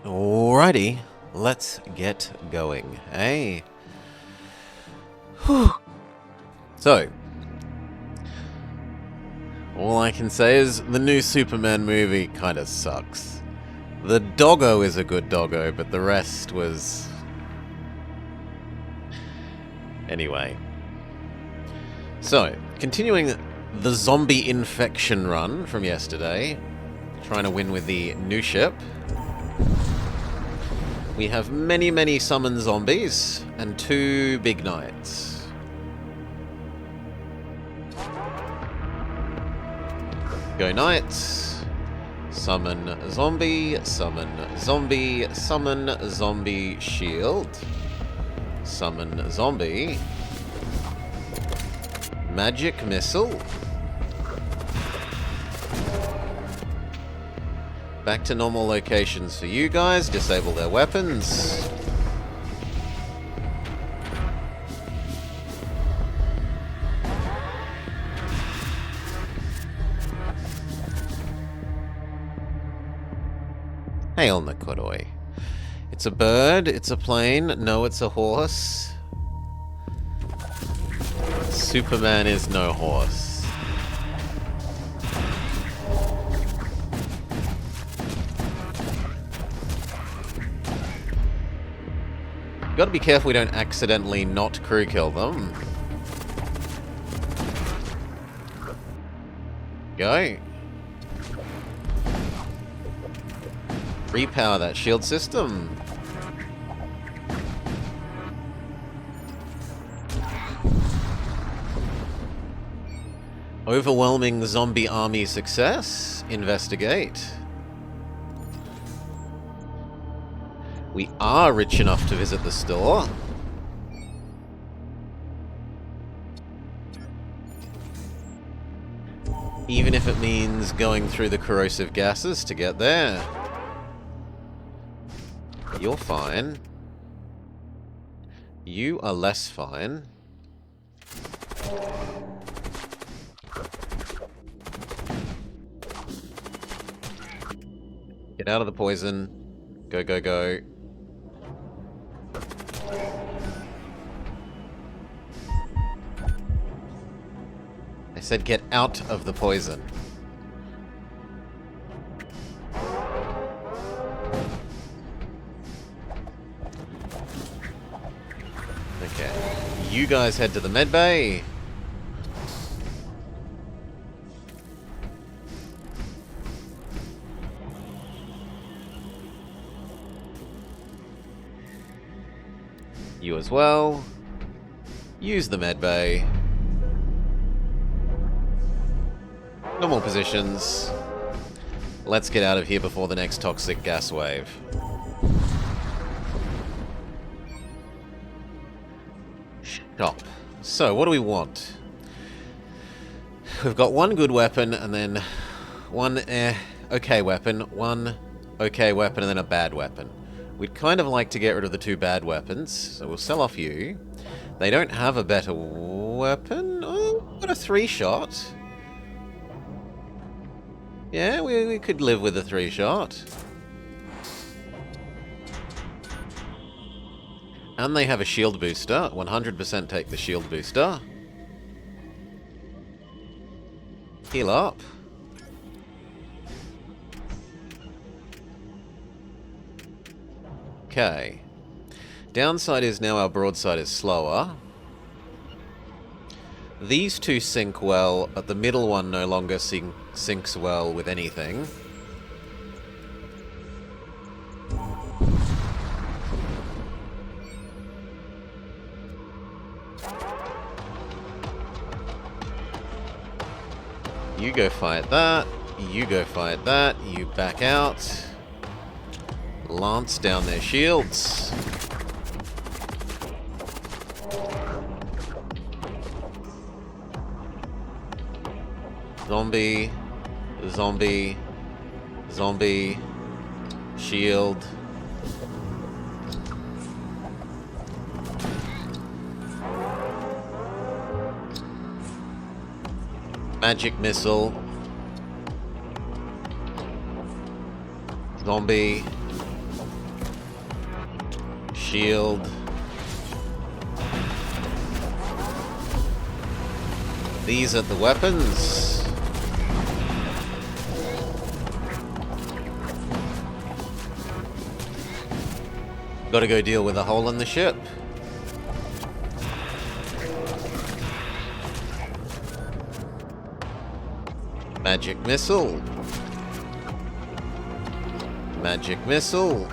Alrighty, let's get going. Hey. Whew. So, all I can say is the new Superman movie kind of sucks. The doggo is a good doggo, but the rest was... Anyway. So, continuing the zombie infection run from yesterday, trying to win with the new ship. We have many summon zombies and 2 big knights. Go knights. Summon zombie, summon zombie, summon zombie shield. Summon zombie. Magic missile. Back to normal locations for you guys. Disable their weapons. Hail Nakoroi. It's a bird, it's a plane, no it's a horse. Superman is no horse. Gotta be careful we don't accidentally not crew kill them. Go. Repower that shield system. Overwhelming zombie army success. Investigate. We are rich enough to visit the store. Even if it means going through the corrosive gases to get there. You're fine. You are less fine. Get out of the poison. Go, go, go. I said get out of the poison. Okay. You guys head to the med bay. You as well. Use the med bay. Normal positions. Let's get out of here before the next toxic gas wave. Stop. So, what do we want? We've got one good weapon, and then one okay weapon, one okay weapon, and then a bad weapon. We'd kind of like to get rid of the 2 bad weapons, so we'll sell off you. They don't have a better weapon. Oh, got a 3-shot. Yeah, we could live with a 3-shot. And they have a shield booster. 100% take the shield booster. Heal up. Okay. Downside is now our broadside is slower. These 2 sink well, but the middle one no longer sinks well with anything. You go fight that. You go fight that. You back out. Lance down their shields. Zombie, zombie, zombie, shield. Magic missile. Zombie. Shield. These are the weapons. Gotta go deal with a hole in the ship. Magic missile. Magic missile.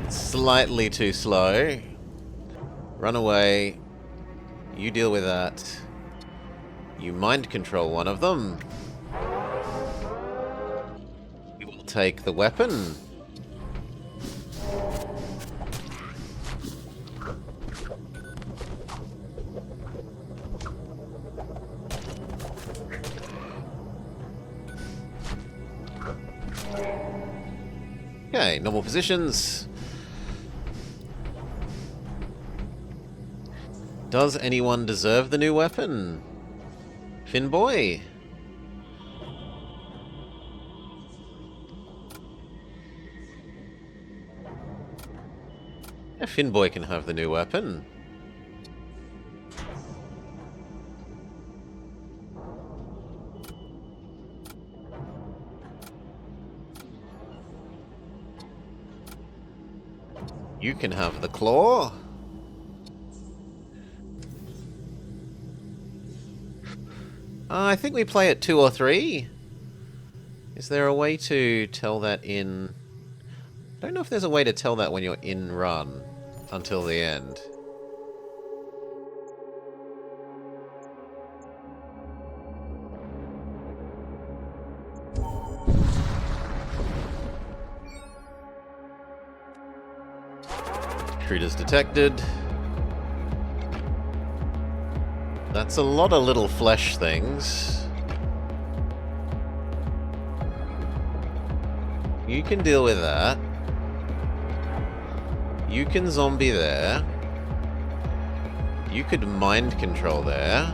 Slightly too slow. Run away. You deal with that. You mind control one of them. We will take the weapon. Okay, normal positions. Does anyone deserve the new weapon? Finboy? Yeah, Finboy can have the new weapon. You can have the claw. I think we play at 2 or 3. Is there a way to tell that in... I don't know if there's a way to tell that when you're in run until the end. Intruders detected. That's a lot of little flesh things. You can deal with that. You can zombie there. You could mind control there.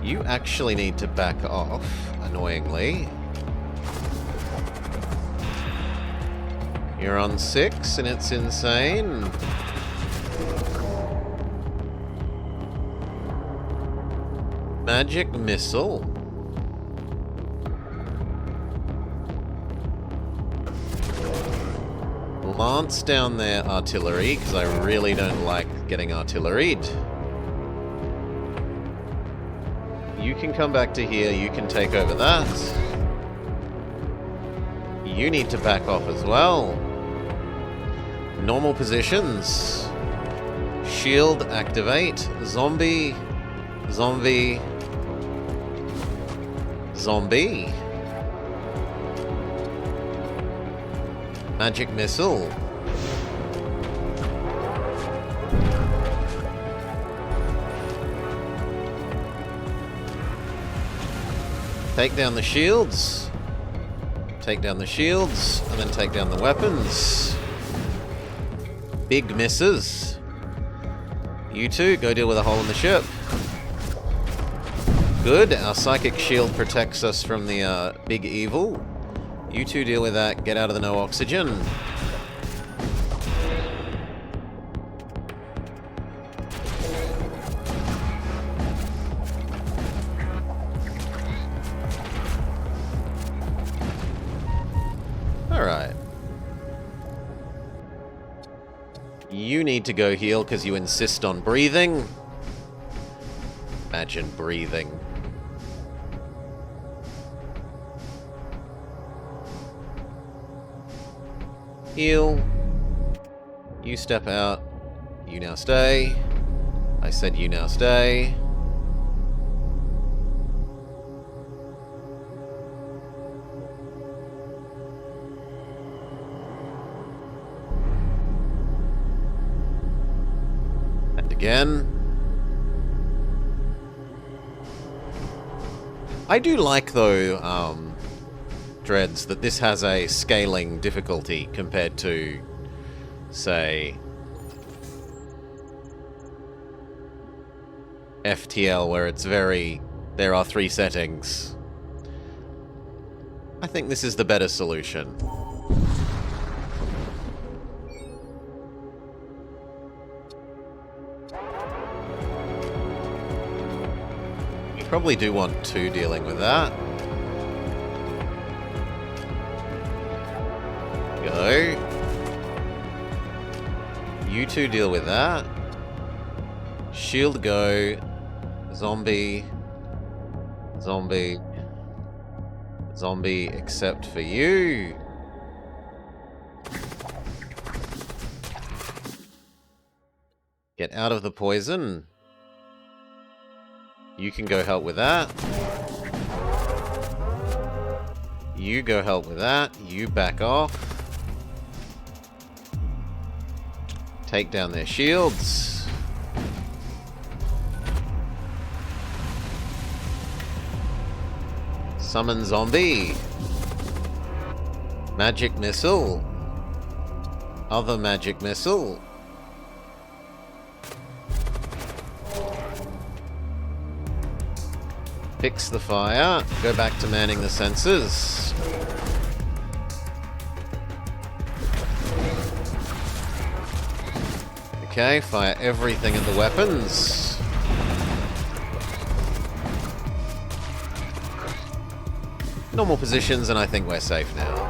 You actually need to back off, annoyingly. You're on 6 and it's insane. Magic missile. Lance down there, artillery, because I really don't like getting artilleried. You can come back to here, you can take over that. You need to back off as well. Normal positions. Shield activate. Zombie. Zombie. Zombie. Magic missile. Take down the shields. Take down the shields, and then take down the weapons. Big misses. You two, go deal with a hole in the ship. Good, our psychic shield protects us from the big evil. You two deal with that, get out of the no oxygen. Alright. You need to go heal because you insist on breathing. Imagine breathing. Heal. You step out. You now stay. I said you now stay. And again. I do like, though, dreads that this has a scaling difficulty compared to, say, FTL, where it's there are 3 settings. I think this is the better solution. You probably do want 2 dealing with that. Go. You 2 deal with that. Shield go. Zombie. Zombie. Zombie, except for you. Get out of the poison. You can go help with that. You go help with that. You back off. Take down their shields. Summon zombie. Magic missile. Other magic missile. Fix the fire. Go back to manning the sensors. Okay, fire everything at the weapons. Normal positions, and I think we're safe now.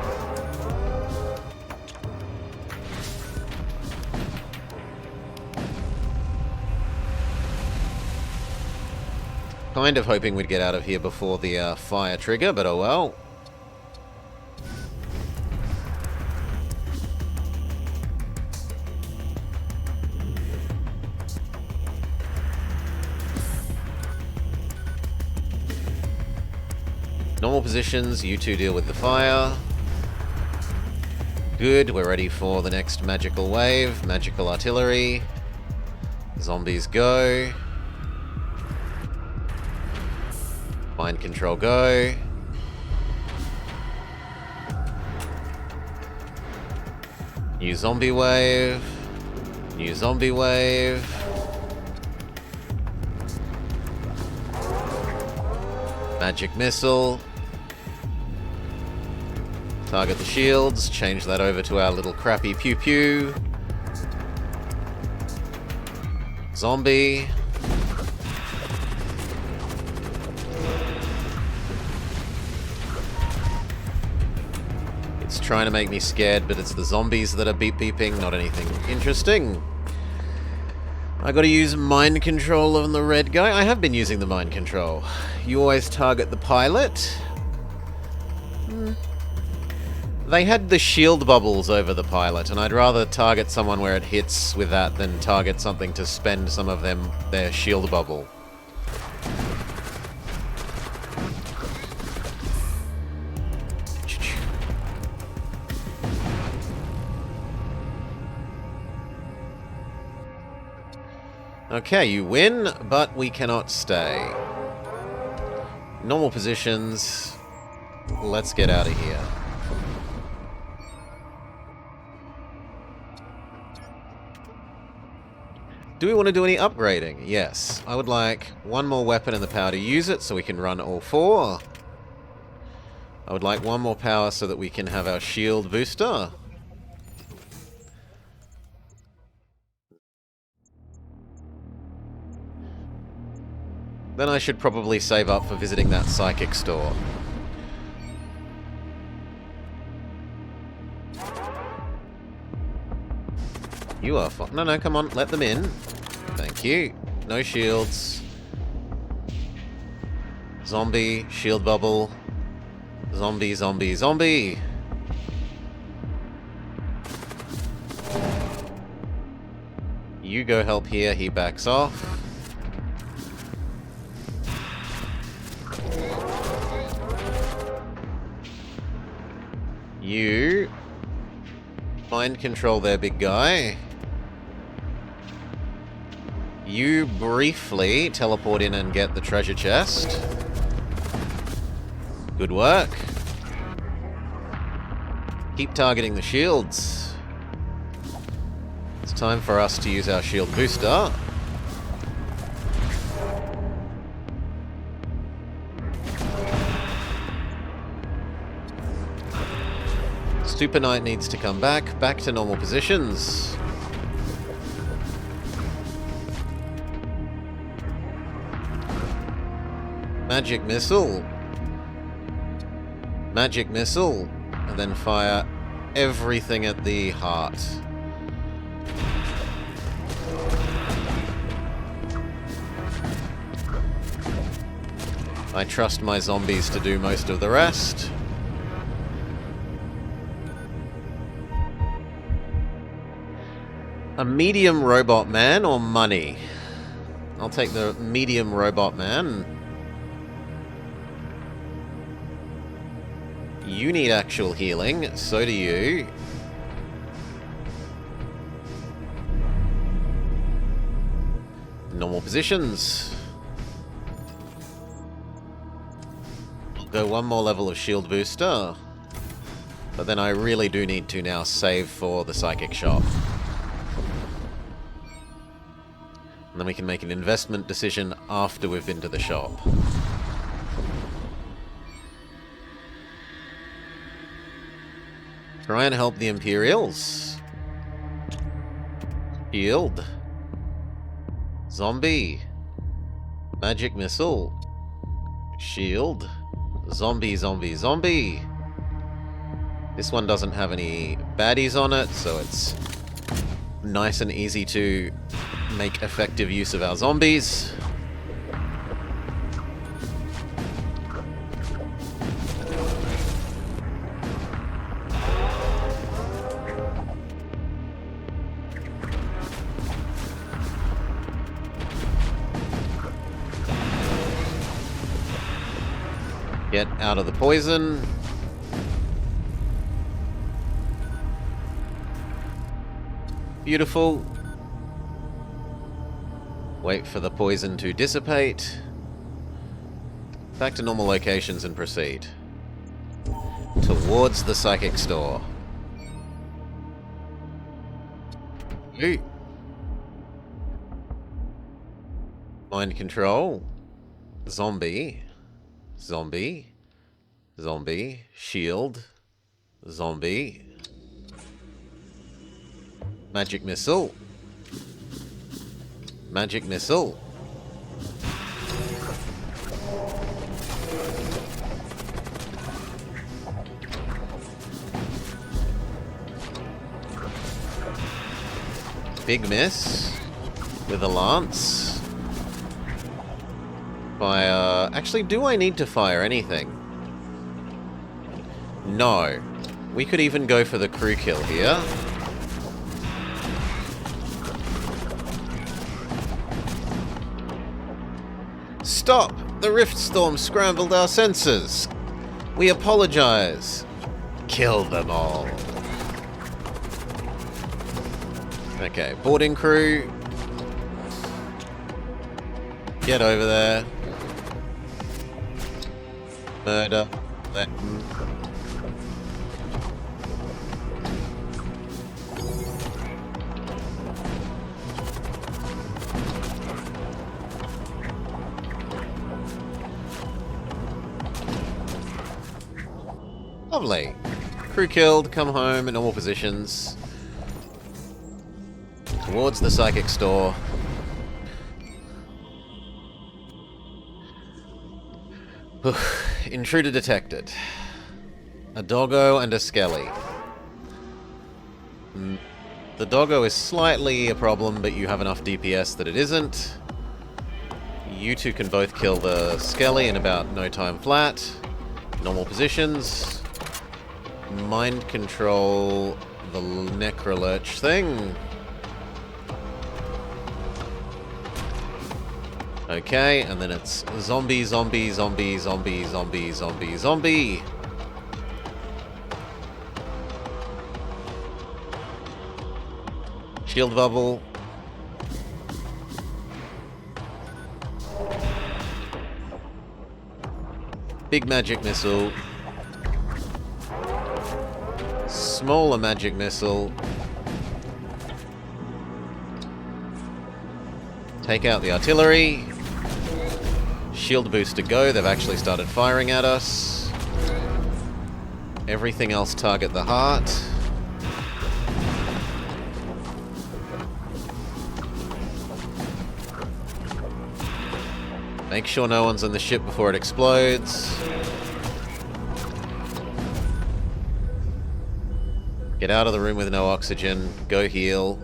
Kind of hoping we'd get out of here before the fire trigger, but oh well. Normal positions, you 2 deal with the fire. Good, we're ready for the next magical wave. Magical artillery. Zombies go. Mind control go. New zombie wave. New zombie wave. Magic missile. Target the shields, change that over to our little crappy pew-pew. Zombie. It's trying to make me scared, but it's the zombies that are beeping, not anything interesting. I gotta use mind control on the red guy. I have been using the mind control. You always target the pilot. They had the shield bubbles over the pilot, and I'd rather target someone where it hits with that than target something to spend some of their shield bubble. Okay, you win, but we cannot stay. Normal positions. Let's get out of here. Do we want to do any upgrading? Yes. I would like 1 more weapon and the power to use it so we can run all 4. I would like 1 more power so that we can have our shield booster. Then I should probably save up for visiting that psychic store. You are fine. No, come on, let them in. Thank you. No shields. Zombie, shield bubble. Zombie, zombie, zombie. You go help here, he backs off. You mind control there, big guy. You briefly teleport in and get the treasure chest. Good work. Keep targeting the shields. It's time for us to use our shield booster. Super Knight needs to come back to normal positions. Magic Missile. Magic Missile. And then fire everything at the heart. I trust my zombies to do most of the rest. A medium robot man or money? I'll take the medium robot man. You need actual healing, so do you. Normal positions. I'll go one more level of shield booster. But then I really do need to now save for the psychic shop. And then we can make an investment decision after we've been to the shop. Try and help the Imperials. Shield. Zombie. Magic Missile. Shield. Zombie, zombie, zombie. This one doesn't have any baddies on it, so it's nice and easy to make effective use of our zombies. Get out of the poison. Beautiful. Wait for the poison to dissipate. Back to normal locations and proceed. Towards the psychic store. Ooh. Mind control. Zombie. Zombie. Zombie. Shield. Zombie. Magic Missile. Magic Missile. Big miss. With a lance. Fire... Actually, do I need to fire anything? No. We could even go for the crew kill here. Stop! The rift storm scrambled our sensors. We apologize. Kill them all. Okay, boarding crew. Get over there. Murder them. Lovely. Crew killed, come home in normal positions. Towards the psychic store. Intruder detected. A doggo and a skelly. The doggo is slightly a problem, but you have enough DPS that it isn't. You two can both kill the skelly in about no time flat. Normal positions. Mind control the necrolurch thing. Okay, and then it's zombie, zombie, zombie, zombie, zombie, zombie, zombie. Shield bubble. Big magic missile. smaller magic missile. Take out the artillery. Shield booster go. They've actually started firing at us. Everything else target the heart. Make sure no one's on the ship before it explodes. Get out of the room with no oxygen. Go heal.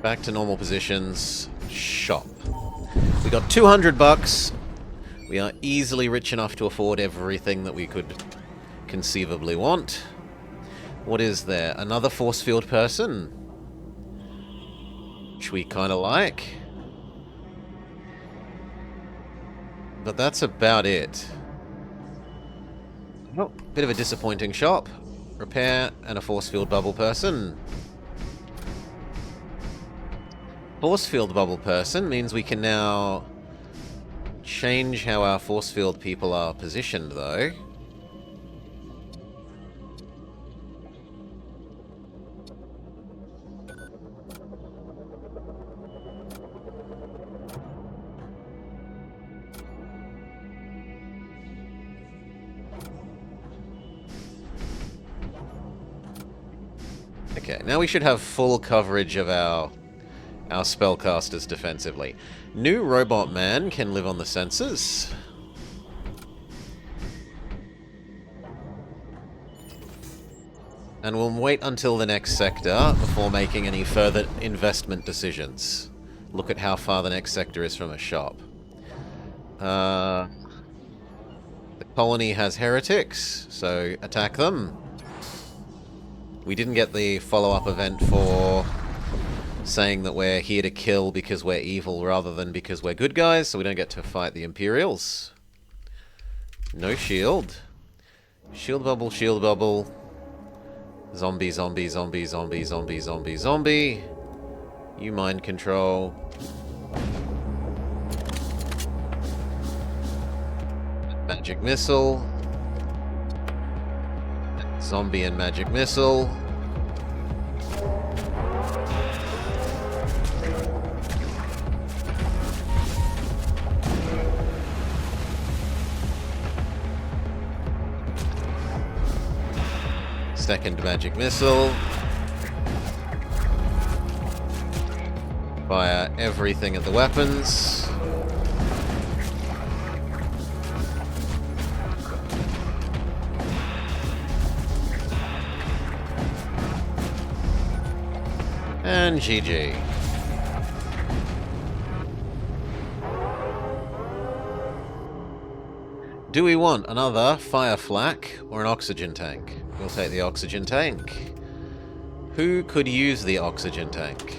Back to normal positions. Shop. We got 200 bucks. We are easily rich enough to afford everything that we could conceivably want. What is there? Another force field person? Which we kind of like. But that's about it. Oh, bit of a disappointing shop. Repair and a force field bubble person. Force field bubble person means we can now change how our force field people are positioned, though. Okay, now we should have full coverage of our spellcasters defensively. New Robot Man can live on the sensors. And we'll wait until the next sector before making any further investment decisions. Look at how far the next sector is from a shop. The colony has heretics, so attack them. We didn't get the follow-up event for saying that we're here to kill because we're evil rather than because we're good guys, so we don't get to fight the Imperials. No shield. Shield bubble, shield bubble. Zombie, zombie, zombie, zombie, zombie, zombie, zombie. You mind control. Magic missile. Zombie and magic missile. Second magic missile. Fire everything at the weapons. And GG. Do we want another fire flak or an oxygen tank? We'll take the oxygen tank. Who could use the oxygen tank?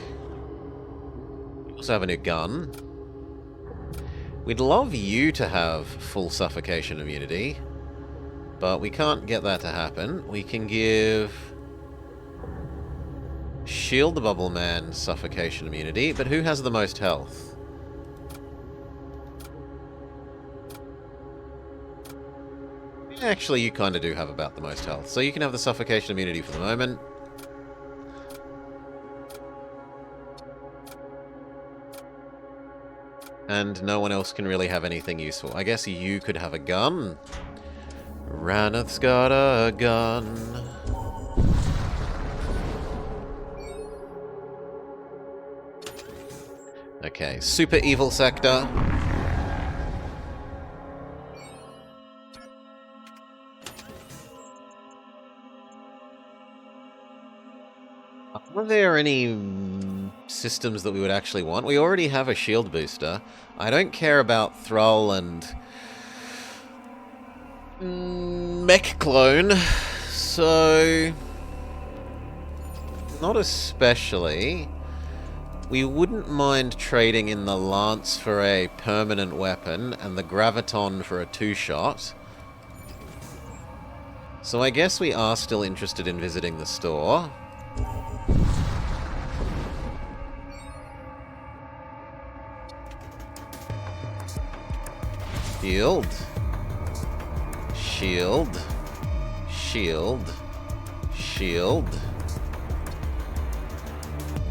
We also have a new gun. We'd love you to have full suffocation immunity, but we can't get that to happen. We can give Shield the Bubble Man suffocation immunity, but who has the most health? Actually, you kind of do have about the most health, so you can have the suffocation immunity for the moment. And no one else can really have anything useful. I guess you could have a gun. Raneth's got a gun. Okay, super evil sector. Are there any systems that we would actually want? We already have a shield booster. I don't care about Thrall and Mech Clone, so not especially. We wouldn't mind trading in the Lance for a permanent weapon and the Graviton for a 2-shot. So I guess we are still interested in visiting the store. Shield. Shield. Shield. Shield.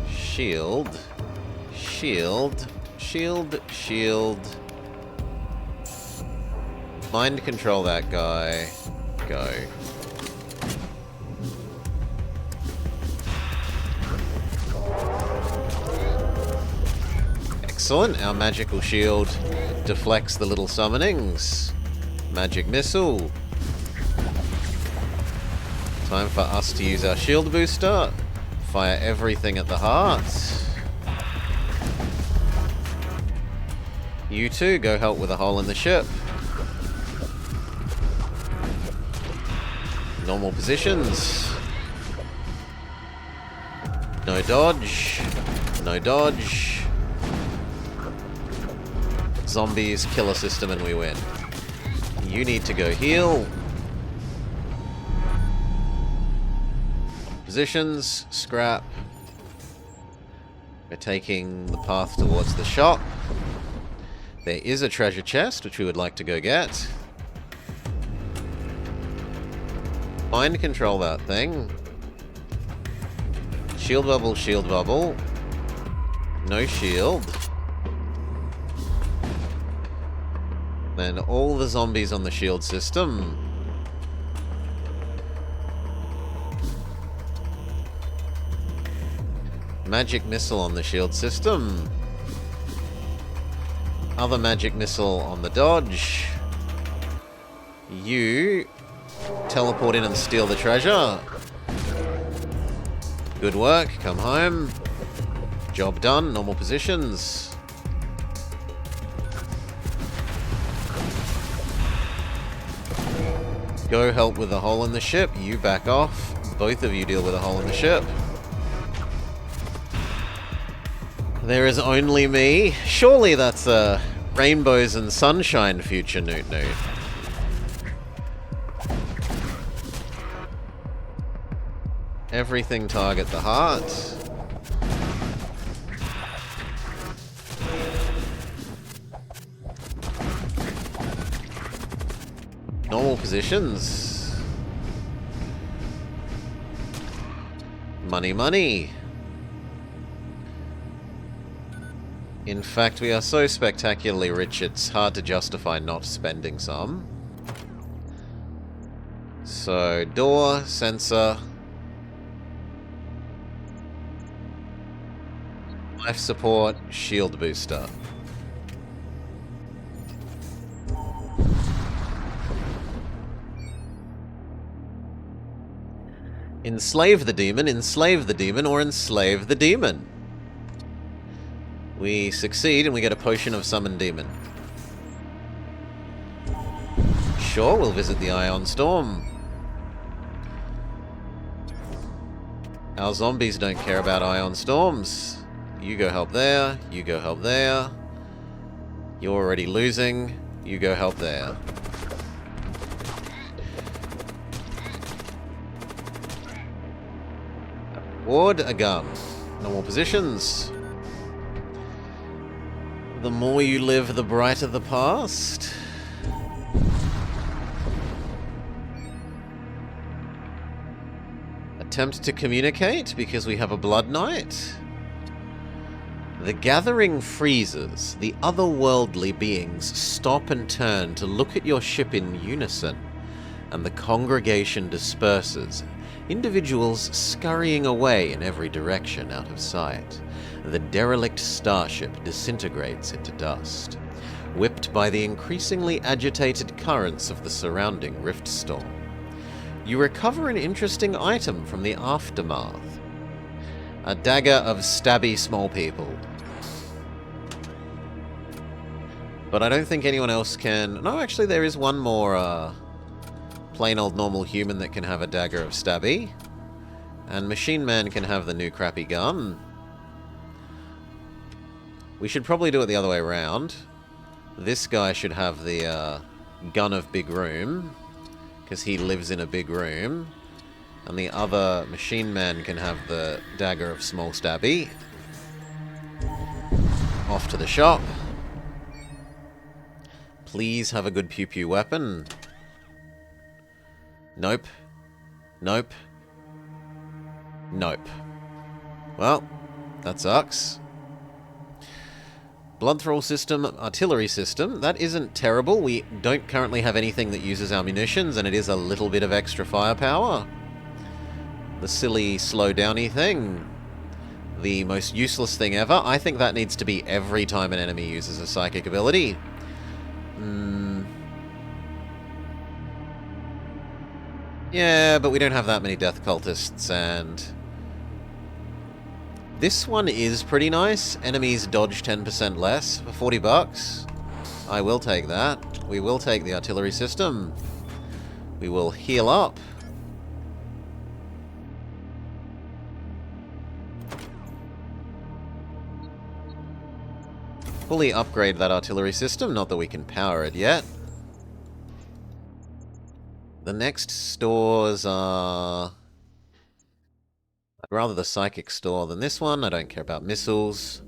Shield. Shield. Shield. Shield. Mind control that guy. Go. Excellent. Our magical shield deflects the little summonings. Magic missile. Time for us to use our shield booster. Fire everything at the heart. You two go help with a hole in the ship. Normal positions. No dodge. No dodge. Zombies, kill a system, and we win. You need to go heal. Positions, scrap. We're taking the path towards the shop. There is a treasure chest, which we would like to go get. Mind control that thing. Shield bubble, shield bubble. No shield. Then all the zombies on the shield system. Magic missile on the shield system. Other magic missile on the dodge. You teleport in and steal the treasure. Good work, come home. Job done, normal positions. Go help with the hole in the ship, you back off. Both of you deal with a hole in the ship. There is only me. Surely that's a rainbows and sunshine future Newt Newt. Everything target the heart. Normal positions. Money, money. In fact, we are so spectacularly rich, it's hard to justify not spending some. So, door, sensor. Life support, shield booster. Enslave the demon, or enslave the demon. We succeed and we get a potion of summon demon. Sure, we'll visit the Ion Storm. Our zombies don't care about Ion Storms. You go help there, you go help there. You're already losing, you go help there. Ward, a gun. Normal positions. The more you live, the brighter the past. Attempt to communicate, because we have a Blood Knight. The gathering freezes. The otherworldly beings stop and turn to look at your ship in unison, and the congregation disperses, individuals scurrying away in every direction out of sight. The derelict starship disintegrates into dust, whipped by the increasingly agitated currents of the surrounding rift storm. You recover an interesting item from the aftermath. A dagger of stabby small people. But I don't think anyone else can... No, actually there is one more plain old normal human that can have a dagger of stabby. And Machine Man can have the new crappy gun. We should probably do it the other way around. This guy should have the gun of big room, because he lives in a big room. And the other Machine Man can have the dagger of small stabby. Off to the shop. Please have a good pew-pew weapon. Nope. Nope. Nope. Well, that sucks. Blood thrall system, artillery system. That isn't terrible. We don't currently have anything that uses our munitions, and it is a little bit of extra firepower. The silly slow-downy thing. The most useless thing ever. I think that needs to be every time an enemy uses a psychic ability. Yeah, but we don't have that many death cultists, and... This one is pretty nice. Enemies dodge 10% less for 40 bucks. I will take that. We will take the artillery system. We will heal up. Fully upgrade that artillery system, not that we can power it yet. The next stores are... I'd rather the psychic store than this one. I don't care about missiles.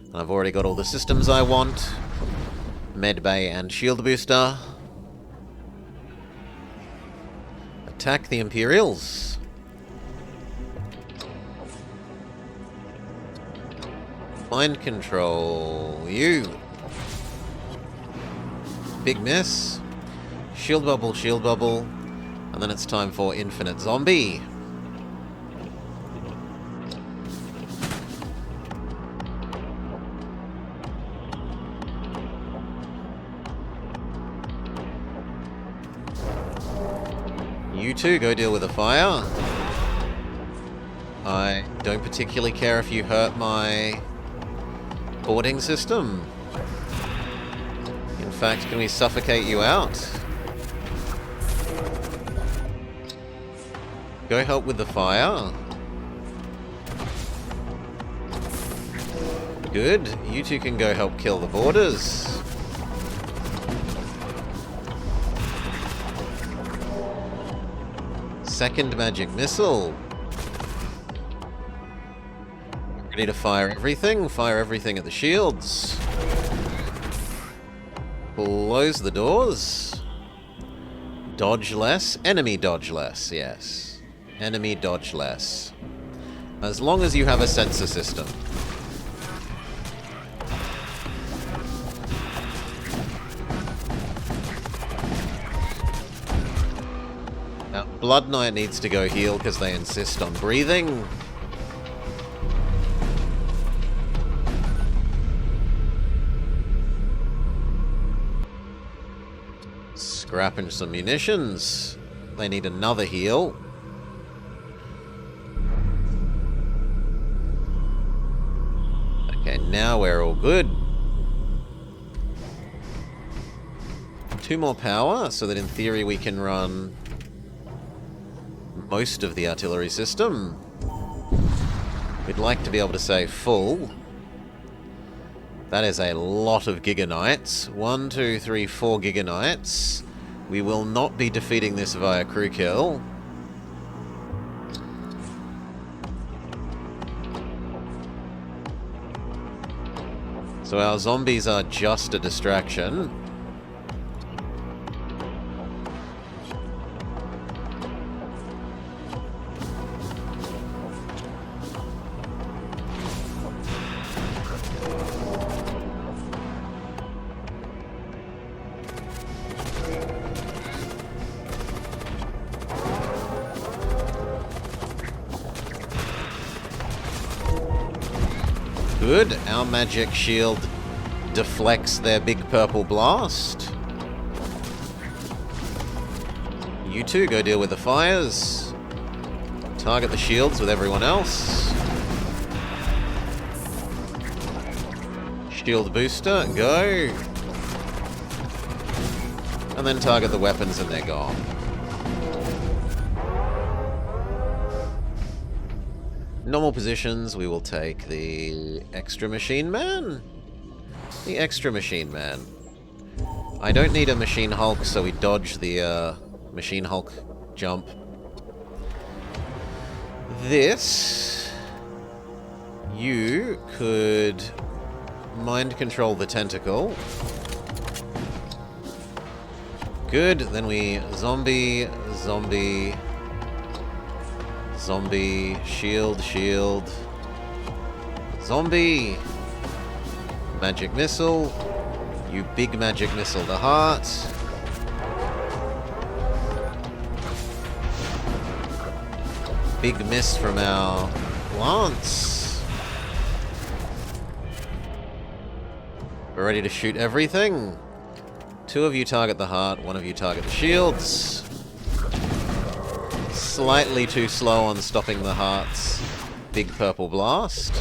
And I've already got all the systems I want. Medbay and shield booster. Attack the Imperials. Mind control. You. Big miss. Shield bubble, shield bubble. And then it's time for infinite zombie. You two go deal with the fire. I don't particularly care if you hurt my boarding system. In fact, can we suffocate you out? Go help with the fire. Good. You two can go help kill the boarders. Second magic missile. Ready to fire everything? Fire everything at the shields. Close the doors. Dodge less. Enemy dodge less, yes. Enemy dodge less. As long as you have a sensor system. Now, Blood Knight needs to go heal because they insist on breathing. Scrapping some munitions. They need another heal. Okay, now we're all good. 2 more power, so that in theory we can run most of the artillery system. We'd like to be able to say full. That is a lot of Giga Knights. 1, 2, 3, 4 Giga Knights. We will not be defeating this via crew kill. So our zombies are just a distraction. Good. Our magic shield deflects their big purple blast. You two go deal with the fires. Target the shields with everyone else. Shield booster, go. And then target the weapons and they're gone. Normal positions, we will take the extra machine man. The extra machine man. I don't need a machine Hulk, so we dodge the machine Hulk jump. This... You could mind control the tentacle. Good. Then we zombie, zombie, zombie, shield, shield, zombie, magic missile. You big magic missile to heart. Big miss from our lance. We're ready to shoot everything. 2 of you target the heart, 1 of you target the shields. Slightly too slow on stopping the heart's big purple blast.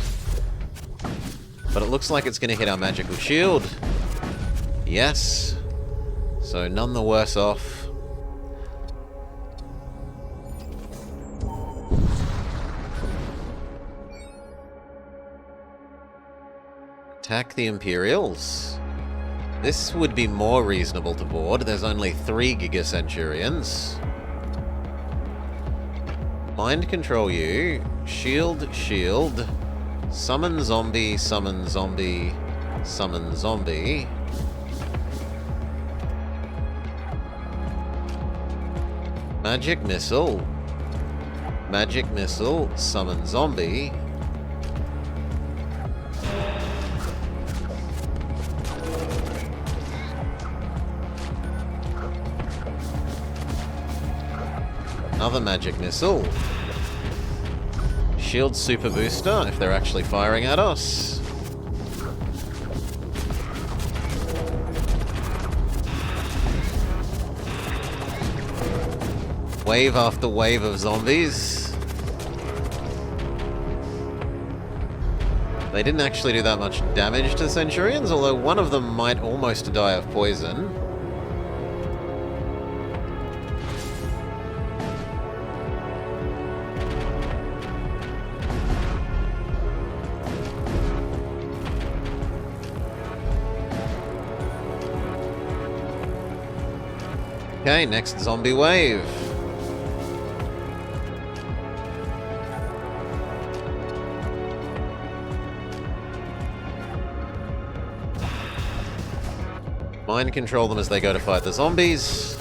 But it looks like it's going to hit our magical shield. Yes. So none the worse off. Attack the Imperials. This would be more reasonable to board. There's only 3 Giga Centurions. Mind control you. Shield, shield. Summon zombie, summon zombie, summon zombie. Magic missile. Magic missile, summon zombie. Another magic missile. Shield super booster if they're actually firing at us. Wave after wave of zombies. They didn't actually do that much damage to Centurions, although one of them might almost die of poison. Okay, next zombie wave. Mind control them as they go to fight the zombies.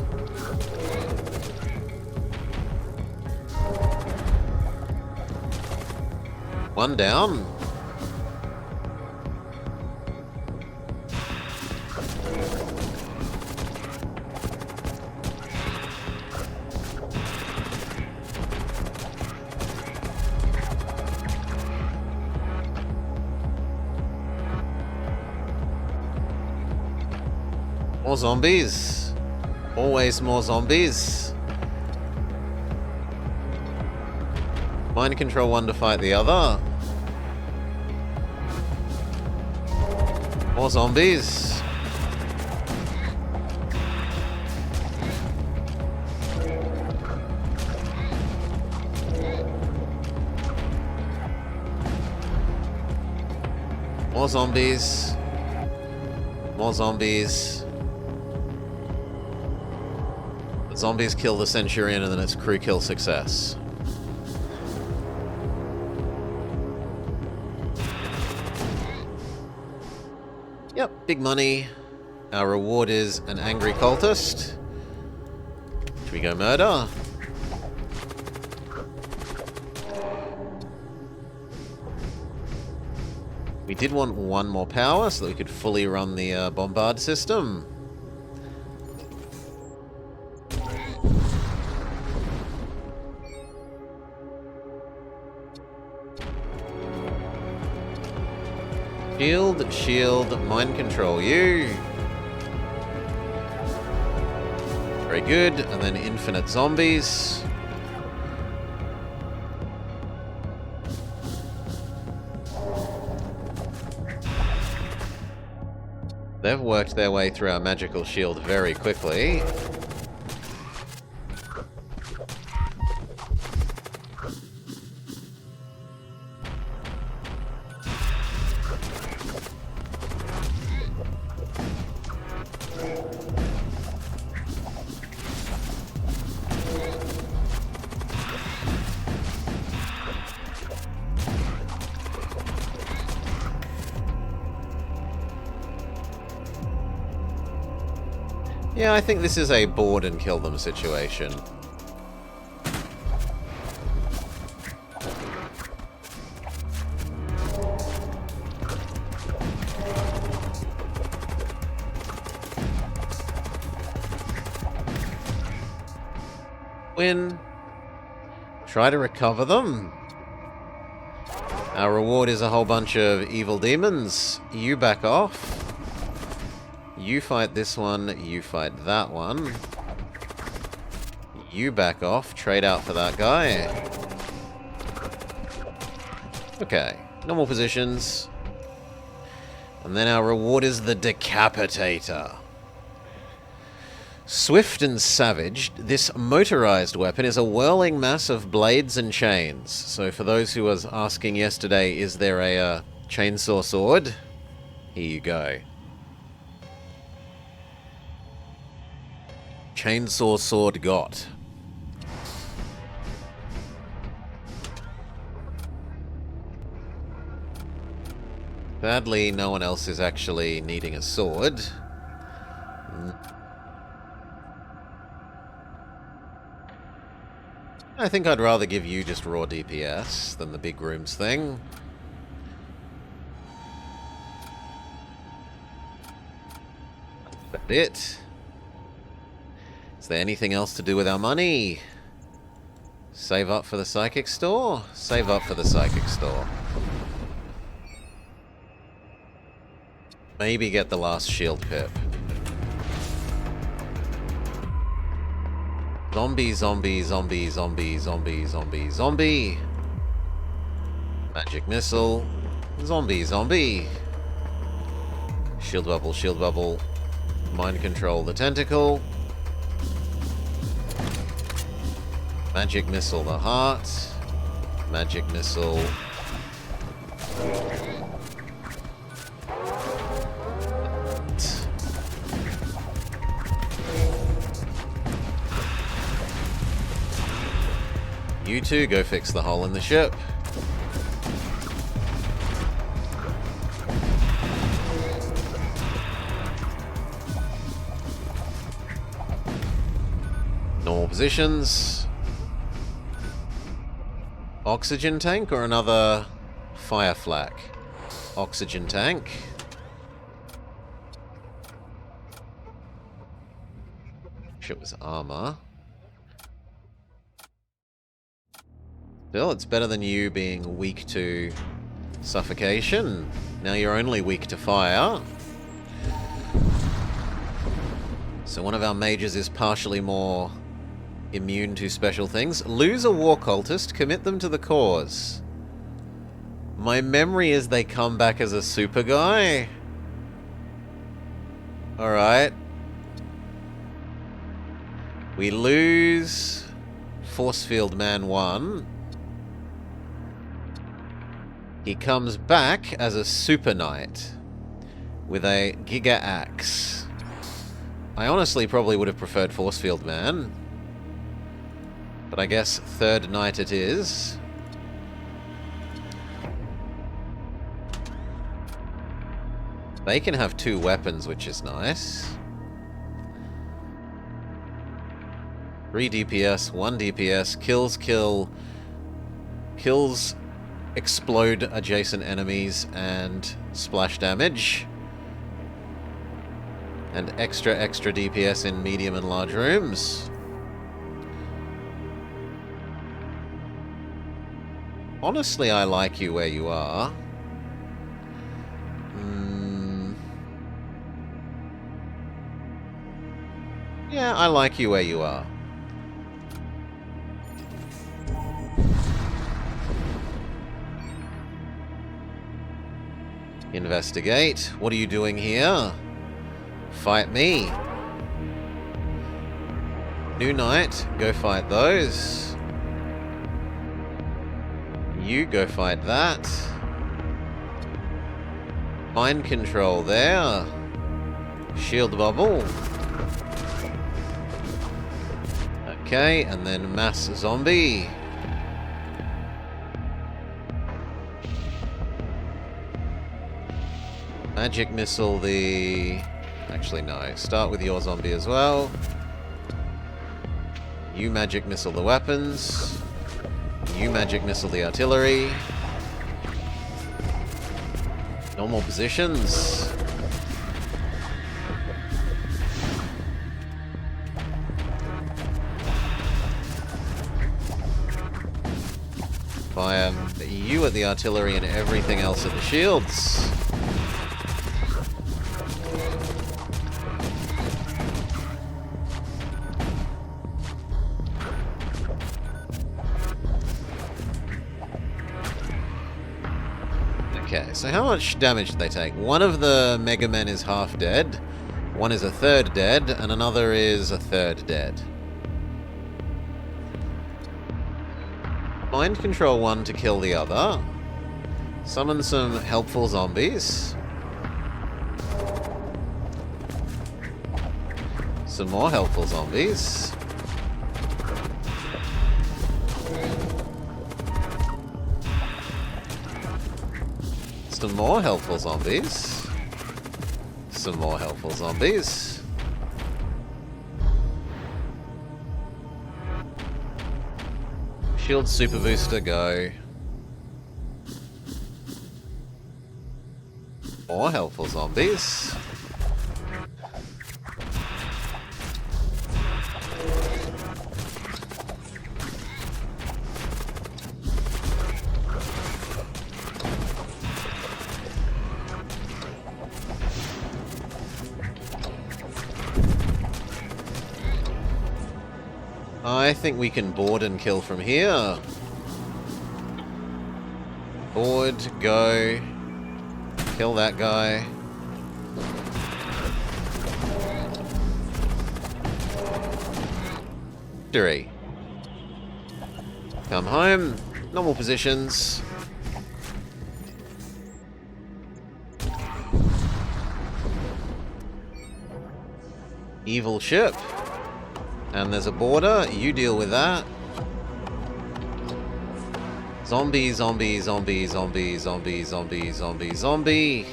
One down. More zombies. Always more zombies. Mind control one to fight the other. More zombies. More zombies. More zombies. The zombies kill the Centurion and then it's crew kill success. Yep, big money. Our reward is an angry cultist. Should we go murder? We did want one more power so that we could fully run the bombard system. Shield, shield, mind control you. Very good, and then infinite zombies. They've worked their way through our magical shield very quickly. Yeah, I think this is a board and kill them situation. Win. Try to recover them. Our reward is a whole bunch of evil demons. You back off. You fight this one. You fight that one. You back off. Trade out for that guy. Okay. Normal positions. And then our reward is the Decapitator. Swift and savage, this motorized weapon is a whirling mass of blades and chains. So for those who was asking yesterday, is there a chainsaw sword? Here you go. Chainsaw sword got. Sadly, no one else is actually needing a sword. I think I'd rather give you just raw DPS than the big rooms thing. That's it. Is there anything else to do with our money? Save up for the psychic store? Save up for the psychic store. Maybe get the last shield pip. Zombie, zombie, zombie, zombie, zombie, zombie, zombie. Magic missile. Zombie, zombie. Shield bubble, shield bubble. Mind control the tentacle. Magic missile the heart. Magic missile. You two go fix the hole in the ship. Normal positions. Oxygen tank or another fire flak? Oxygen tank. Shit was armor. Still, it's better than you being weak to suffocation. Now you're only weak to fire. So one of our mages is partially more immune to special things. Lose a war cultist, commit them to the cause. My memory is they come back as a super guy. Alright. We lose Force Field Man 1. He comes back as a Super Knight with a Giga Axe. I honestly probably would have preferred Force Field Man, but I guess Third Knight it is. They can have 2 weapons, which is nice. 3 DPS, 1 DPS, kills explode adjacent enemies and splash damage. And extra DPS in medium and large rooms. Honestly, I like you where you are. Yeah, I like you where you are. Investigate. What are you doing here? Fight me. New Knight, go fight those. You go fight that. Mind control there. Shield bubble. Okay, and then mass zombie. Magic missile the Actually, no. Start with your zombie as well. You magic missile the weapons. You magic missile the artillery. Normal positions. Fire you at the artillery and everything else at the shields. Okay, so how much damage did they take? One of the Mega Men is half dead, one is a third dead, and another is a third dead. Mind control one to kill the other. Summon some helpful zombies. Some more helpful zombies. Some more helpful zombies. Some more helpful zombies. Shield super booster, go. More helpful zombies. I think we can board and kill from here. Board, go. Kill that guy. Victory. Come home. Normal positions. Evil ship. And there's a border. You deal with that. Zombie, zombie, zombie, zombie, zombie, zombie, zombie, zombie.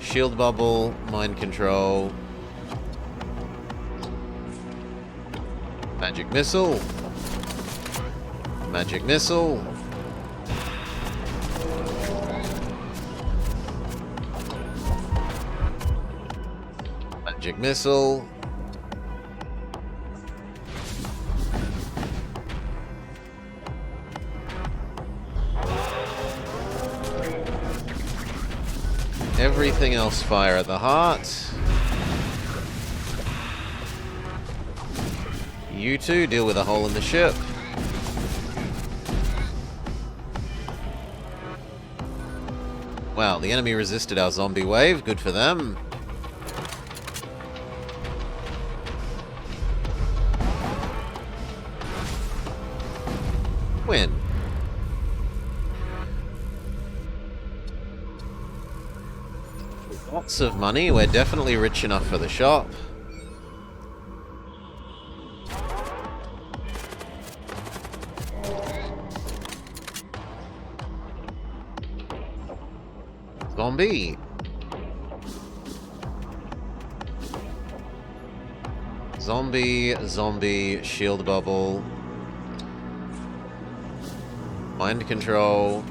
Shield bubble, mind control. Magic missile. Magic missile. Magic missile. Everything else fire at the heart. You two deal with a hole in the ship. Wow, the enemy resisted our zombie wave. Good for them. Win. Lots of money. We're definitely rich enough for the shop. Zombie. Zombie, zombie, shield bubble. Mind control.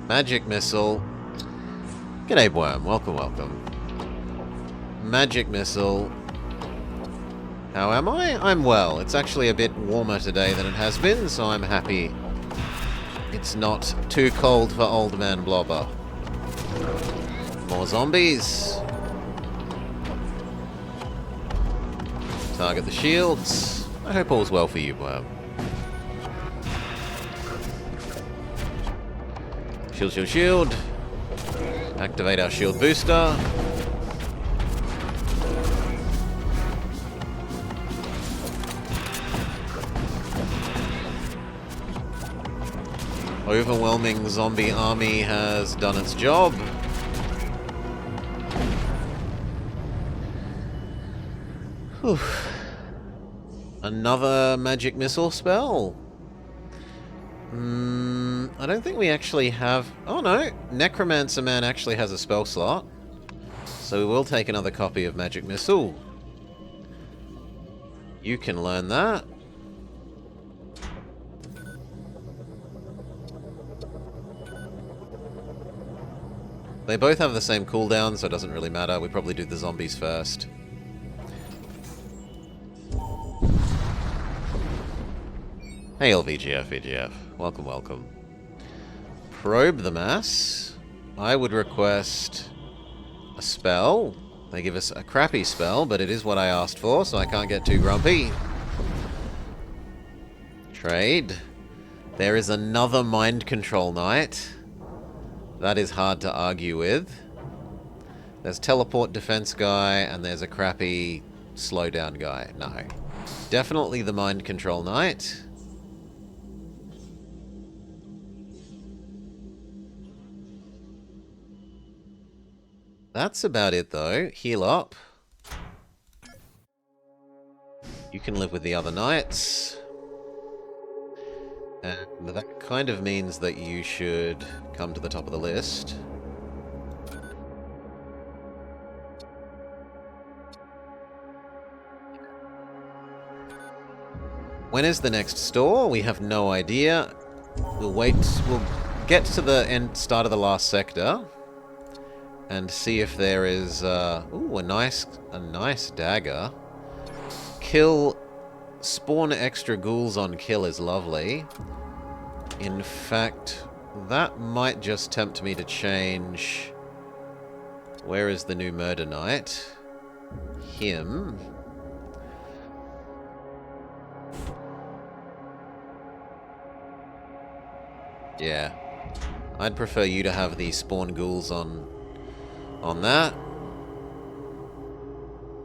Magic missile. G'day, Worm. Welcome, welcome. Magic missile. How am I? I'm well. It's actually a bit warmer today than it has been, so I'm happy. It's not too cold for old man Blobber. More zombies. Target the shields. I hope all's well for you, Worm. Shield, shield, shield. Activate our shield booster. Overwhelming zombie army has done its job. Whew. Another magic missile spell. I don't think we actually have... Oh no! Necromancer Man actually has a spell slot. So we will take another copy of Magic Missile. You can learn that. They both have the same cooldown, so it doesn't really matter. We probably do the zombies first. Hey VGF. Welcome, welcome. Probe the mass. I would request a spell. They give us a crappy spell, but it is what I asked for, so I can't get too grumpy. Trade. There is another mind control knight. That is hard to argue with. There's teleport defense guy, and there's a crappy slowdown guy. No. Definitely the mind control knight. That's about it though. Heal up. You can live with the other knights. And that kind of means that you should come to the top of the list. When is the next store? We have no idea. We'll wait. We'll get to the start of the last sector and see if there is ooh, a nice dagger. Spawn extra ghouls on kill is lovely. In fact, that might just tempt me to change. Where is the new murder knight? Him. Yeah. I'd prefer you to have the spawn ghouls on that.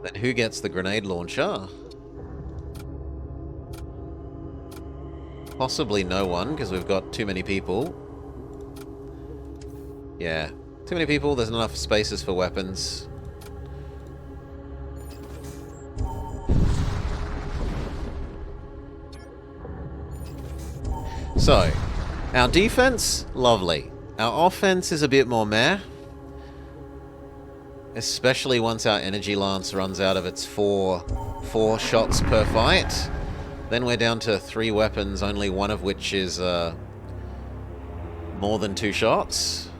Then who gets the grenade launcher? Possibly no one, because we've got too many people. Yeah. Too many people, there's not enough spaces for weapons. So, our defense, lovely. Our offense is a bit more meh. Especially once our energy lance runs out of its four shots per fight. Then we're down to 3 weapons, only one of which is more than 2 shots.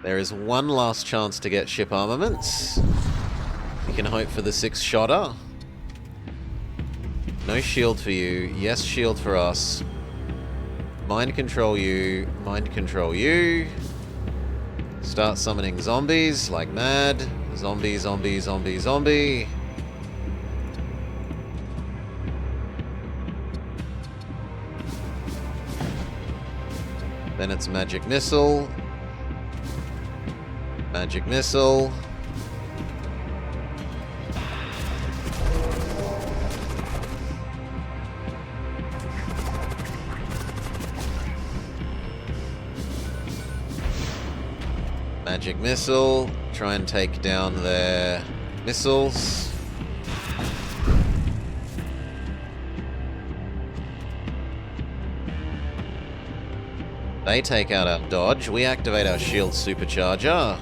There is one last chance to get ship armaments. We can hope for the 6-shotter. No shield for you. Yes, shield for us. Mind control you. Mind control you. Start summoning zombies like mad. Zombie, zombie, zombie, zombie. Then it's magic missile. Magic missile. Magic missile. Try and take down their missiles. They take out our dodge. We activate our shield supercharger.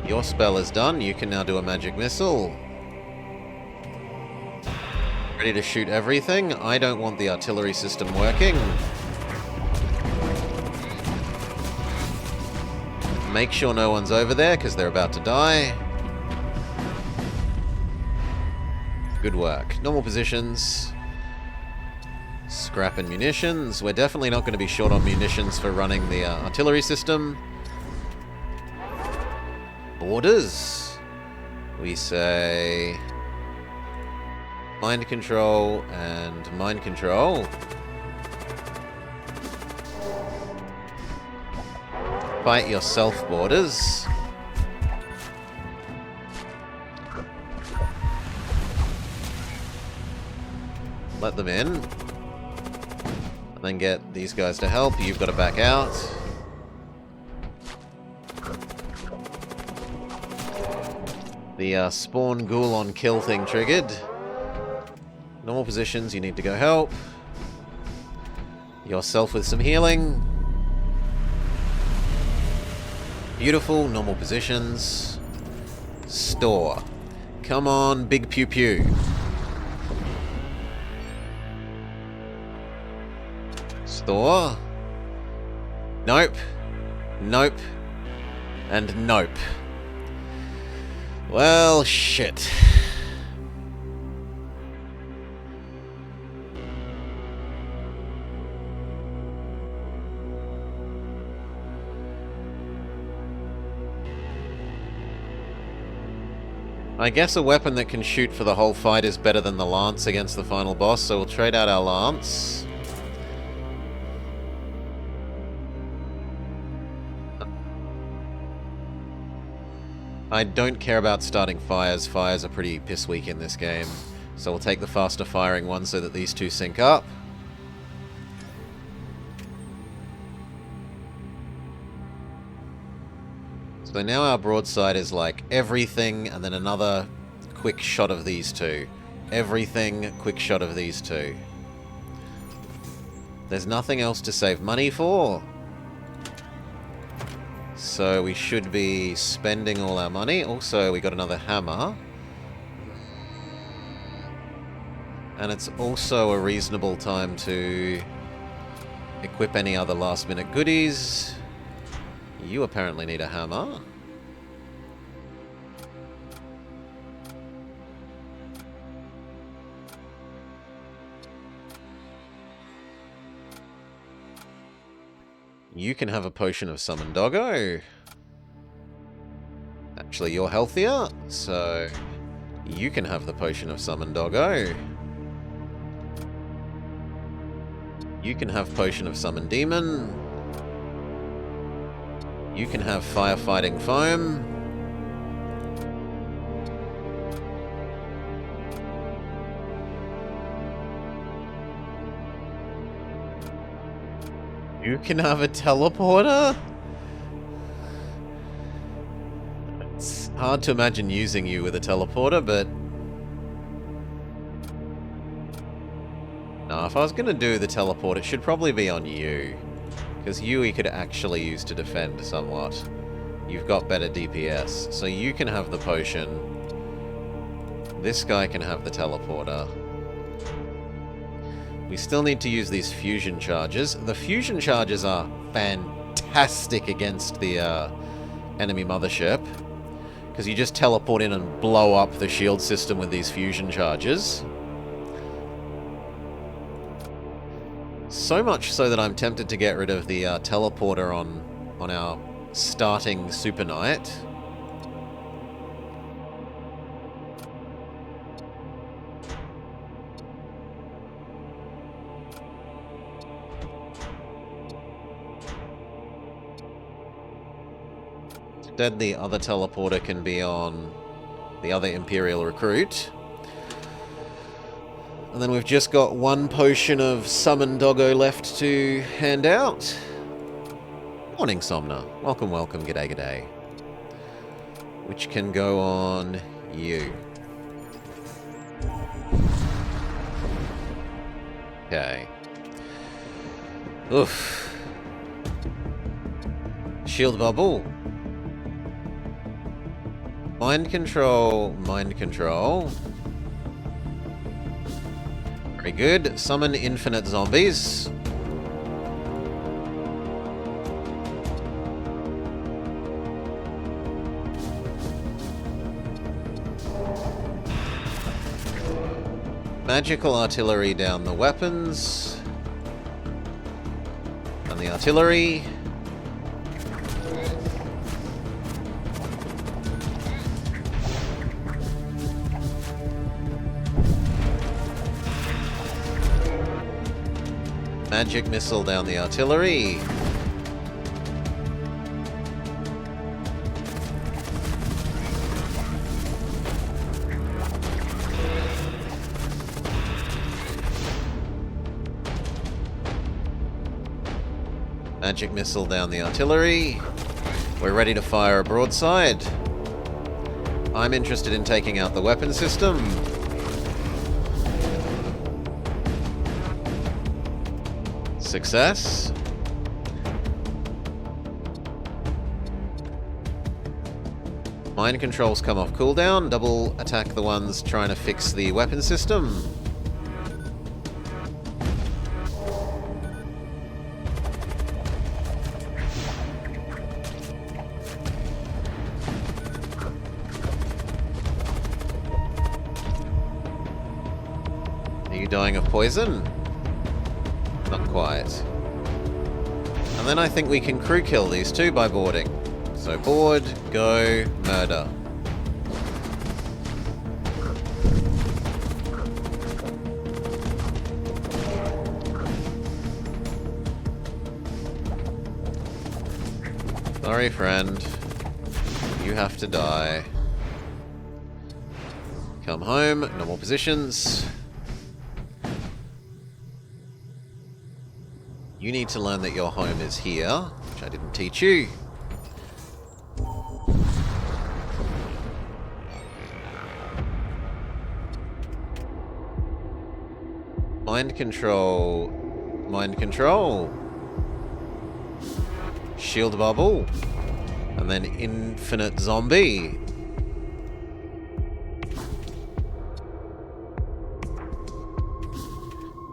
Your spell is done. You can now do a magic missile. Ready to shoot everything. I don't want the artillery system working. Make sure no one's over there because they're about to die. Good work. Normal positions. Scrap and munitions. We're definitely not going to be short on munitions for running the artillery system. Orders. We say mind control and mind control. Fight yourself, borders. Let them in. And then get these guys to help. You've got to back out. The spawn ghoul on kill thing triggered. Normal positions, you need to go help. Yourself with some healing. Beautiful, normal positions. Store. Come on, big pew pew. Store. Nope. Nope. And nope. Well, shit. I guess a weapon that can shoot for the whole fight is better than the lance against the final boss, so we'll trade out our lance. I don't care about starting fires. Fires are pretty piss weak in this game. So we'll take the faster firing one so that these two sync up. So now our broadside is like everything and then another quick shot of these two. Everything, quick shot of these two. There's nothing else to save money for. So we should be spending all our money. Also, we got another hammer. And it's also a reasonable time to equip any other last-minute goodies. You apparently need a hammer. You can have a potion of Summon Doggo. Actually, you're healthier, so you can have the potion of Summon Doggo. You can have Potion of Summon Demon. You can have Firefighting Foam. You can have a teleporter? It's hard to imagine using you with a teleporter, but... No, if I was going to do the teleport, it should probably be on you. Because you we could actually use to defend somewhat. You've got better DPS, so you can have the potion. This guy can have the teleporter. We still need to use these fusion charges. The fusion charges are fantastic against the enemy mothership. Because you just teleport in and blow up the shield system with these fusion charges. So much so that I'm tempted to get rid of the teleporter on our starting Super Knight. Instead, the other teleporter can be on the other Imperial recruit. And then we've just got one potion of Summon Doggo left to hand out. Morning, Somna. Welcome, welcome. G'day, g'day. Which can go on you. Okay. Oof. Shield bubble. Mind control, mind control. Very good. Summon infinite zombies. Magical artillery down the weapons. And the artillery. Magic missile down the artillery. Magic missile down the artillery. We're ready to fire a broadside. I'm interested in taking out the weapon system. Success. Mind controls come off cooldown. Double attack the ones trying to fix the weapon system. Are you dying of poison? Not quite. And then I think we can crew kill these two by boarding. So board, go, murder. Sorry, friend. You have to die. Come home, normal positions. You need to learn that your home is here, which I didn't teach you. Mind control. Mind control. Shield bubble. And then infinite zombie.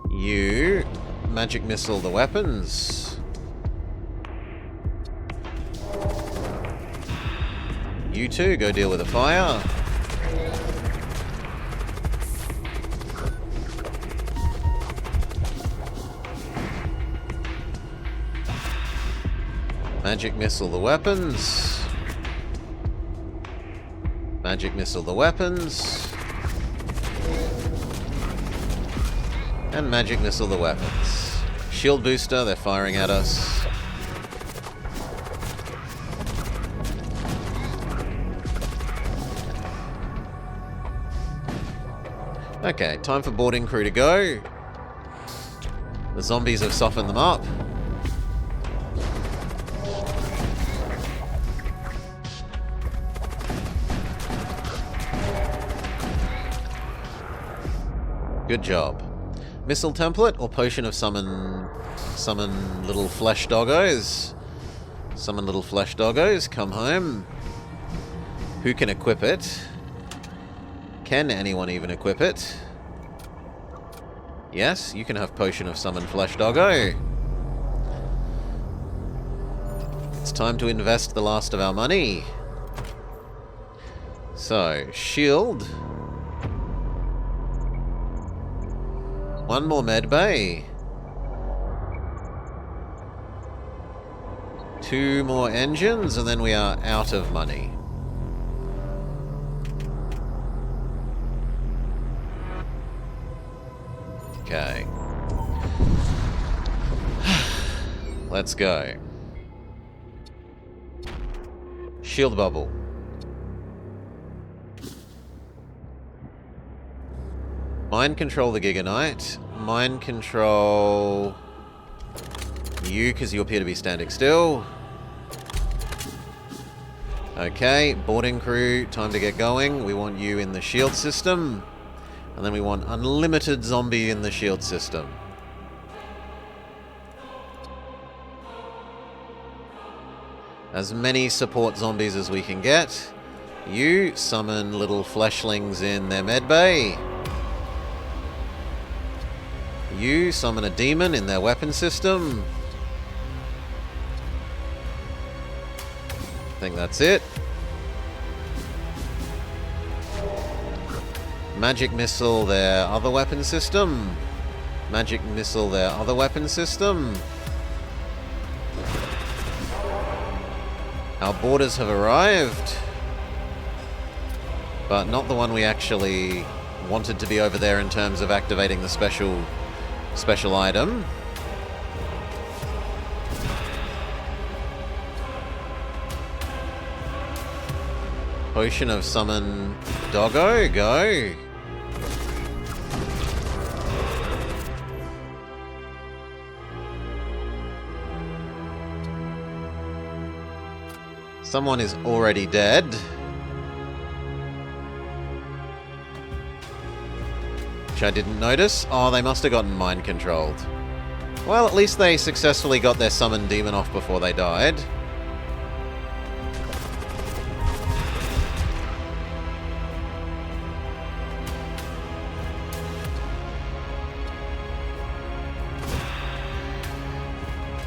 You magic missile the weapons. You two go deal with the fire. Magic missile the weapons. Magic missile the weapons. And magic missile the weapons. Shield booster, they're firing at us. Okay, time for boarding crew to go. The zombies have softened them up. Good job. Missile template or potion of summon little flesh doggos. Summon little flesh doggos, come home. Who can equip it? Can anyone even equip it? Yes, you can have potion of summon flesh doggo. It's time to invest the last of our money. So, shield. One more med bay. 2 more engines, and then we are out of money. Okay. Let's go. Shield bubble. Mind control the Giga Knight. Mind control you, because you appear to be standing still. Okay, boarding crew, time to get going. We want you in the shield system. And then we want unlimited zombie in the shield system. As many support zombies as we can get. You summon little fleshlings in their medbay. You summon a demon in their weapon system. I think that's it. Magic missile their other weapon system. Magic missile their other weapon system. Our boarders have arrived. But not the one we actually wanted to be over there in terms of activating the special item. Potion of summon doggo, go. Someone is already dead. which I didn't notice. Oh, they must have gotten mind-controlled. Well, at least they successfully got their summoned demon off before they died.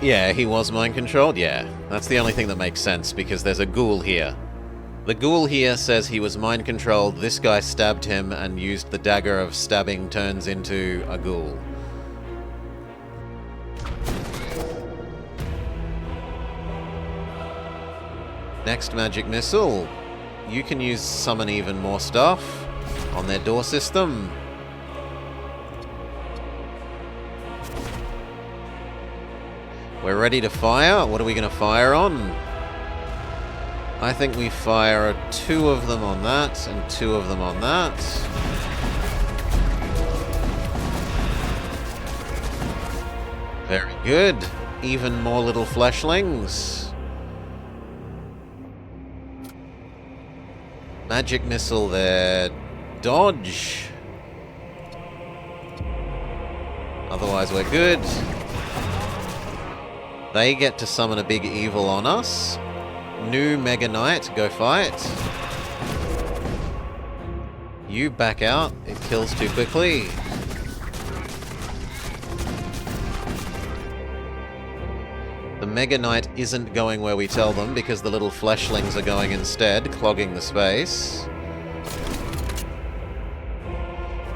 Yeah, he was mind-controlled? Yeah. That's the only thing that makes sense, because there's a ghoul here. The ghoul here says he was mind-controlled, this guy stabbed him and used the dagger of stabbing turns into a ghoul. Next magic missile. You can use summon even more stuff on their door system. We're ready to fire. What are we going to fire on? I think we fire 2 of them on that and 2 of them on that. Very good. Even more little fleshlings. Magic missile there. Dodge. Otherwise we're good. They get to summon a big evil on us. New Mega Knight, go fight. You back out. It kills too quickly. The Mega Knight isn't going where we tell them because the little fleshlings are going instead, clogging the space.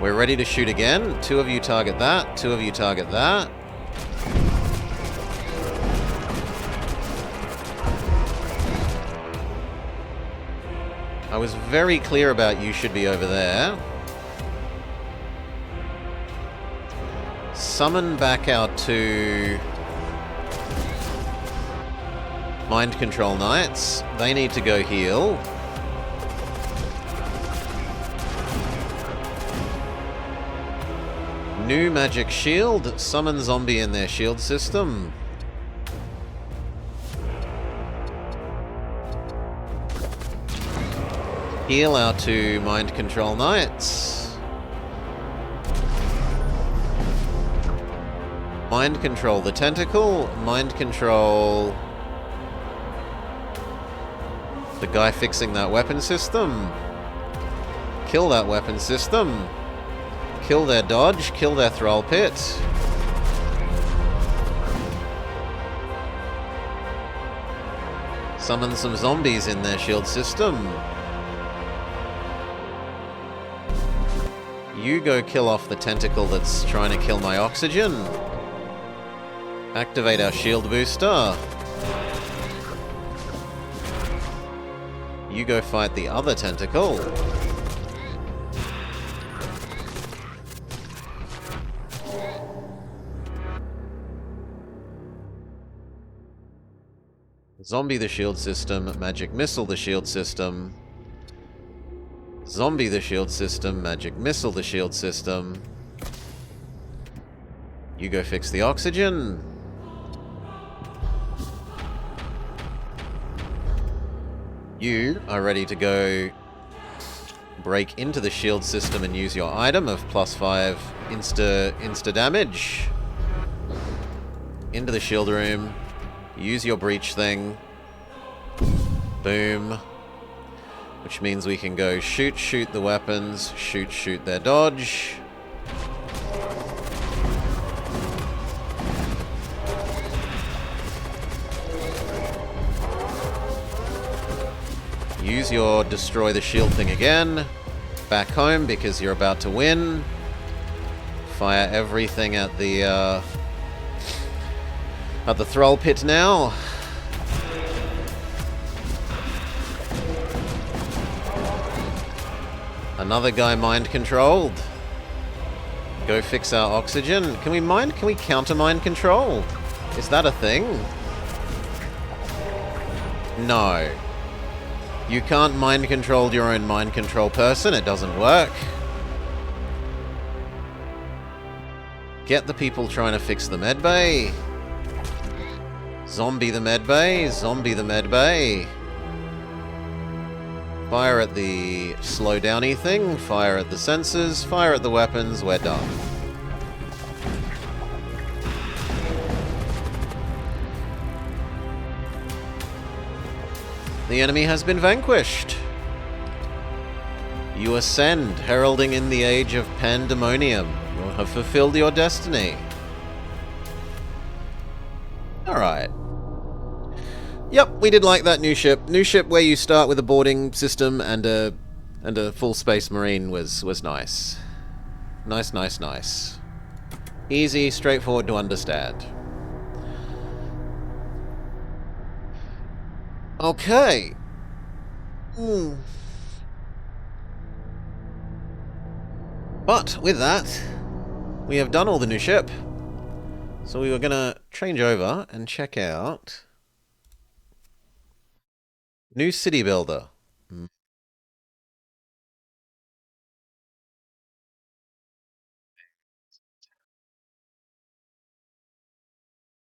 We're ready to shoot again. 2 of you target that. 2 of you target that. I was very clear about you should be over there. Summon back out to Mind Control Knights. They need to go heal. New magic shield. Summon zombie in their shield system. Heal our 2 Mind Control Knights. Mind Control the Tentacle. Mind Control the guy fixing that weapon system. Kill that weapon system. Kill their dodge. Kill their Thrall Pit. Summon some zombies in their shield system. You go kill off the tentacle that's trying to kill my oxygen. Activate our shield booster. You go fight the other tentacle. Zombie the shield system, magic missile the shield system. Zombie the shield system, magic missile the shield system. You go fix the oxygen. You are ready to go break into the shield system and use your item of +5 insta damage. Into the shield room. Use your breach thing. Boom. Which means we can go shoot the weapons, shoot their dodge. Use your destroy the shield thing again. Back home because you're about to win. Fire everything at the Thrall Pit now. Another guy mind-controlled. Go fix our oxygen. Can we counter mind-control? Is that a thing? No. You can't mind-control your own mind-control person. It doesn't work. Get the people trying to fix the medbay. Zombie the medbay. Zombie the medbay. Fire at the slow-downy thing, fire at the sensors, fire at the weapons, we're done. The enemy has been vanquished. You ascend, heralding in the age of pandemonium. You have fulfilled your destiny. Alright. Yep, we did like that new ship. New ship where you start with a boarding system and a full space marine was nice. Nice. Easy, straightforward to understand. Okay. But with that, we have done all the new ship. So we were gonna change over and check out new city builder.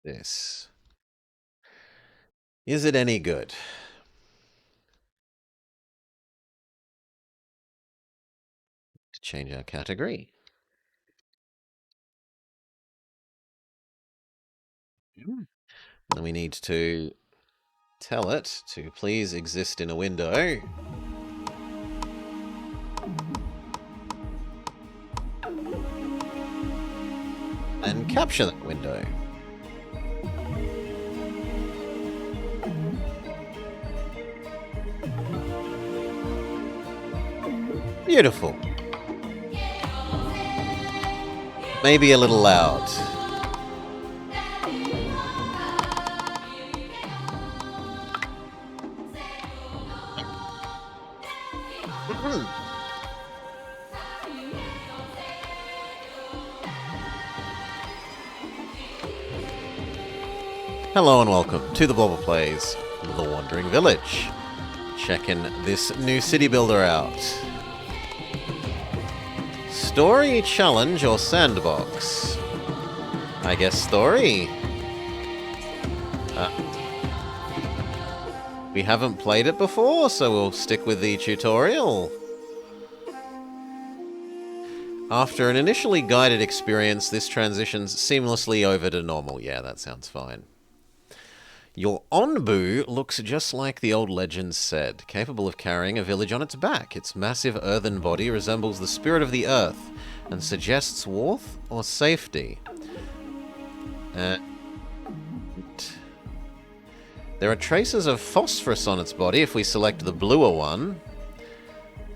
This. Is it any good? To change our category. And we need to tell it to please exist in a window. And capture that window. Beautiful. Maybe a little loud. Hello and welcome to the Blobber Plays The Wandering Village. Checking this new city builder out. Story, challenge, or sandbox? I guess story. We haven't played it before, so we'll stick with the tutorial. After an initially guided experience, this transitions seamlessly over to normal. Yeah, that sounds fine. Your Onbu looks just like the old legends said, capable of carrying a village on its back. Its massive earthen body resembles the spirit of the earth and suggests warmth or safety. There are traces of phosphorus on its body if we select the bluer one,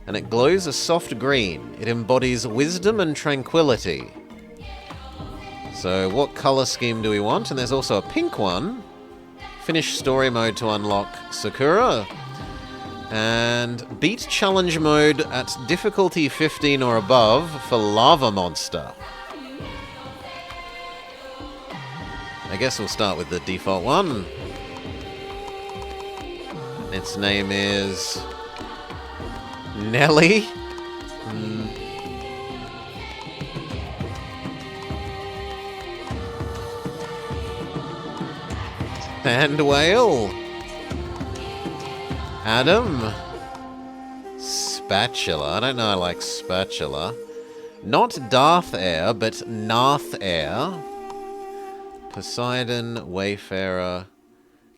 and it glows a soft green. It embodies wisdom and tranquility. So what color scheme do we want? And there's also a pink one. Finish story mode to unlock Sakura. And beat challenge mode at difficulty 15 or above for Lava Monster. I guess we'll start with the default one. Its name is Nelly. Sand whale. Adam. Spatula. I don't know I like spatula. Not Darth Air, but Narth Air. Poseidon, Wayfarer,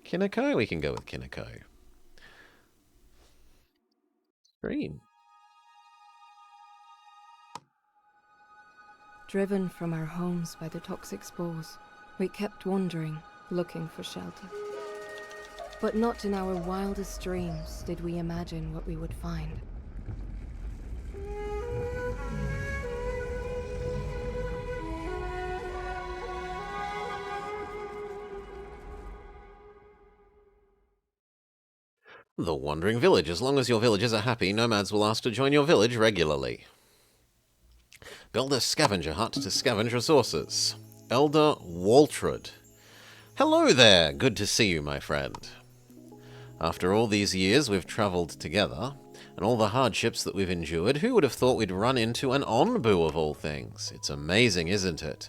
Kineko? We can go with Kineko. Green. Driven from our homes by the toxic spores, we kept wandering, looking for shelter. But not in our wildest dreams did we imagine what we would find. The Wandering Village. As long as your villagers are happy, nomads will ask to join your village regularly. Build a scavenger hut to scavenge resources. Elder Waltrud. Hello there! Good to see you, my friend. After all these years we've travelled together, and all the hardships that we've endured, who would have thought we'd run into an Onbu of all things? It's amazing, isn't it?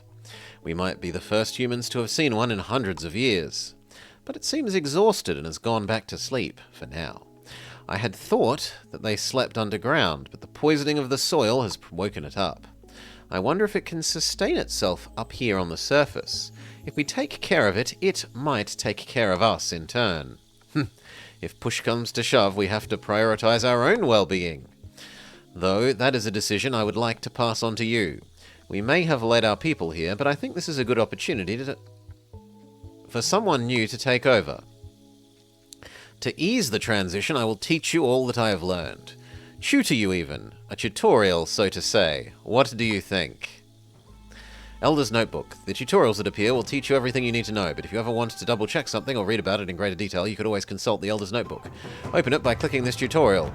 We might be the first humans to have seen one in hundreds of years. But it seems exhausted and has gone back to sleep, for now. I had thought that they slept underground, but the poisoning of the soil has woken it up. I wonder if it can sustain itself up here on the surface. If we take care of it, it might take care of us in turn. If push comes to shove, we have to prioritize our own well-being. Though, that is a decision I would like to pass on to you. We may have led our people here, but I think this is a good opportunity for someone new to take over. To ease the transition, I will teach you all that I have learned. Tutor you even. A tutorial, so to say. What do you think? Elder's Notebook. The tutorials that appear will teach you everything you need to know, but if you ever want to double-check something or read about it in greater detail, you could always consult the Elder's Notebook. Open it by clicking this tutorial.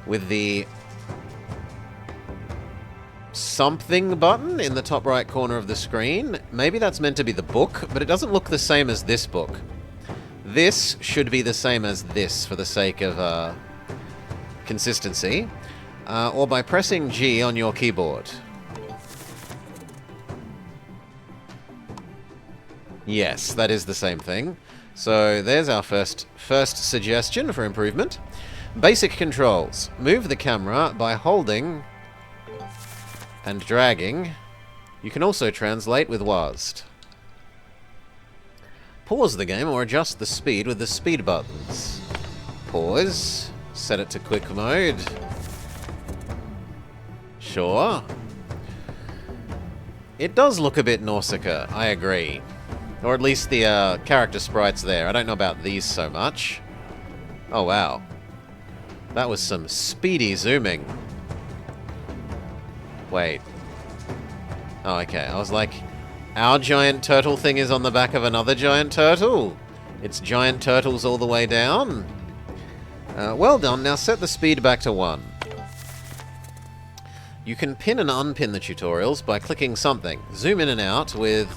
With the something button in the top right corner of the screen. Maybe that's meant to be the book, but it doesn't look the same as this book. This should be the same as this for the sake of consistency. Or by pressing G on your keyboard. Yes, that is the same thing. So there's our first suggestion for improvement. Basic controls. Move the camera by holding and dragging. You can also translate with WASD. Pause the game or adjust the speed with the speed buttons. Pause. Set it to quick mode. Sure. It does look a bit Nausicaa, I agree. Or at least the character sprites there. I don't know about these so much. Oh, wow. That was some speedy zooming. Wait. Oh, okay. I was like, our giant turtle thing is on the back of another giant turtle. It's giant turtles all the way down. Well done. Now set the speed back to 1. You can pin and unpin the tutorials by clicking something. Zoom in and out with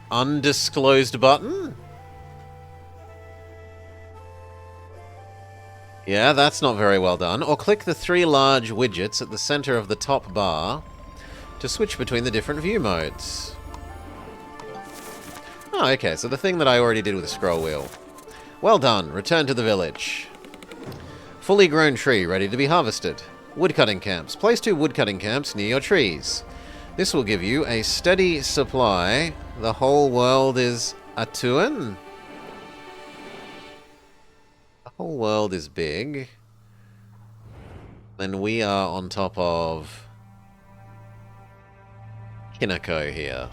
undisclosed button? Yeah, that's not very well done. Or click the 3 large widgets at the center of the top bar to switch between the different view modes. Oh, okay, so the thing that I already did with the scroll wheel. Well done. Return to the village. Fully grown tree ready to be harvested. Woodcutting camps. Place 2 woodcutting camps near your trees. This will give you a steady supply. The whole world is Atuan? The whole world is big. And we are on top of Kinako here.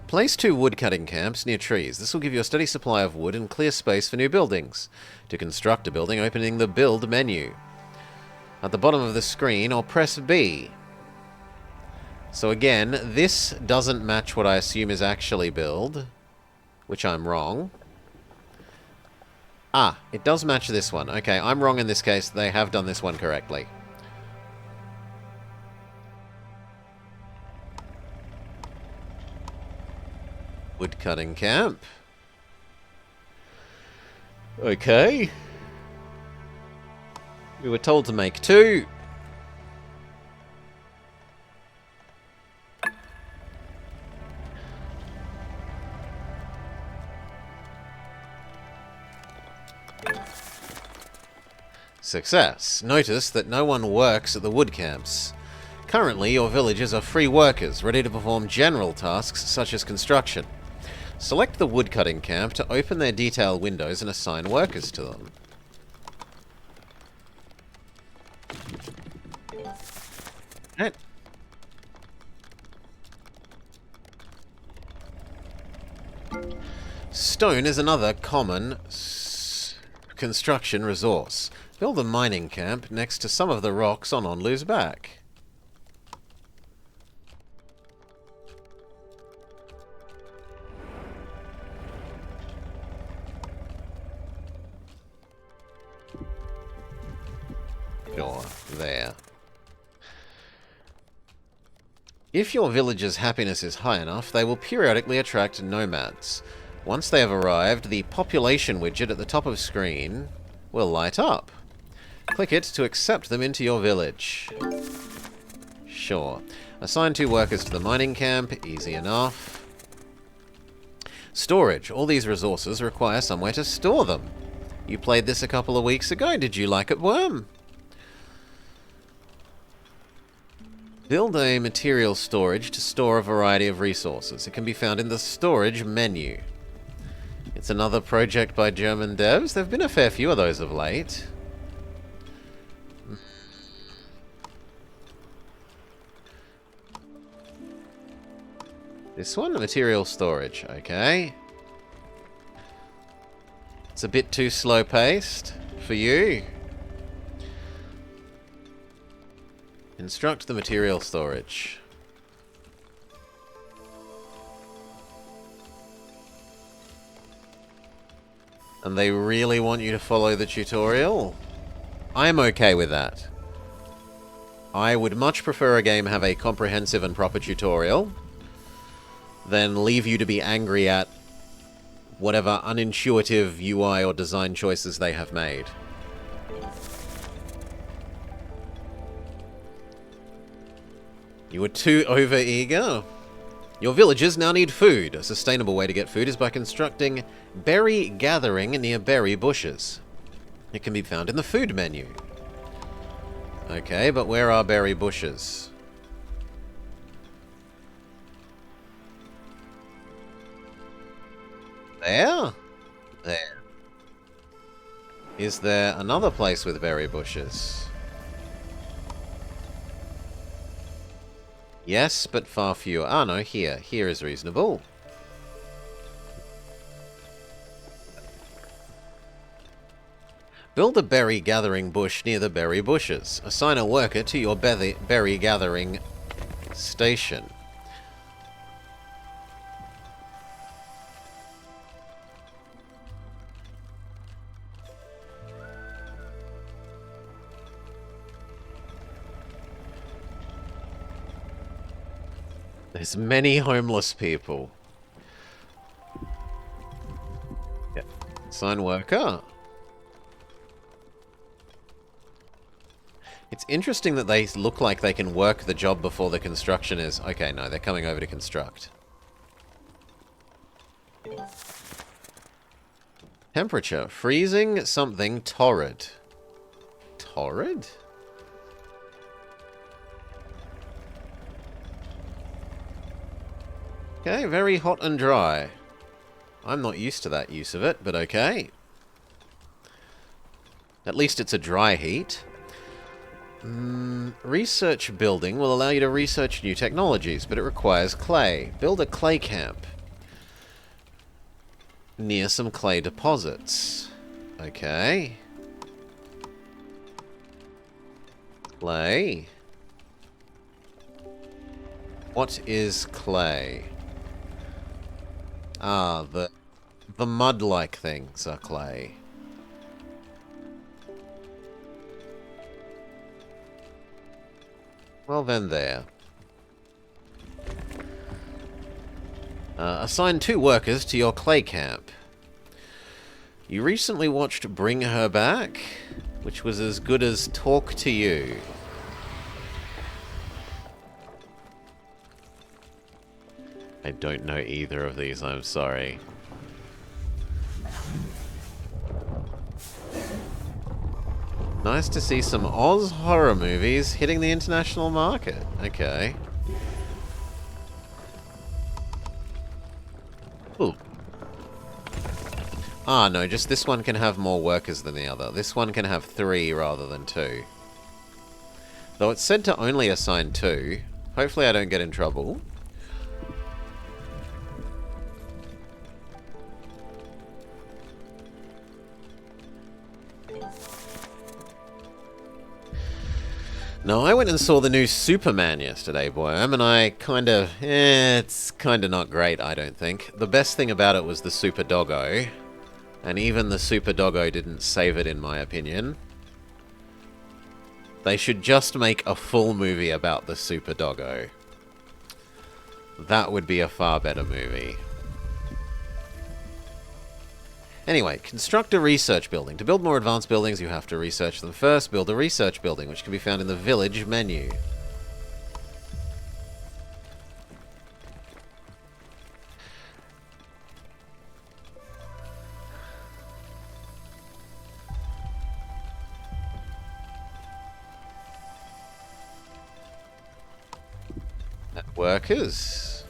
Place 2 woodcutting camps near trees. This will give you a steady supply of wood and clear space for new buildings. To construct a building, opening the Build menu at the bottom of the screen, or press B. So again, this doesn't match what I assume is actually build, which I'm wrong. Ah, it does match this one. Okay, I'm wrong in this case. They have done this one correctly. Woodcutting camp. Okay. We were told to make 2. Success. Notice that no one works at the wood camps. Currently, your villagers are free workers, ready to perform general tasks such as construction. Select the woodcutting camp to open their detail windows and assign workers to them. Right. Stone is another common construction resource. Build a mining camp next to some of the rocks on Onlu's back. Sure, there. If your village's happiness is high enough, they will periodically attract nomads. Once they have arrived, the population widget at the top of screen will light up. Click it to accept them into your village. Sure. Assign 2 workers to the mining camp. Easy enough. Storage. All these resources require somewhere to store them. You played this a couple of weeks ago. Did you like it, Worm? Build a material storage to store a variety of resources. It can be found in the storage menu. It's another project by German devs. There have been a fair few of those of late. This one? Material storage. Okay. It's a bit too slow-paced for you. Instruct the material storage. And they really want you to follow the tutorial? I'm okay with that. I would much prefer a game have a comprehensive and proper tutorial than leave you to be angry at whatever unintuitive UI or design choices they have made. You were too over-eager? Your villagers now need food. A sustainable way to get food is by constructing berry gathering near berry bushes. It can be found in the food menu. Okay, but where are berry bushes? There? There. Is there another place with berry bushes? Yes, but far fewer. Ah, no, here. Here is reasonable. Build a berry gathering bush near the berry bushes. Assign a worker to your berry gathering station. There's many homeless people. Yep. Assign worker. It's interesting that they look like they can work the job before the construction is... Okay, no, they're coming over to construct. Temperature. Freezing something torrid. Torrid? Okay, very hot and dry. I'm not used to that use of it, but okay. At least it's a dry heat. Research building will allow you to research new technologies, but it requires clay. Build a clay camp near some clay deposits. Okay. Clay. What is clay? Ah, the mud-like things are clay. Well then there. Assign 2 workers to your clay camp. You recently watched Bring Her Back, which was as good as Talk to You. I don't know either of these, I'm sorry. Nice to see some Oz horror movies hitting the international market. Okay. Ooh. Ah, no, just this one can have more workers than the other. This one can have 3 rather than 2. Though it's said to only assign 2. Hopefully I don't get in trouble. No, I went and saw the new Superman yesterday, Boyam, and I it's kinda not great, I don't think. The best thing about it was the Super Doggo, and even the Super Doggo didn't save it in my opinion. They should just make a full movie about the Super Doggo. That would be a far better movie. Anyway, construct a research building. To build more advanced buildings, you have to research them first. Build a research building, which can be found in the Village menu. Workers.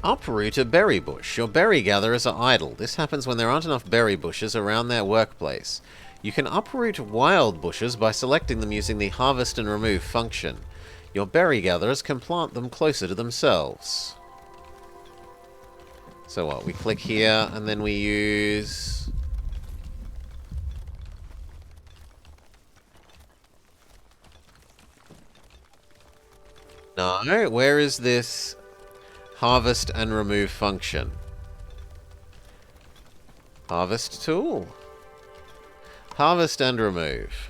Uproot a berry bush. Your berry gatherers are idle. This happens when there aren't enough berry bushes around their workplace. You can uproot wild bushes by selecting them using the harvest and remove function. Your berry gatherers can plant them closer to themselves. So what? We click here and then we use... No, where is this harvest and remove function? Harvest tool. Harvest and remove.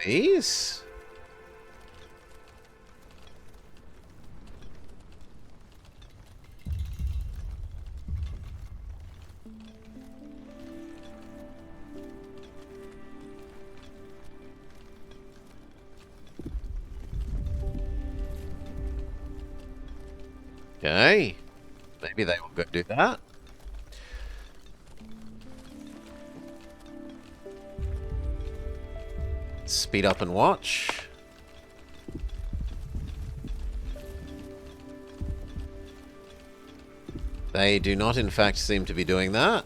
These? Okay. Maybe they will go do that. Speed up and watch. They do not, in fact, seem to be doing that.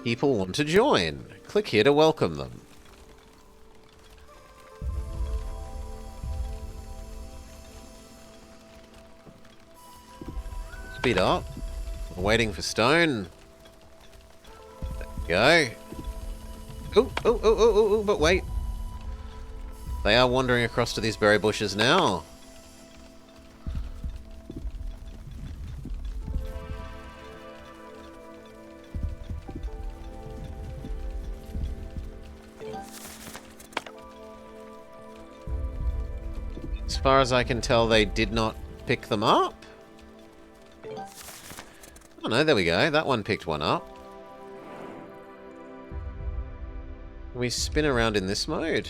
People want to join. Click here to welcome them. Speed up. We're waiting for stone. There we go. Oh, but wait. They are wandering across to these berry bushes now. As far as I can tell, they did not pick them up. Oh no, there we go. That one picked one up. Can we spin around in this mode?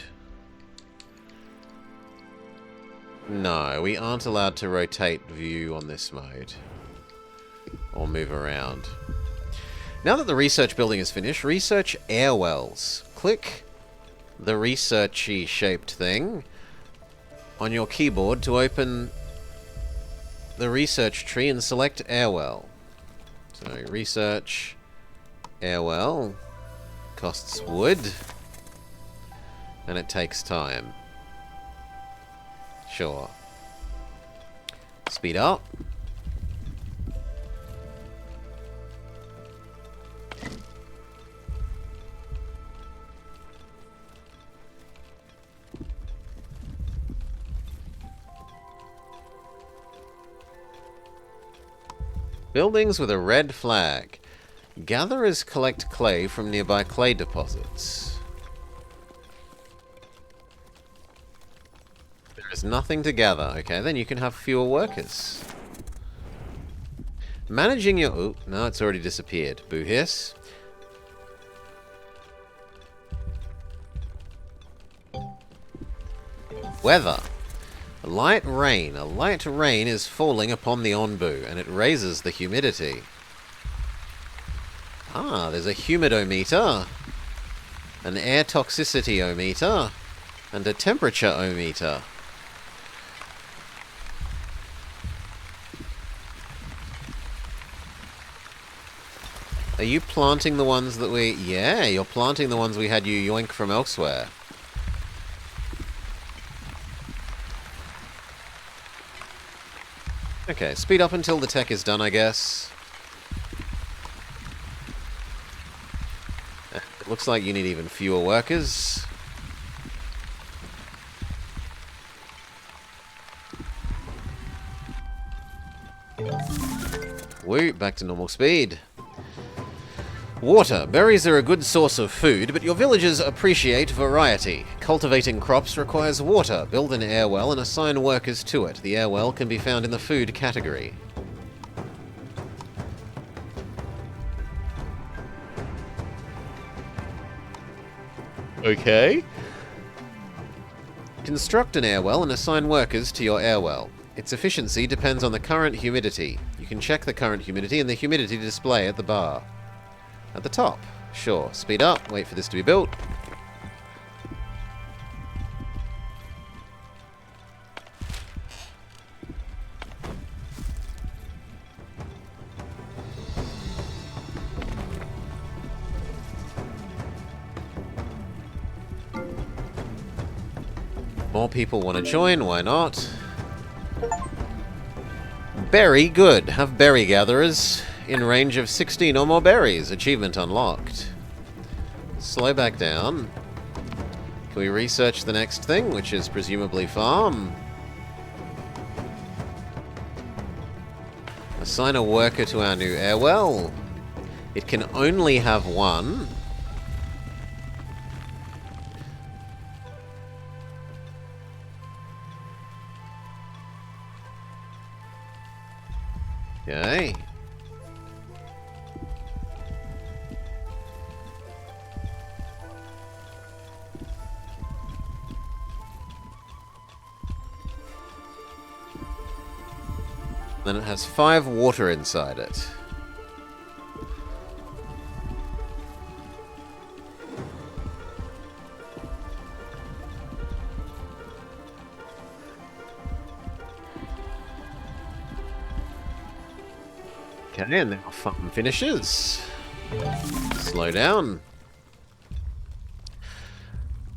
No, we aren't allowed to rotate view on this mode. Or move around. Now that the research building is finished, research air wells. Click the researchy shaped thing on your keyboard to open the research tree and select airwell. So research airwell costs wood and it takes time. Sure. Speed up. Buildings with a red flag. Gatherers collect clay from nearby clay deposits. There is nothing to gather. Okay, then you can have fewer workers. Managing your... Oh, no, it's already disappeared. Boo hiss. Weather. A light rain. A light rain is falling upon the Onbu, and it raises the humidity. Ah, there's a humidometer, an air toxicity-o-meter, and a temperature-o-meter. Are you planting the ones that we... Yeah, you're planting the ones we had you yoink from elsewhere. Okay, speed up until the tech is done, I guess. It looks like you need even fewer workers. Woo, back to normal speed. Water. Berries are a good source of food, but your villagers appreciate variety. Cultivating crops requires water. Build an air well and assign workers to it. The air well can be found in the food category. Okay. Construct an airwell and assign workers to your airwell. Its efficiency depends on the current humidity. You can check the current humidity in the humidity display at the bar. At the top. Sure. Speed up. Wait for this to be built. More people want to join, why not? Berry, good. Have berry gatherers in range of 16 or more berries. Achievement unlocked. Slow back down. Can we research the next thing, which is presumably farm? Assign a worker to our new airwell. It can only have one. Okay. Then it has 5 water inside it. Okay, and now farm finishes. Slow down.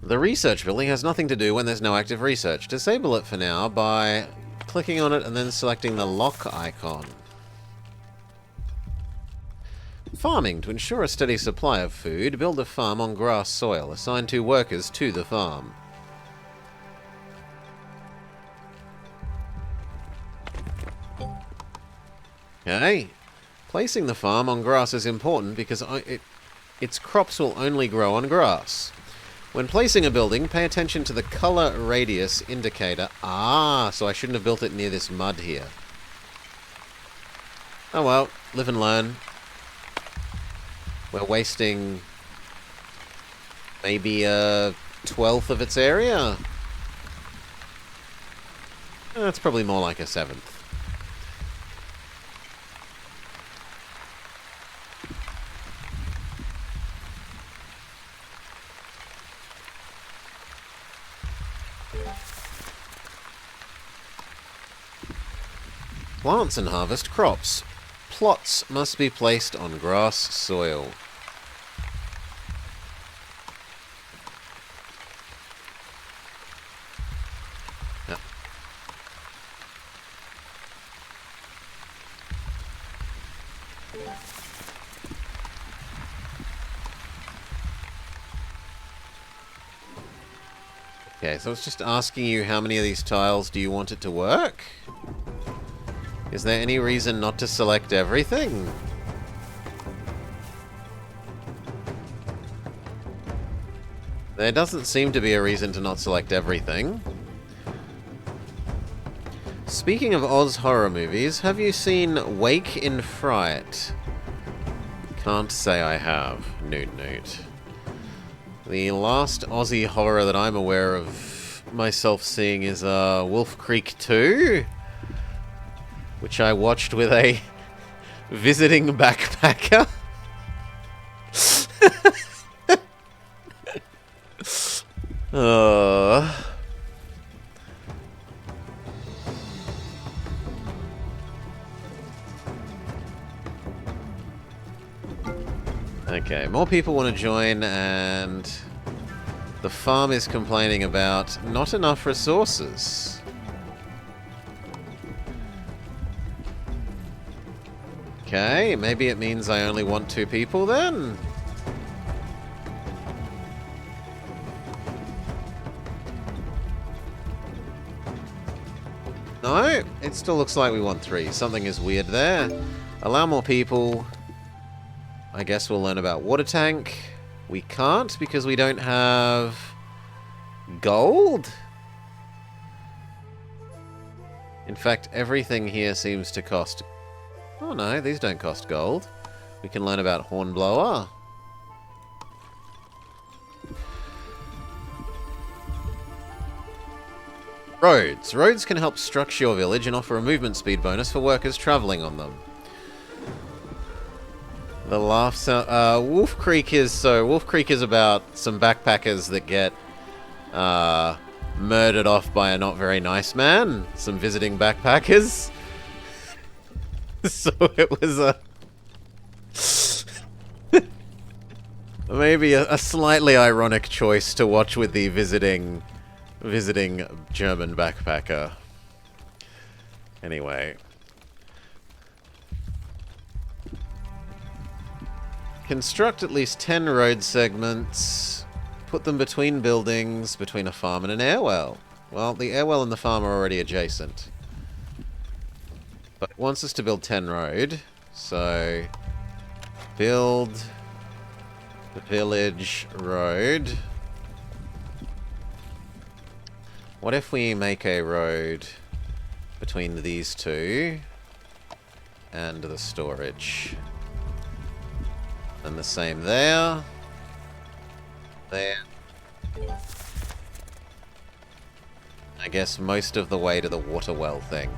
The research building has nothing to do when there's no active research. Disable it for now by clicking on it and then selecting the lock icon. Farming. To ensure a steady supply of food, build a farm on grass soil. Assign 2 workers to the farm. Okay. Placing the farm on grass is important because its crops will only grow on grass. When placing a building, pay attention to the color radius indicator. Ah, so I shouldn't have built it near this mud here. Oh well, live and learn. We're wasting maybe a 1/12 of its area. That's probably more like a 1/7. Plants and harvest crops. Plots must be placed on grass soil. Yep. Okay, so it's just asking you how many of these tiles do you want it to work? Is there any reason not to select everything? There doesn't seem to be a reason to not select everything. Speaking of Oz horror movies, have you seen Wake in Fright? Can't say I have. Noot noot. The last Aussie horror that I'm aware of myself seeing is Wolf Creek 2, which I watched with a visiting backpacker. Okay, more people want to join, and the farm is complaining about not enough resources. Okay, maybe it means I only want 2 people then? No, it still looks like we want 3. Something is weird there. Allow more people. I guess we'll learn about water tank. We can't because we don't have gold. In fact, everything here seems to cost... Oh no, these don't cost gold. We can learn about Hornblower. Roads. Roads can help structure your village and offer a movement speed bonus for workers travelling on them. The laugh sound... Wolf Creek is... So, Wolf Creek is about some backpackers that get murdered off by a not very nice man. Some visiting backpackers. So it was a... maybe a slightly ironic choice to watch with the visiting German backpacker. Anyway. Construct at least 10 road segments. Put them between buildings, between a farm and an airwell. Well, the airwell and the farm are already adjacent. But it wants us to build 10 road. So, build the village road. What if we make a road between these two and the storage? And the same there. There. I guess most of the way to the water well thing.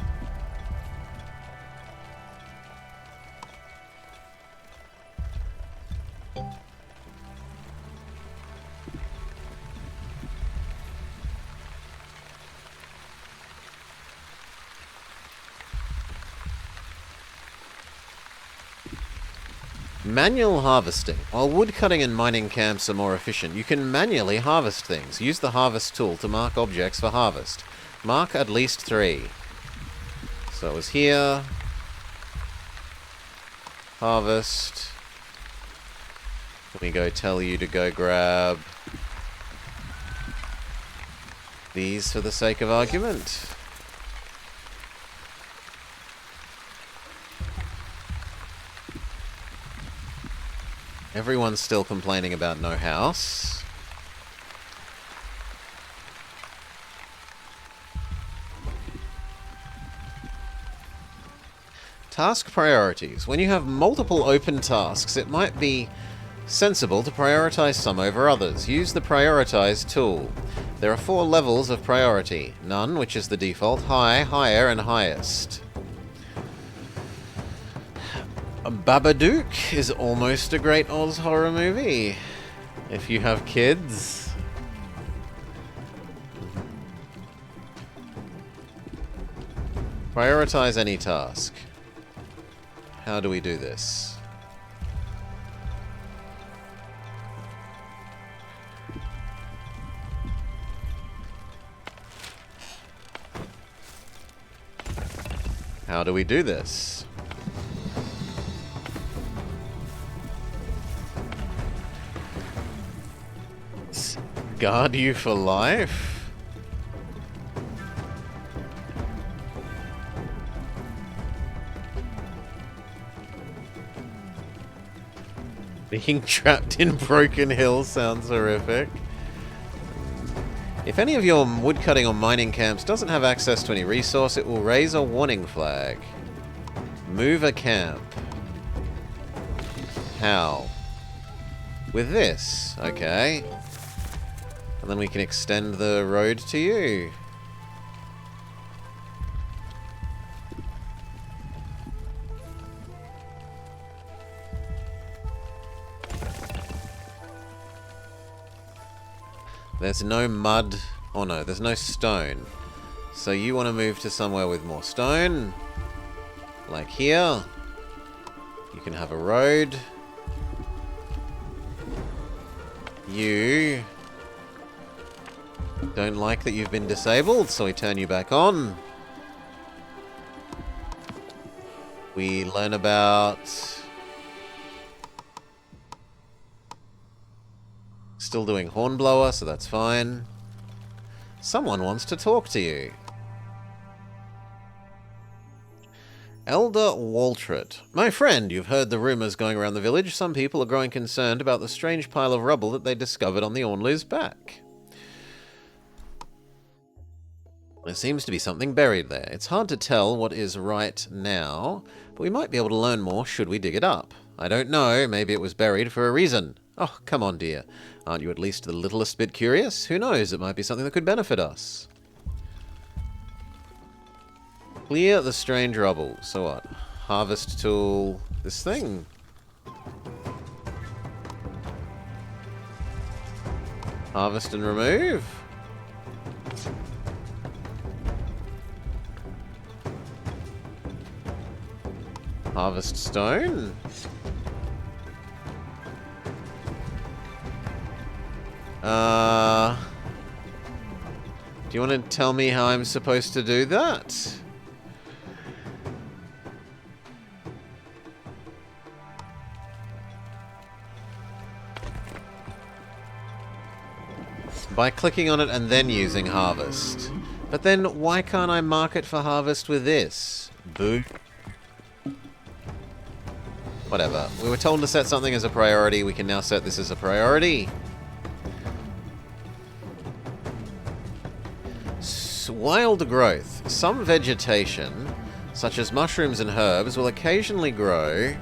Manual harvesting. While woodcutting and mining camps are more efficient, you can manually harvest things. Use the harvest tool to mark objects for harvest. Mark at least 3. So it was here. Harvest. Let me go tell you to go grab these for the sake of argument. Everyone's still complaining about no house. Task priorities. When you have multiple open tasks, it might be sensible to prioritize some over others. Use the prioritize tool. There are 4 levels of priority. None, which is the default, high, higher, and highest. Babadook is almost a great Oz horror movie. If you have kids. Prioritize any task. How do we do this? How do we do this? Guard you for life? Being trapped in Broken Hill sounds horrific. If any of your woodcutting or mining camps doesn't have access to any resource, it will raise a warning flag. Move a camp. How? With this, okay. And then we can extend the road to you. There's no mud. Oh no, there's no stone. So you want to move to somewhere with more stone. Like here. You can have a road. You don't like that you've been disabled, so we turn you back on. We learn about... Still doing Hornblower, so that's fine. Someone wants to talk to you. Elder Waltret. My friend, you've heard the rumours going around the village. Some people are growing concerned about the strange pile of rubble that they discovered on the Ornlu's back. There seems to be something buried there. It's hard to tell what is right now, but we might be able to learn more should we dig it up. I don't know, maybe it was buried for a reason. Oh, come on, dear. Aren't you at least the littlest bit curious? Who knows, it might be something that could benefit us. Clear the strange rubble. So what? Harvest tool. This thing. Harvest and remove. Harvest stone. Do you want to tell me how I'm supposed to do that? By clicking on it and then using harvest. But then why can't I mark it for harvest with this? Boo. Whatever. We were told to set something as a priority. We can now set this as a priority. Wild growth. Some vegetation, such as mushrooms and herbs, will occasionally grow.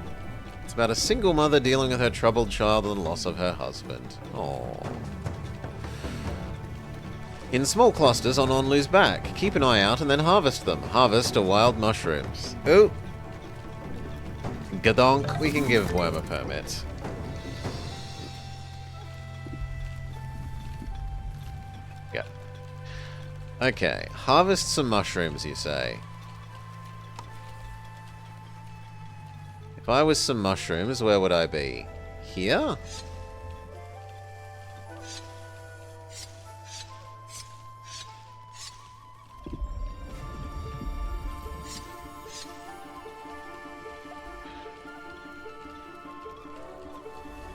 It's about a single mother dealing with her troubled child and the loss of her husband. Aww. In small clusters on Onlu's back. Keep an eye out and then harvest them. Harvest are wild mushrooms. Ooh. Gadonk. We can give Worm a permit. Yeah. Okay. Harvest some mushrooms, you say. If I was some mushrooms, where would I be? Here?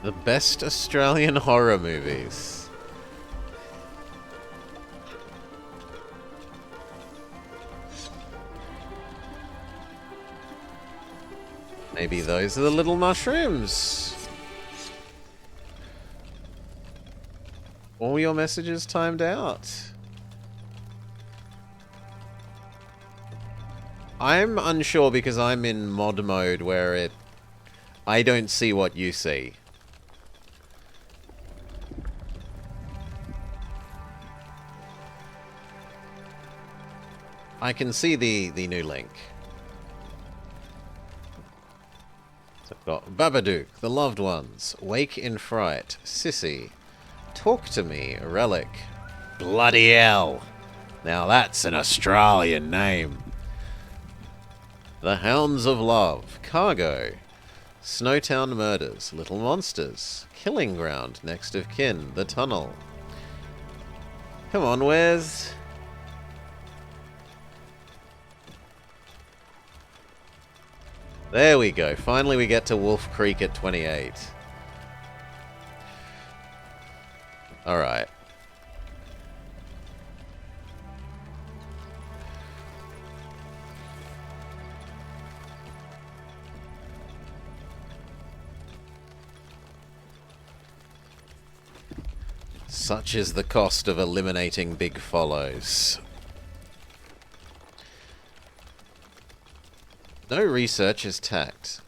The best Australian horror movies. Maybe those are the little mushrooms. All your messages timed out. I'm unsure because I'm in mod mode where I don't see what you see. I can see the new link. So I've got Babadook, The Loved Ones, Wake in Fright, Sissy, Talk to Me, Relic. Bloody hell! Now that's an Australian name. The Hounds of Love, Cargo, Snowtown Murders, Little Monsters, Killing Ground, Next of Kin, The Tunnel. Come on, Wes. There we go. Finally we get to Wolf Creek at 28. Alright. Such is the cost of eliminating big follows. No research is tacked.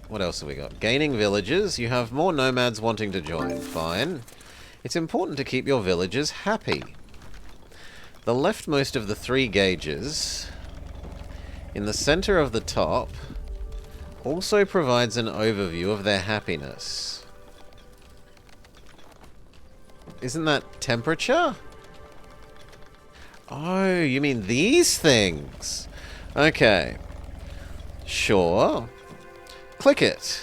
What else have we got? Gaining villages. You have more nomads wanting to join. Fine. It's important to keep your villagers happy. The leftmost of the 3 gauges, in the center of the top, also provides an overview of their happiness. Isn't that temperature? Oh, you mean these things? Okay. Sure. Click it.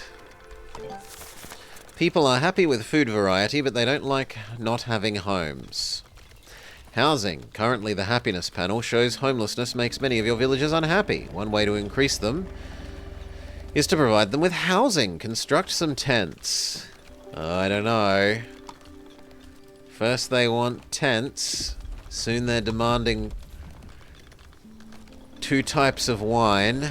People are happy with food variety, but they don't like not having homes. Housing. Currently, the happiness panel shows homelessness makes many of your villagers unhappy. One way to increase them is to provide them with housing. Construct some tents. I don't know. First they want tents. Soon they're demanding 2 types of wine.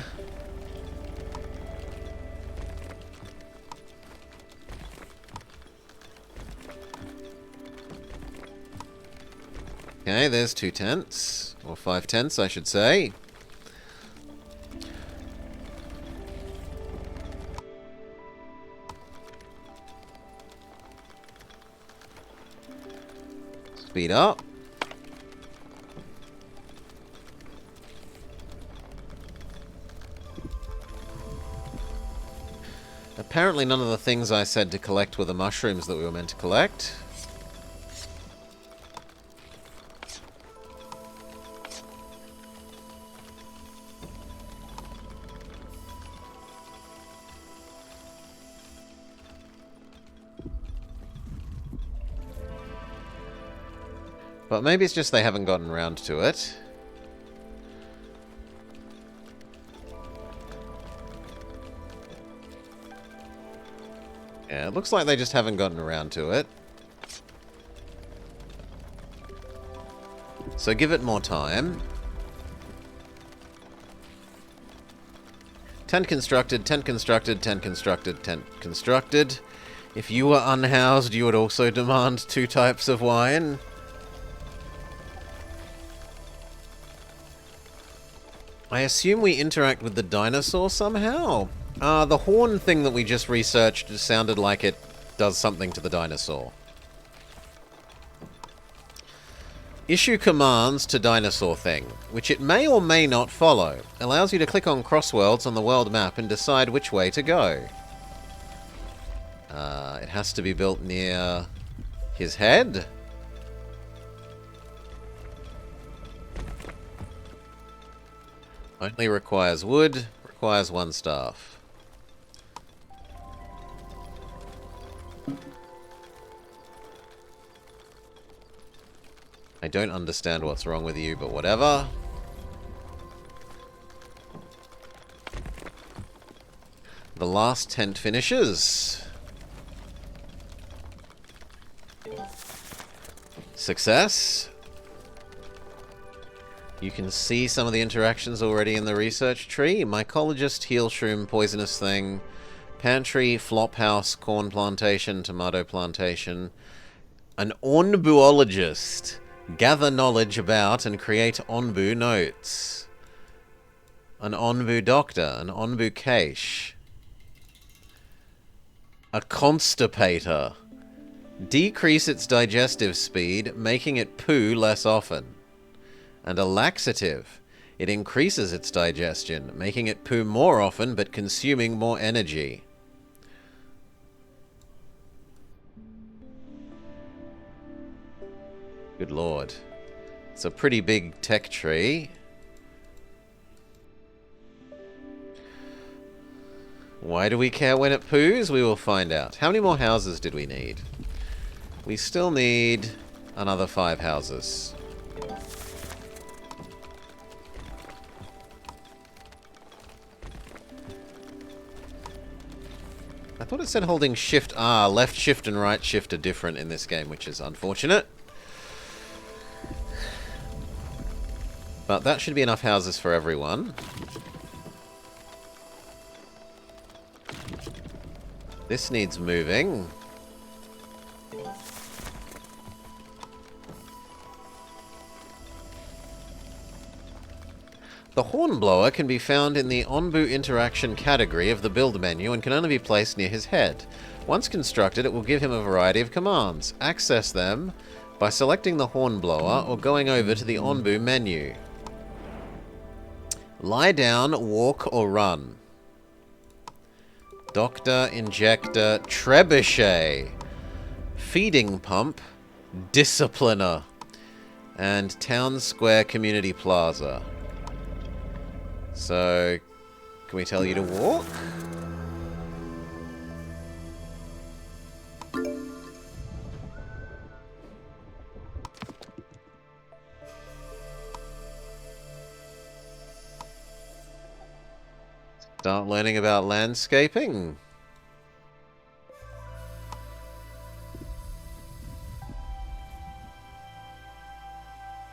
Okay, there's 2 tents. Or 5 tents, I should say. Speed up. apparently none of the things I said to collect were the mushrooms that we were meant to collect. But maybe it's just they haven't gotten around to it. Yeah, it looks like they just haven't gotten around to it. So give it more time. 10 constructed, 10 constructed, 10 constructed, 10 constructed. If you were unhoused, you would also demand 2 types of wine. I assume we interact with the dinosaur somehow? The horn thing that we just researched sounded like it does something to the dinosaur. Issue commands to dinosaur thing, which it may or may not follow. Allows you to click on crossworlds on the world map and decide which way to go. It has to be built near his head. Only requires wood, requires 1 staff. I don't understand what's wrong with you, but whatever. The last tent finishes. Success. You can see some of the interactions already in the research tree. Mycologist, heal shroom, poisonous thing. Pantry, flop house, corn plantation, tomato plantation. An onbuologist. Gather knowledge about and create onbu notes. An onbu doctor, an onbu cache. A constipator. Decrease its digestive speed, making it poo less often. And a laxative. It increases its digestion, making it poo more often but consuming more energy. Good lord. It's a pretty big tech tree. Why do we care when it poos? We will find out. How many more houses did we need? We still need another 5 houses. I thought it said holding shift R. Left shift and right shift are different in this game, which is unfortunate. But that should be enough houses for everyone. This needs moving. The hornblower can be found in the Onbu interaction category of the build menu and can only be placed near his head. Once constructed, it will give him a variety of commands. Access them by selecting the hornblower or going over to the Onbu menu. Lie down, walk, or run. Doctor, injector, trebuchet, feeding pump, discipliner, and town square community plaza. So, can we tell you to walk? Start learning about landscaping.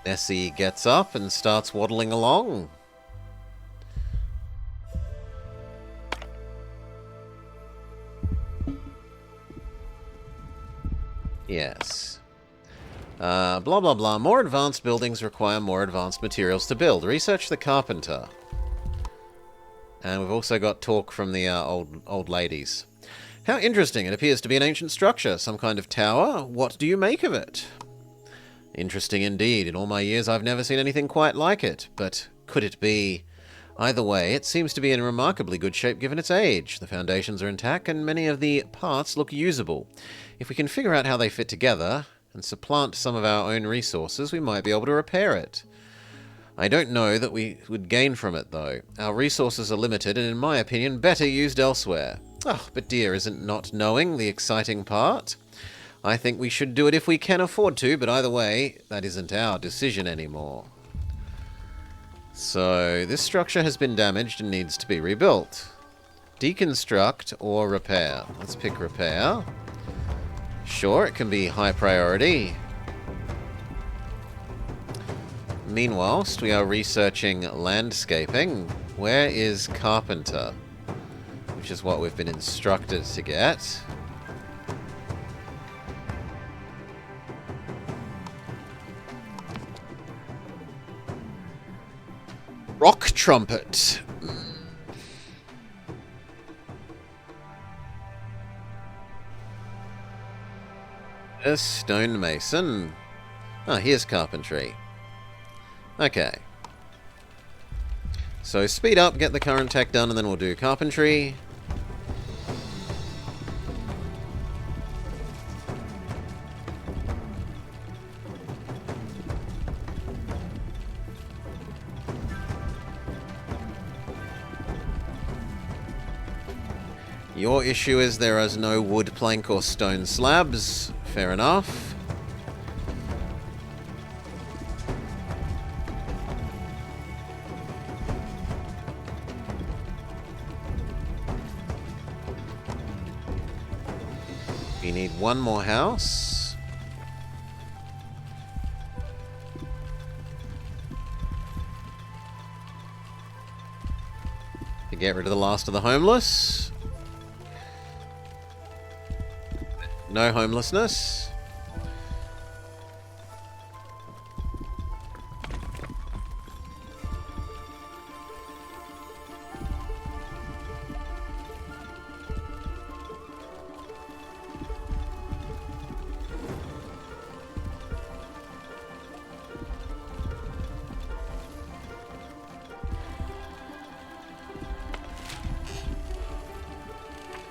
Nessie gets up and starts waddling along. Yes. Blah, blah, blah. More advanced buildings require more advanced materials to build. Research the carpenter. And we've also got talk from the old ladies. How interesting. It appears to be an ancient structure. Some kind of tower. What do you make of it? Interesting indeed. In all my years, I've never seen anything quite like it. But could it be Either way, it seems to be in remarkably good shape given its age. The foundations are intact and many of the parts look usable. If we can figure out how they fit together and supplant some of our own resources, we might be able to repair it. I don't know that we would gain from it, though. Our resources are limited and, in my opinion, better used elsewhere. Oh, but dear, isn't not knowing the exciting part? I think we should do it if we can afford to, but either way, that isn't our decision anymore. So, this structure has been damaged and needs to be rebuilt. Deconstruct or repair. Let's pick repair. Sure, it can be high priority. Meanwhile, we are researching landscaping. Where is carpenter? Which is what we've been instructed to get. Rock trumpet. A stonemason. Ah, here's carpentry. Okay. So speed up, get the current tech done, and then we'll do carpentry. Your issue is there is no wood plank or stone slabs. Fair enough. We need one more house. To get rid of the last of the homeless. No homelessness.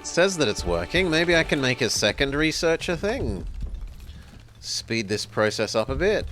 Says that it's working. Maybe I can make a second researcher thing. Speed this process up a bit.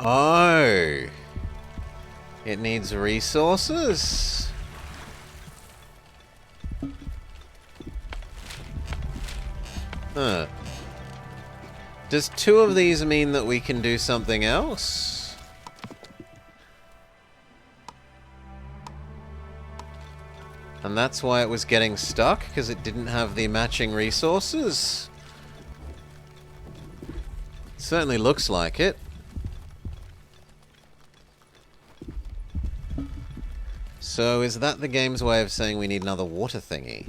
Oh. It needs resources? Huh. Does 2 of these mean that we can do something else? And that's why it was getting stuck, because it didn't have the matching resources? Certainly looks like it. So is that the game's way of saying we need another water thingy?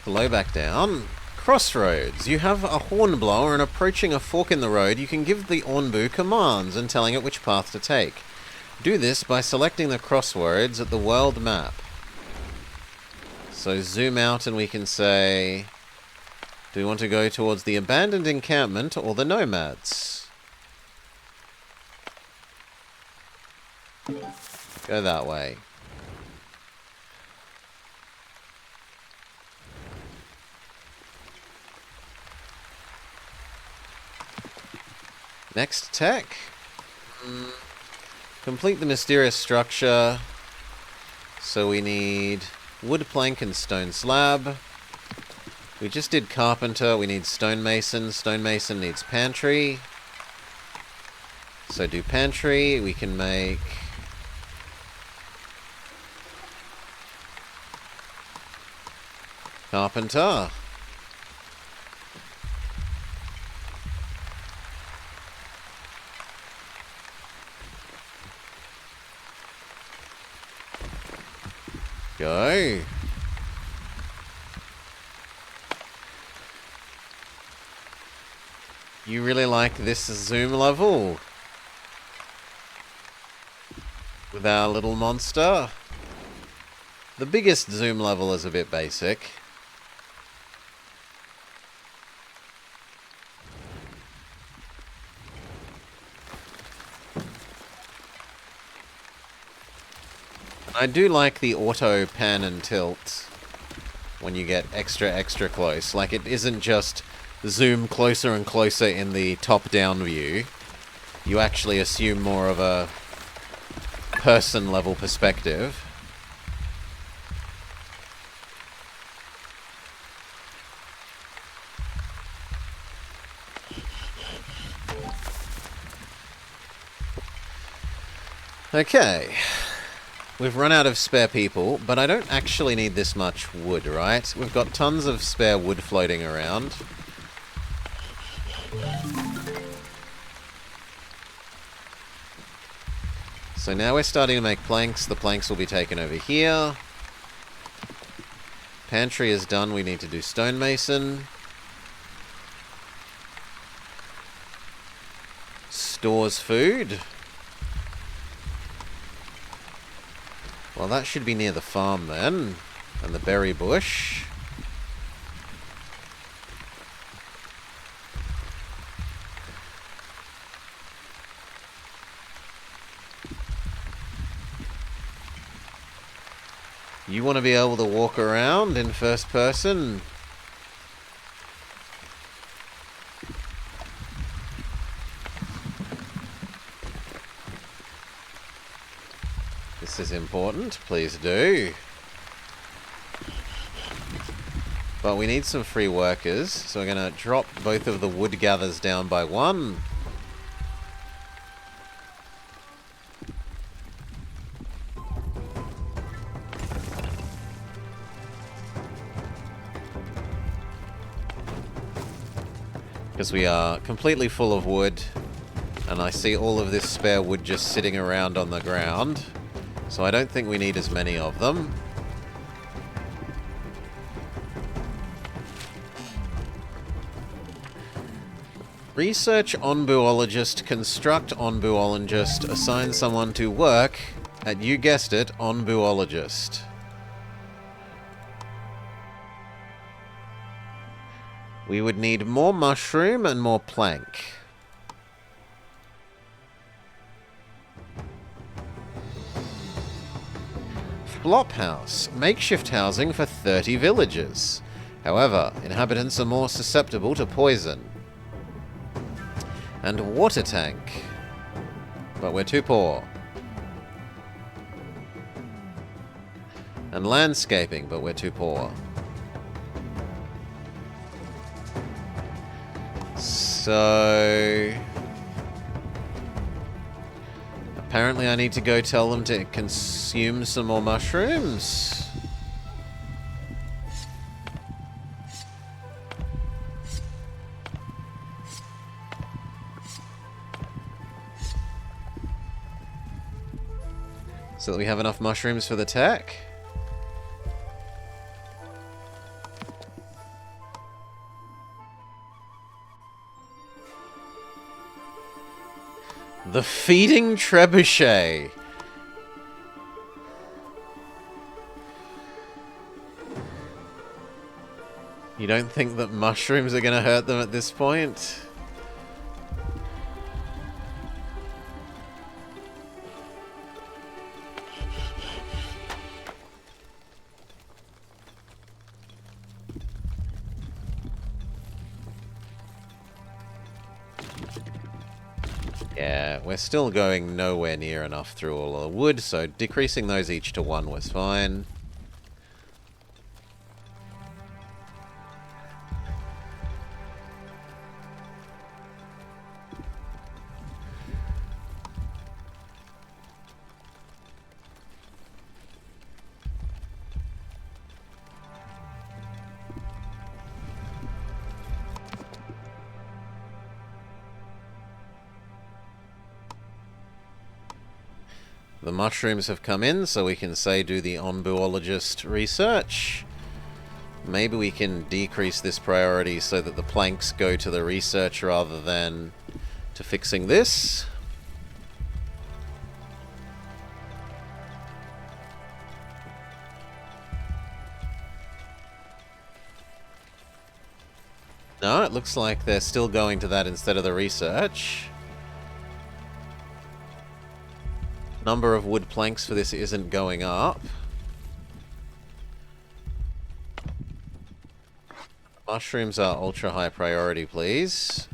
Slow back down. Crossroads. You have a hornblower and approaching a fork in the road, you can give the Ornbu commands and telling it which path to take. Do this by selecting the crossroads at the world map. So zoom out and we can say, do we want to go towards the abandoned encampment or the nomads? Go that way. Next tech. Complete the mysterious structure. So we need wood plank and stone slab. We just did carpenter. We need stonemason. Stonemason needs pantry. So do pantry. We can make... carpenter. Go. You really like this zoom level? With our little monster? The biggest zoom level is a bit basic. I do like the auto pan and tilt when you get extra close. Like, it isn't just zoom closer and closer in the top-down view. You actually assume more of a person-level perspective. Okay. We've run out of spare people, but I don't actually need this much wood, right? We've got tons of spare wood floating around. So now we're starting to make planks. The planks will be taken over here. Pantry is done. We need to do stonemason. Stores food. Well, that should be near the farm then. And the berry bush. You want to be able to walk around in first person? This is important, please do. But we need some free workers, so we're going to drop both of the wood gathers down by 1. Because we are completely full of wood, and I see all of this spare wood just sitting around on the ground. So I don't think we need as many of them. Research onbuologist, construct onbuologist, assign someone to work at, you guessed it, onbuologist. We would need more mushroom and more plank. Flop house. Makeshift housing for 30 villages. However, inhabitants are more susceptible to poison. And water tank. But we're too poor. And landscaping, but we're too poor. So... apparently I need to go tell them to consume some more mushrooms. So that we have enough mushrooms for the tech. The feeding trebuchet. You don't think that mushrooms are going to hurt them at this point? Yeah, we're still going nowhere near enough through all of the wood, so decreasing those each to 1 was fine. The mushrooms have come in, so we can say do the onboologist research. Maybe we can decrease this priority so that the planks go to the research rather than to fixing this. No, it looks like they're still going to that instead of the research. Number of wood planks for this isn't going up. Mushrooms are ultra high priority, please.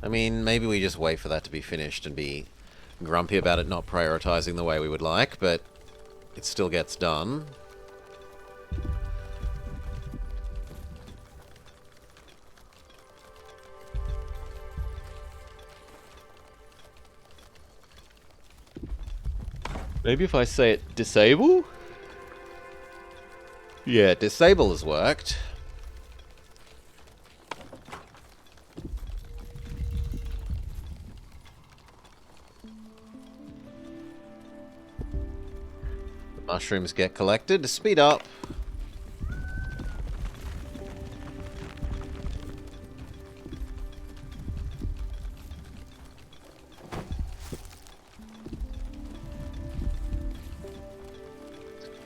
I mean, maybe we just wait for that to be finished and be grumpy about it not prioritizing the way we would like, but it still gets done. Maybe if I say it disable? Yeah, disable has worked. The mushrooms get collected to speed up.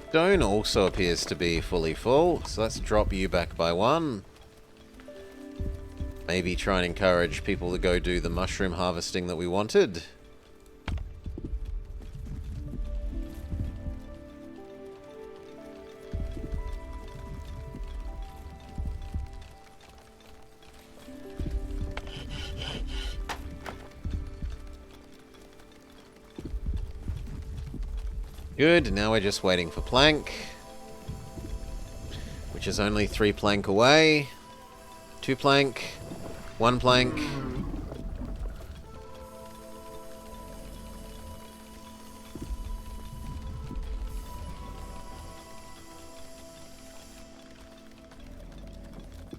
Stone also appears to be fully full, so let's drop you back by 1. Maybe try and encourage people to go do the mushroom harvesting that we wanted. Good, now we're just waiting for plank, which is only 3 plank away. 2 plank, 1 plank.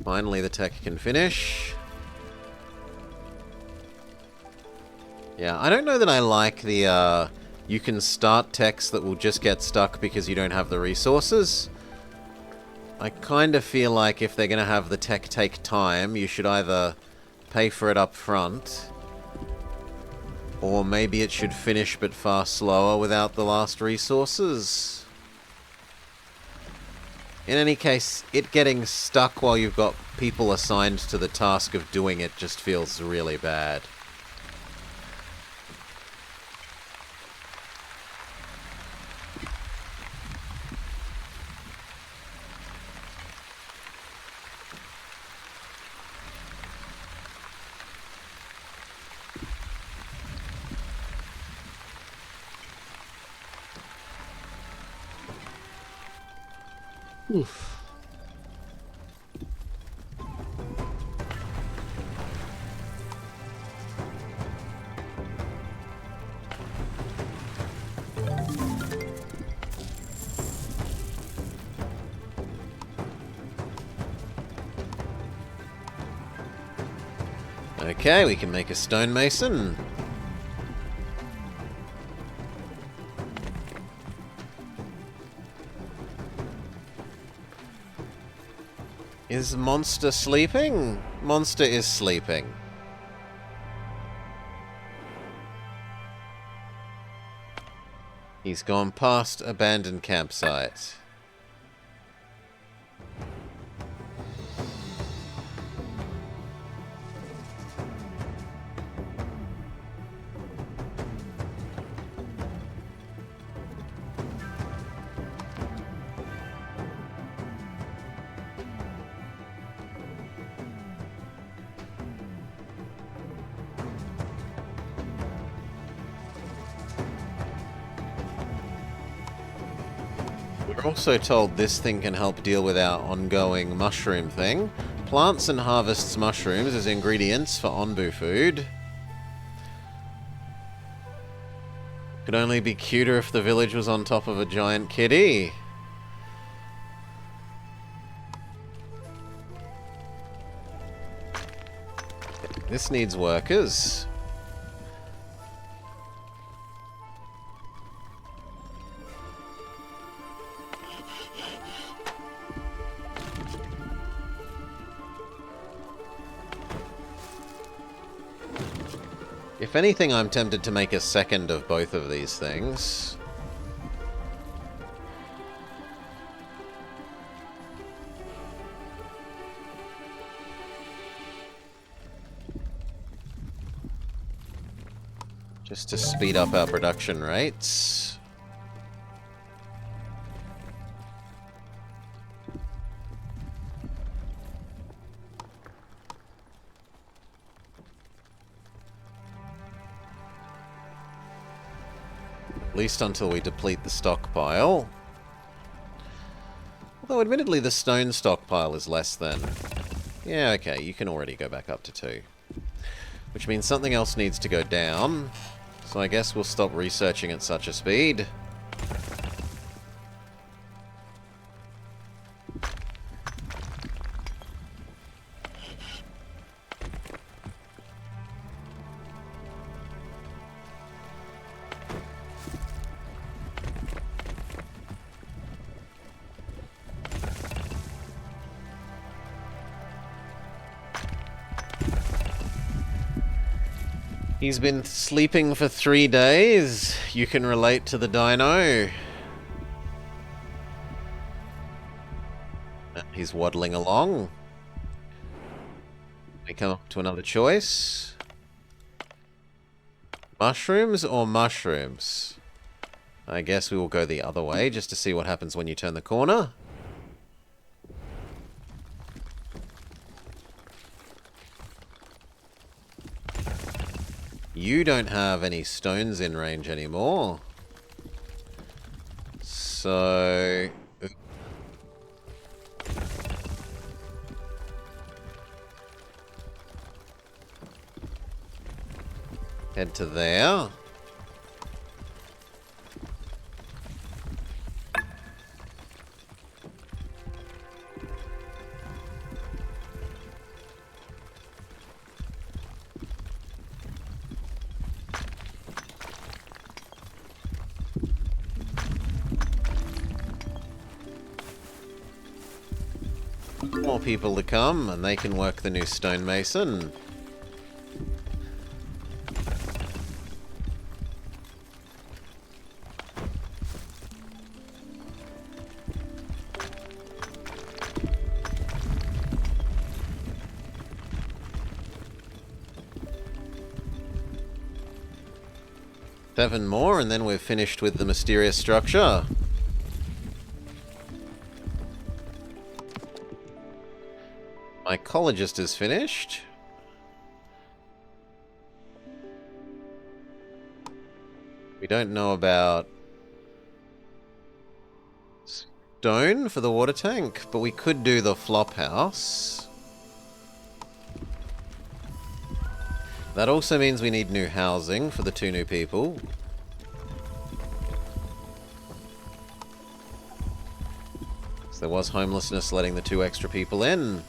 Finally the tech can finish. Yeah, I don't know that I like the, you can start techs that will just get stuck because you don't have the resources. I kind of feel like if they're going to have the tech take time, you should either pay for it up front, or maybe it should finish but far slower without the last resources. In any case, it getting stuck while you've got people assigned to the task of doing it just feels really bad. Oof. Okay, we can make a stonemason. Is Monster sleeping? Monster is sleeping. He's gone past abandoned campsite. Also told this thing can help deal with our ongoing mushroom thing. Plants and harvests mushrooms as ingredients for Onbu food. Could only be cuter if the village was on top of a giant kitty. This needs workers. If anything, I'm tempted to make a second of both of these things. Just to speed up our production rates. At least until we deplete the stockpile. Although admittedly the stone stockpile is less than... Yeah, okay, you can already go back up to 2. Which means something else needs to go down. So I guess we'll stop researching at such a speed. He's been sleeping for 3 days. You can relate to the dino. He's waddling along. We come up to another choice. Mushrooms or mushrooms? I guess we will go the other way just to see what happens when you turn the corner. You don't have any stones in range anymore. So... head to there. More people to come, and they can work the new stonemason. Seven more, and then we're finished with the mysterious structure. Mycologist is finished. We don't know about stone for the water tank, but we could do the flop house. That also means we need new housing for the 2 new people. So there was homelessness letting the 2 extra people in.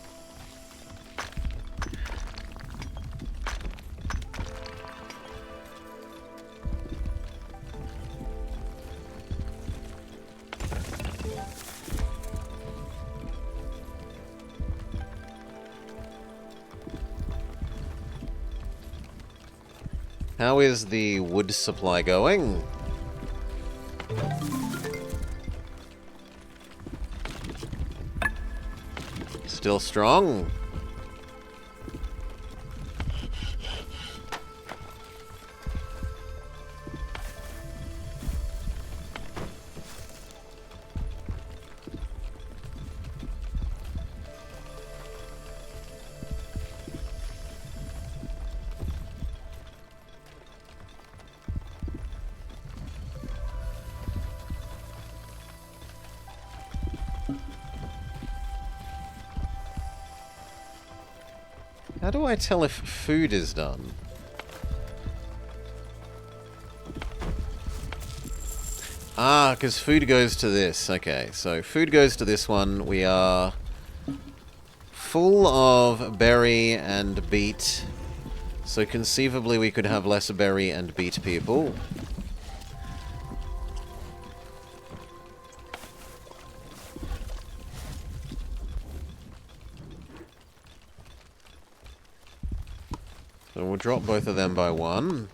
How is the wood supply going? Still strong? How do I tell if food is done? Ah, because food goes to this. Okay, so food goes to this one. We are full of berry and beet. So conceivably we could have less berry and beet people. So we'll drop both of them by 1.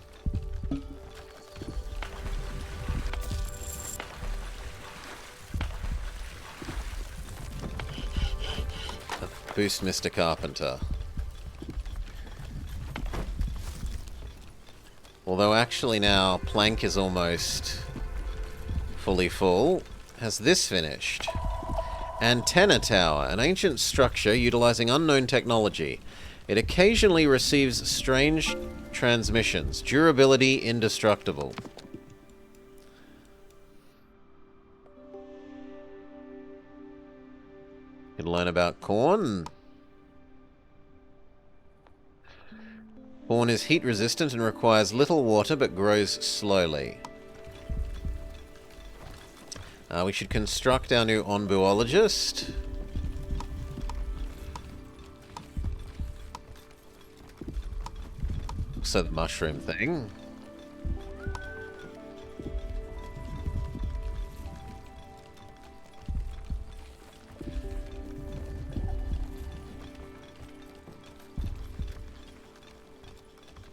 Boost Mr. Carpenter. Although actually now plank is almost fully full. Has this finished? Antenna tower, an ancient structure utilizing unknown technology. It occasionally receives strange transmissions. Durability indestructible. You can learn about corn. Corn is heat resistant and requires little water but grows slowly. We should construct our new onbuologist. So the mushroom thing.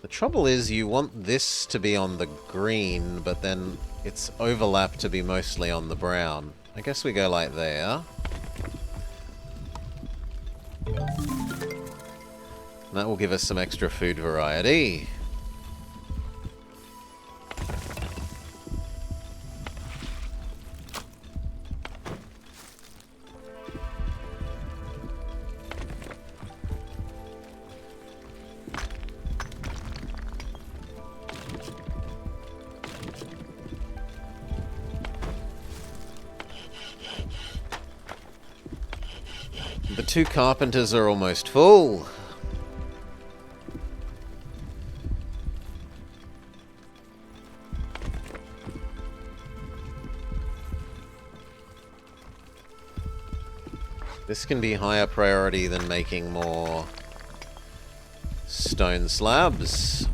The trouble is you want this to be on the green, but then its overlap to be mostly on the brown. I guess we go like there. That will give us some extra food variety. The 2 carpenters are almost full. This can be higher priority than making more stone slabs.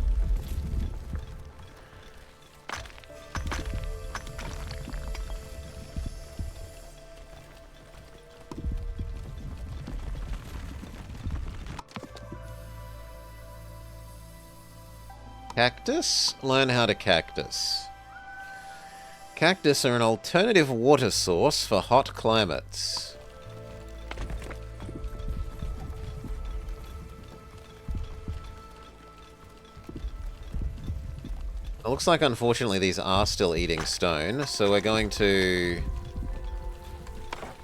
Cactus? Learn how to cactus. Cactus are an alternative water source for hot climates. It looks like, unfortunately, these are still eating stone, so we're going to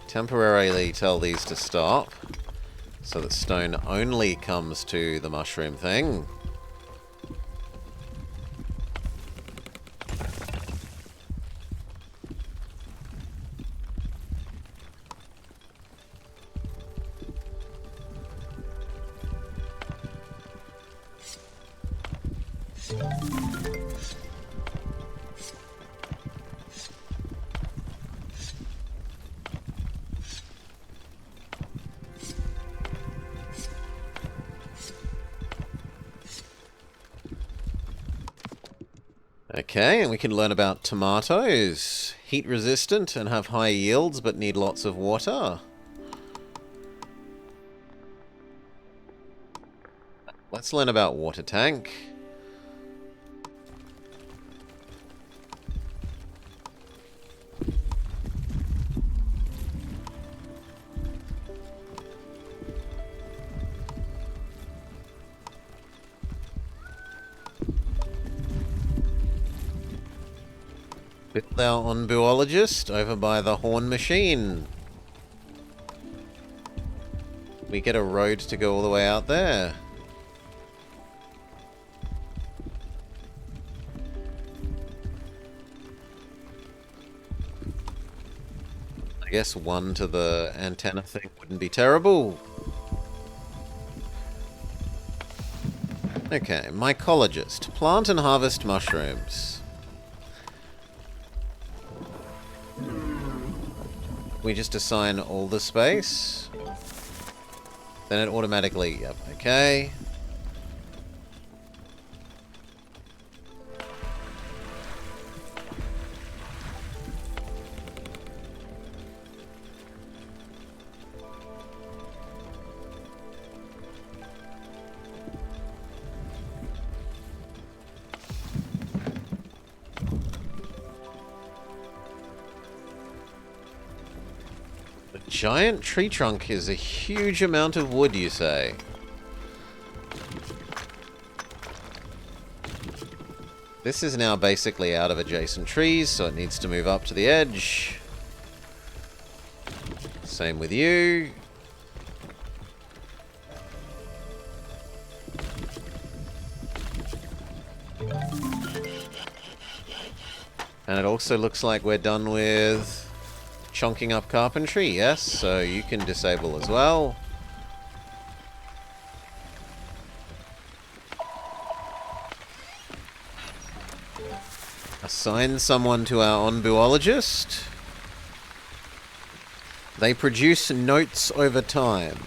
temporarily tell these to stop, so that stone only comes to the mushroom thing. Okay, and we can learn about tomatoes. Heat resistant and have high yields but need lots of water. Let's learn about water tank. Build our onbuologist over by the horn machine. We get a road to go all the way out there. I guess 1 to the antenna thing wouldn't be terrible. Okay, mycologist. Plant and harvest mushrooms. We just assign all the space. Then it automatically... Yep, okay. Giant tree trunk is a huge amount of wood, you say? This is now basically out of adjacent trees, so it needs to move up to the edge. Same with you. And it also looks like we're done with chunking up carpentry, yes, so you can disable as well. Assign someone to our onbuologist. They produce notes over time.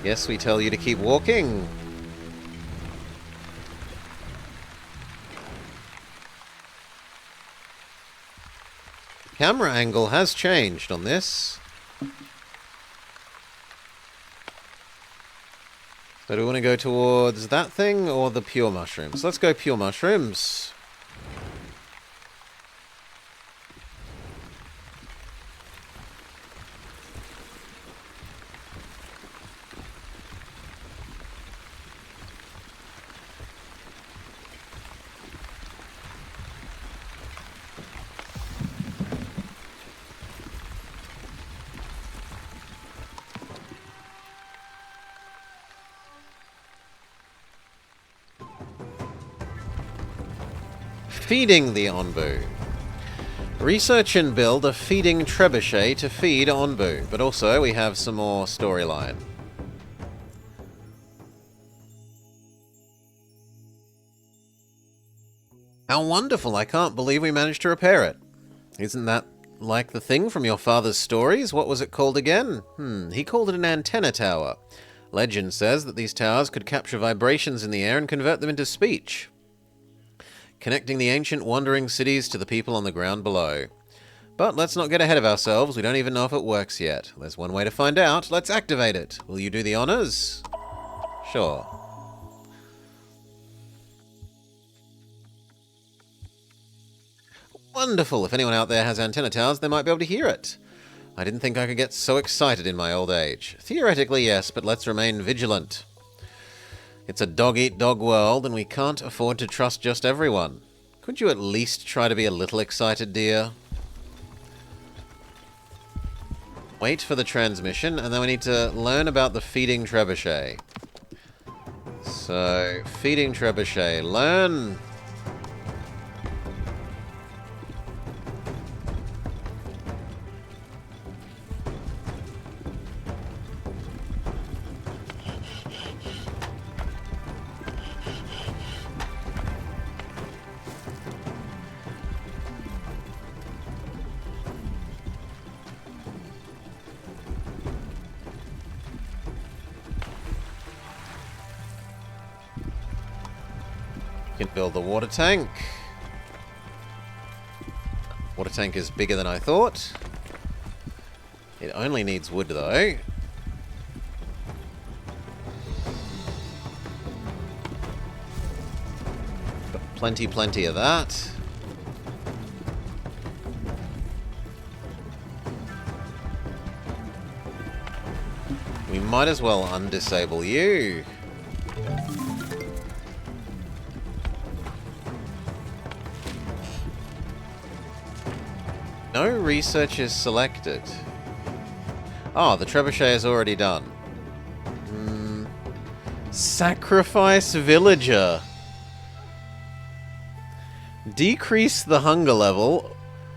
Yes, we tell you to keep walking. Camera angle has changed on this. So do we want to go towards that thing or the pure mushrooms? Let's go pure mushrooms. Feeding the Onbu. Research and build a feeding trebuchet to feed Onbu, but also we have some more storyline. How wonderful, I can't believe we managed to repair it. Isn't that like the thing from your father's stories? What was it called again? He called it an antenna tower. Legend says that these towers could capture vibrations in the air and convert them into speech, connecting the ancient wandering cities to the people on the ground below. But let's not get ahead of ourselves, we don't even know if it works yet. There's one way to find out, let's activate it. Will you do the honors? Sure. Wonderful, if anyone out there has antenna towers, they might be able to hear it. I didn't think I could get so excited in my old age. Theoretically, yes, but let's remain vigilant. It's a dog-eat-dog world, and we can't afford to trust just everyone. Could you at least try to be a little excited, dear? Wait for the transmission, and then we need to learn about the feeding trebuchet. So, feeding trebuchet, learn. Can build the water tank. Water tank is bigger than I thought. It only needs wood though. Got plenty of that. We might as well undisable you. No research is selected. Oh, the trebuchet is already done. Sacrifice villager. Decrease the hunger level,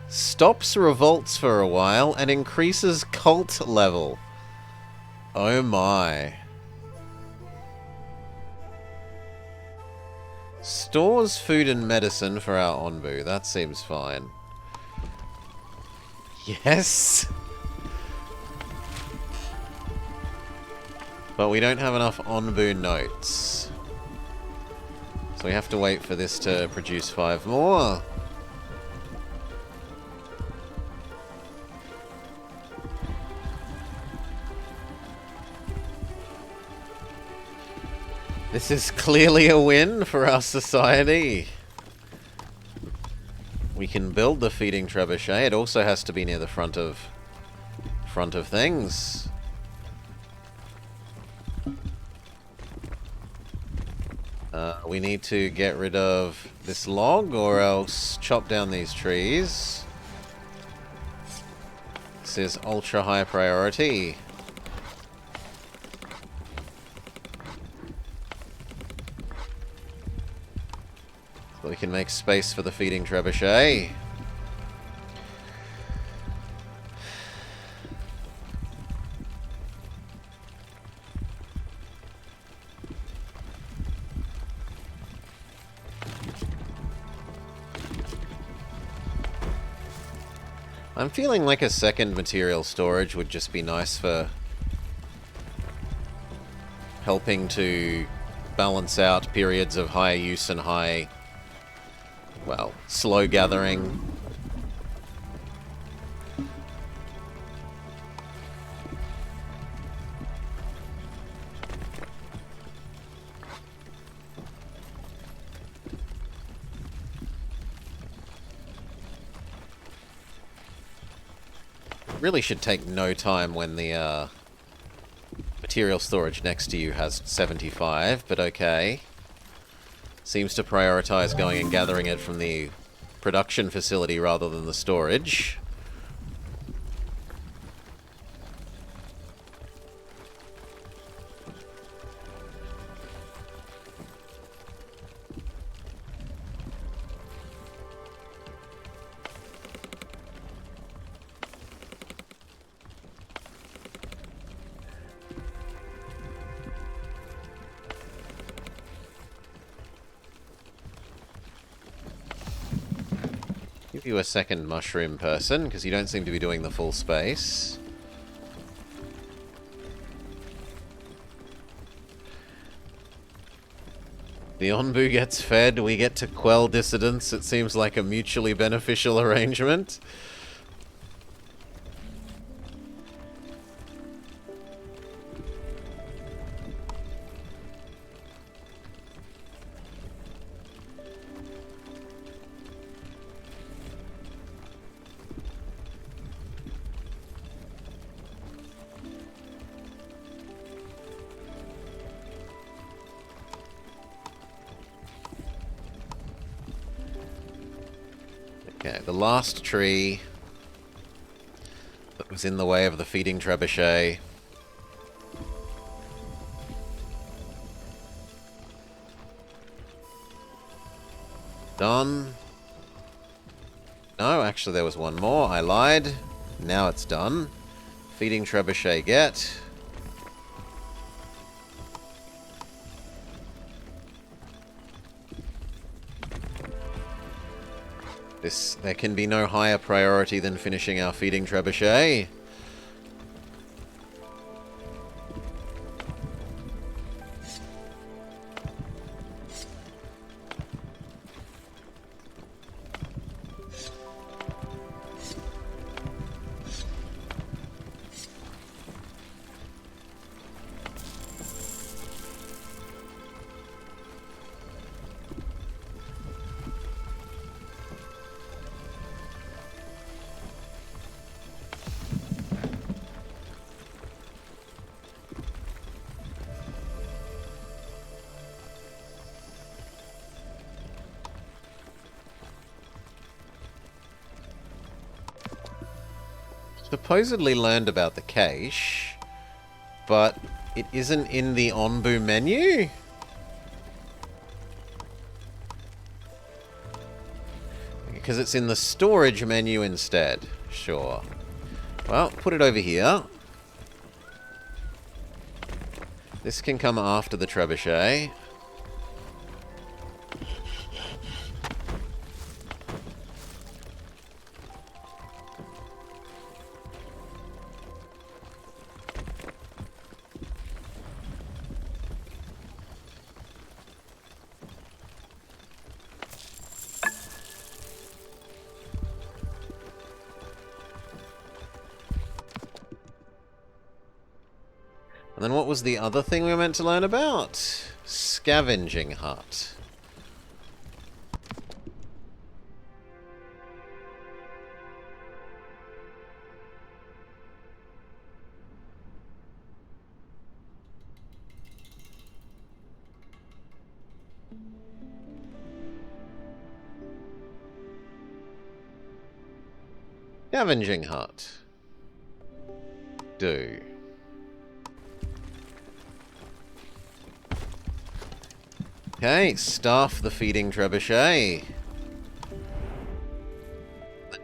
stops revolts for a while, and increases cult level. Oh my. Stores food and medicine for our Onbu. That seems fine. Yes! But we don't have enough Onbu notes. So we have to wait for this to produce 5 more. This is clearly a win for our society. We can build the feeding trebuchet. It also has to be near the front of things. We need to get rid of this log or else chop down these trees. This is ultra high priority. So we can make space for the feeding trebuchet. I'm feeling like a second material storage would just be nice for helping to balance out periods of high use and high, well, slow gathering. Really should take no time when the material storage next to you has 75, but okay. Seems to prioritize going and gathering it from the production facility rather than the storage. Give you a second mushroom person, because you don't seem to be doing the full space. The Onbu gets fed, we get to quell dissidents. It seems like a mutually beneficial arrangement. Okay, the last tree that was in the way of the feeding trebuchet. Done. No, actually there was one more. I lied. Now it's done. Feeding trebuchet get. There can be no higher priority than finishing our feeding trebuchet. Supposedly learned about the cache, but it isn't in the Onbu menu? because it's in the storage menu instead. Sure. Well, put it over here. This can come after the trebuchet. And then what was the other thing we were meant to learn about? Scavenging hut. Scavenging hut. Do. Okay, staff the feeding trebuchet.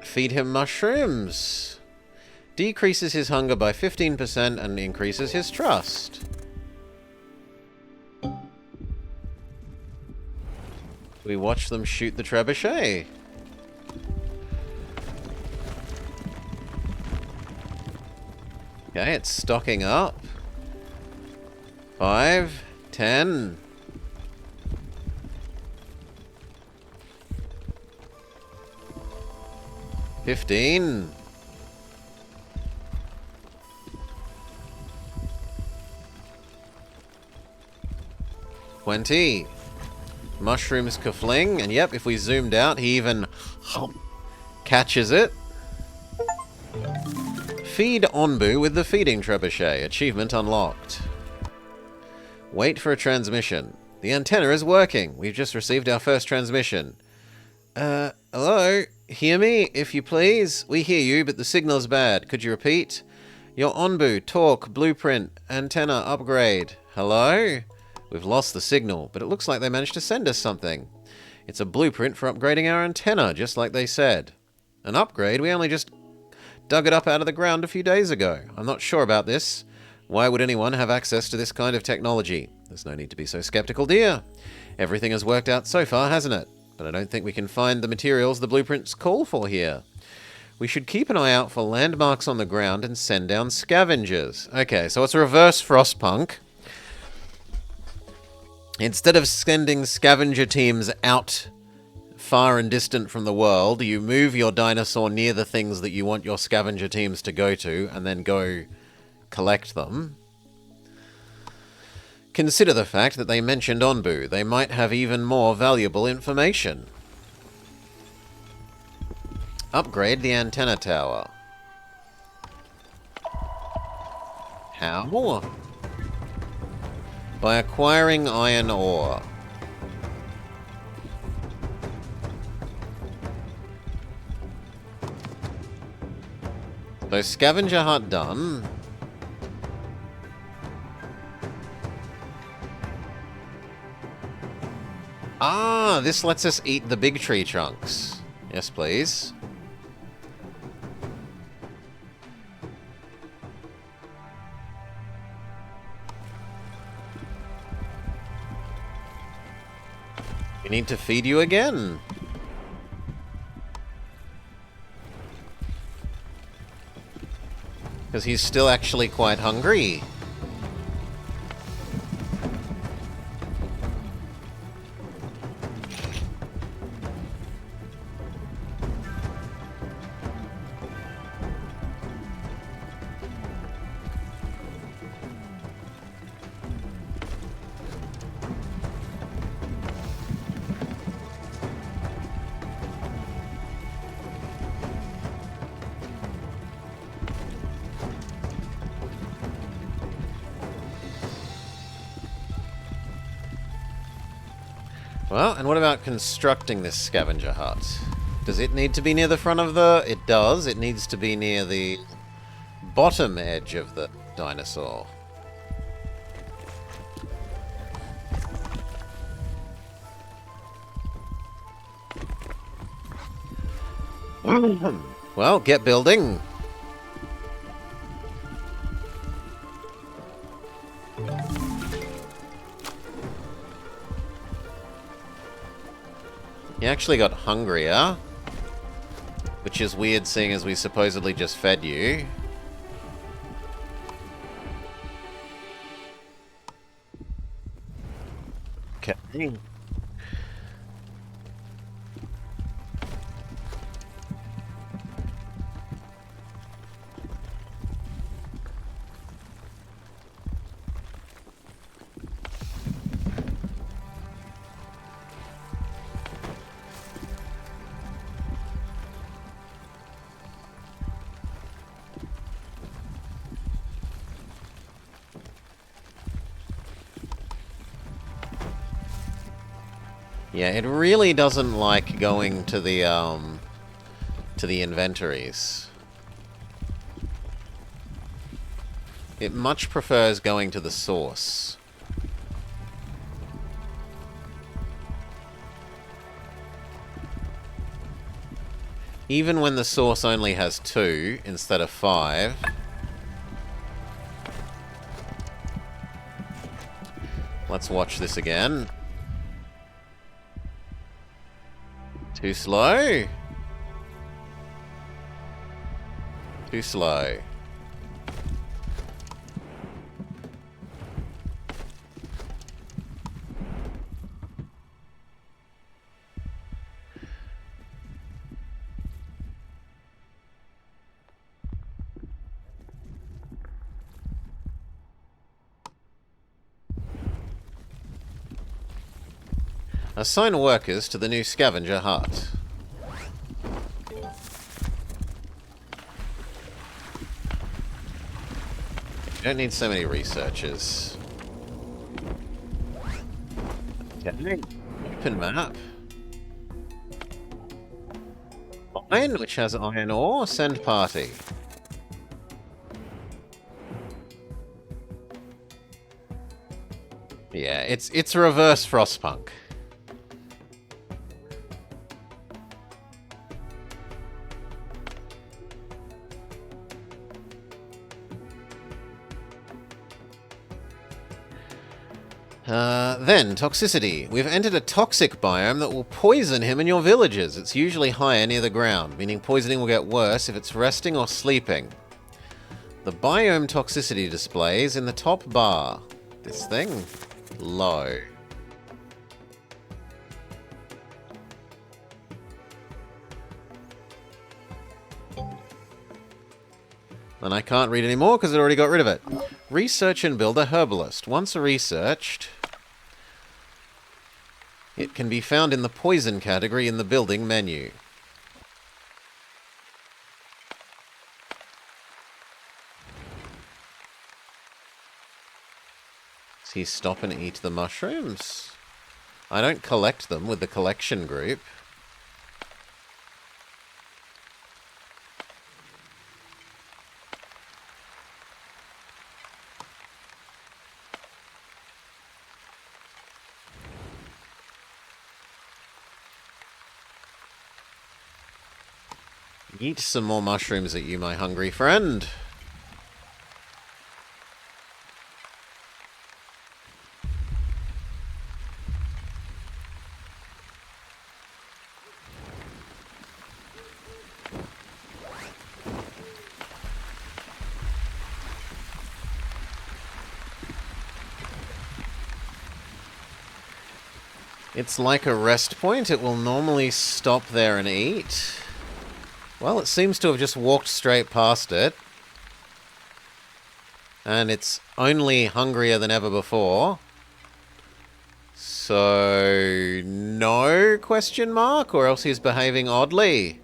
Feed him mushrooms. Decreases his hunger by 15% and increases his trust. We watch them shoot the trebuchet. Okay, it's stocking up. 5, 10. 15. 20. Mushrooms kafling, and yep, if we zoomed out, he even catches it. Feed Onbu with the feeding trebuchet. Achievement unlocked. Wait for a transmission. The antenna is working. We've just received our first transmission. Hello? Hear me, if you please? We hear you, but the signal's bad. Could you repeat? Your Onbu, talk, blueprint, antenna, upgrade. Hello? We've lost the signal, but it looks like they managed to send us something. It's a blueprint for upgrading our antenna, just like they said. An upgrade? We only just dug it up out of the ground a few days ago. I'm not sure about this. Why would anyone have access to this kind of technology? There's no need to be so skeptical, dear. Everything has worked out so far, hasn't it? But I don't think we can find the materials the blueprints call for here. We should keep an eye out for landmarks on the ground and send down scavengers. Okay, so it's a reverse Frostpunk. Instead of sending scavenger teams out far and distant from the world, you move your dinosaur near the things that you want your scavenger teams to go to, and then go collect them. Consider the fact that they mentioned Onbu. They might have even more valuable information. Upgrade the antenna tower. How? By acquiring iron ore. So scavenger hut done. Ah, this lets us eat the big tree trunks. Yes, please. We need to feed you again. Because he's still actually quite hungry. Well, and what about constructing this scavenger hut? Does it need to be near the front of the... It does. It needs to be near the bottom edge of the dinosaur. Well, get building. You actually got hungrier. Which is weird, seeing as we supposedly just fed you. Okay. Yeah, it really doesn't like going to the inventories. It much prefers going to the source. Even when the source only has 2 instead of 5. Let's watch this again. Too slow? Too slow. Assign workers to the new scavenger hut. You don't need so many researchers. Okay. Open map. Iron, which has iron ore. Send party. Yeah, it's reverse Frostpunk. Then, toxicity. We've entered a toxic biome that will poison him and your villagers. It's usually higher near the ground, meaning poisoning will get worse if it's resting or sleeping. The biome toxicity displays in the top bar. This thing? Low. And I can't read anymore because it already got rid of it. Research and build a herbalist. Once researched, it can be found in the poison category in the building menu. Does he stop and eat the mushrooms? I don't collect them with the collection group. Eat some more mushrooms at you, my hungry friend. It's like a rest point. It will normally stop there and eat. Well, it seems to have just walked straight past it. And it's only hungrier than ever before. So, no question mark, or else he's behaving oddly.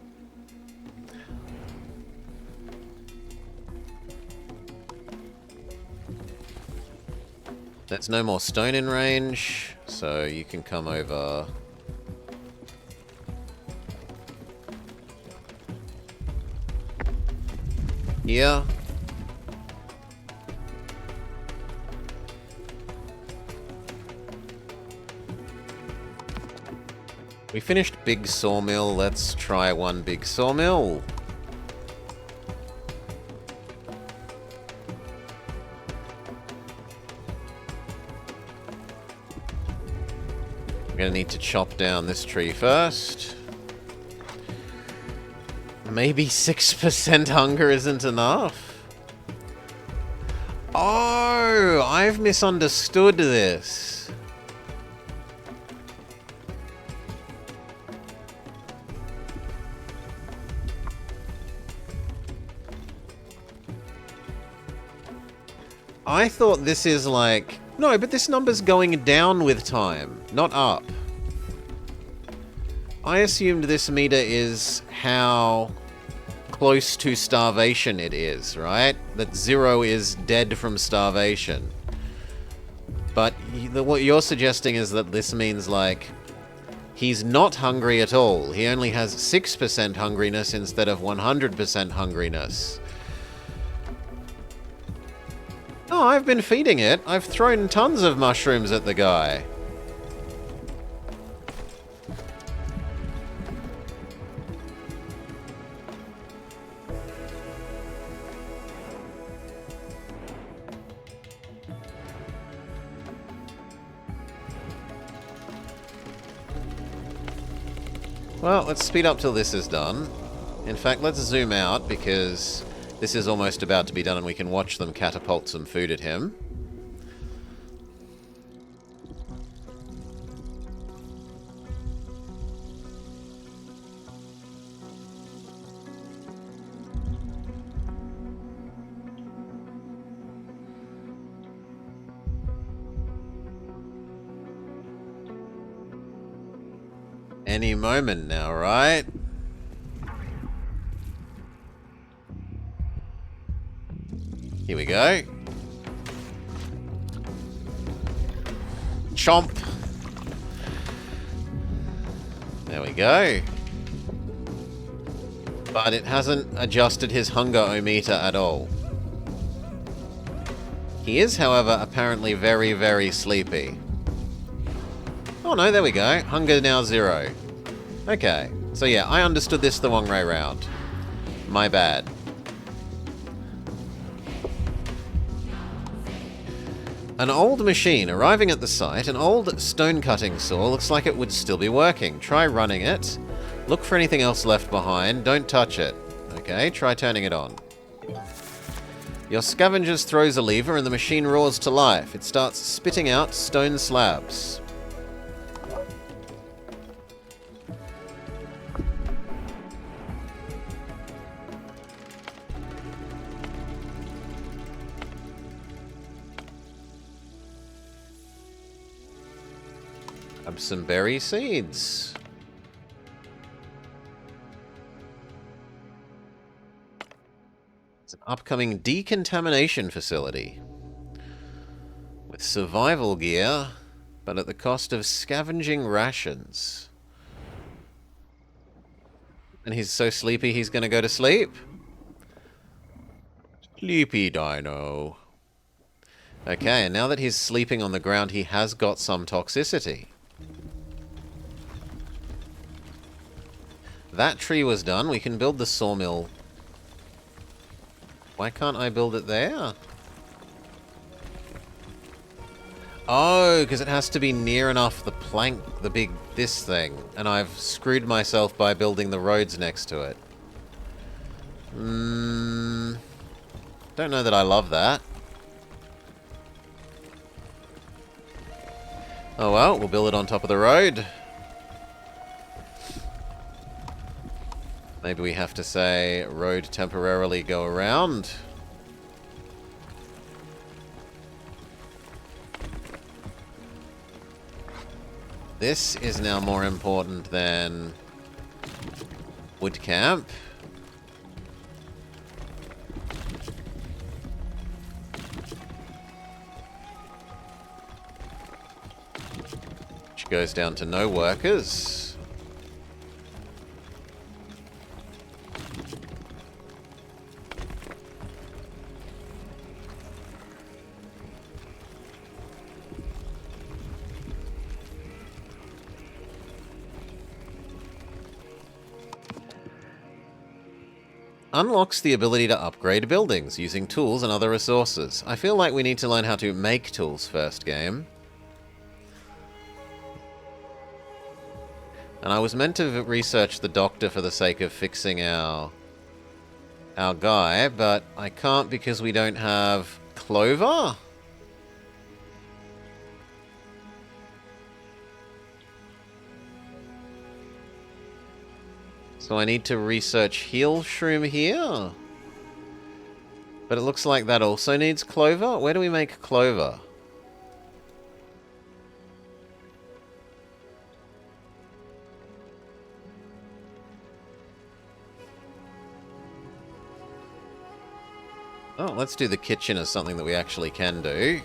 There's no more stone in range, so you can come over. Here. We finished big sawmill. Let's try one big sawmill. We're going to need to chop down this tree first. Maybe 6% hunger isn't enough? Oh, I've misunderstood this. I thought this is like... No, but this number's going down with time, not up. I assumed this meter is how close to starvation it is, right? That 0 is dead from starvation. But what you're suggesting is that this means, like, he's not hungry at all. He only has 6% hungriness instead of 100% hungriness. Oh, I've been feeding it. I've thrown tons of mushrooms at the guy. Well, let's speed up till this is done. In fact, let's zoom out because this is almost about to be done and we can watch them catapult some food at him. Any moment now, right? Here we go. Chomp. There we go. But it hasn't adjusted his hunger-o-meter at all. He is, however, apparently very, very sleepy. Oh no, there we go. Hunger now 0. Okay. So yeah, I understood this the wrong way round. My bad. An old machine arriving at the site. An old stone cutting saw. Looks like it would still be working. Try running it. Look for anything else left behind. Don't touch it. Okay, try turning it on. Your scavengers throws a lever and the machine roars to life. It starts spitting out stone slabs. Some berry seeds. It's an upcoming decontamination facility with survival gear, but at the cost of scavenging rations. And he's so sleepy he's gonna go to sleep? Sleepy dino. Okay, and now that he's sleeping on the ground, he has got some toxicity. That tree was done. We can build the sawmill. Why can't I build it there? Oh, because it has to be near enough the plank, this thing. And I've screwed myself by building the roads next to it. Don't know that I love that. Oh well, we'll build it on top of the road. Maybe we have to say, road temporarily go around. This is now more important than wood camp. Which goes down to no workers. unlocks the ability to upgrade buildings using tools and other resources. I feel like we need to learn how to make tools first, game. And I was meant to research the doctor for the sake of fixing our guy, but I can't because we don't have clover? So I need to research heal shroom here? But it looks like that also needs clover. Where do we make clover? Oh, let's do the kitchen as something that we actually can do.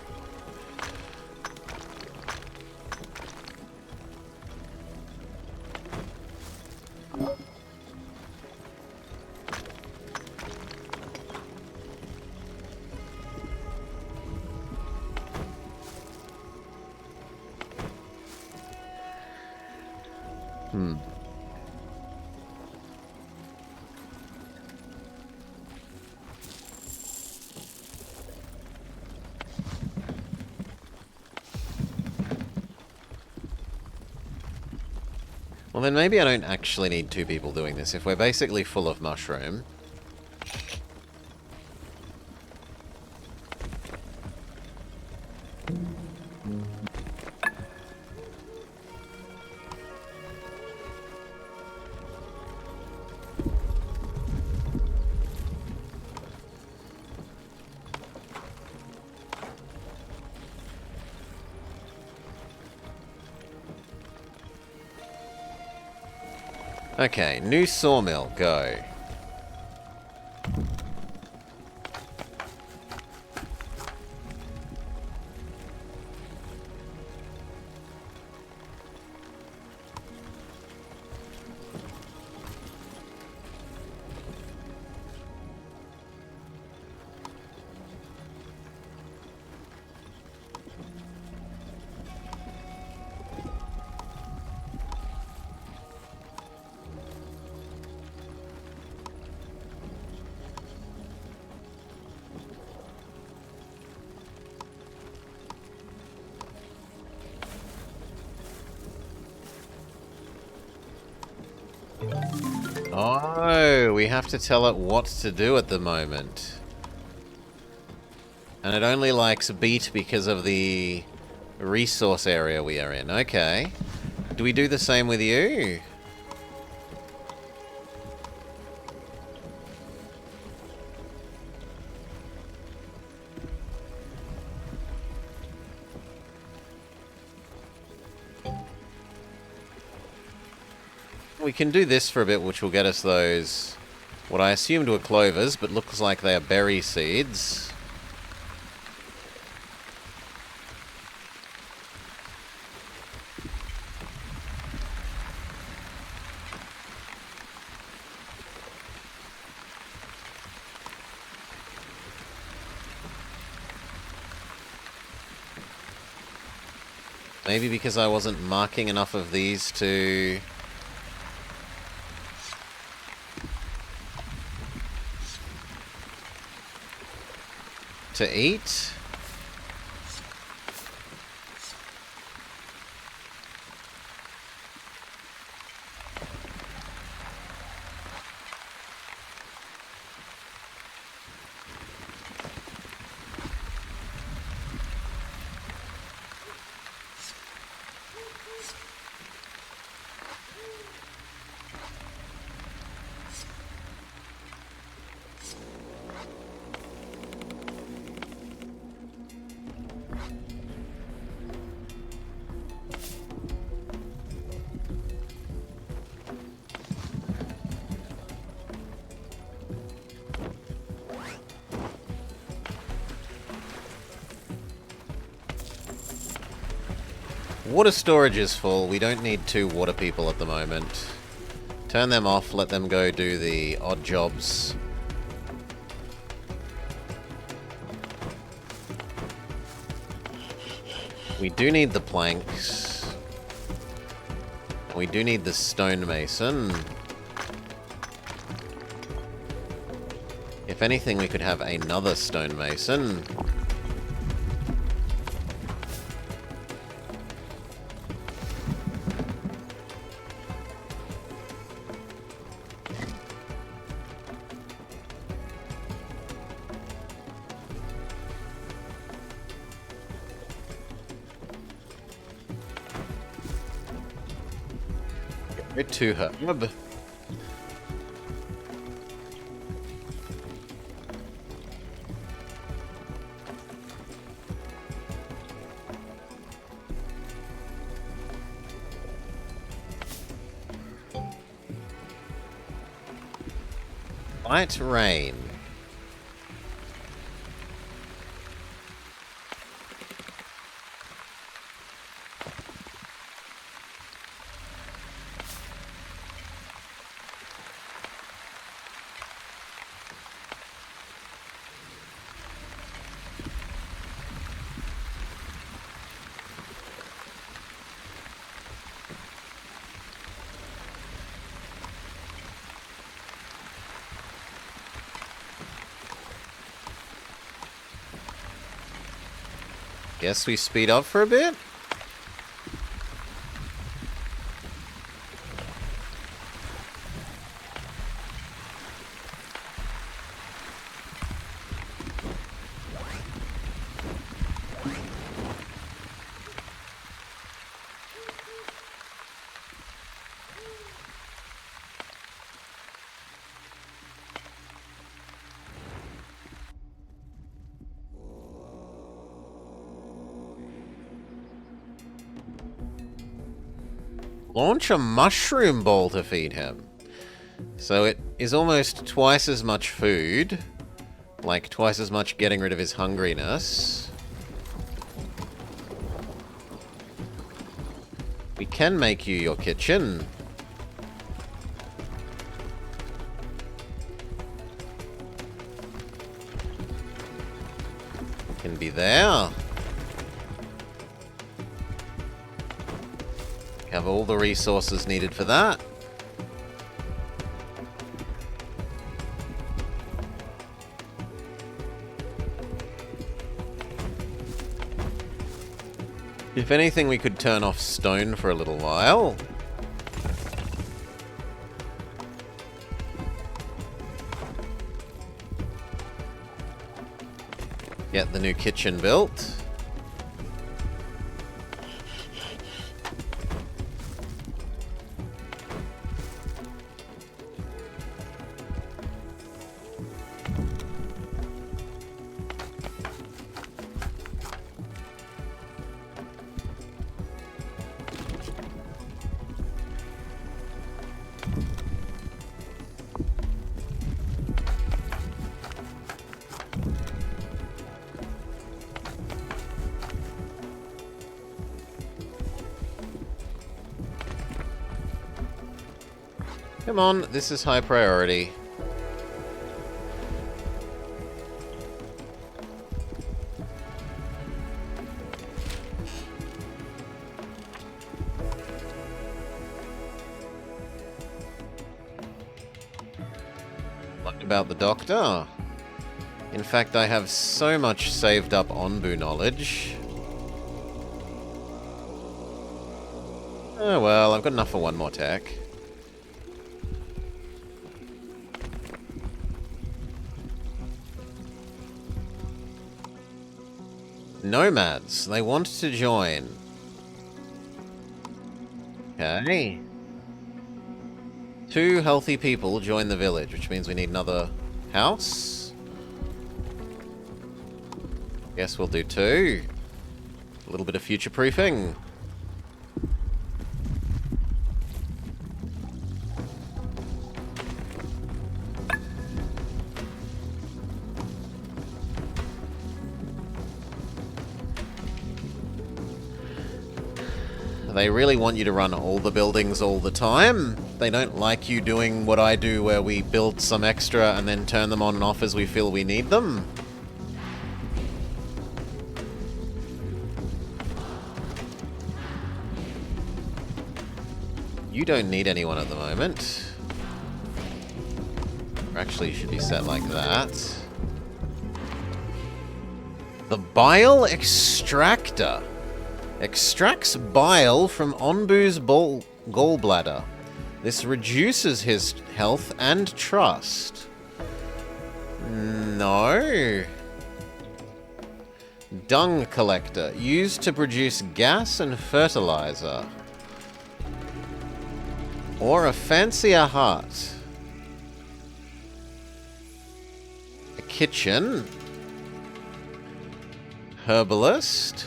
Well, then maybe I don't actually need 2 people doing this if we're basically full of mushroom. Okay, new sawmill, go. Oh, we have to tell it what to do at the moment. And it only likes beet because of the resource area we are in. Okay. Do we do the same with you? We can do this for a bit, which will get us those, what I assumed were clovers, but looks like they are berry seeds. Maybe because I wasn't marking enough of these to eat. Water storage is full. We don't need 2 water people at the moment. Turn them off, let them go do the odd jobs. We do need the planks. We do need the stonemason. If anything, we could have another stonemason. Go to her. Light rain. Guess we speed up for a bit? Launch a mushroom ball to feed him. So it is almost twice as much food. Like twice as much getting rid of his hungriness. We can make you your kitchen. Can be there. Have all the resources needed for that. If anything, we could turn off stone for a little while. Get the new kitchen built. Come on, this is high priority. What about the doctor? In fact, I have so much saved up Onbu knowledge. Oh well, I've got enough for one more tech. Nomads. They want to join. Okay. 2 healthy people join the village, which means we need another house. Guess we'll do 2. A little bit of future-proofing. They really want you to run all the buildings all the time. They don't like you doing what I do, where we build some extra and then turn them on and off as we feel we need them. You don't need anyone at the moment. Or actually, it should be set like that. The Bile Extractor. Extracts bile from Onbu's gallbladder. This reduces his health and trust. No. Dung collector. Used to produce gas and fertilizer. Or a fancier hut. A kitchen. Herbalist.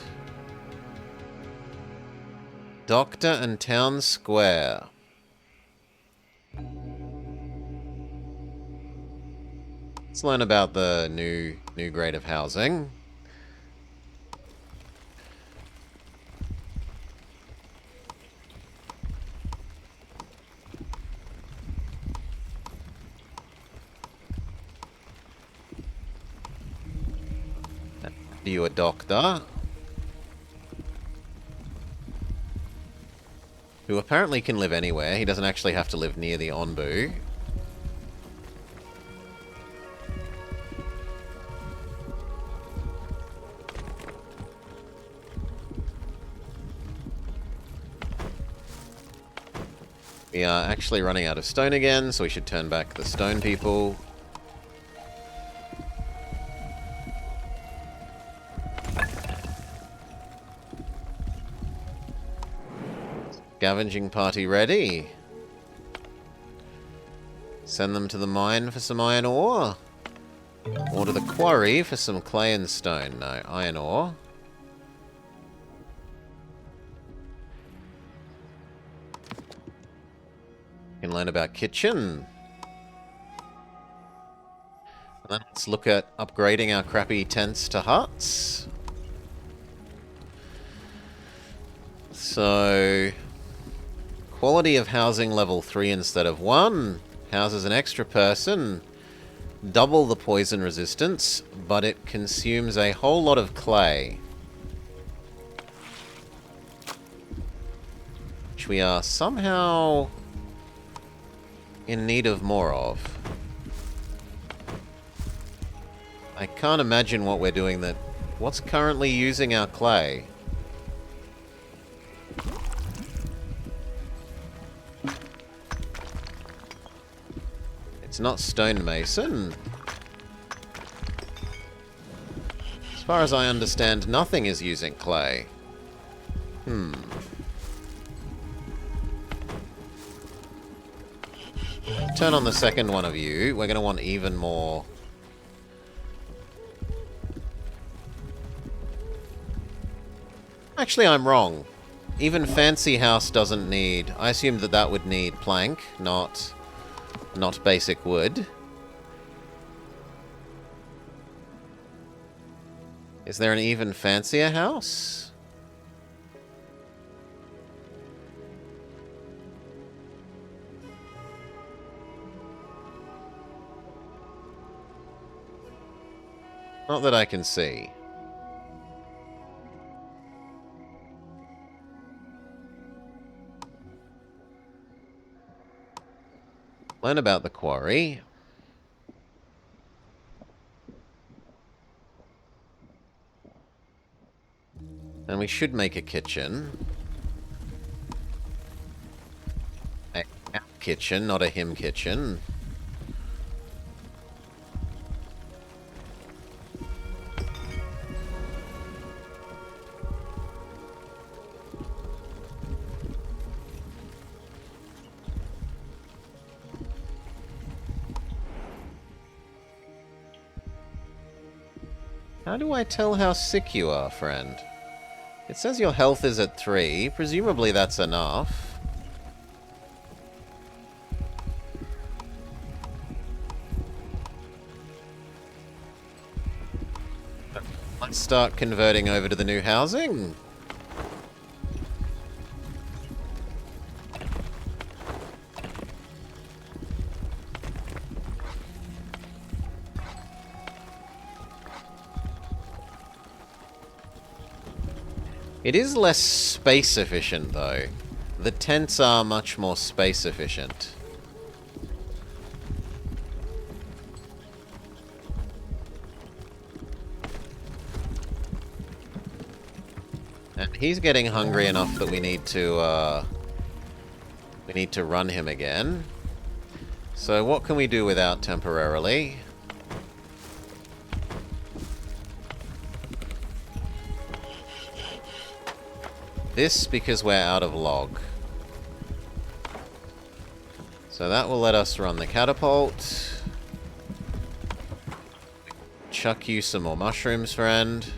Doctor and Town Square. Let's learn about the new grade of housing. Are you a doctor? Who apparently can live anywhere. He doesn't actually have to live near the Onbu. We are actually running out of stone again, so we should turn back the stone people. Scavenging party ready. Send them to the mine for some iron ore. Or to the quarry for some clay and stone. No, iron ore. You can learn about kitchen. And then let's look at upgrading our crappy tents to huts. So... Quality of housing level 3 instead of 1. Houses an extra person. Double the poison resistance, but it consumes a whole lot of clay. Which we are somehow in need of more of. I can't imagine what we're doing that... What's currently using our clay? It's not stonemason. As far as I understand, nothing is using clay. Turn on the second one of you. We're going to want even more. Actually, I'm wrong. Even fancy house doesn't need... I assumed that that would need plank, not basic wood. Is there an even fancier house? Not that I can see. Learn about the quarry. And we should make a kitchen. A kitchen, not a him kitchen. How do I tell how sick you are, friend? It says your health is at 3. Presumably that's enough. Let's start converting over to the new housing. It is less space efficient, though. The tents are much more space efficient. he's getting hungry enough that we need to run him again. So what can we do without temporarily? This, because we're out of log. So that will let us run the catapult. Chuck you some more mushrooms, friend.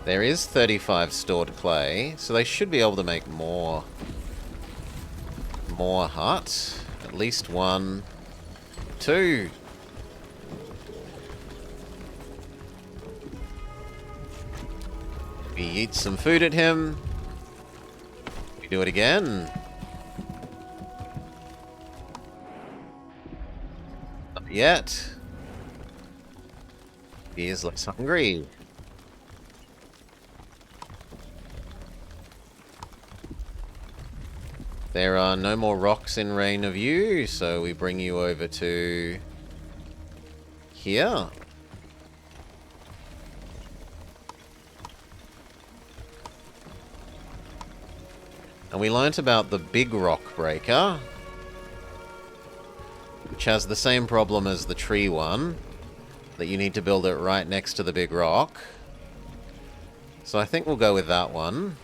There is 35 stored clay, so they should be able to make more huts. At least 1, 2. We eat some food at him. We do it again. Not yet. He is less hungry. There are no more rocks in range of you, so we bring you over to here. And we learnt about the big rock breaker, which has the same problem as the tree one, that you need to build it right next to the big rock. So I think we'll go with that one.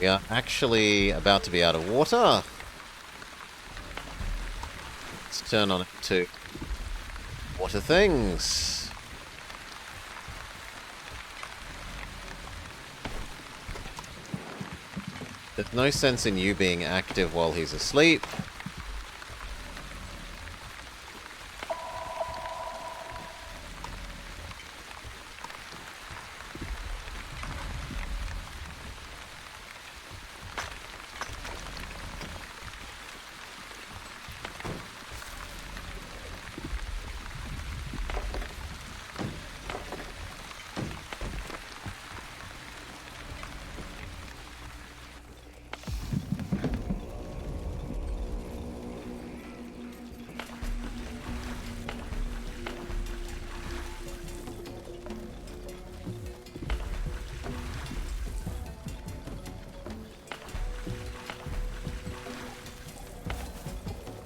We are actually about to be out of water. Let's turn on it to water things. There's no sense in you being active while he's asleep.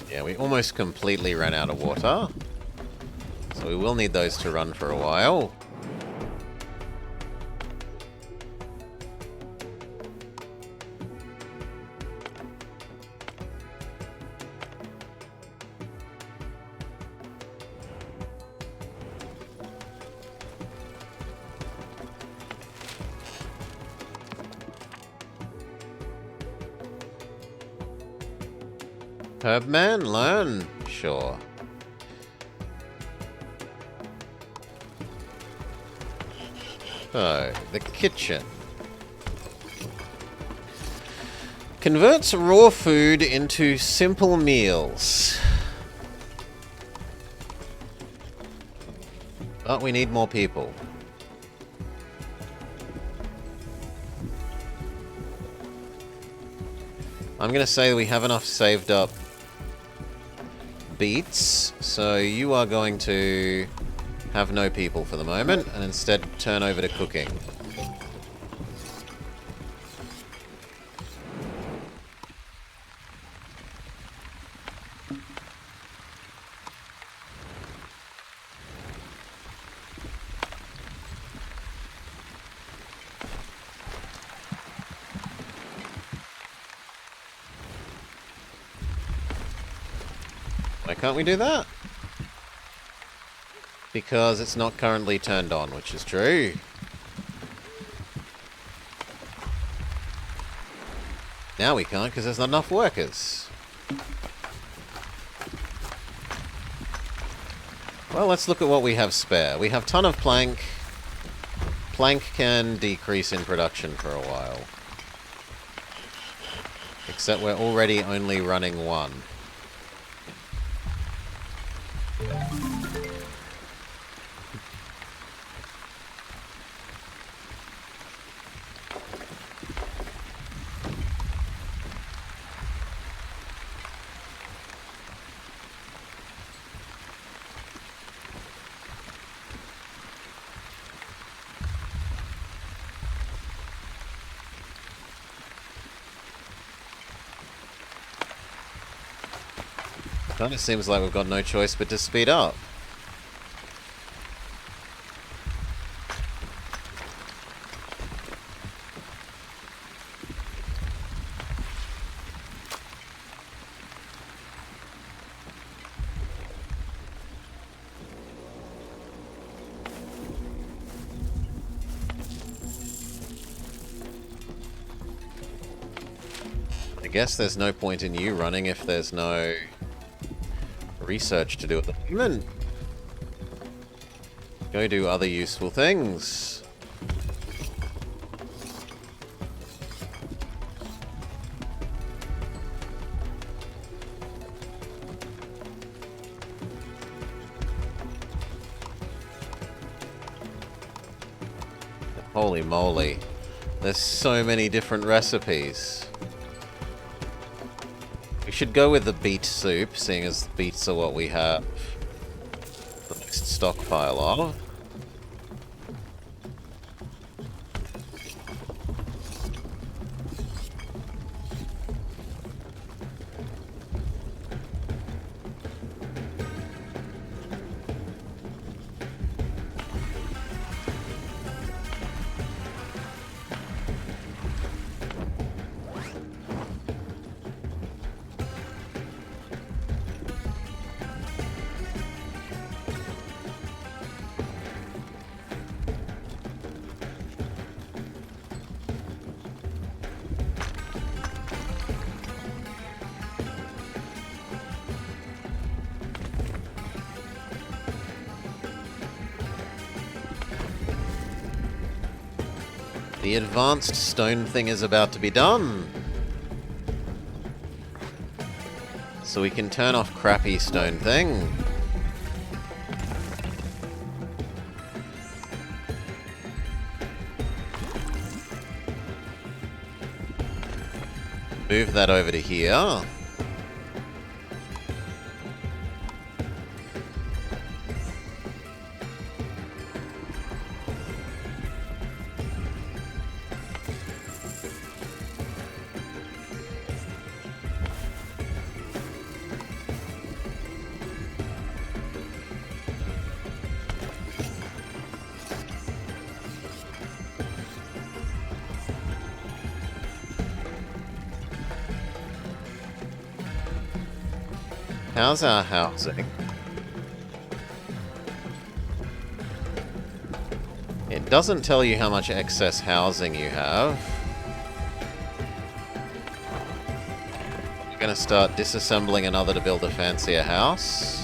Yeah, we almost completely ran out of water. So we will need those to run for a while. Herbman, learn. Sure. So, the kitchen. Converts raw food into simple meals. But we need more people. I'm going to say we have enough saved up beets, so you are going to have no people for the moment, and instead turn over to cooking. Why can't we do that? Because it's not currently turned on, which is true. Now we can't because there's not enough workers. Well, let's look at what we have spare. We have a ton of plank. Plank can decrease in production for a while. Except we're already only running one. Kind of seems like we've got no choice but to speed up. I guess there's no point in you running if there's no research to do at the moment. Go do other useful things. Holy moly. There's so many different recipes. We should go with the beet soup, seeing as beets are what we have the next stockpile of. The advanced stone thing is about to be done. So we can turn off crappy stone thing. Move that over to here. How's our housing? It doesn't tell you how much excess housing you have. We're going to start disassembling another to build a fancier house.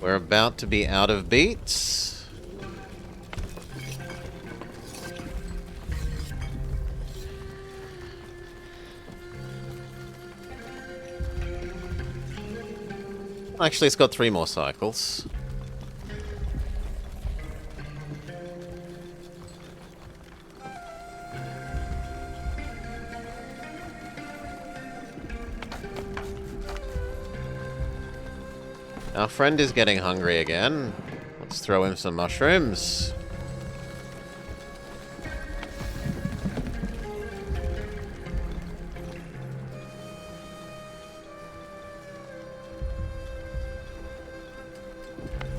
We're about to be out of beets. Actually, it's got 3 more cycles. Our friend is getting hungry again. Let's throw him some mushrooms.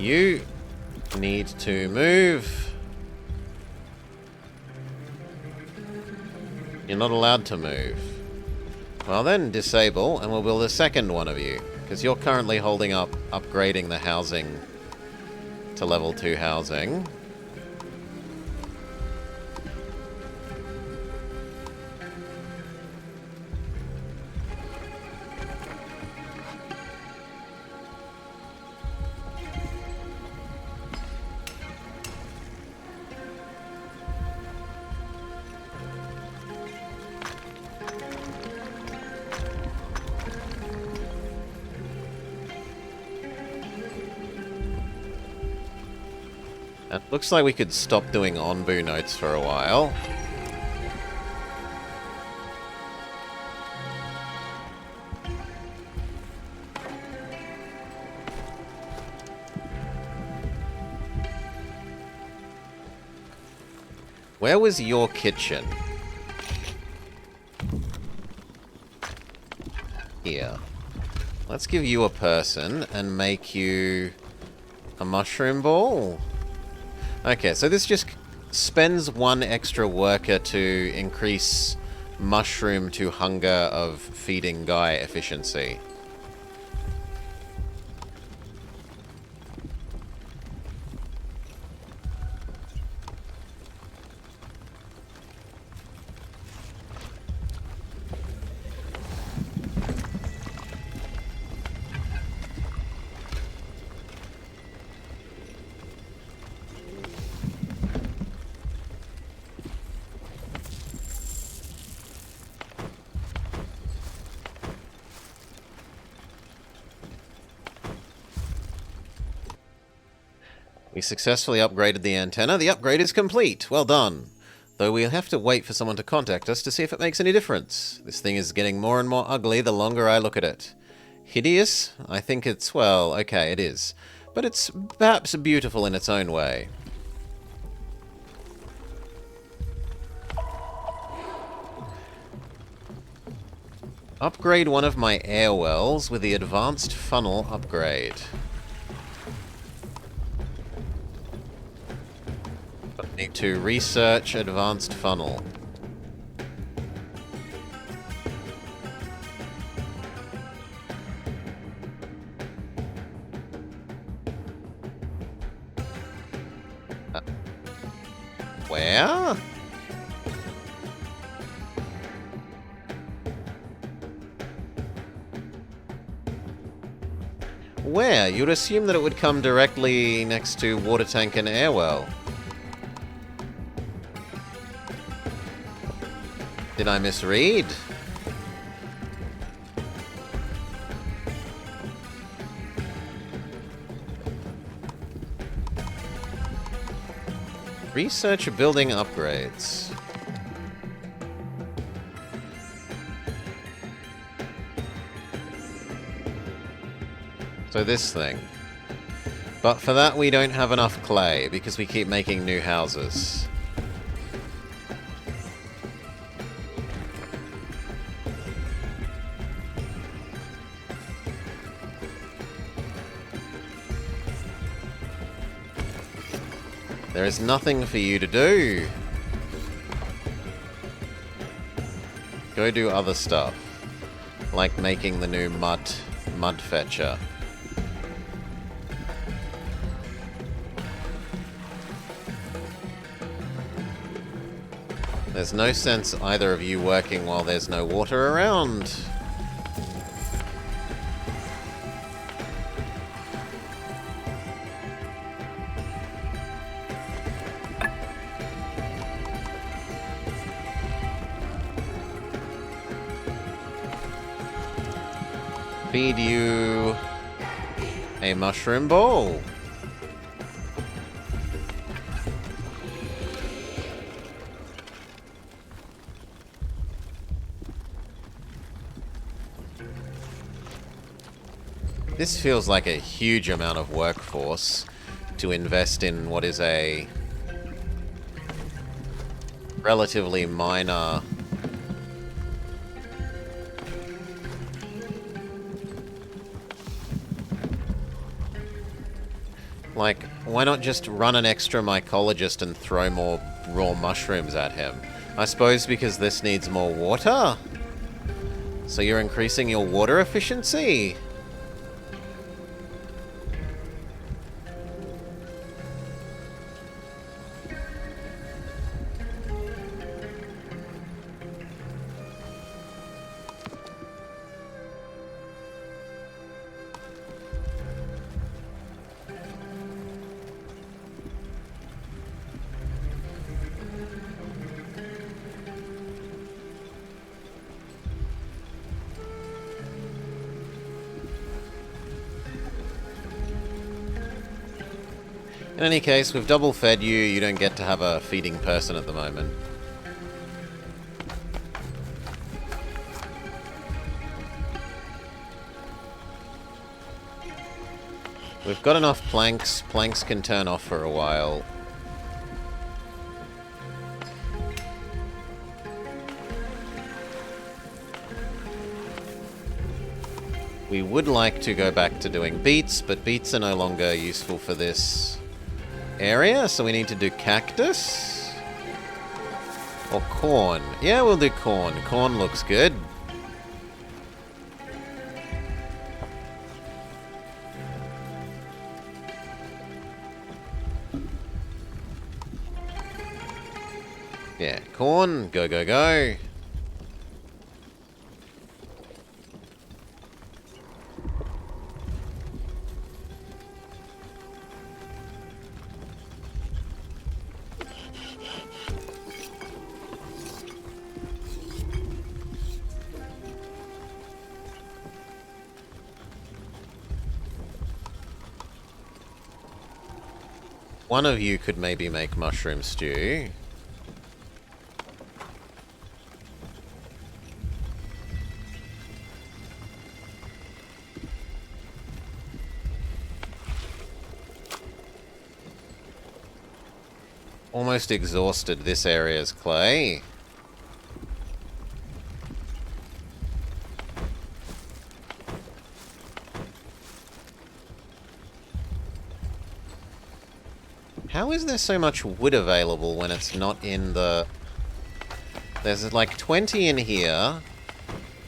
You need to move. You're not allowed to move. Well then, disable, and we'll build a second one of you. Because you're currently holding up upgrading the housing to level 2 housing. It looks like we could stop doing Onbu notes for a while. Where was your kitchen? Here. Let's give you a person and make you a mushroom ball. Okay, so this just spends one extra worker to increase mushroom to hunger of feeding guy efficiency. We successfully upgraded the antenna. The upgrade is complete. Well done. Though we'll have to wait for someone to contact us to see if it makes any difference. This thing is getting more and more ugly the longer I look at it. Hideous? I think it's, well, okay, it is. But it's perhaps beautiful in its own way. Upgrade one of my air wells with the advanced funnel upgrade. Need to research advanced funnel. Where? Where? You'd assume that it would come directly next to water tank and air well. Did I misread? Research building upgrades. So this thing. But for that we don't have enough clay because we keep making new houses. There is nothing for you to do. Go do other stuff. Like making the new mud fetcher. There's no sense either of you working while there's no water around. Feed you a mushroom ball. This feels like a huge amount of workforce to invest in what is a relatively minor Like, why not just run an extra mycologist and throw more raw mushrooms at him? I suppose because this needs more water? So you're increasing your water efficiency? In any case, we've double fed you. You don't get to have a feeding person at the moment. We've got enough planks. Planks can turn off for a while. We would like to go back to doing beets, but beets are no longer useful for this area, so we need to do cactus. Or corn. Yeah, we'll do corn. Corn looks good. Yeah, corn. Go, go, go. One of you could maybe make mushroom stew. Almost exhausted this area's clay. How is there so much wood available when it's not in the... There's like 20 in here.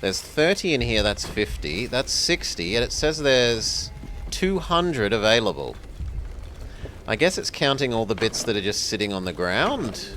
There's 30 in here, that's 50. That's 60, and it says there's 200 available. I guess it's counting all the bits that are just sitting on the ground.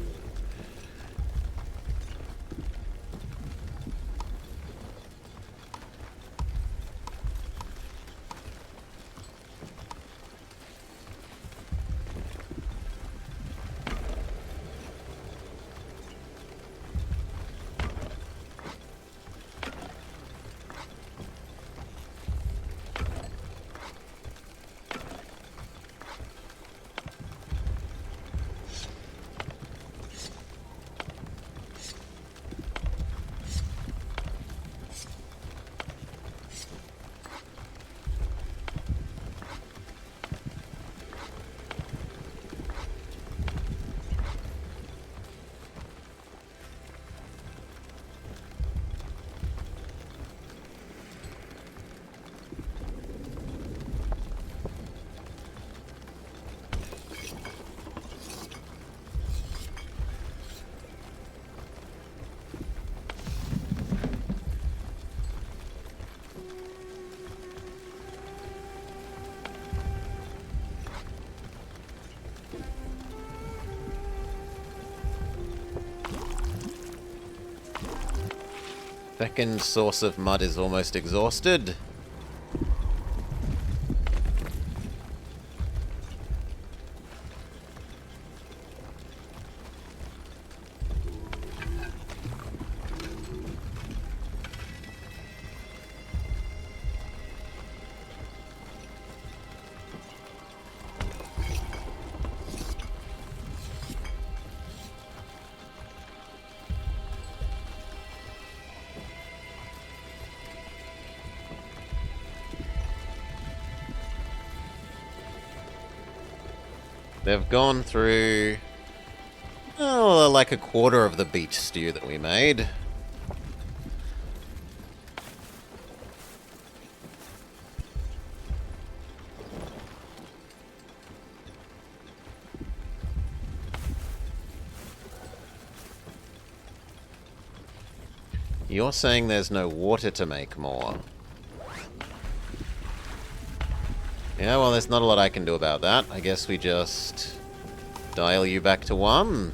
Second source of mud is almost exhausted. They've gone through, oh, like a quarter of the beet stew that we made. You're saying there's no water to make more. Yeah, well, there's not a lot I can do about that. I guess we just dial you back to 1.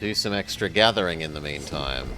Do some extra gathering in the meantime.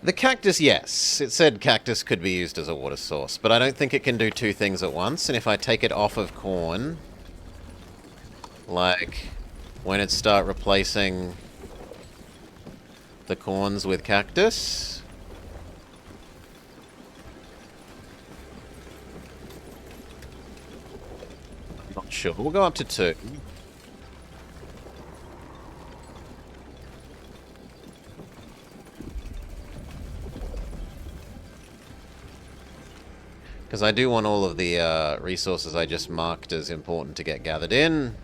The cactus, yes. It said cactus could be used as a water source, but I don't think it can do 2 things at once, and if I take it off of corn, like when it start replacing the corns with cactus, I'm not sure. We'll go up to 2. Because I do want all of the resources I just marked as important to get gathered in.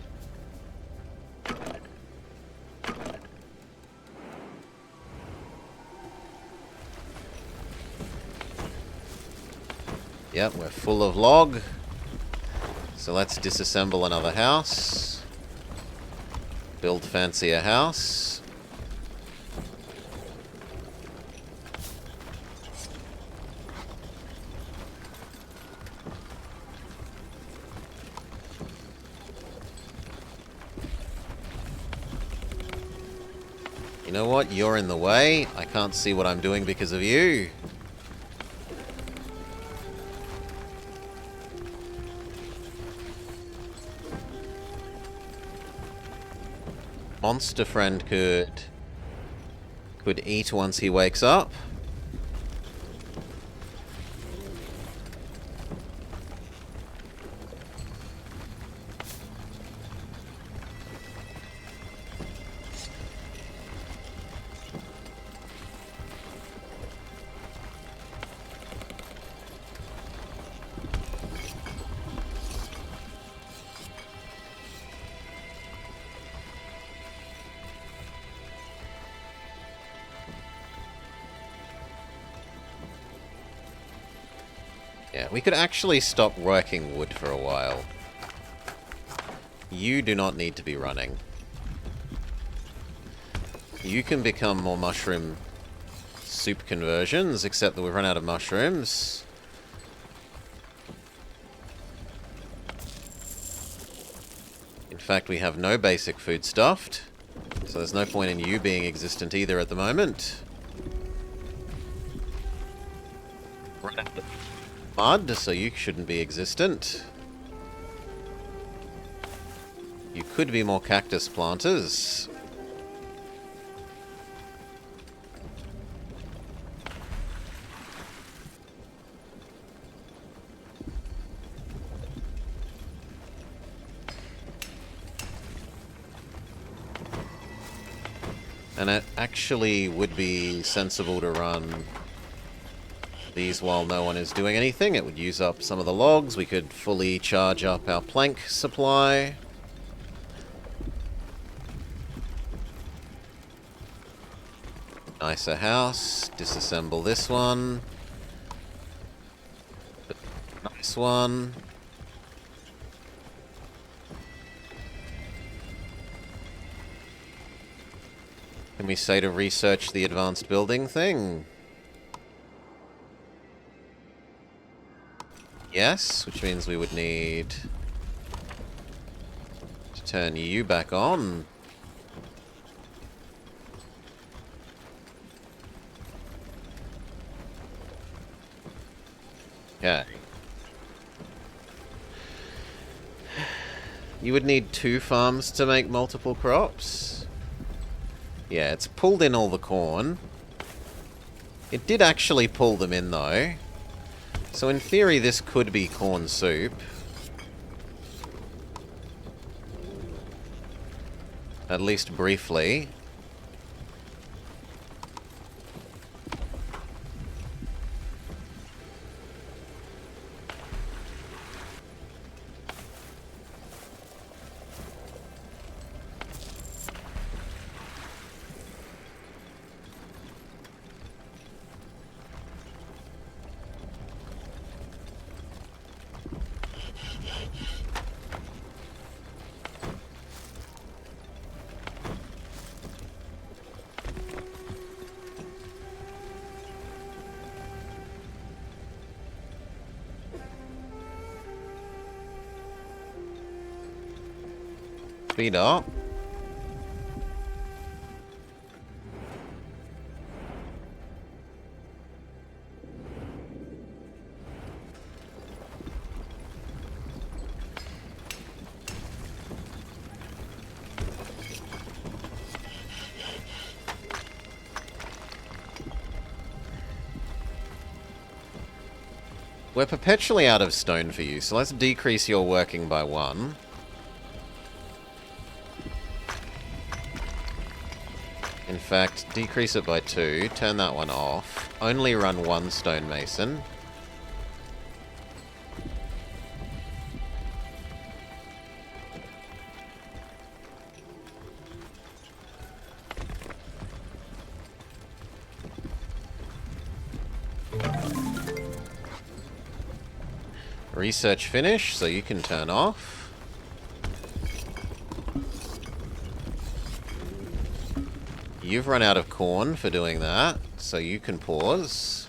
Yep, we're full of log. So let's disassemble another house. Build fancier house. You know what? You're in the way. I can't see what I'm doing because of you. Monster friend could eat once he wakes up. Yeah, we could actually stop working wood for a while. You do not need to be running. You can become more mushroom soup conversions, except that we've run out of mushrooms. In fact, we have no basic food stuffed, so there's no point in you being existent either at the moment. Mud, so you shouldn't be existent. You could be more cactus planters. And it actually would be sensible to run these while no one is doing anything. It would use up some of the logs. We could fully charge up our plank supply. Nicer house. Disassemble this one. Nice one. Can we say to research the advanced building thing? Yes, which means we would need to turn you back on. Okay. You would need 2 farms to make multiple crops. Yeah, it's pulled in all the corn. It did actually pull them in, though. So in theory, this could be corn soup. At least briefly. Speed up. We're perpetually out of stone for you, so let's decrease your working by 1. In fact, decrease it by 2, turn that one off, only run 1 stonemason. Research finish, so you can turn off. You've run out of corn for doing that, so you can pause.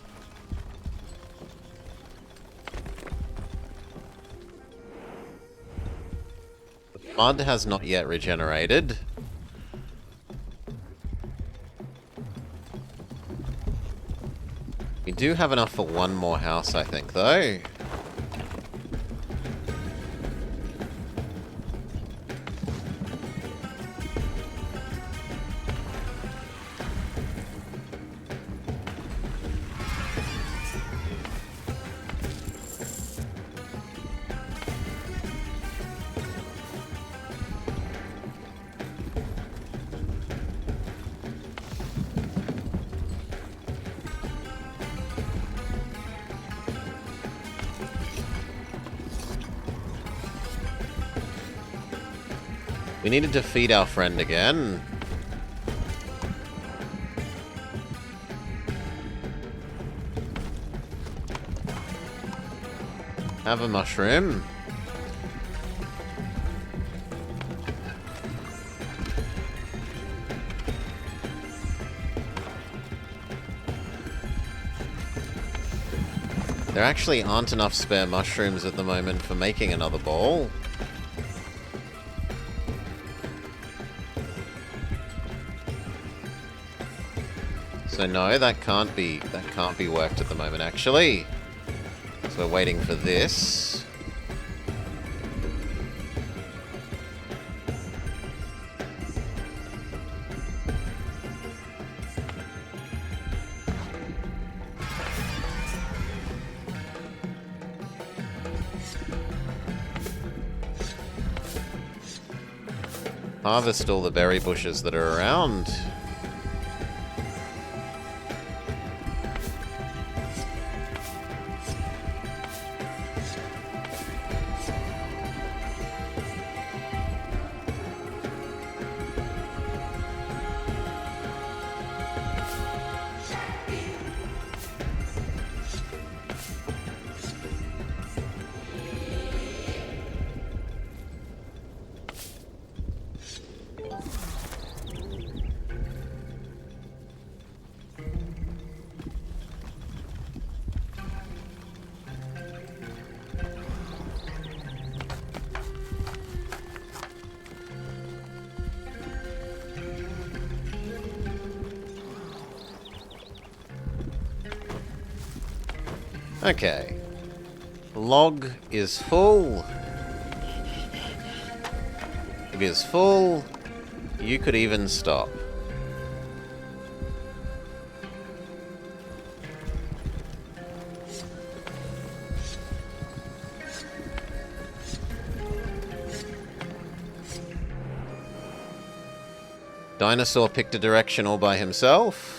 The mud has not yet regenerated. We do have enough for 1 more house, I think, though. We needed to feed our friend again. Have a mushroom. There actually aren't enough spare mushrooms at the moment for making another bowl. So no, that can't be worked at the moment, actually. So we're waiting for this. Harvest all the berry bushes that are around. Okay. Log is full. tank is full. You could even stop. Dinosaur picked a direction all by himself.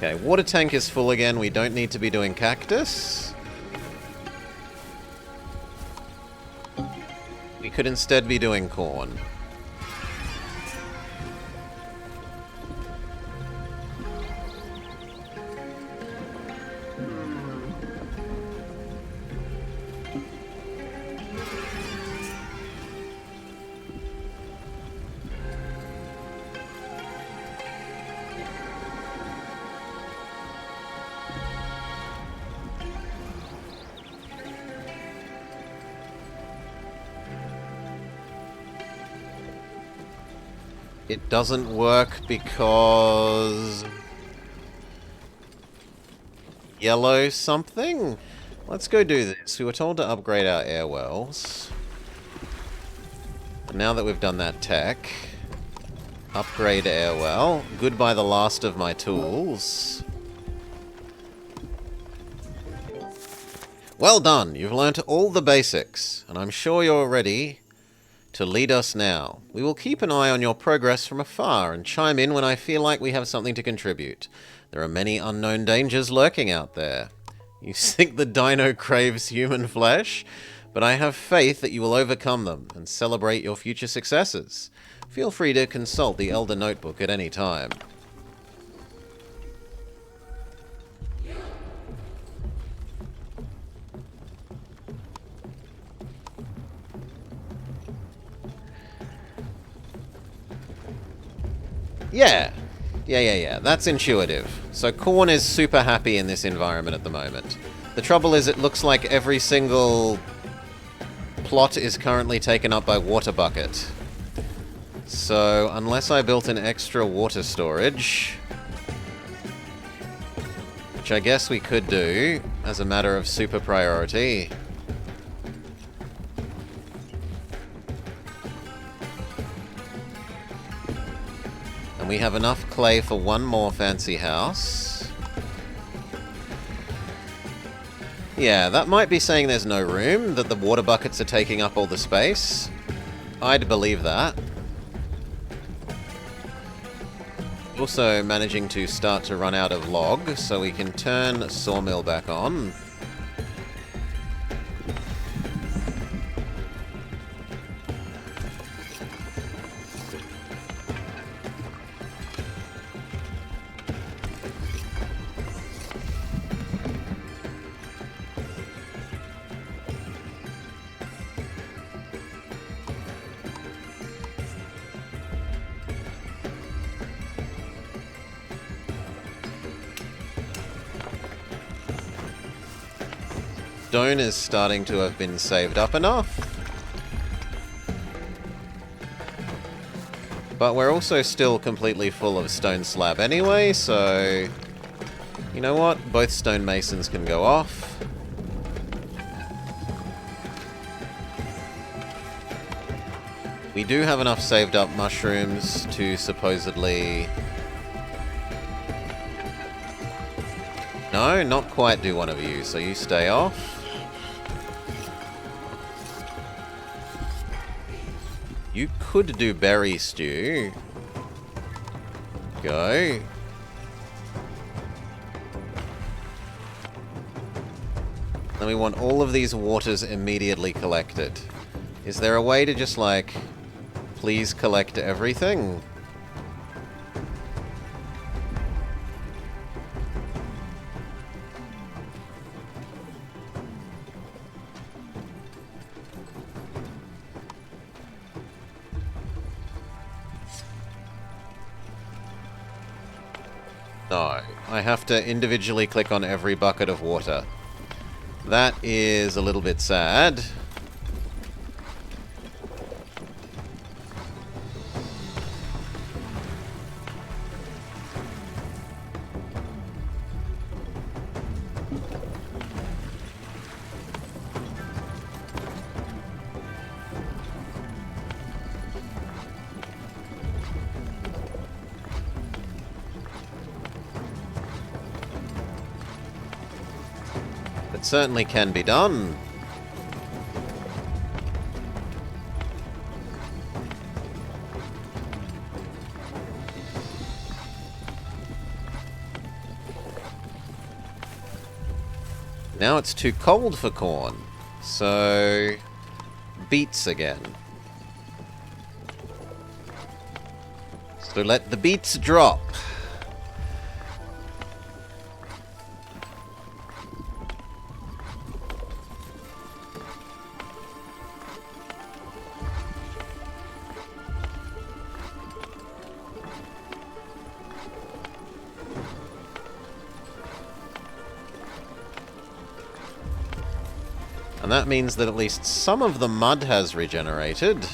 Okay, water tank is full again. We don't need to be doing cactus. We could instead be doing corn. It doesn't work because... yellow something? Let's go do this. We were told to upgrade our air wells. Now that we've done that tech... upgrade air well. Goodbye the last of my tools. Well done! You've learnt all the basics, and I'm sure you're ready to lead us now. We will keep an eye on your progress from afar and chime in when I feel like we have something to contribute. There are many unknown dangers lurking out there. You think the dino craves human flesh? But I have faith that you will overcome them and celebrate your future successes. Feel free to consult the Elder Notebook at any time. Yeah. That's intuitive. So corn is super happy in this environment at the moment. The trouble is it looks like every single plot is currently taken up by water bucket. So unless I built an extra water storage, which I guess we could do as a matter of super priority. And we have enough clay for one more fancy house. Yeah, that might be saying there's no room, that the water buckets are taking up all the space. I'd believe that. Also managing to start to run out of log, so we can turn sawmill back on. Stone is starting to have been saved up enough. But we're also still completely full of stone slab anyway, so... you know what? Both stonemasons can go off. We do have enough saved up mushrooms to supposedly... no, not quite do one of you, so you stay off. You could do berry stew. Go. Then we want all of these waters immediately collected. Is there a way to just, like, please collect everything? No, I have to individually click on every bucket of water. That is a little bit sad. It certainly can be done. Now it's too cold for corn, so beets again. So let the beets drop. And that means that at least some of the mud has regenerated.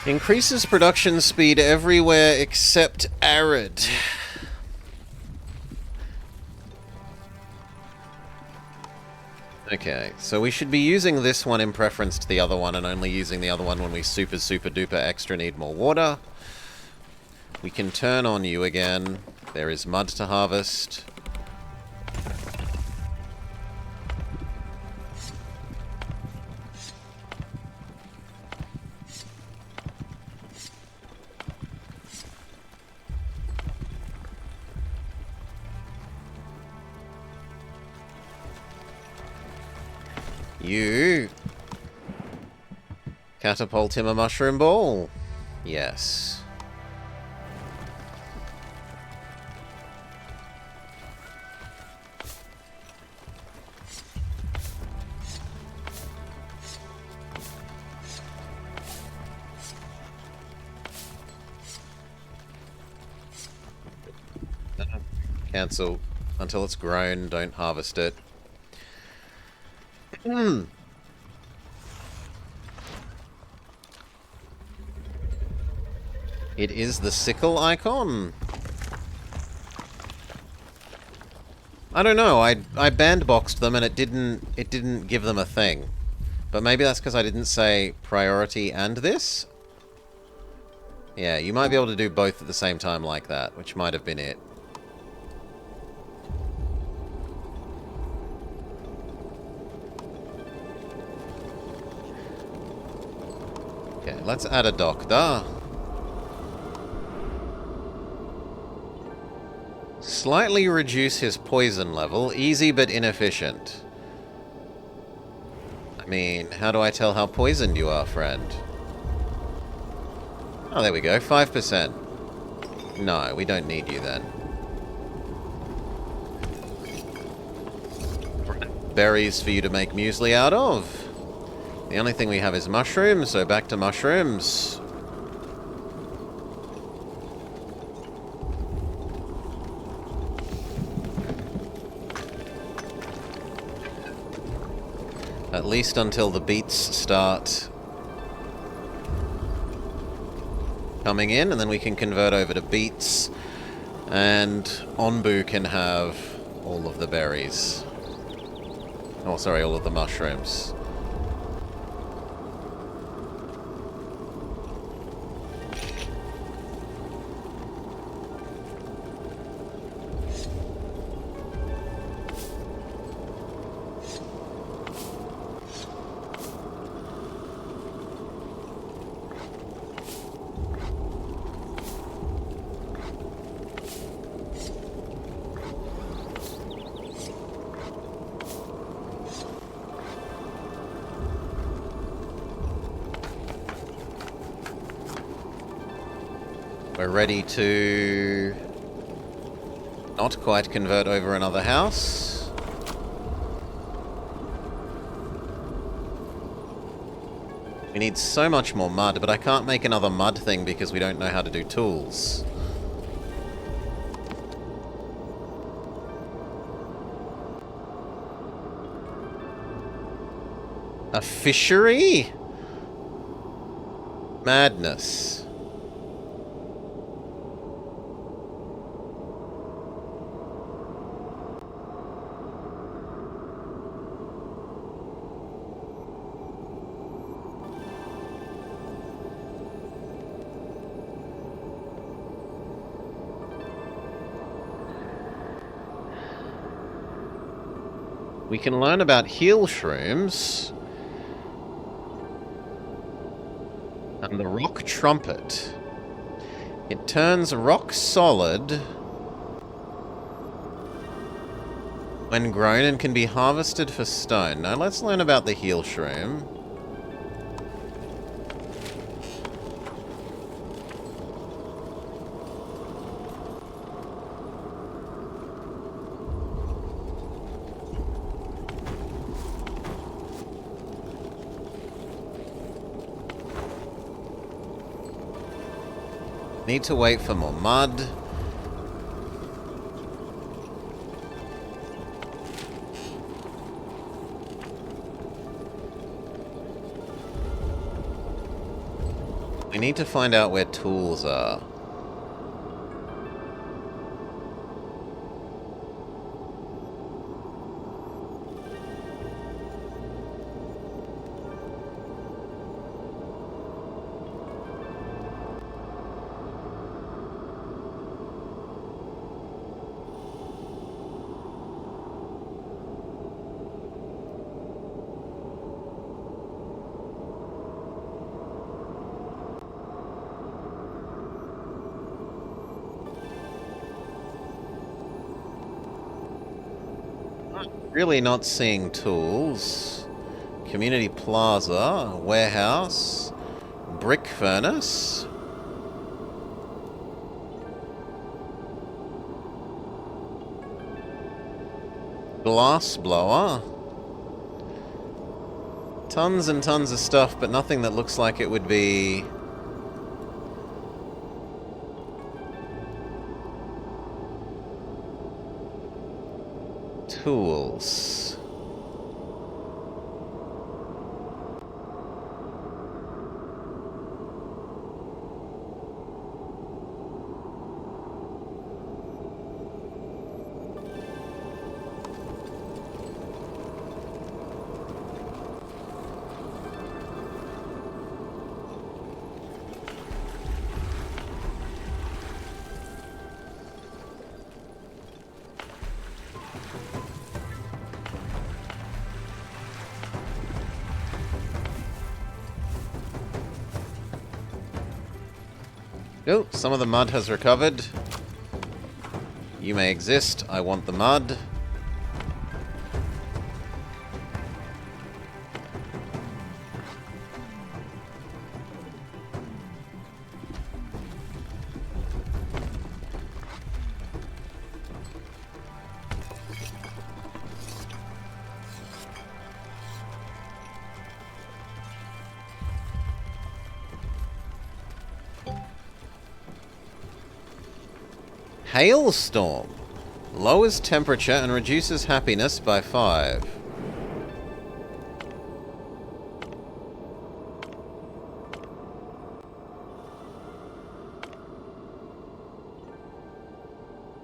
Increases production speed everywhere except arid. Okay, so we should be using this one in preference to the other one and only using the other one when we super duper extra need more water. We can turn on you again. There is mud to harvest. You catapult him a mushroom ball. Yes. Cancel. Until it's grown, don't harvest it. It is the sickle icon. I don't know. I bandboxed them and it didn't give them a thing. But maybe that's because I didn't say priority and this. Yeah, you might be able to do both at the same time like that, which might have been it. Okay, let's add a doctor. Slightly reduce his poison level. Easy but inefficient. I mean, how do I tell how poisoned you are, friend? Oh, there we go. 5%. No, we don't need you then. Berries for you to make muesli out of. The only thing we have is mushrooms, so back to mushrooms. At least until the beets start coming in, and then we can convert over to beets, and Onbu can have all of the berries. Oh, sorry, all of the mushrooms. We're ready to Not quite convert over another house. We need so much more mud, but I can't make another mud thing because we don't know how to do tools. A fishery? Madness. We can learn about heal shrooms. And the rock trumpet. It turns rock solid when grown and can be harvested for stone. Now let's learn about the heal shroom. Need to wait for more mud. We need to find out where tools are. Really not seeing tools. Community plaza, warehouse, brick furnace. Glass blower. Tons and tons of stuff, but nothing that looks like it would be... tools. Oh, some of the mud has recovered. You may exist. I want the mud. Hailstorm. Lowers temperature and reduces happiness by 5.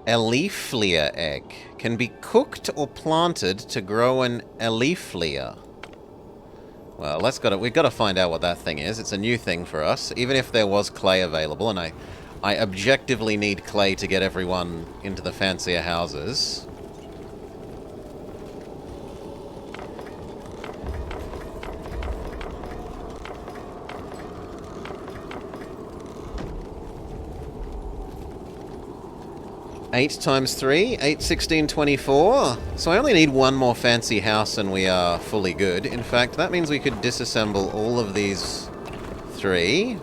Eliflia egg. Can be cooked or planted to grow an Eliflia. Well, we've got to find out what that thing is. It's a new thing for us. Even if there was clay available, and I objectively need clay to get everyone into the fancier houses. Eight times 3, 8, 16, 24. So I only need one more fancy house and we are fully good. In fact, that means we could disassemble all of these 3.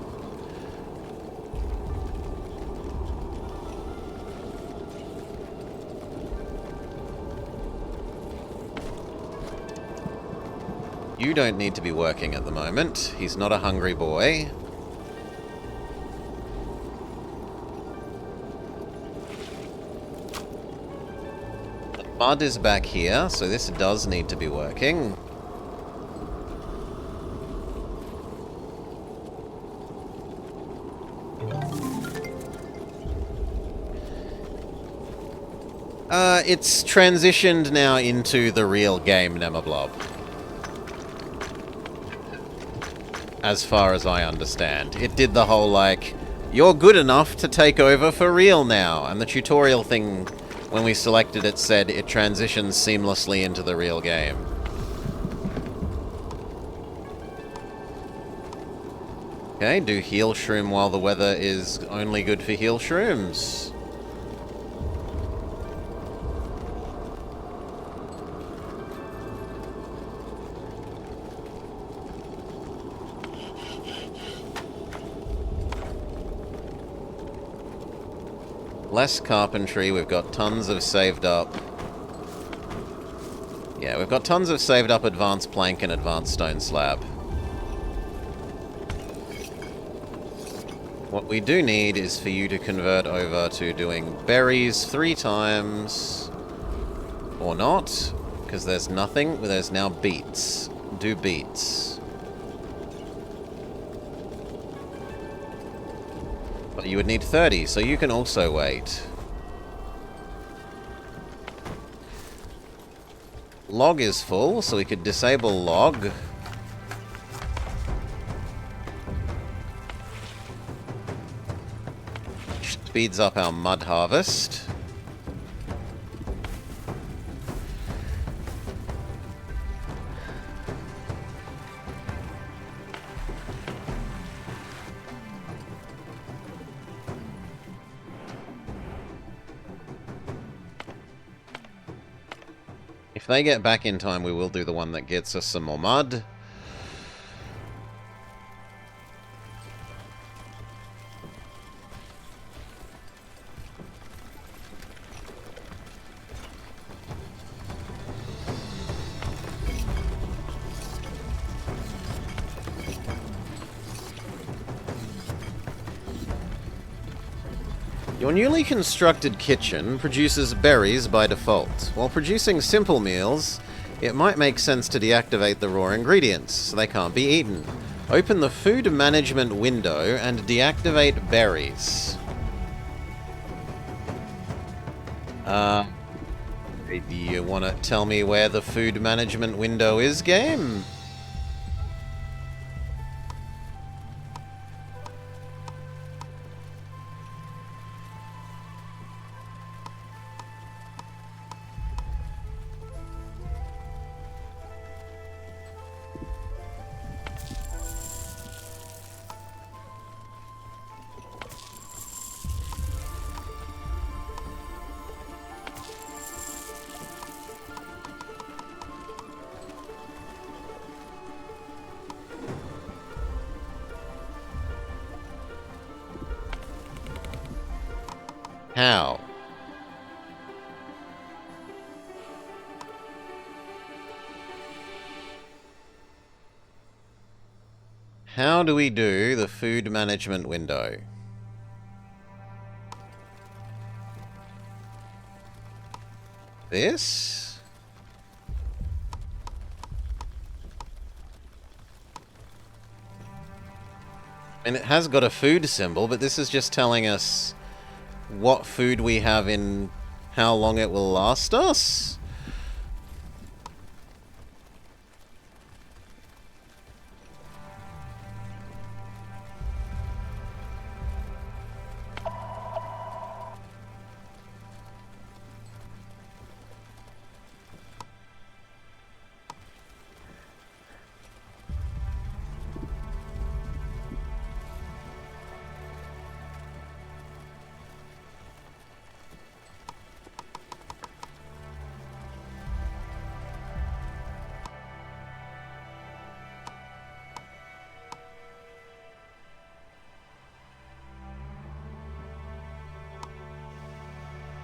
You don't need to be working at the moment. He's not a hungry boy. The mud is back here, so this does need to be working. It's transitioned now into the real game, Nemablob. As far as I understand. It did the whole, like, you're good enough to take over for real now. And the tutorial thing, when we selected it, said it transitions seamlessly into the real game. Okay, do heal shroom while the weather is only good for heal shrooms. Less carpentry, we've got tons of saved up. Yeah, we've got tons of saved up advanced plank and advanced stone slab. What we do need is for you to convert over to doing berries 3 times. Or not, because there's nothing. There's now beets. Do beets. But you would need 30, so you can also wait. Log is full, so we could disable log. Speeds up our mud harvest. If they get back in time, we will do the one that gets us some more mud. Your newly constructed kitchen produces berries by default. While producing simple meals, it might make sense to deactivate the raw ingredients, so they can't be eaten. Open the food management window and deactivate berries. Do you want to tell me where the food management window is, game? How? How do we do the food management window? This? And it has got a food symbol, but this is just telling us what food we have in how long it will last us.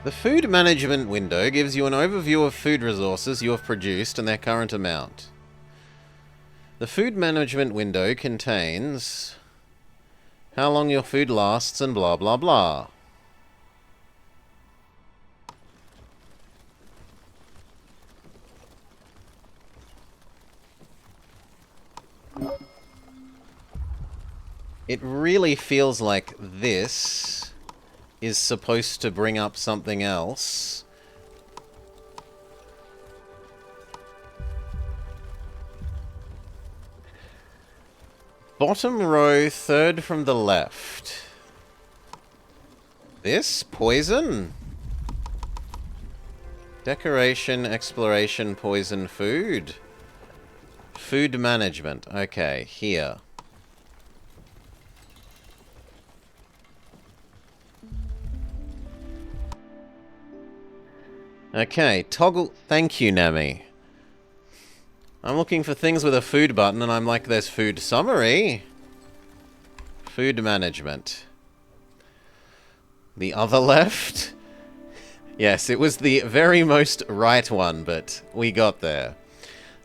The food management window gives you an overview of food resources you have produced and their current amount. The food management window contains how long your food lasts and blah blah blah. It really feels like this is supposed to bring up something else. Bottom row, third from the left. This? Poison? Decoration, exploration, poison, food. Food management. Okay, here. Okay, toggle... Thank you, Nami. I'm looking for things with a food button, and I'm like, there's food summary. Food management. The other left? Yes, it was the very most right one, but we got there.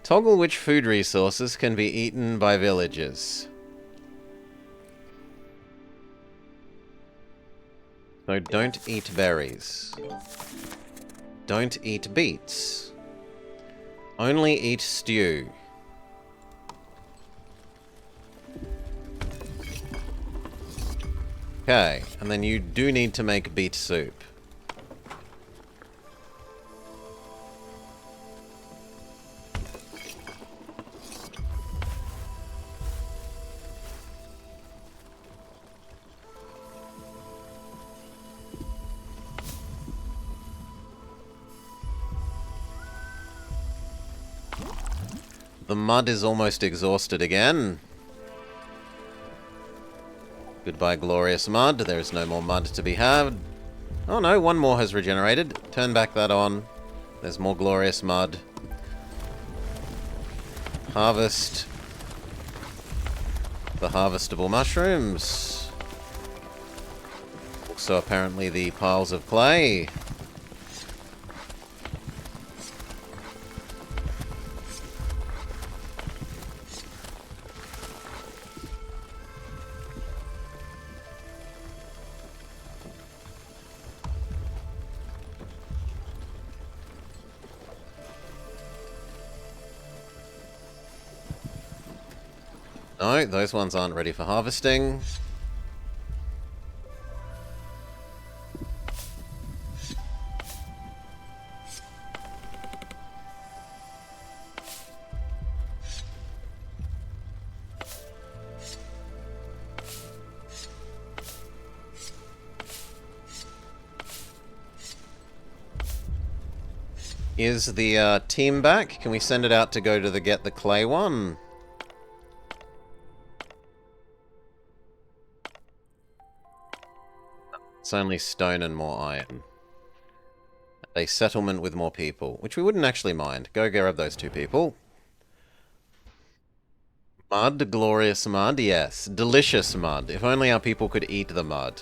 Toggle which food resources can be eaten by villagers. So don't eat berries. Don't eat beets. Only eat stew. Okay, and then you do need to make beet soup. The mud is almost exhausted again. Goodbye, glorious mud. There is no more mud to be had. Oh no, one more has regenerated. Turn back that on. There's more glorious mud. Harvest the harvestable mushrooms. Also apparently the piles of clay. No, those ones aren't ready for harvesting. Is the team back? Can we send it out to go to the get the clay one? It's only stone and more iron. A settlement with more people, which we wouldn't actually mind. Go grab those two people. Mud, glorious mud, yes. Delicious mud. If only our people could eat the mud.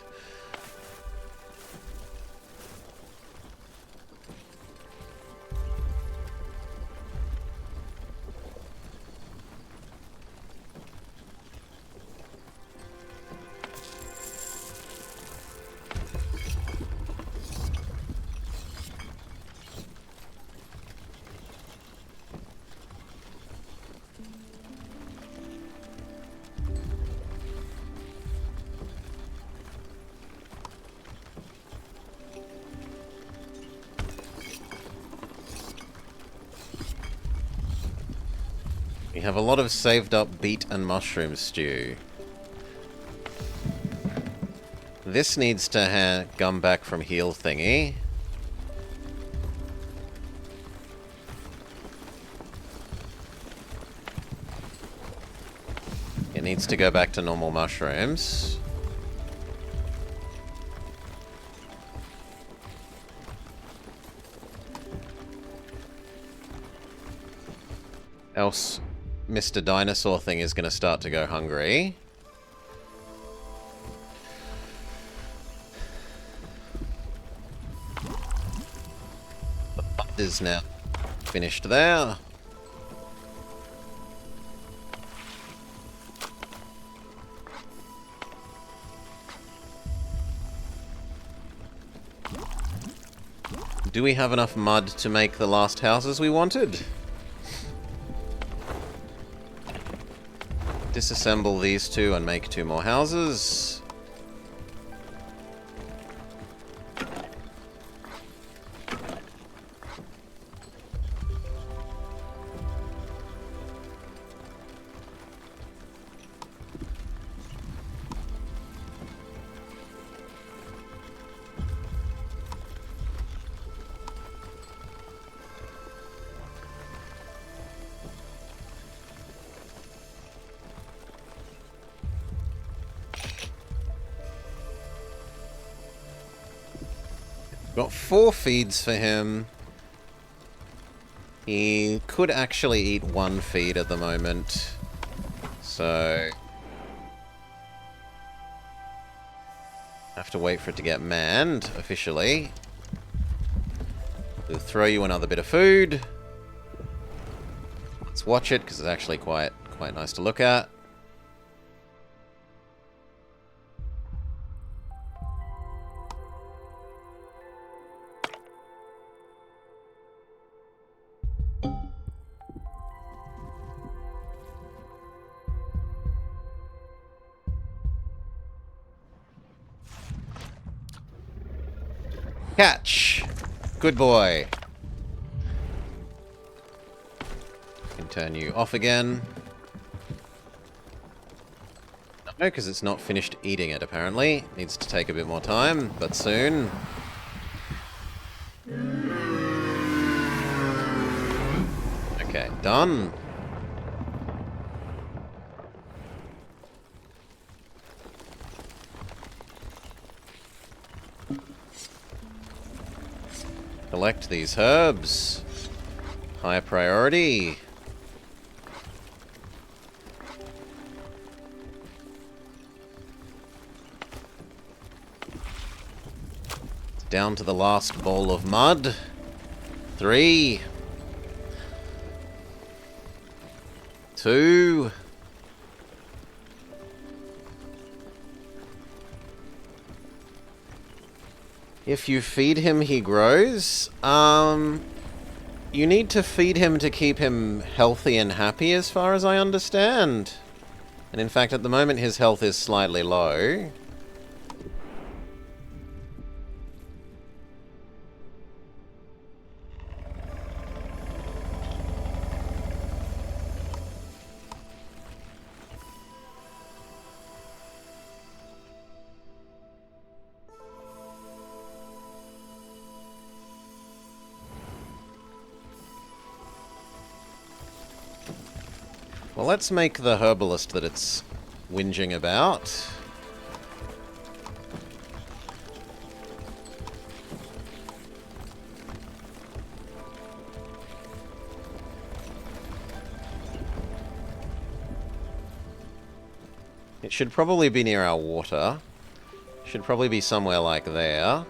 We have a lot of saved up beet and mushroom stew. This needs to come back from heal thingy. It needs to go back to normal mushrooms. Else, Mr. Dinosaur thing is going to start to go hungry. The bud is now finished there. do we have enough mud to make the last houses we wanted? Disassemble these two and make 2 more houses. Got 4 feeds for him. He could actually eat 1 feed at the moment. So... have to wait for it to get manned, officially. We'll throw you another bit of food. Let's watch it, because it's actually quite nice to look at. Catch! Good boy. Can turn you off again. No, because it's not finished eating it, apparently. Needs to take a bit more time, but soon. Okay, done. Collect these herbs. High priority. Down to the last bowl of mud. 3. 2. If you feed him, he grows. You need to feed him to keep him healthy and happy, as far as I understand. And in fact, at the moment, his health is slightly low. Well, let's make the herbalist that it's whinging about. It should probably be near our water. Should probably be somewhere like there.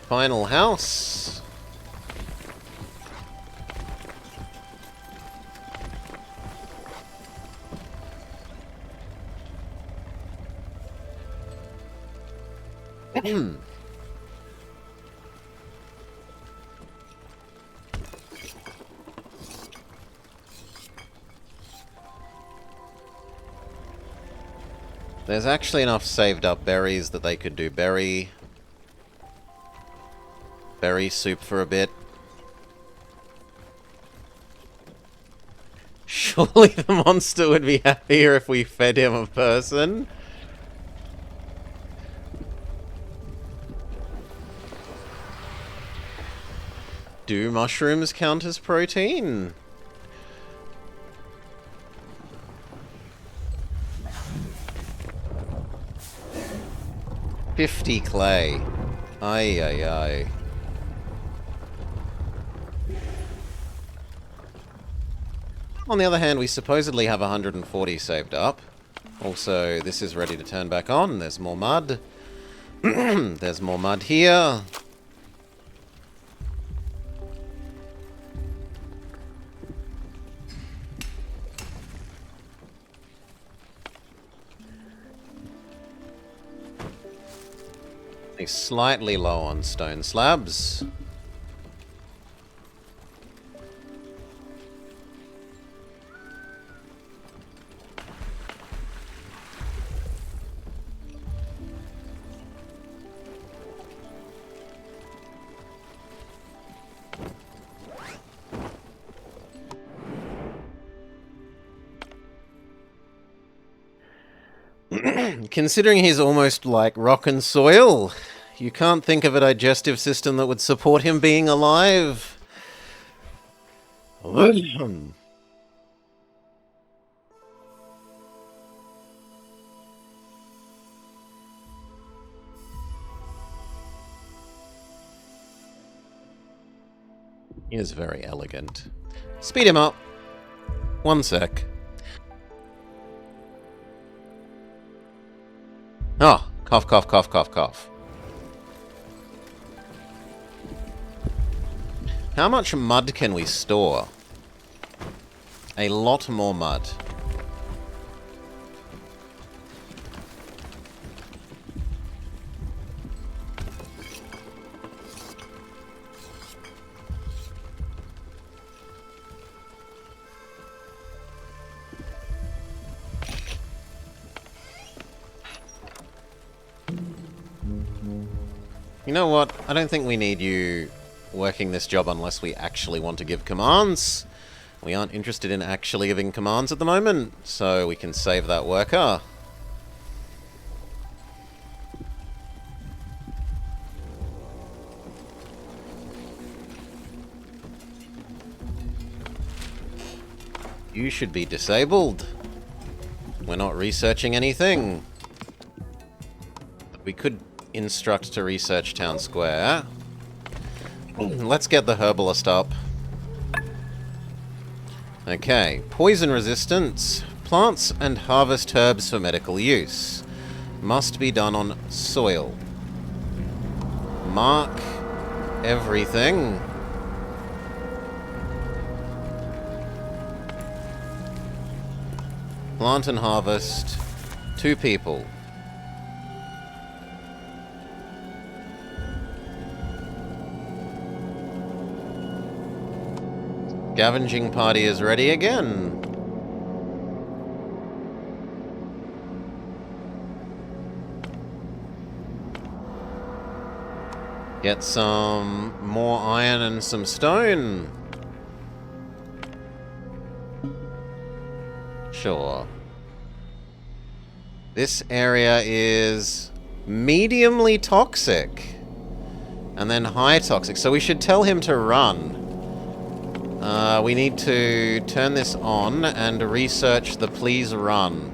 Final house. There's actually enough saved up berries that they could do berry soup for a bit. Surely the monster would be happier if we fed him a person. Do mushrooms count as protein? $50 clay. Ay, ay, ay. On the other hand, we supposedly have 140 saved up. Also, this is ready to turn back on. There's more mud. There's more mud here. He's slightly low on stone slabs. Considering he's almost like rock and soil, you can't think of a digestive system that would support him being alive. He is very elegant. Speed him up. 1 sec. Oh, cough, cough, cough, cough, cough. How much mud can we store? A lot more mud. You know what? I don't think we need you working this job unless we actually want to give commands. We aren't interested in actually giving commands at the moment, so we can save that worker. You should be disabled. We're not researching anything. We could instruct to research Town Square. Let's get the herbalist up. Okay, poison resistance. Plants and harvest herbs for medical use. Must be done on soil. Mark everything. Plant and harvest. 2 people. Scavenging party is ready again. Get some more iron and some stone. Sure. This area is mediumly toxic. And then high toxic. So we should tell him to run. We need to turn this on and research the please run.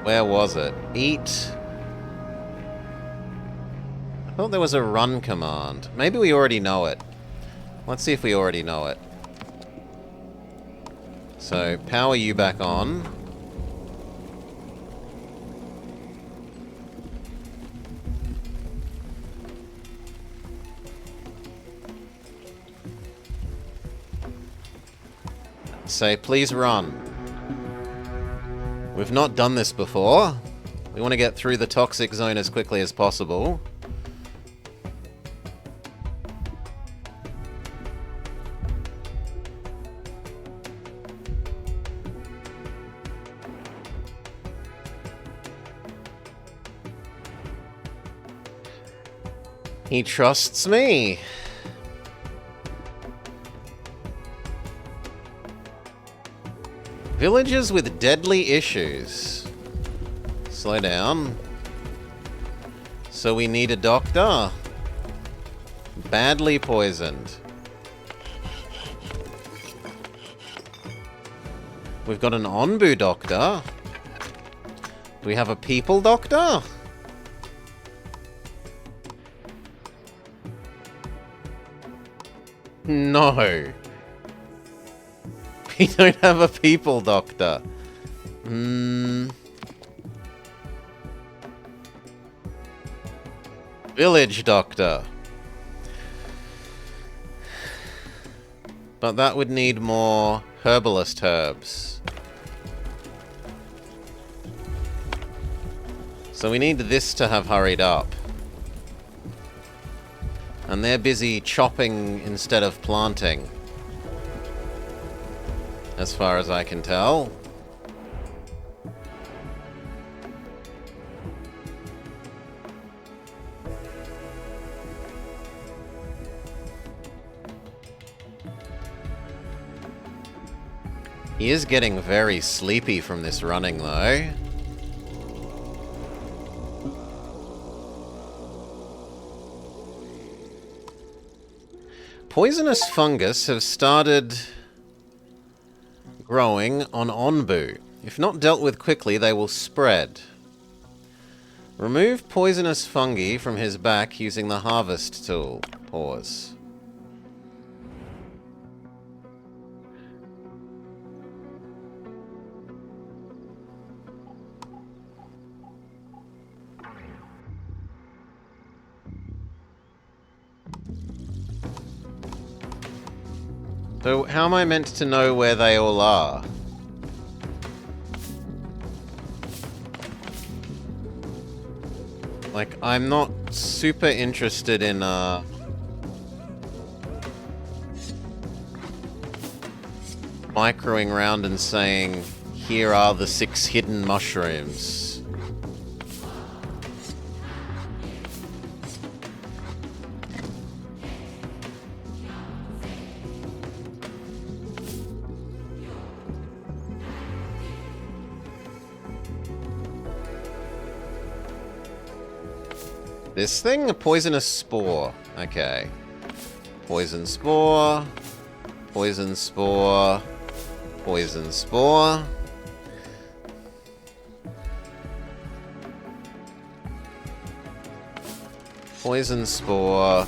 Where was it? Eat. I thought there was a run command. Maybe we already know it. Let's see if we already know it. So, power you back on. Say, please run. We've not done this before. We want to get through the toxic zone as quickly as possible. He trusts me. Villages with deadly issues. Slow down. So we need a doctor. Badly poisoned. We've got an Onbu doctor. Do we have a people doctor? No. We don't have a people doctor. Village doctor. But that would need more herbalist herbs. So we need this to have hurried up. And they're busy chopping instead of planting. As far as I can tell. He is getting very sleepy from this running, though. Poisonous fungus have started growing on Onbu. If not dealt with quickly, they will spread. Remove poisonous fungi from his back using the harvest tool. Pause. So, how am I meant to know where they all are? Like, I'm not super interested in, microing around and saying, here are the 6 hidden mushrooms. This thing? A poisonous spore. Okay. Poison spore. Poison spore. Poison spore. Poison spore.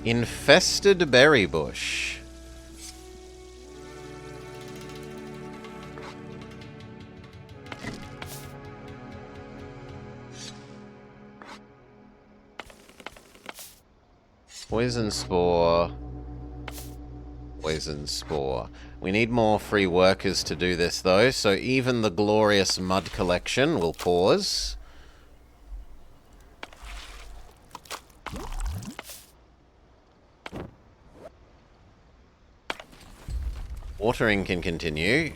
Infested berry bush. Poison spore. Poison spore. We need more free workers to do this, though, so even the glorious mud collection will pause. Watering can continue.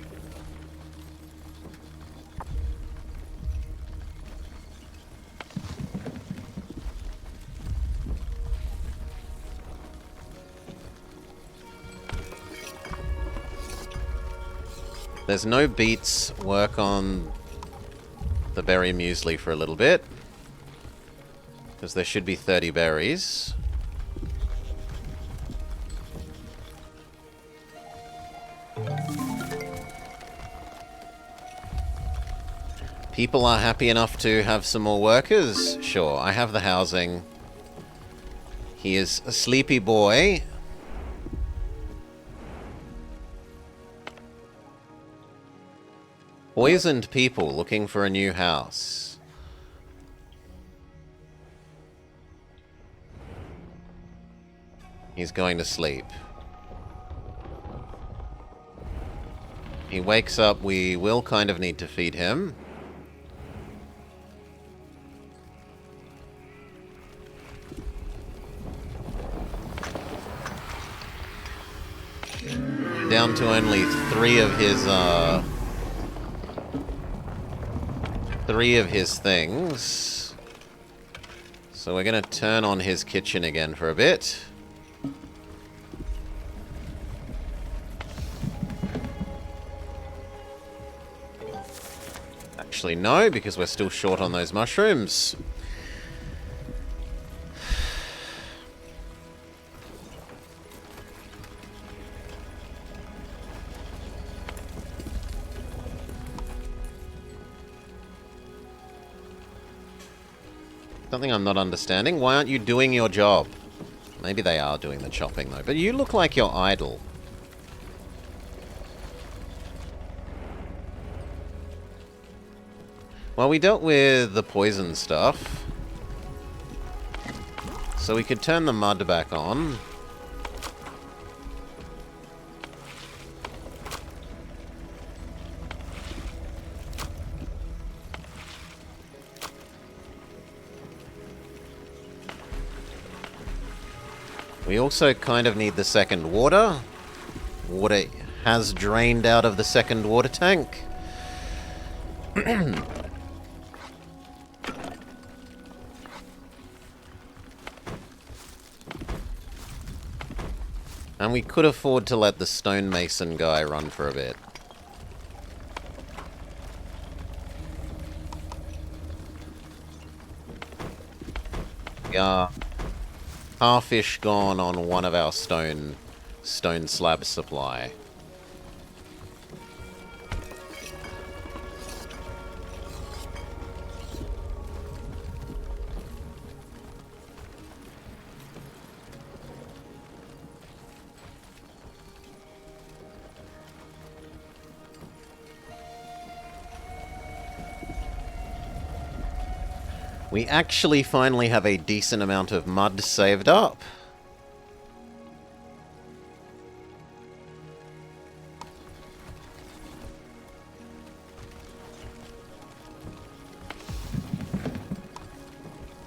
There's no beets. Work on the berry muesli for a little bit. Because there should be 30 berries. People are happy enough to have some more workers? Sure, I have the housing. He is a sleepy boy. Poisoned people looking for a new house. He's going to sleep. He wakes up, we will kind of need to feed him. Down to only 3 of his things. So we're going to turn on his kitchen again for a bit. Actually, no, because we're still short on those mushrooms. Something I'm not understanding. Why aren't you doing your job? Maybe they are doing the chopping, though. But you look like you're idle. Well, we dealt with the poison stuff. So we could turn the mud back on. We also kind of need the second water. Water has drained out of the second water tank. And we could afford to let the stonemason guy run for a bit. Yeah. Half-ish gone on one of our stone slab supply. We actually finally have a decent amount of mud saved up.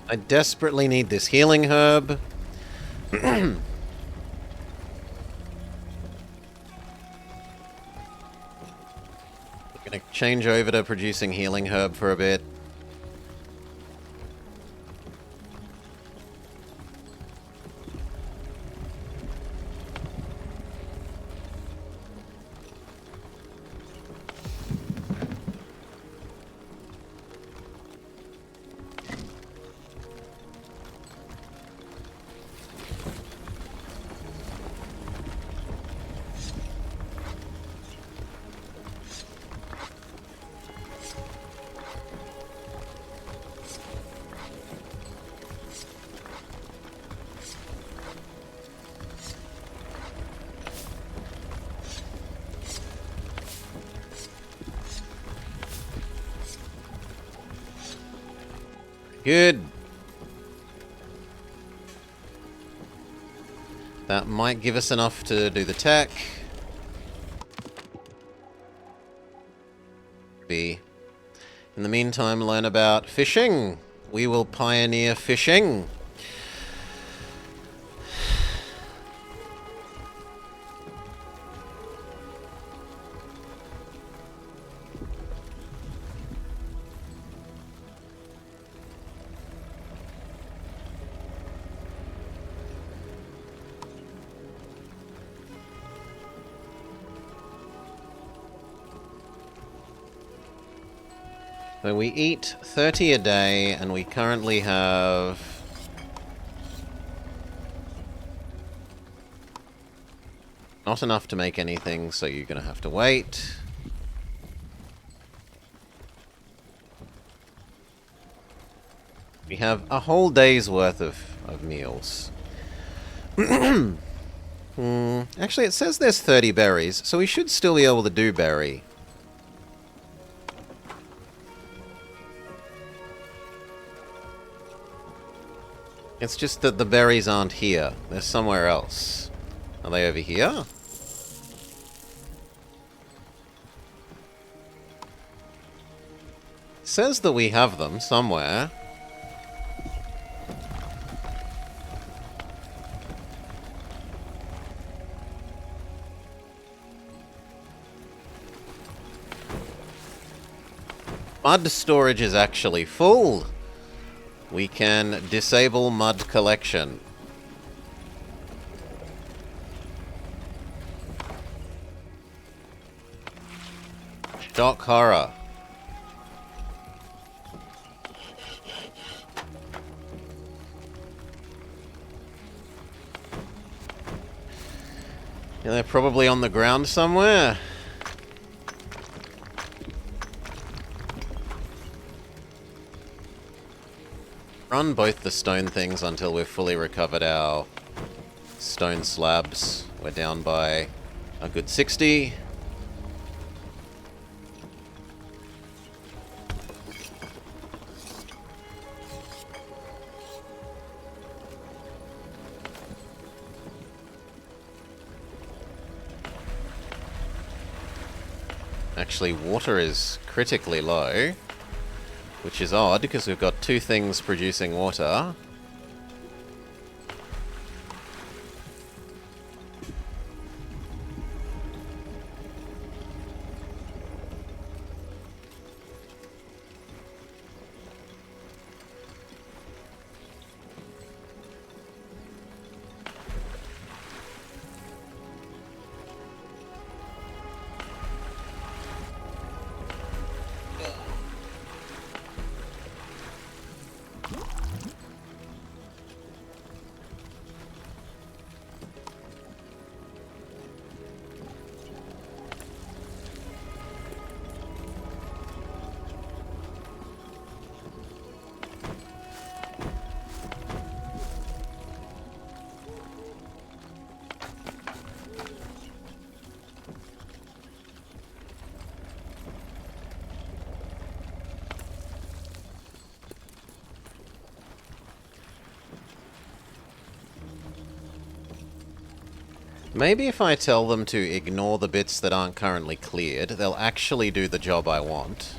I desperately need this healing herb. We're gonna change over to producing healing herb for a bit. Good. That might give us enough to do the tech. In the meantime, learn about fishing. We will pioneer fishing. So we eat 30 a day, and we currently have... not enough to make anything, so you're going to have to wait. We have a whole day's worth of meals. Actually, it says there's 30 berries, so we should still be able to do berry. It's just that the berries aren't here. They're somewhere else. Are they over here? It says that we have them somewhere. Mud storage is actually full. We can disable mud collection. Shock horror. Yeah, they're probably on the ground somewhere. Run both the stone things until we've fully recovered our stone slabs. We're down by a good 60. Actually, water is critically low, which is odd because we've got 2 things producing water. Maybe if I tell them to ignore the bits that aren't currently cleared, they'll actually do the job I want.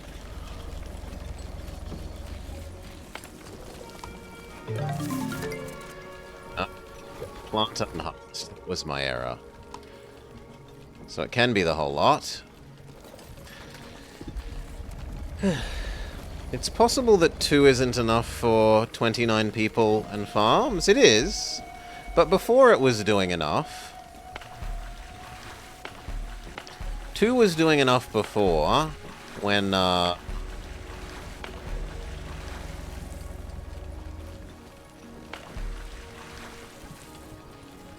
Plant and harvest was my error. So it can be the whole lot. It's possible that 2 isn't enough for 29 people and farms. It is. But before it was doing enough. 2 was doing enough before, when,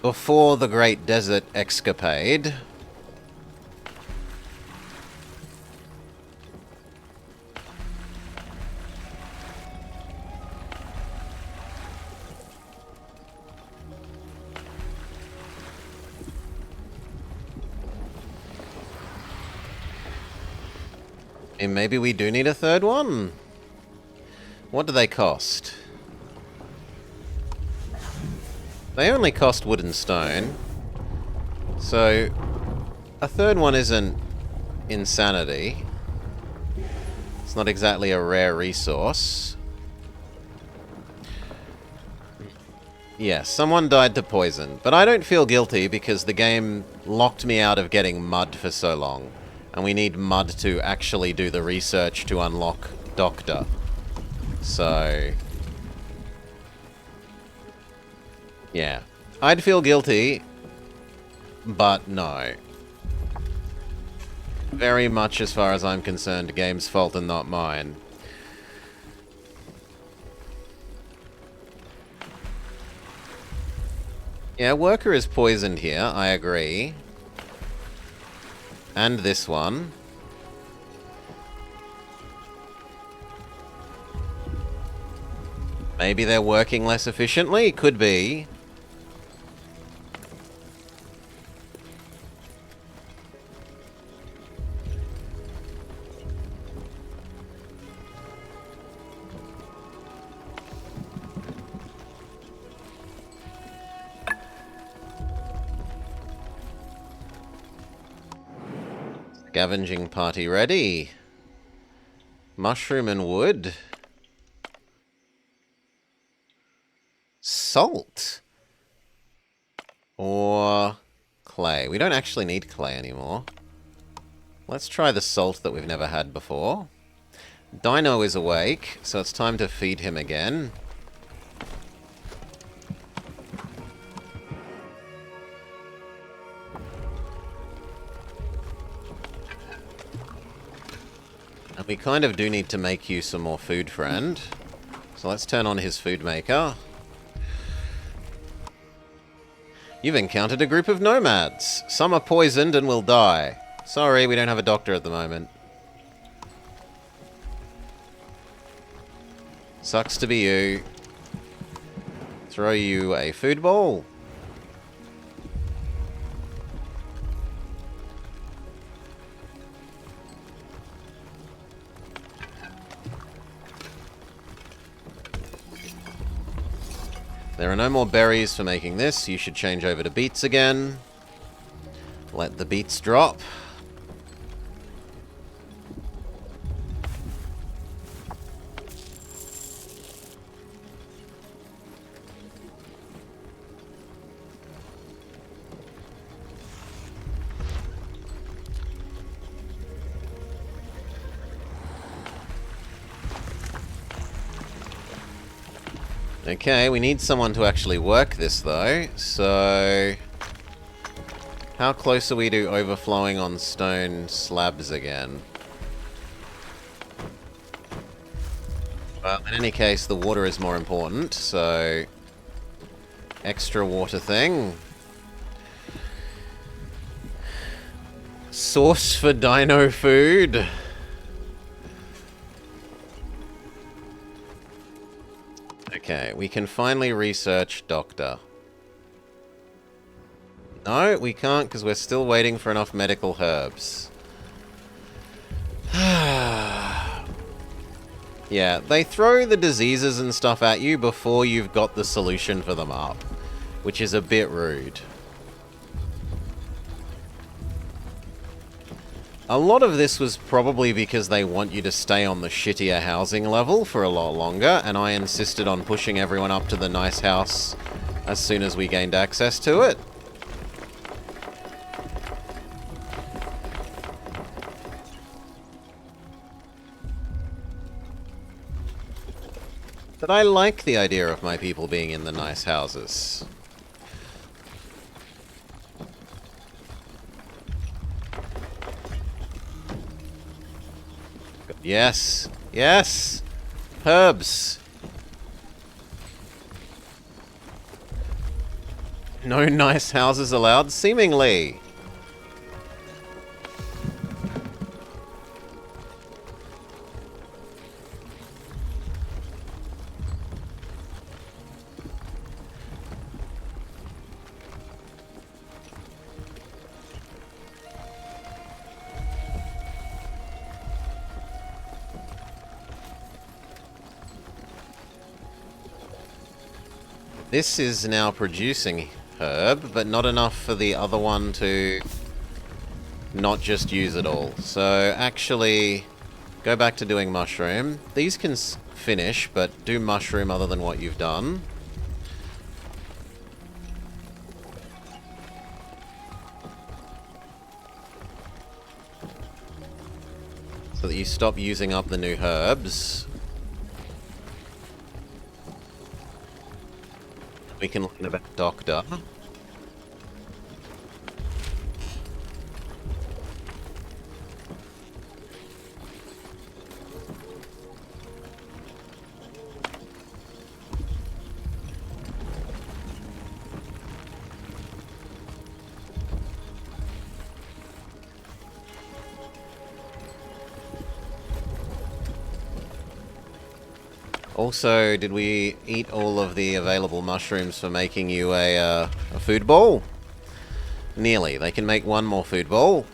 before the Great Desert Escapade. And maybe we do need a 3rd one? What do they cost? They only cost wood and stone. So, a 3rd one isn't insanity. It's not exactly a rare resource. Yes, someone died to poison. But I don't feel guilty because the game locked me out of getting mud for so long. And we need mud to actually do the research to unlock Doctor. So... yeah. I'd feel guilty, but no. Very much, as far as I'm concerned, game's fault and not mine. Yeah, worker is poisoned here, I agree. And this one. Maybe they're working less efficiently? Could be. Scavenging party ready. Mushroom and wood. Salt. Or clay. We don't actually need clay anymore. Let's try the salt that we've never had before. Dino is awake, so it's time to feed him again. And we kind of do need to make you some more food, friend. So let's turn on his food maker. You've encountered a group of nomads. Some are poisoned and will die. Sorry, we don't have a doctor at the moment. Sucks to be you. Throw you a food ball. There are no more berries for making this. You should change over to beets again. Let the beets drop. Okay, we need someone to actually work this, though. So, how close are we to overflowing on stone slabs again? Well, in any case, the water is more important, so... Extra water thing. Source for dino food. Okay, we can finally research Doctor. No, we can't because we're still waiting for enough medical herbs. Yeah, they throw the diseases and stuff at you before you've got the solution for them up, which is a bit rude. A lot of this was probably because they want you to stay on the shittier housing level for a lot longer, and I insisted on pushing everyone up to the nice house as soon as we gained access to it. But I like the idea of my people being in the nice houses. Yes. Yes. Herbs. No nice houses allowed, seemingly. This is now producing herb, but not enough for the other one to not just use it all. So actually, go back to doing mushroom. These can finish, but do mushroom other than what you've done. So that you stop using up the new herbs. We can learn about Doctor. Also, did we eat all of the available mushrooms for making you a food ball? Nearly. They can make one more food ball.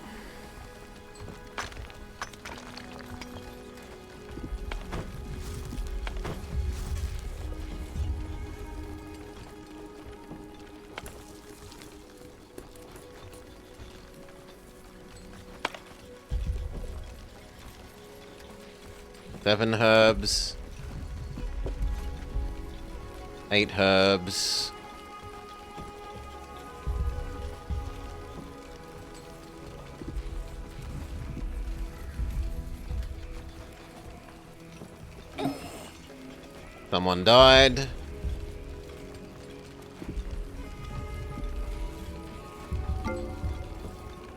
Seven herbs. 8 herbs. Someone died.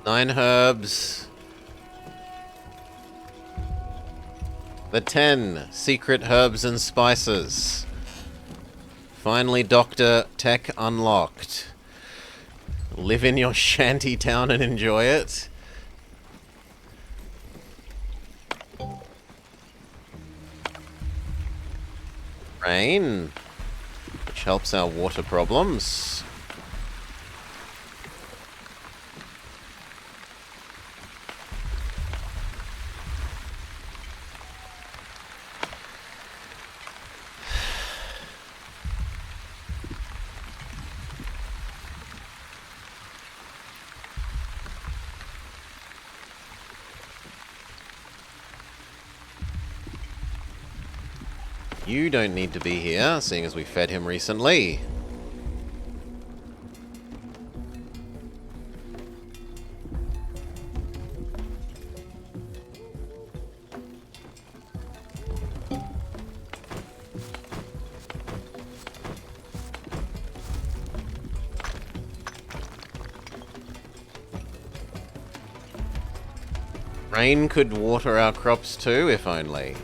Nine herbs. The 10 secret herbs and spices. Finally, Doctor Tech unlocked. Live in your shanty town and enjoy it. Rain, which helps our water problems. You don't need to be here, seeing as we fed him recently. Rain could water our crops too, if only.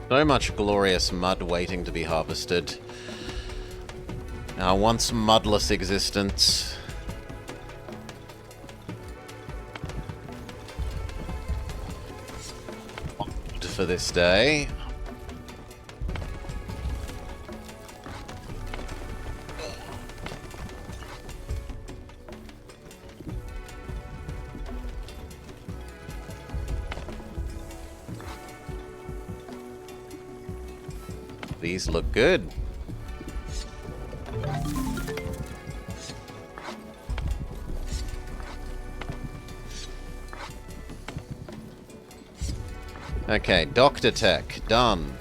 So much glorious mud waiting to be harvested. Our once mudless existence. For this day. These look good. Okay, doctor tech, done.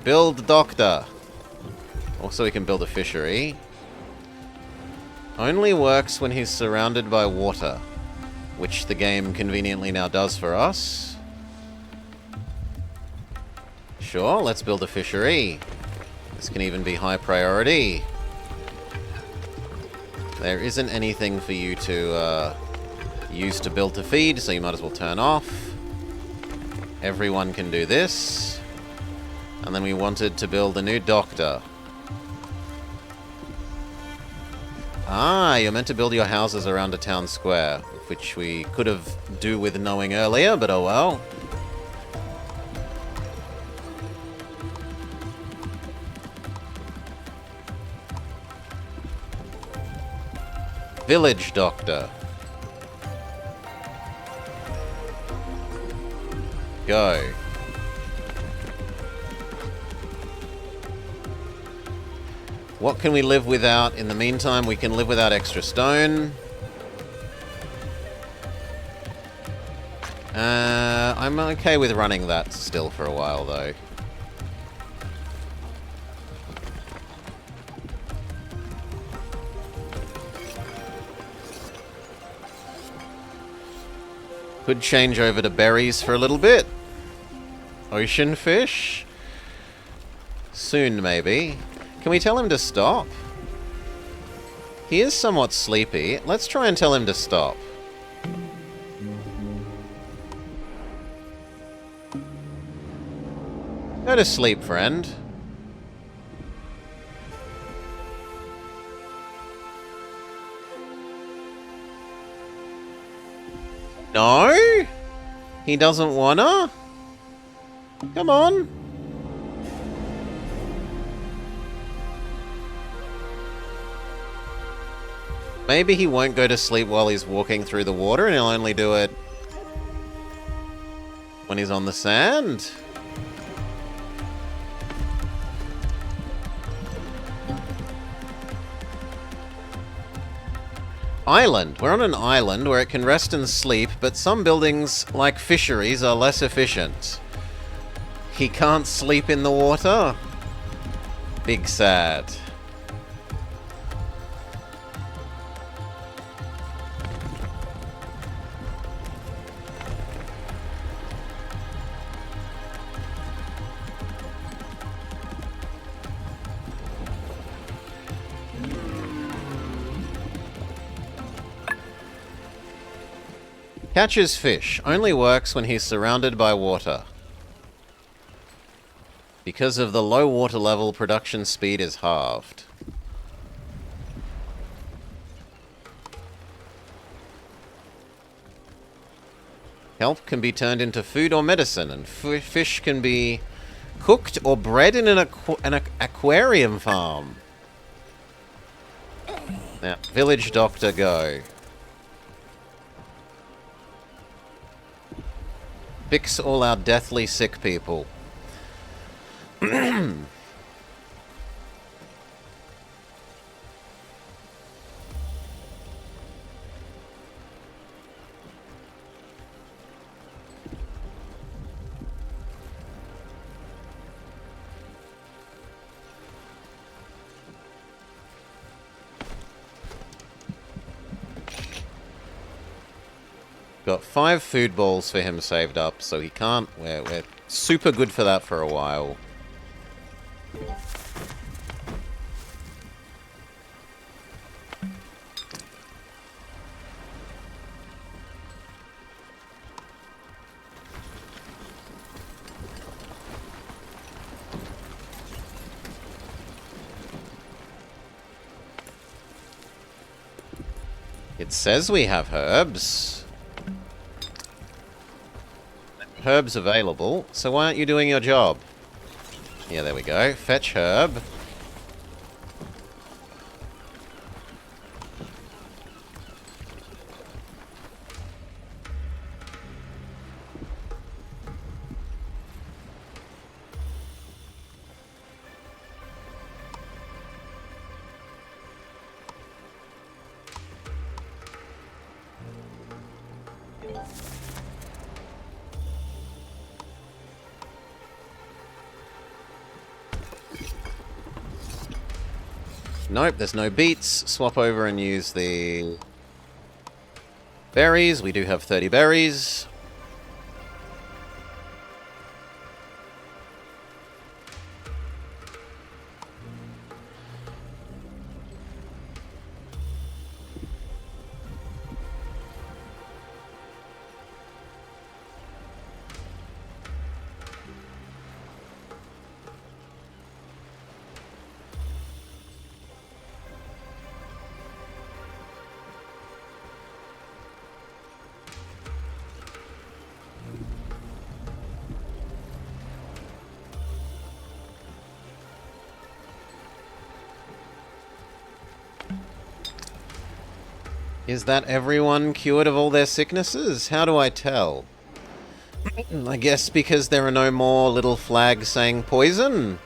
Build doctor. Also, we can build a fishery. Only works when he's surrounded by water, which the game conveniently now does for us. Sure, let's build a fishery. This can even be high priority. There isn't anything for you to use to build to feed, so you might as well turn off. Everyone can do this. And then we wanted to build a new doctor. Ah, you're meant to build your houses around a town square, which we could have do with knowing earlier, but oh well. Village doctor. Go. What can we live without? In the meantime, we can live without extra stone. I'm okay with running that still for a while, though. Could change over to berries for a little bit. Ocean fish? Soon, maybe. Can we tell him to stop? He is somewhat sleepy. Let's try and tell him to stop. Go to sleep, friend. No? He doesn't wanna? Come on. Maybe he won't go to sleep while he's walking through the water and he'll only do it when he's on the sand. Island. We're on an island where it can rest and sleep, but some buildings, like fisheries, are less efficient. He can't sleep in the water? Big sad. Catches fish. Only works when he's surrounded by water. Because of the low water level, production speed is halved. Kelp can be turned into food or medicine, and fish can be cooked or bred in an aquarium farm. Now, village doctor, go. Fix all our deathly sick people. Got 5 food balls for him saved up, so he can't... We're super good for that for a while. It says we have herbs. Herbs available, so why aren't you doing your job? Yeah, there we go. Fetch herb. Nope, there's no beets. Swap over and use the berries. We do have 30 berries. Is that everyone cured of all their sicknesses? How do I tell? I guess because there are no more little flags saying poison?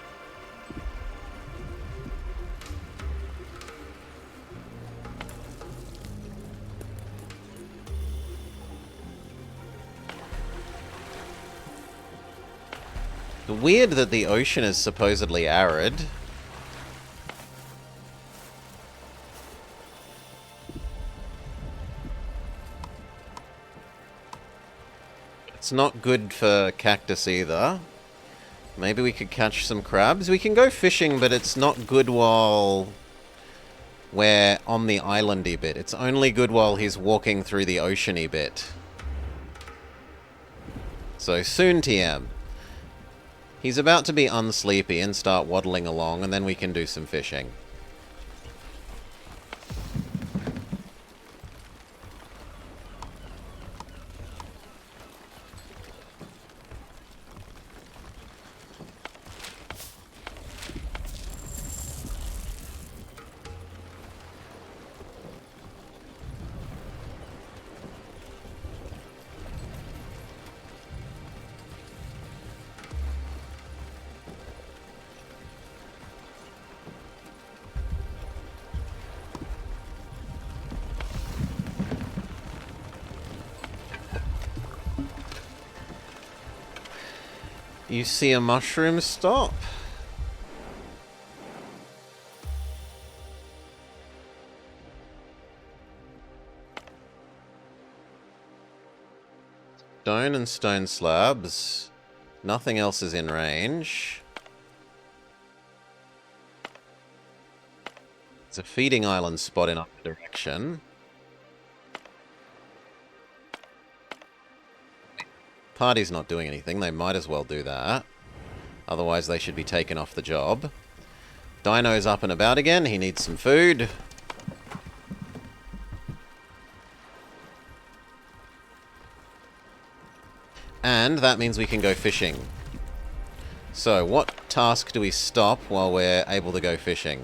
Weird that the ocean is supposedly arid. It's not good for cactus either. Maybe we could catch some crabs. We can go fishing, but it's not good while we're on the islandy bit. It's only good while he's walking through the oceany bit. So soon, TM. He's about to be unsleepy and start waddling along, and then we can do some fishing. You see a mushroom, stop. Stone and stone slabs. Nothing else is in range. It's a feeding island spot in either direction. Party's not doing anything. They might as well do that. Otherwise, they should be taken off the job. Dino's up and about again. He needs some food. And that means we can go fishing. So, what task do we stop while we're able to go fishing?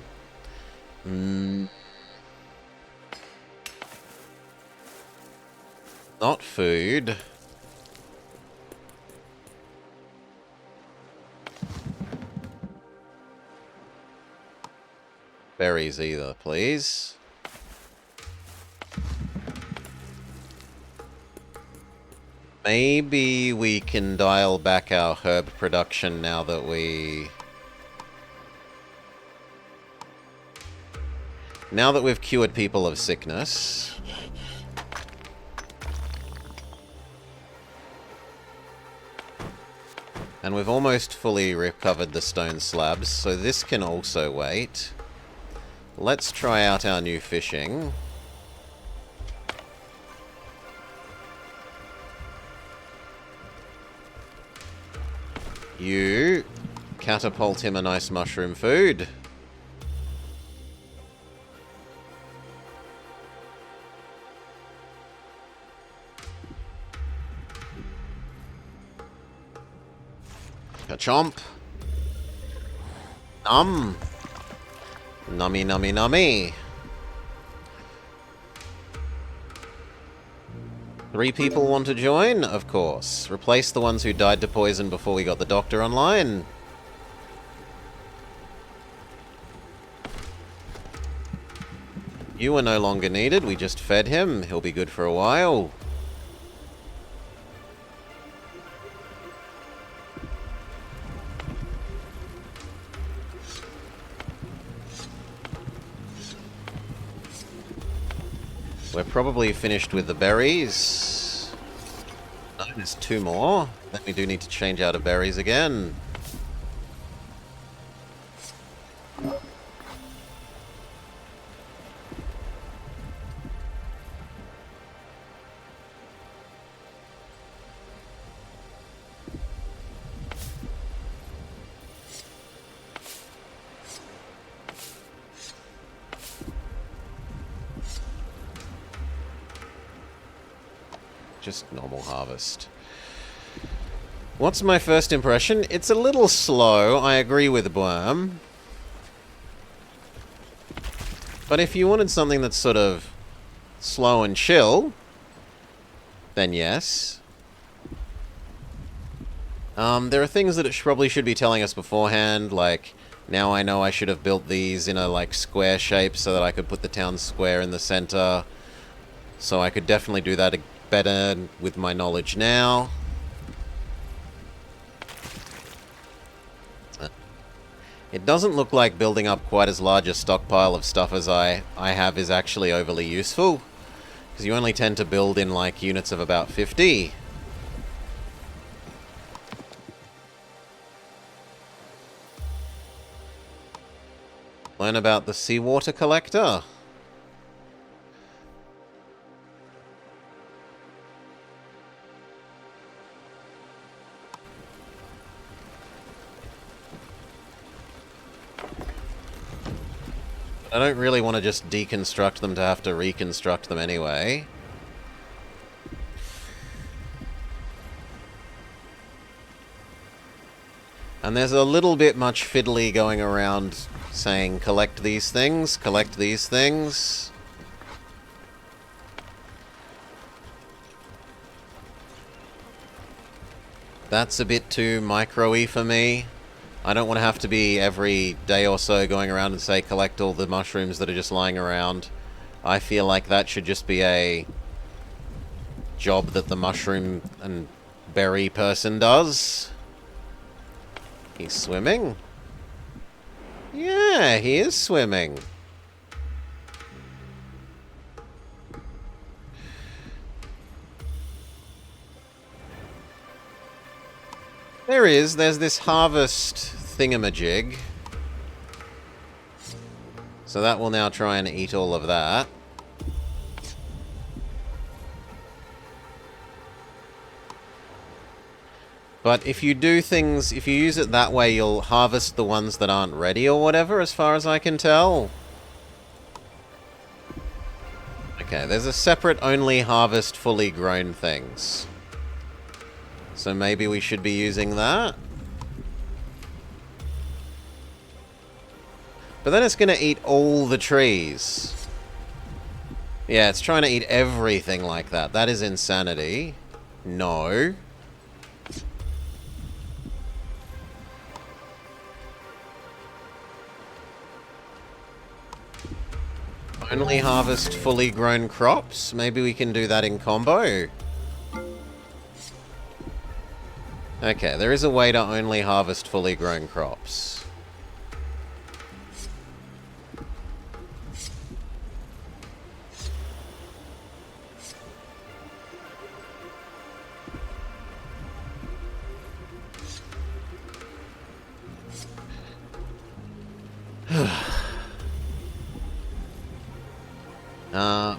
Not food. berries either, please. Maybe we can dial back our herb production now that we... Now that we've cured people of sickness. And we've almost fully recovered the stone slabs, so this can also wait. Let's try out our new fishing. You catapult him a nice mushroom food. Ka-chomp. Nummy, nummy, nummy. 3 people want to join? Of course. Replace the ones who died to poison before we got the doctor online. You are no longer needed. We just fed him. He'll be good for a while. We're probably finished with the berries. No, there's 2 more. Then we do need to change out of berries again. Just normal harvest. What's my first impression? It's a little slow, I agree with Worm. But if you wanted something that's sort of slow and chill, then yes. There are things that it probably should be telling us beforehand, like, now I know I should have built these in a, like, square shape so that I could put the town square in the center. So I could definitely do that better with my knowledge now. It doesn't look like building up quite as large a stockpile of stuff as I have is actually overly useful, because you only tend to build in like units of about 50. Learn about the seawater collector. I don't really want to just deconstruct them to have to reconstruct them anyway. And there's a little bit much fiddly going around saying, collect these things, collect these things. That's a bit too micro-y for me. I don't want to have to be every day or so going around and say, collect all the mushrooms that are just lying around. I feel like that should just be a job that the mushroom and berry person does. He's swimming? Yeah, he is swimming. There's this harvest thingamajig. So that will now try and eat all of that. But if you do things, if you use it that way, you'll harvest the ones that aren't ready or whatever, as far as I can tell. Okay, there's a separate only harvest fully grown things. So maybe we should be using that. But then it's going to eat all the trees. Yeah, it's trying to eat everything like that. That is insanity. No. Only harvest fully grown crops? Maybe we can do that in combo? Okay, there is a way to only harvest fully grown crops.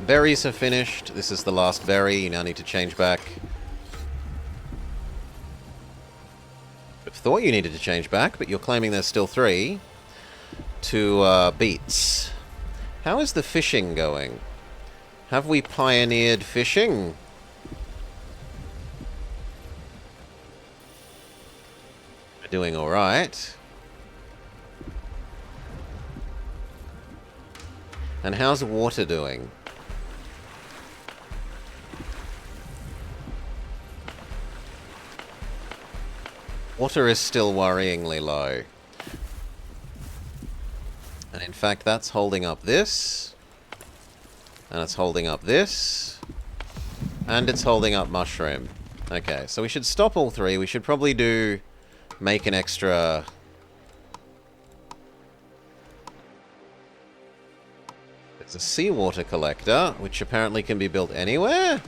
Berries are finished. This is the last berry. You now need to change back. I thought you needed to change back, but you're claiming there's still 3 to beets. How is the fishing going? Have we pioneered fishing? We're doing alright. And how's water doing? Water is still worryingly low. And in fact, that's holding up this. And it's holding up this. And it's holding up mushroom. Okay, so we should stop all 3. We should probably make an extra... It's a seawater collector, which apparently can be built anywhere?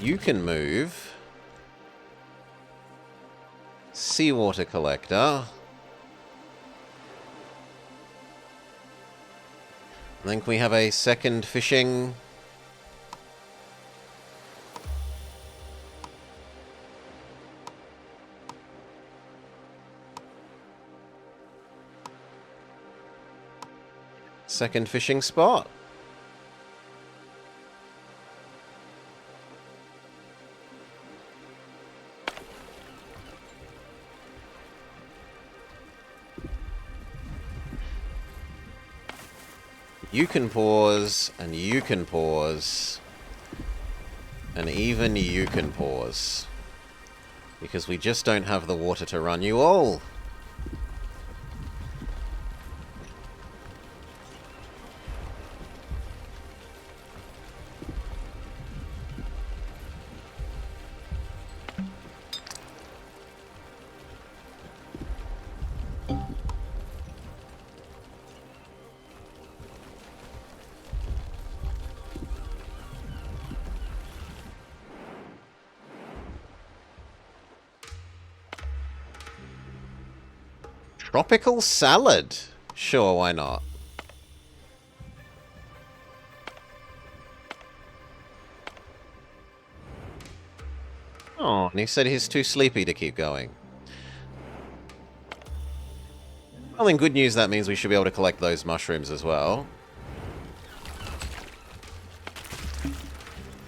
You can move. Seawater collector. And then can we have a second fishing? Second fishing spot. You can pause, and you can pause, and even you can pause. Because we just don't have the water to run you all. Tropical salad? Sure, why not? Oh, and he said he's too sleepy to keep going. Well, in good news, that means we should be able to collect those mushrooms as well.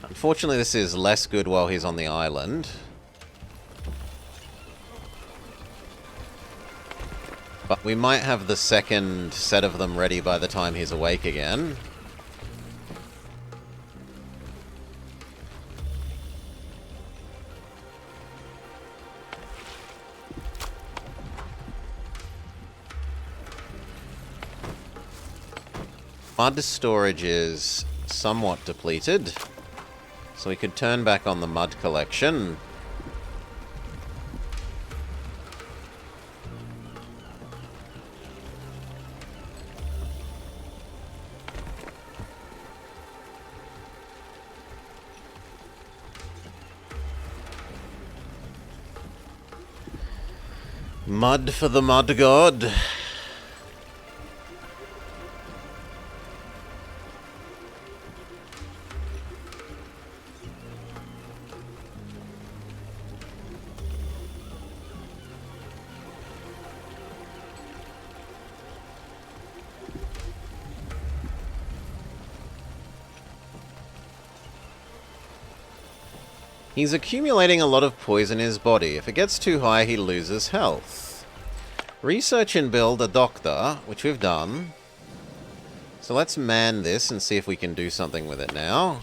Unfortunately, this is less good while he's on the island. But we might have the second set of them ready by the time he's awake again. Mud storage is somewhat depleted, so we could turn back on the mud collection. Mud for the mud god. He's accumulating a lot of poison in his body. If it gets too high, he loses health. Research and build a doctor, which we've done. So let's man this and see if we can do something with it now.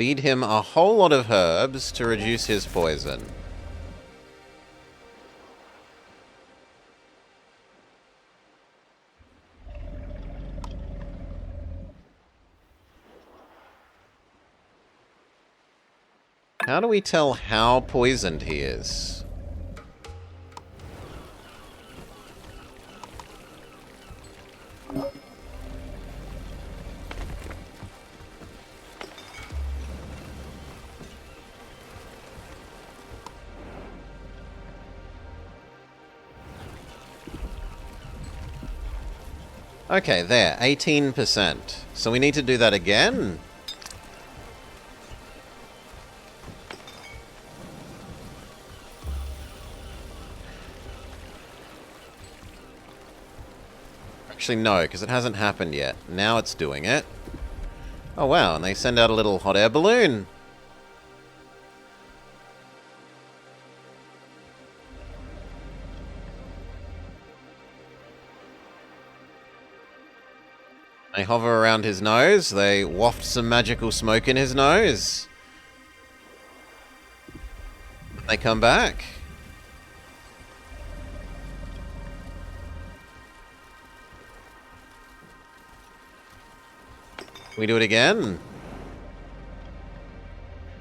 Feed him a whole lot of herbs to reduce his poison. How do we tell how poisoned he is? Okay, there, 18%. So we need to do that again? Actually, no, because it hasn't happened yet. Now it's doing it. Oh, wow, and they send out a little hot air balloon. They hover around his nose. They waft some magical smoke in his nose. They come back. We do it again.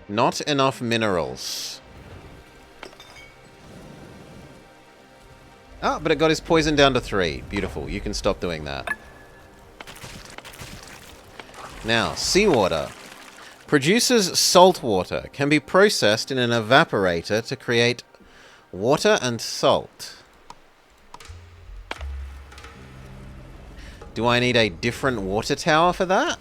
Not enough minerals. Ah, but it got his poison down to 3. Beautiful. You can stop doing that. Now, seawater. Produces salt water. Can be processed in an evaporator to create water and salt. Do I need a different water tower for that?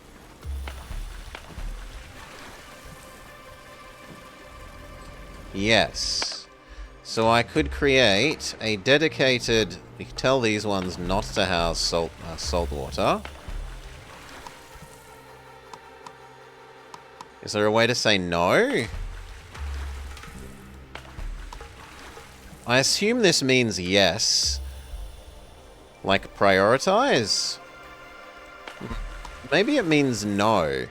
Yes. So I could create a dedicated... We can tell these ones not to house salt water. Is there a way to say no? I assume this means yes. Like prioritize? Maybe it means no.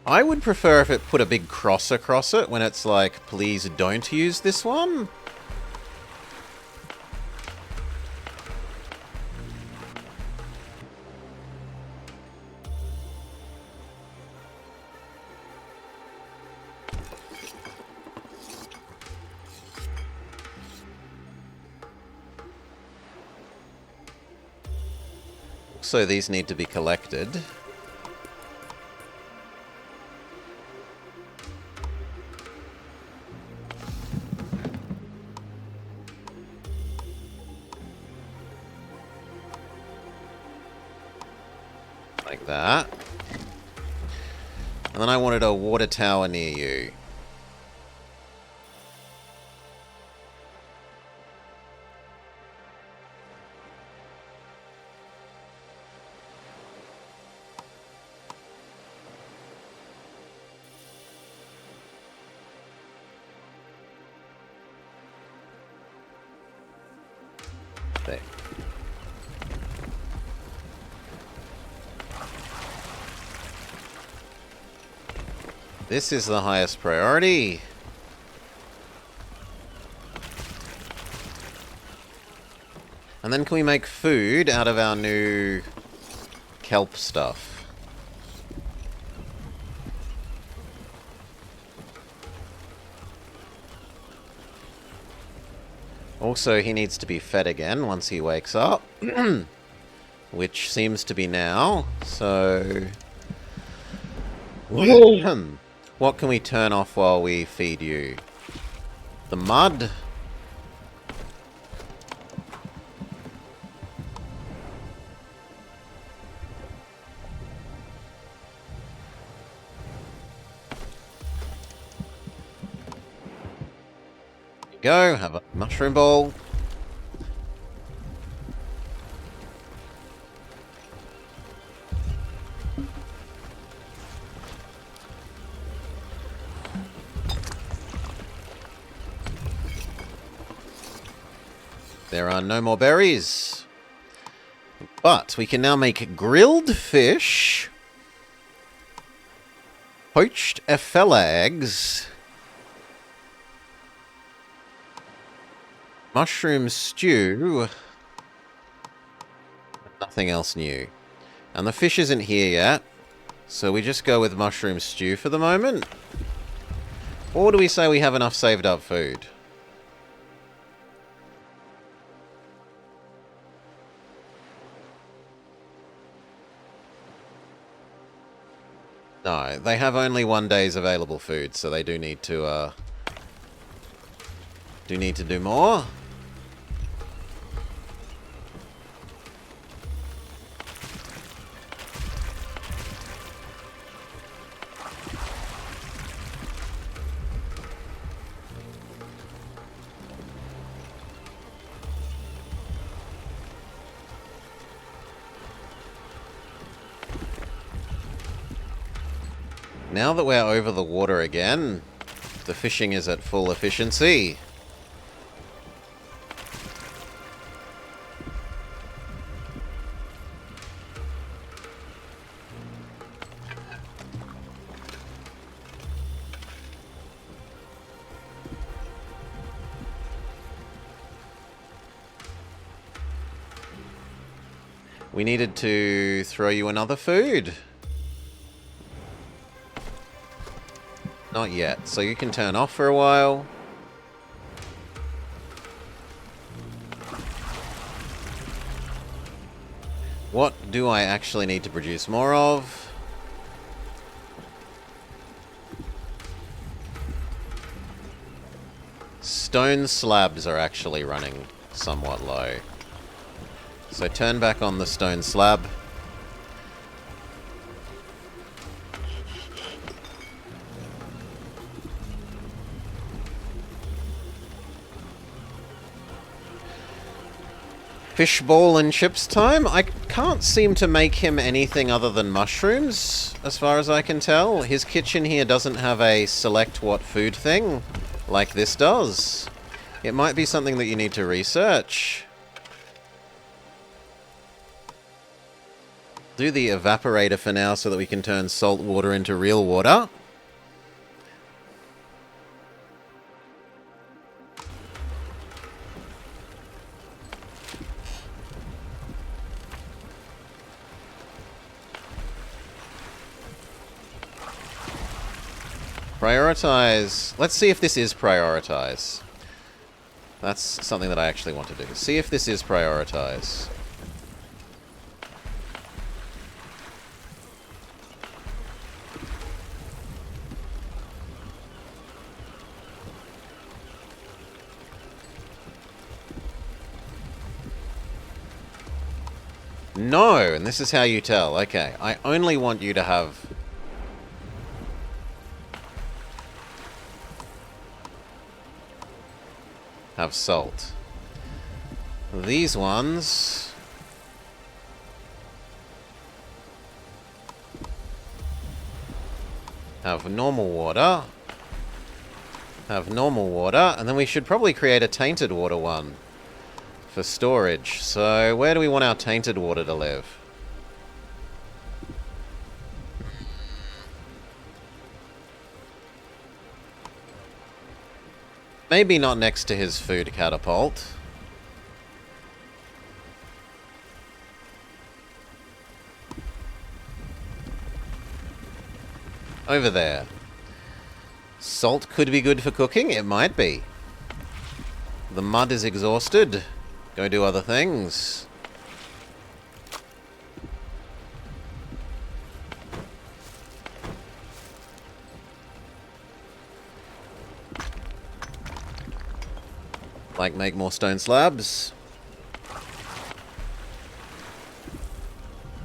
I would prefer if it put a big cross across it when it's like, please don't use this one. So these need to be collected. Like that. And then I wanted a water tower near you. There. This is the highest priority. And then can we make food out of our new kelp stuff? Also, he needs to be fed again once he wakes up. Which seems to be now, so... What can we turn off while we feed you? The mud? Go, have a mushroom bowl. There are no more berries. But we can now make grilled fish, poached effella eggs, mushroom stew, nothing else new. And the fish isn't here yet, so we just go with mushroom stew for the moment. Or do we say we have enough saved up food? No, they have only 1 day's available food, so they do need to do more. Now that we're over the water again, the fishing is at full efficiency. We needed to throw you another food. Not yet, so you can turn off for a while. What do I actually need to produce more of? Stone slabs are actually running somewhat low. So turn back on the stone slab. Fishball and chips time? I can't seem to make him anything other than mushrooms, as far as I can tell. His kitchen here doesn't have a select what food thing, like this does. It might be something that you need to research. Do the evaporator for now so that we can turn salt water into real water. Prioritize. Let's see if this is prioritize. That's something that I actually want to do. See if this is prioritize. No, and this is how you tell. Okay, I only want you to have salt. These ones have normal water. Have normal water, and then we should probably create a tainted water one for storage. So where do we want our tainted water to live? Maybe not next to his food catapult. Over there. Salt could be good for cooking. It might be. The mud is exhausted. Go do other things. Like make more stone slabs.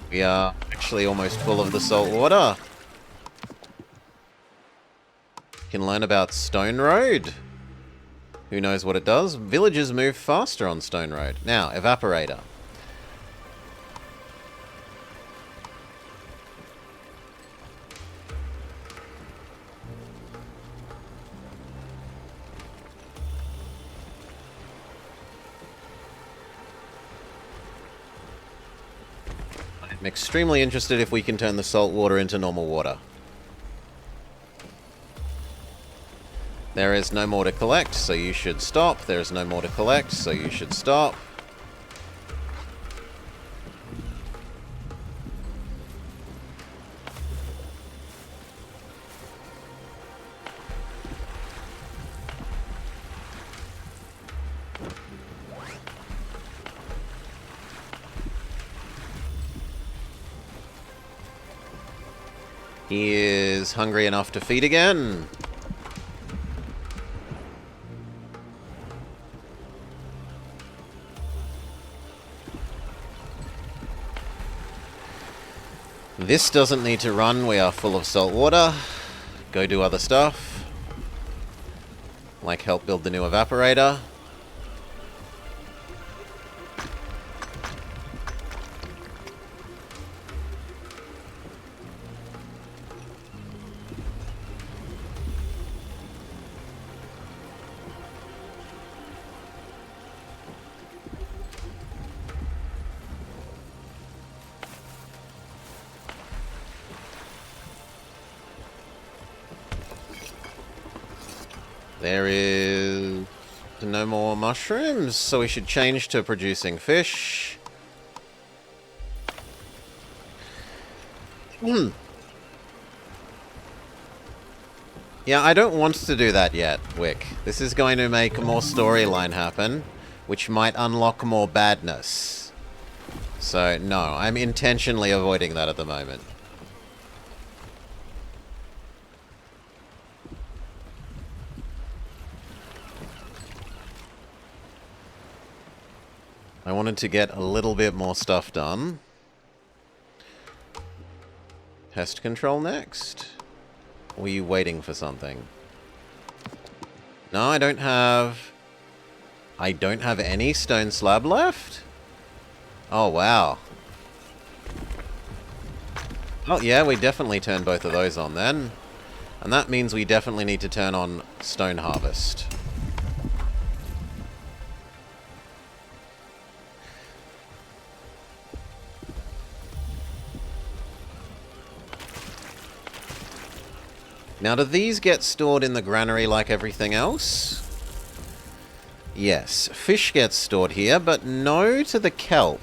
We are actually almost full of the salt water. Can learn about Stone Road. Who knows what it does? Villagers move faster on Stone Road. Now, evaporator. I'm extremely interested if we can turn the salt water into normal water. There is no more to collect, so you should stop. There is no more to collect, so you should stop. He is hungry enough to feed again. This doesn't need to run. We are full of salt water. Go do other stuff. Like help build the new evaporator. There is no more mushrooms, so we should change to producing fish. Yeah, I don't want to do that yet, Wick. This is going to make more storyline happen, which might unlock more badness. So, no, I'm intentionally avoiding that at the moment. I wanted to get a little bit more stuff done. Pest control next. Or were you waiting for something? No, I don't have any stone slab left? Oh, wow. Oh, yeah, we definitely turn both of those on then. And that means we definitely need to turn on stone harvest. Now, do these get stored in the granary like everything else? Yes. Fish gets stored here, but no to the kelp.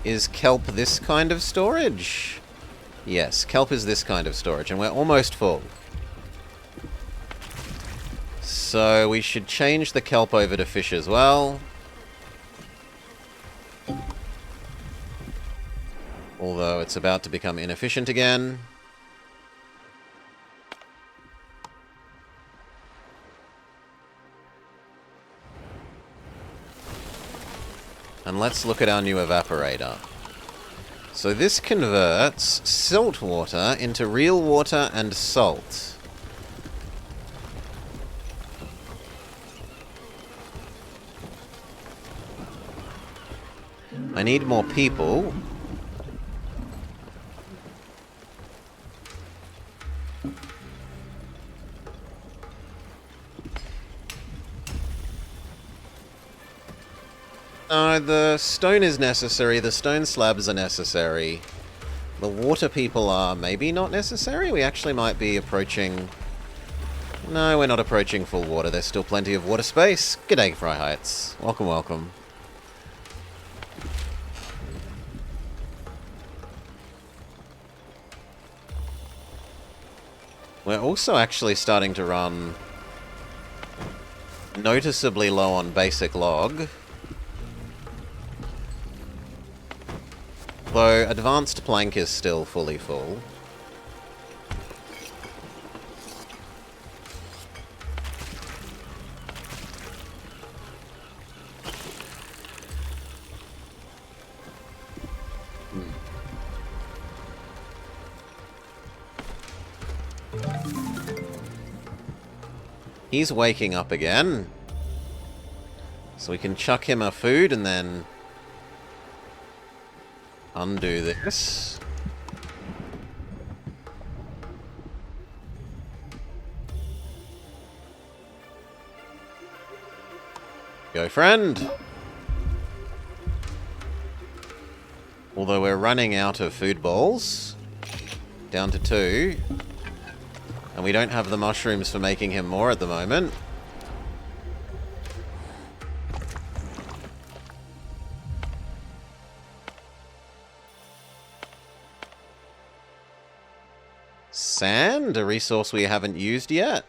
Is kelp this kind of storage? Yes, kelp is this kind of storage, and we're almost full. So we should change the kelp over to fish as well. Although it's about to become inefficient again. And let's look at our new evaporator. So this converts salt water into real water and salt. I need more people. No, the stone is necessary. The stone slabs are necessary. The water people are maybe not necessary. We actually might be approaching... No, we're not approaching full water. There's still plenty of water space. G'day, Fry Heights. Welcome, welcome. We're also actually starting to run noticeably low on basic log. Though advanced plank is still fully full. He's waking up again. So we can chuck him our food and then undo this. Go, friend. Although we're running out of food balls. Down to 2. And we don't have the mushrooms for making him more at the moment. Sand, a resource we haven't used yet.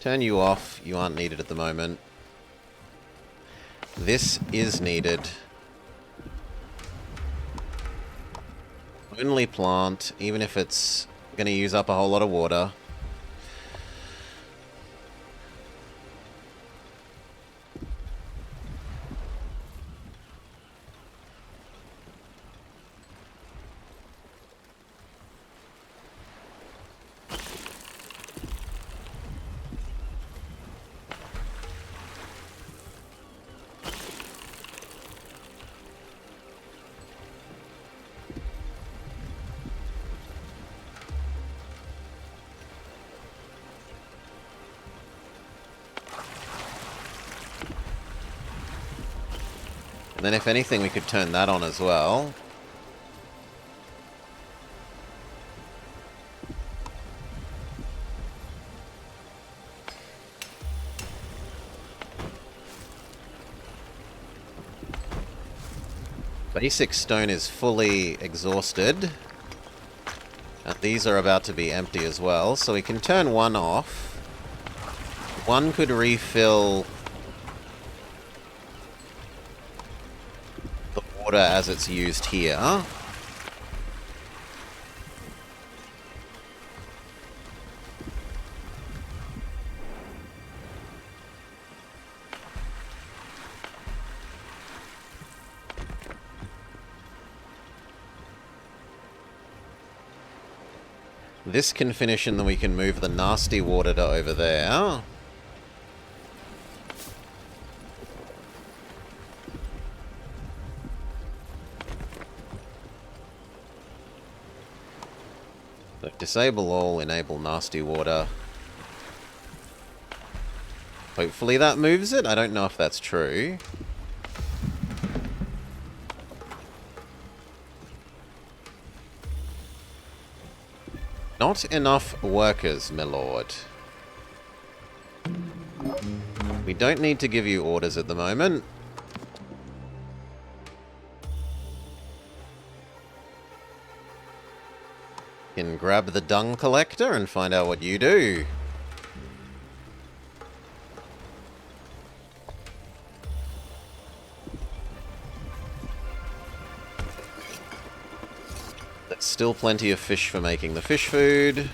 Turn you off. You aren't needed at the moment. This is needed. Only plant, even if it's going to use up a whole lot of water. And then if anything, we could turn that on as well. Basic stone is fully exhausted. And these are about to be empty as well, so we can turn one off. One could refill the water as it's used here. This can finish and then we can move the nasty water to over there. So disable all, enable nasty water. Hopefully that moves it. I don't know if that's true. Not enough workers, my lord. We don't need to give you orders at the moment. Can grab the dung collector and find out what you do. There's still plenty of fish for making the fish food.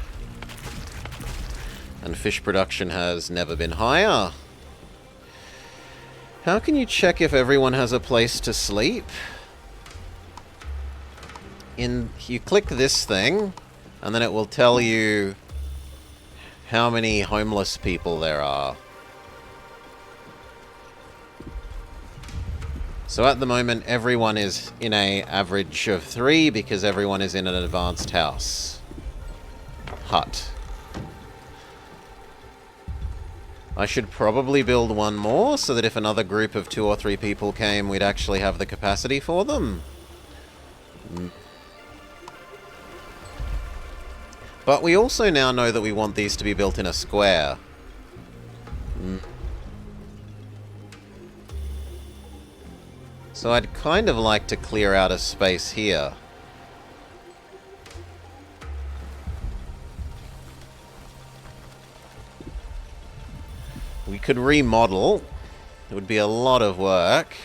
And fish production has never been higher. How can you check if everyone has a place to sleep? You click this thing, and then it will tell you how many homeless people there are. So at the moment, everyone is in an average of 3 because everyone is in an advanced house. Hut. I should probably build one more so that if another group of 2 or 3 people came, we'd actually have the capacity for them. But we also now know that we want these to be built in a square. So I'd kind of like to clear out a space here. We could remodel. It would be a lot of work.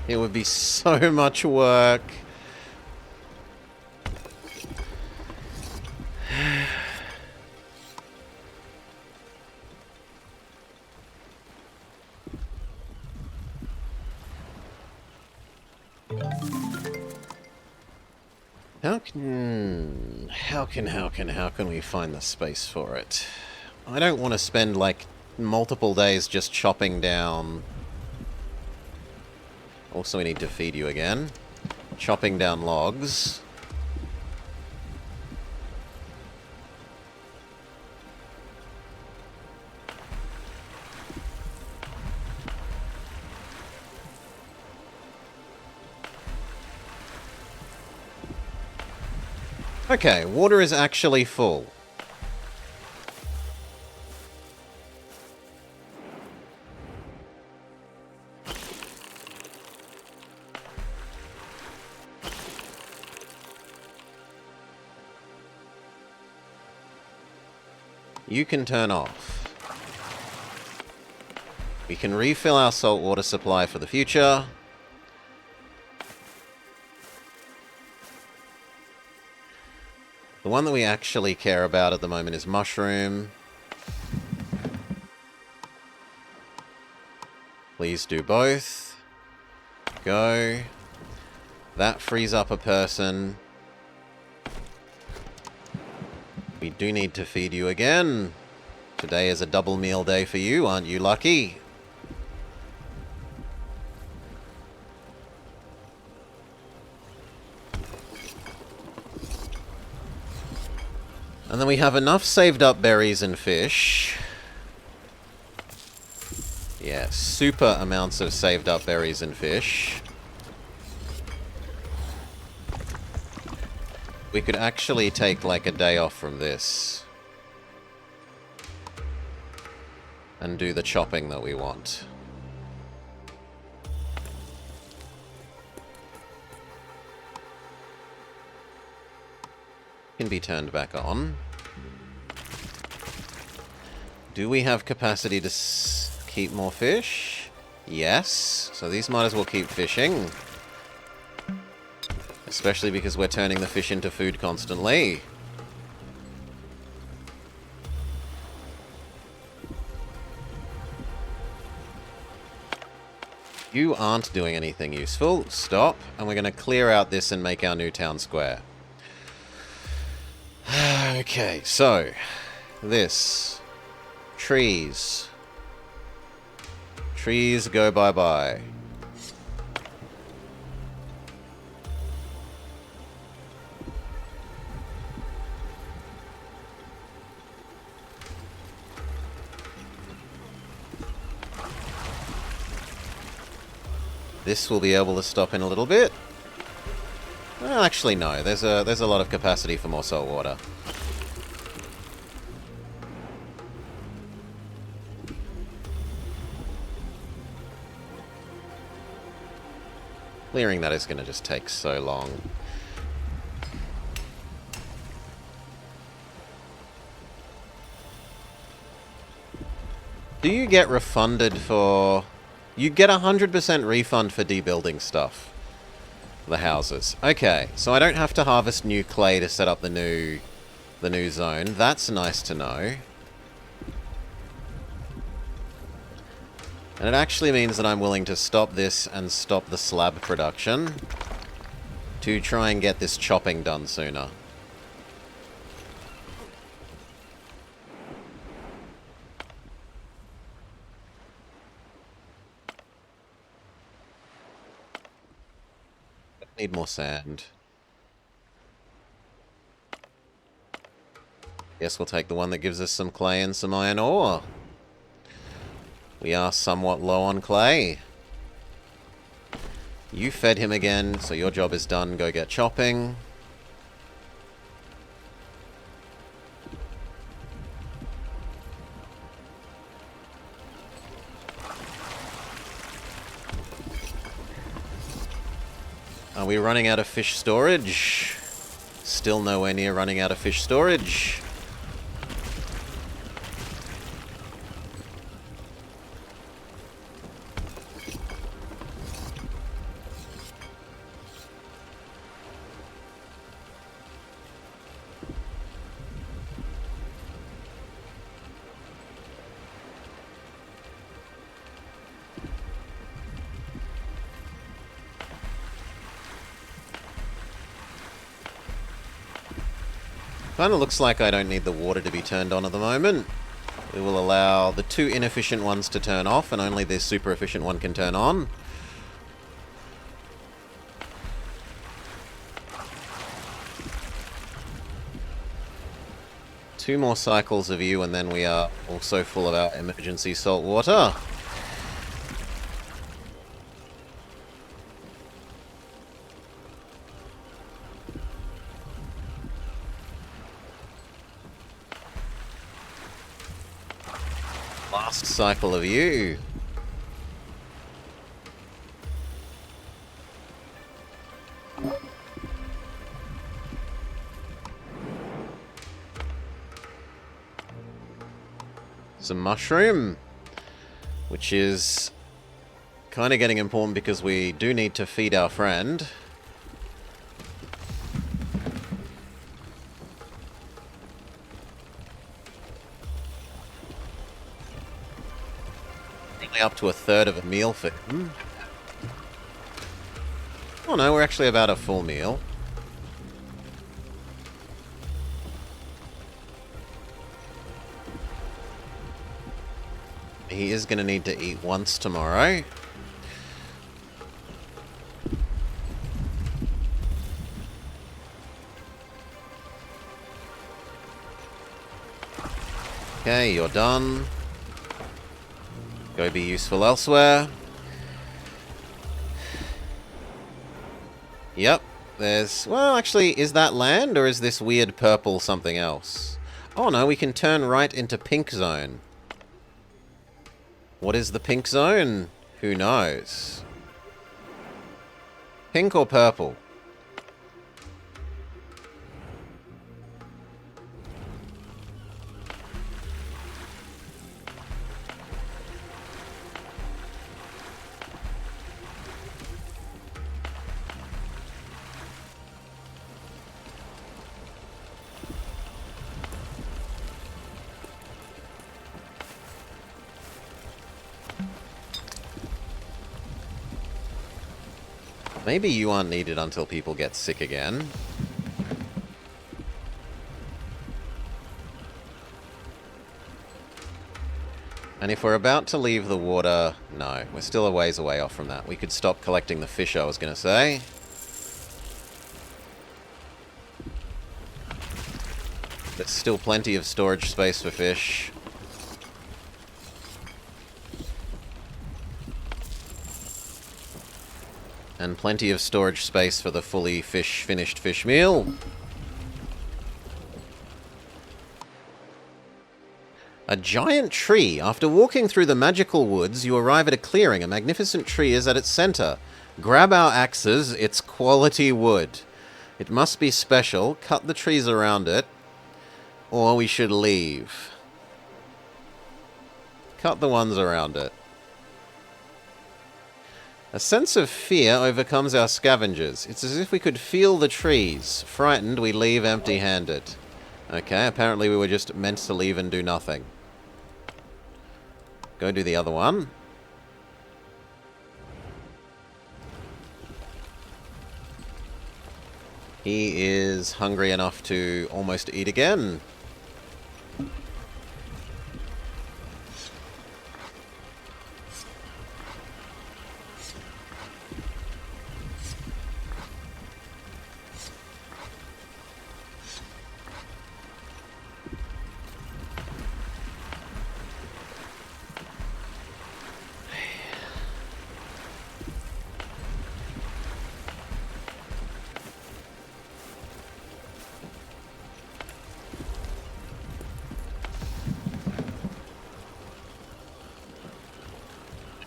It would be so much work. How can we find the space for it? I don't want to spend like multiple days just chopping down Also, we need to feed you again. Chopping down logs. Okay, water is actually full. You can turn off. We can refill our saltwater supply for the future. The one that we actually care about at the moment is mushroom. Please do both. Go. That frees up a person. We do need to feed you again. Today is a double meal day for you, aren't you lucky? And then we have enough saved up berries and fish. Yeah, super amounts of saved up berries and fish. We could actually take like a day off from this. And do the chopping that we want. Can be turned back on. Do we have capacity to keep more fish? Yes. So these might as well keep fishing. Especially because we're turning the fish into food constantly. You aren't doing anything useful. Stop. And we're going to clear out this and make our new town square. Okay, so this. Trees. Trees go bye-bye. This will be able to stop in a little bit. Well, actually, no. There's a lot of capacity for more salt water. Clearing that is going to just take so long. Do you get refunded for... You get 100% refund for debuilding stuff. The houses. Okay, so I don't have to harvest new clay to set up the new zone. That's nice to know. And it actually means that I'm willing to stop this and stop the slab production to try and get this chopping done sooner. Need more sand. Guess we'll take the one that gives us some clay and some iron ore. We are somewhat low on clay. You fed him again, so your job is done. Go get chopping. Are we running out of fish storage? Still nowhere near running out of fish storage. Kind of looks like I don't need the water to be turned on at the moment. We will allow the two inefficient ones to turn off, and only the super efficient one can turn on. 2 more cycles of you, and then we are also full of our emergency salt water. Last cycle of you. Some mushroom, which is kind of getting important because we do need to feed our friend. Nearly up to a third of a meal for him. Oh no, we're actually about a full meal. He is going to need to eat once tomorrow. Okay, you're done. Go be useful elsewhere. Yep, there's... Well, actually, is that land or is this weird purple something else? Oh no, we can turn right into pink zone. What is the pink zone? Who knows? Pink or purple? Maybe you aren't needed until people get sick again. And if we're about to leave the water... No, we're still a ways away off from that. We could stop collecting the fish, I was going to say. There's still plenty of storage space for fish. And plenty of storage space for the fully finished fish meal. A giant tree. After walking through the magical woods, you arrive at a clearing. A magnificent tree is at its center. Grab our axes. It's quality wood. It must be special. Cut the trees around it. Or we should leave. Cut the ones around it. A sense of fear overcomes our scavengers. It's as if we could feel the trees. Frightened, we leave empty-handed. Okay, apparently we were just meant to leave and do nothing. Go do the other one. He is hungry enough to almost eat again.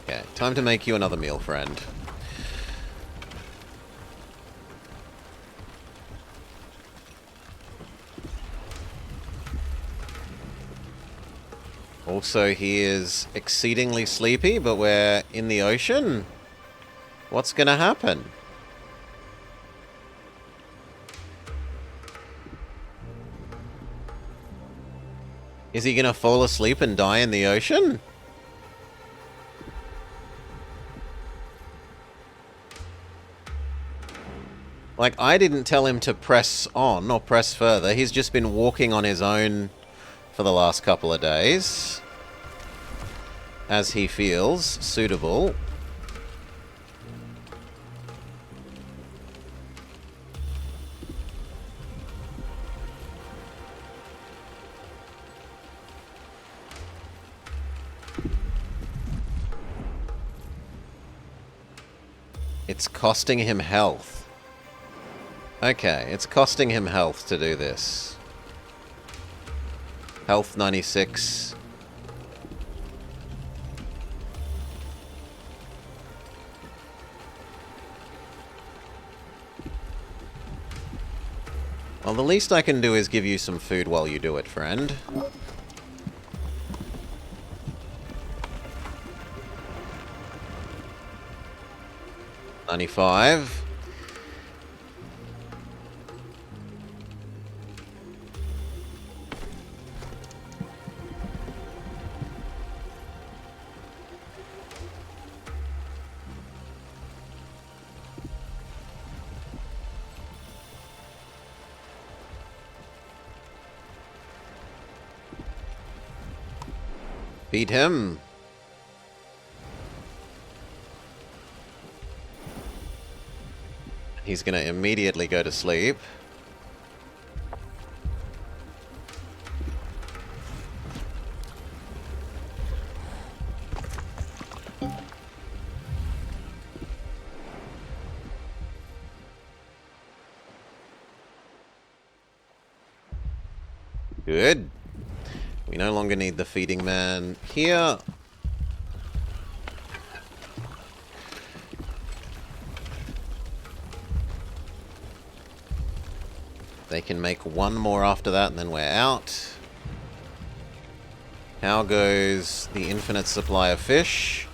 Okay, time to make you another meal, friend. Also, he is exceedingly sleepy, but we're in the ocean. What's gonna happen? Is he gonna fall asleep and die in the ocean? Like, I didn't tell him to press on or press further. He's just been walking on his own for the last couple of days, as he feels suitable. It's costing him health. Okay, it's costing him health to do this. Health 96. Well, the least I can do is give you some food while you do it, friend. $95. Feed him. He's gonna immediately go to sleep. Good. We no longer need the feeding man here. They can make one more after that and then we're out. How goes the infinite supply of fish?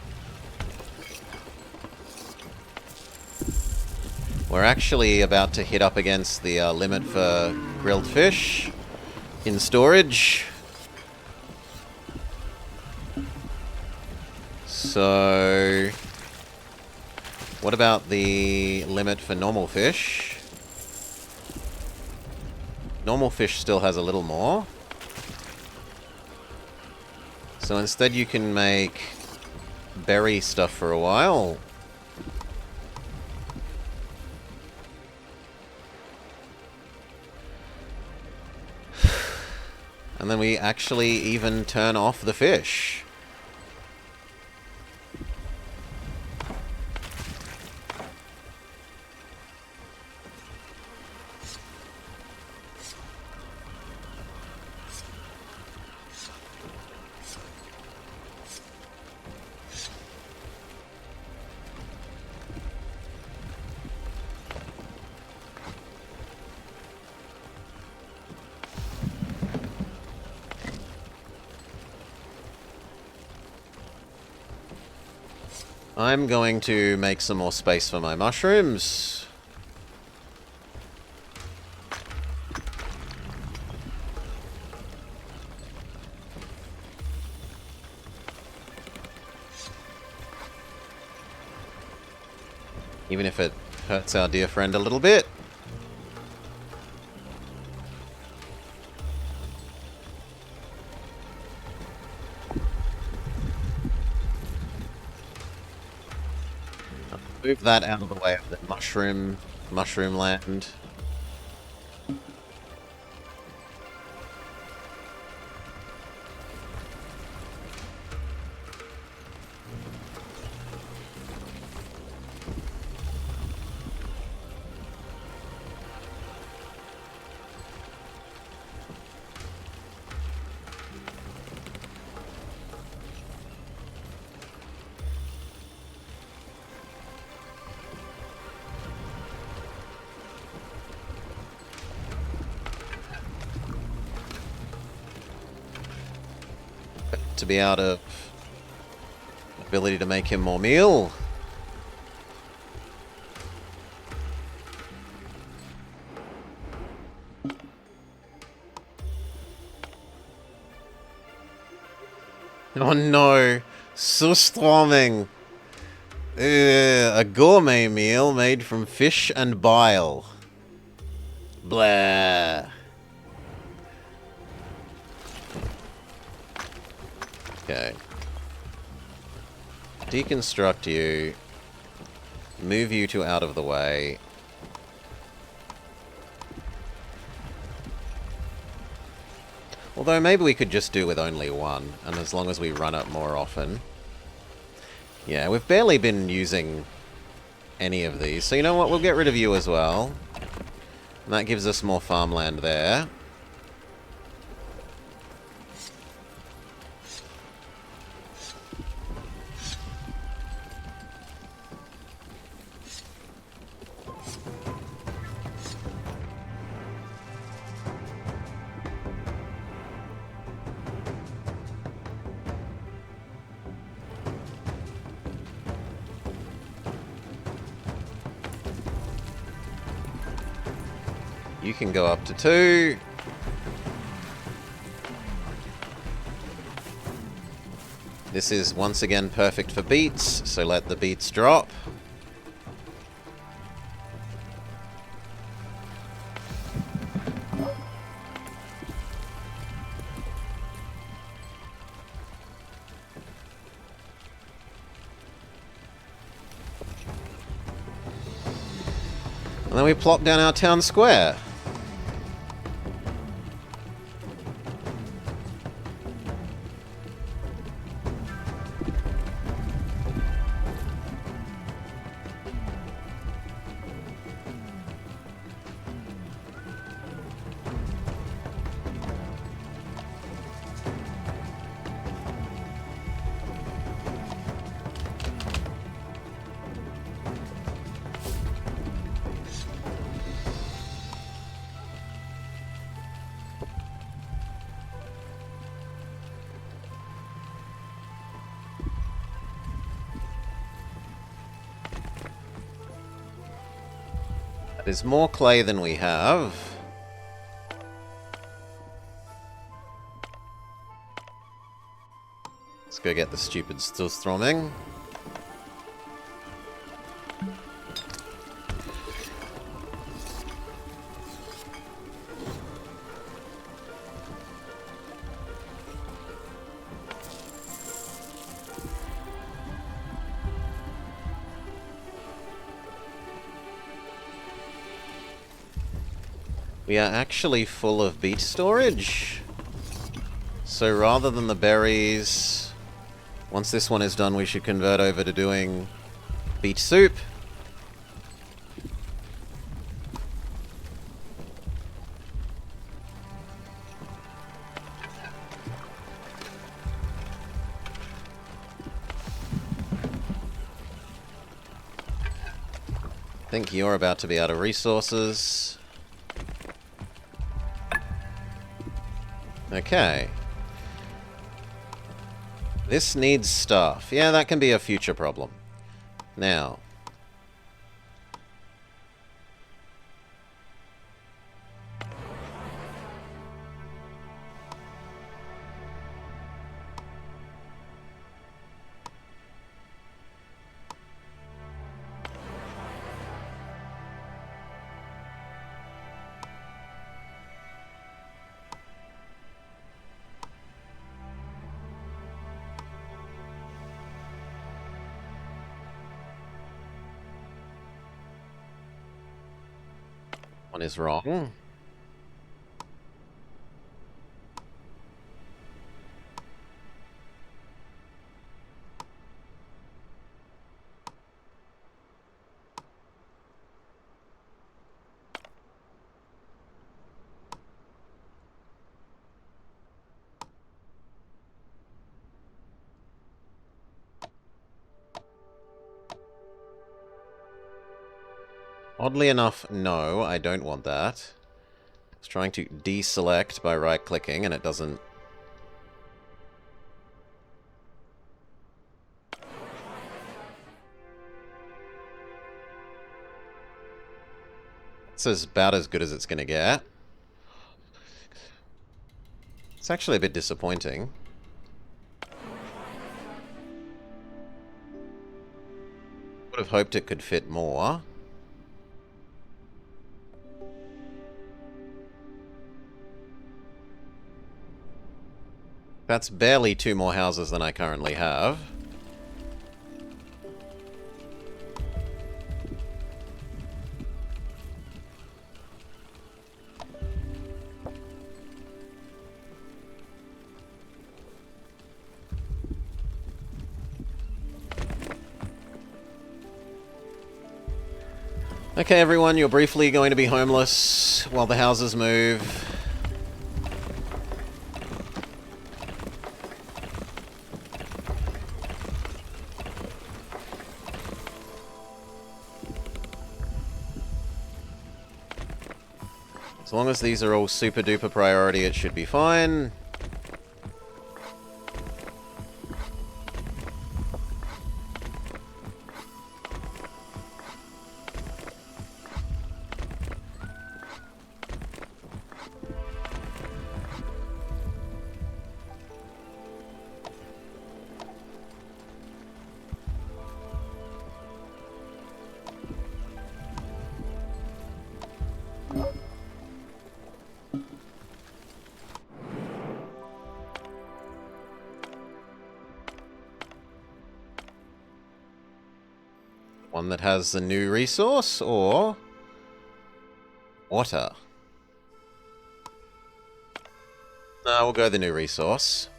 We're actually about to hit up against the limit for grilled fish in storage. So, what about the limit for normal fish? Normal fish still has a little more. So instead you can make berry stuff for a while. And then we actually even turn off the fish. I'm going to make some more space for my mushrooms. Even if it hurts our dear friend a little bit. Move that out of the way of the mushroom land. To be out of ability to make him more meal. Oh no, Surströmming. A gourmet meal made from fish and bile. Blah. Okay. Deconstruct you. Move you to out of the way. Although maybe we could just do with only one, and as long as we run it more often. Yeah, we've barely been using any of these. So you know what? We'll get rid of you as well. And that gives us more farmland there. You can go up to 2. This is once again perfect for beets, so let the beets drop. And then we plop down our town square. There's more clay than we have. Let's go get the stupid still thrumming. We are actually full of beet storage. So rather than the berries, once this one is done, we should convert over to doing beet soup. I think you're about to be out of resources. Okay. This needs stuff. Yeah, that can be a future problem. Now. One is wrong. Oddly enough, no, I don't want that. I was trying to deselect by right-clicking, and it doesn't... It's about as good as it's going to get. It's actually a bit disappointing. Would have hoped it could fit more. That's barely 2 more houses than I currently have. Okay, everyone, you're briefly going to be homeless while the houses move. As long as these are all super duper priority, it should be fine. One that has a new resource, or water? No, we'll go the new resource.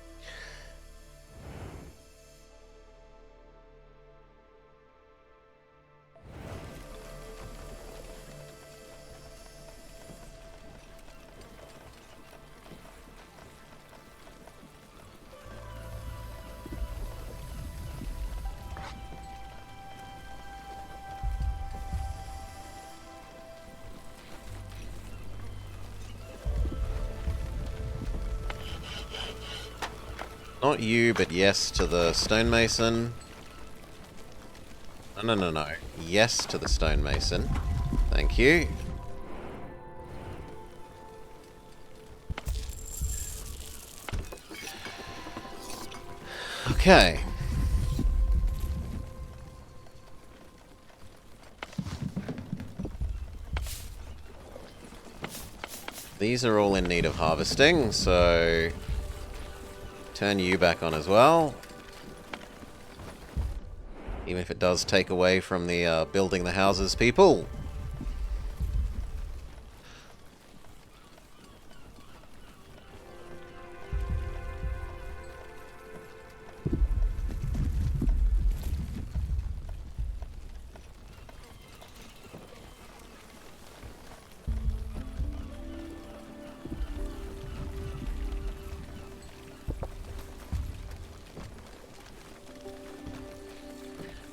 Not you, but yes to the stonemason. No, no, no, no. Yes to the stonemason. Thank you. Okay. These are all in need of harvesting, so turn you back on as well. Even if it does take away from the building the houses people.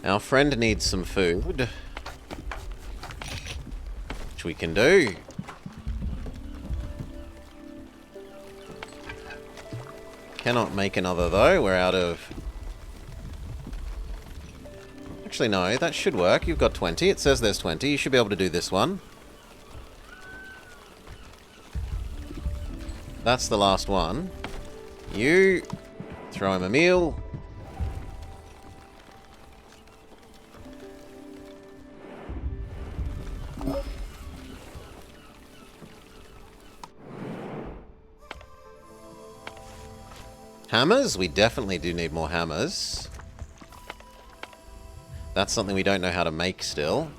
Our friend needs some food, which we can do. Cannot make another though, we're out of... Actually no, that should work. You've got 20, it says there's 20, you should be able to do this one. That's the last one. You throw him a meal. Hammers? We definitely do need more hammers. That's something we don't know how to make still.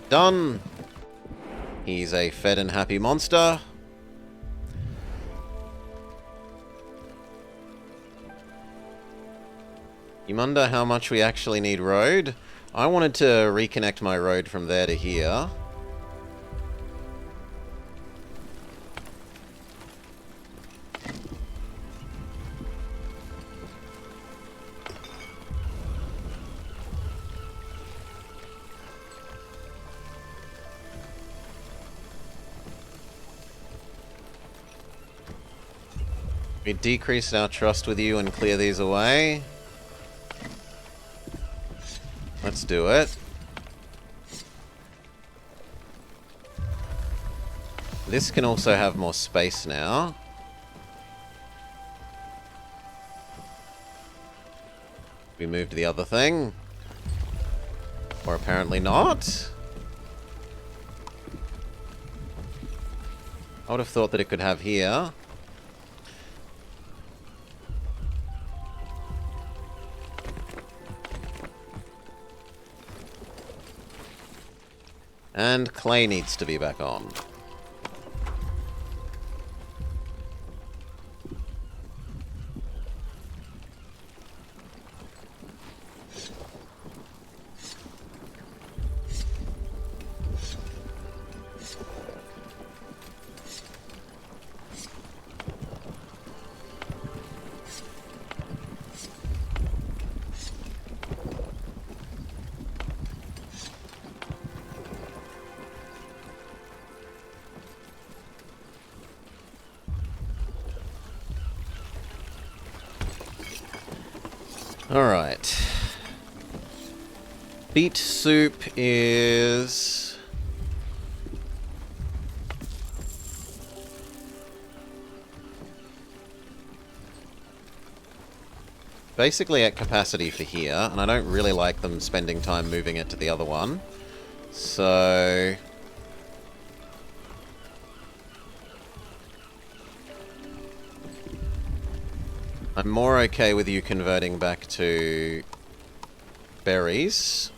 Done. He's a fed and happy monster. You wonder how much we actually need road? I wanted to reconnect my road from there to here. We decreased our trust with you and clear these away. Let's do it. This can also have more space now. We moved the other thing. Or apparently not. I would have thought that it could have here. And clay needs to be back on. Alright. Beet soup is... basically at capacity for here, and I don't really like them spending time moving it to the other one. So... I'm more okay with you converting back to berries.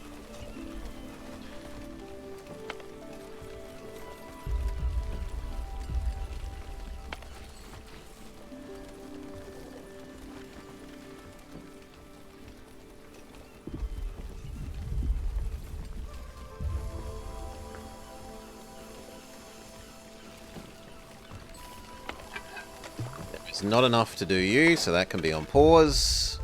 It's not enough to do you, so that can be on pause.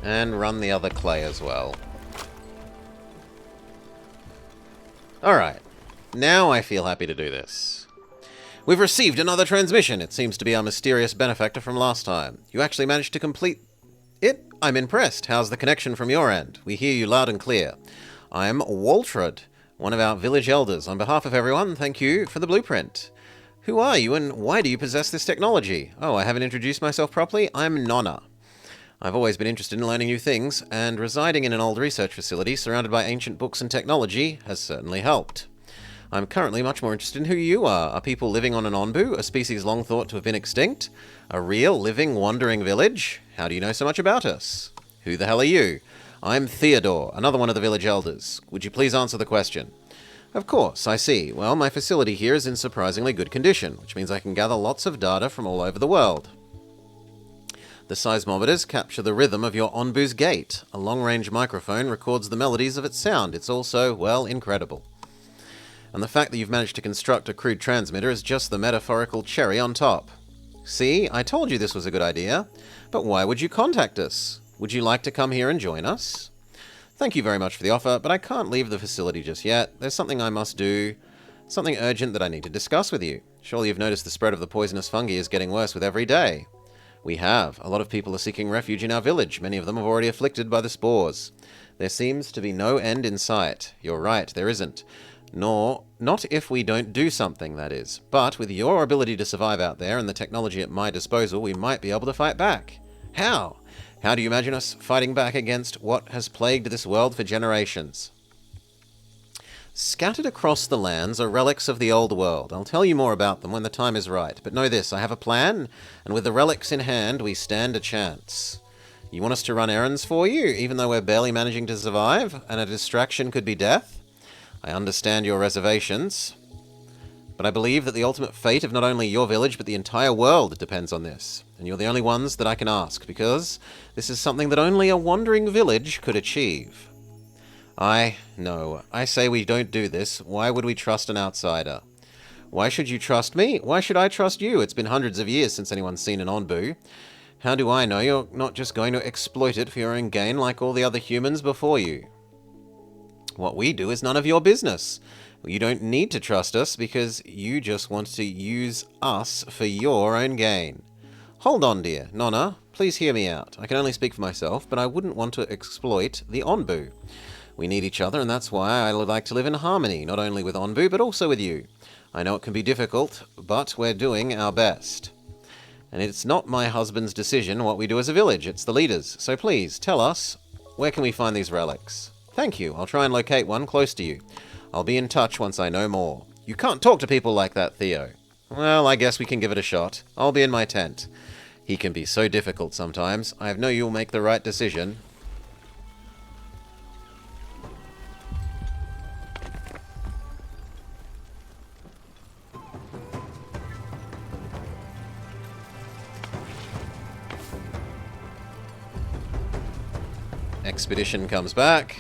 And run the other clay as well. Alright. Now I feel happy to do this. We've received another transmission. It seems to be our mysterious benefactor from last time. You actually managed to complete it? I'm impressed. How's the connection from your end? We hear you loud and clear. I'm Waltrud, one of our village elders. On behalf of everyone, thank you for the blueprint. Who are you and why do you possess this technology? Oh, I haven't introduced myself properly. I'm Nonna. I've always been interested in learning new things, and residing in an old research facility surrounded by ancient books and technology has certainly helped. I'm currently much more interested in who you are. Are people living on an Onbu, a species long thought to have been extinct? A real, living, wandering village? How do you know so much about us? Who the hell are you? I'm Theodore, another one of the village elders. Would you please answer the question? Of course, I see. Well, my facility here is in surprisingly good condition, which means I can gather lots of data from all over the world. The seismometers capture the rhythm of your Onbu's gait. A long-range microphone records the melodies of its sound. It's also, well, incredible. And the fact that you've managed to construct a crude transmitter is just the metaphorical cherry on top. See, I told you this was a good idea. But why would you contact us? Would you like to come here and join us? Thank you very much for the offer, but I can't leave the facility just yet. There's something I must do. Something urgent that I need to discuss with you. Surely you've noticed the spread of the poisonous fungi is getting worse with every day. We have. A lot of people are seeking refuge in our village. Many of them are already afflicted by the spores. There seems to be no end in sight. You're right, there isn't. Not if we don't do something, that is. But with your ability to survive out there and the technology at my disposal, we might be able to fight back. How? How do you imagine us fighting back against what has plagued this world for generations? Scattered across the lands are relics of the old world. I'll tell you more about them when the time is right. But know this, I have a plan, and with the relics in hand, we stand a chance. You want us to run errands for you, even though we're barely managing to survive, and a distraction could be death? I understand your reservations, but I believe that the ultimate fate of not only your village, but the entire world depends on this. And you're the only ones that I can ask, because this is something that only a wandering village could achieve. No, I say we don't do this. Why would we trust an outsider? Why should you trust me? Why should I trust you? It's been hundreds of years since anyone's seen an Onbu. How do I know you're not just going to exploit it for your own gain like all the other humans before you? What we do is none of your business. You don't need to trust us because you just want to use us for your own gain. Hold on, dear. Nonna, please hear me out. I can only speak for myself, but I wouldn't want to exploit the Onbu. We need each other, and that's why I would like to live in harmony, not only with Onbu, but also with you. I know it can be difficult, but we're doing our best. And it's not my husband's decision what we do as a village, it's the leaders. So please, tell us, Where can we find these relics? Thank you. I'll try and locate one close to you. I'll be in touch once I know more. You can't talk to people like that, Theo. Well, I guess we can give it a shot. I'll be in my tent. He can be so difficult sometimes. I know you'll make the right decision. Expedition comes back.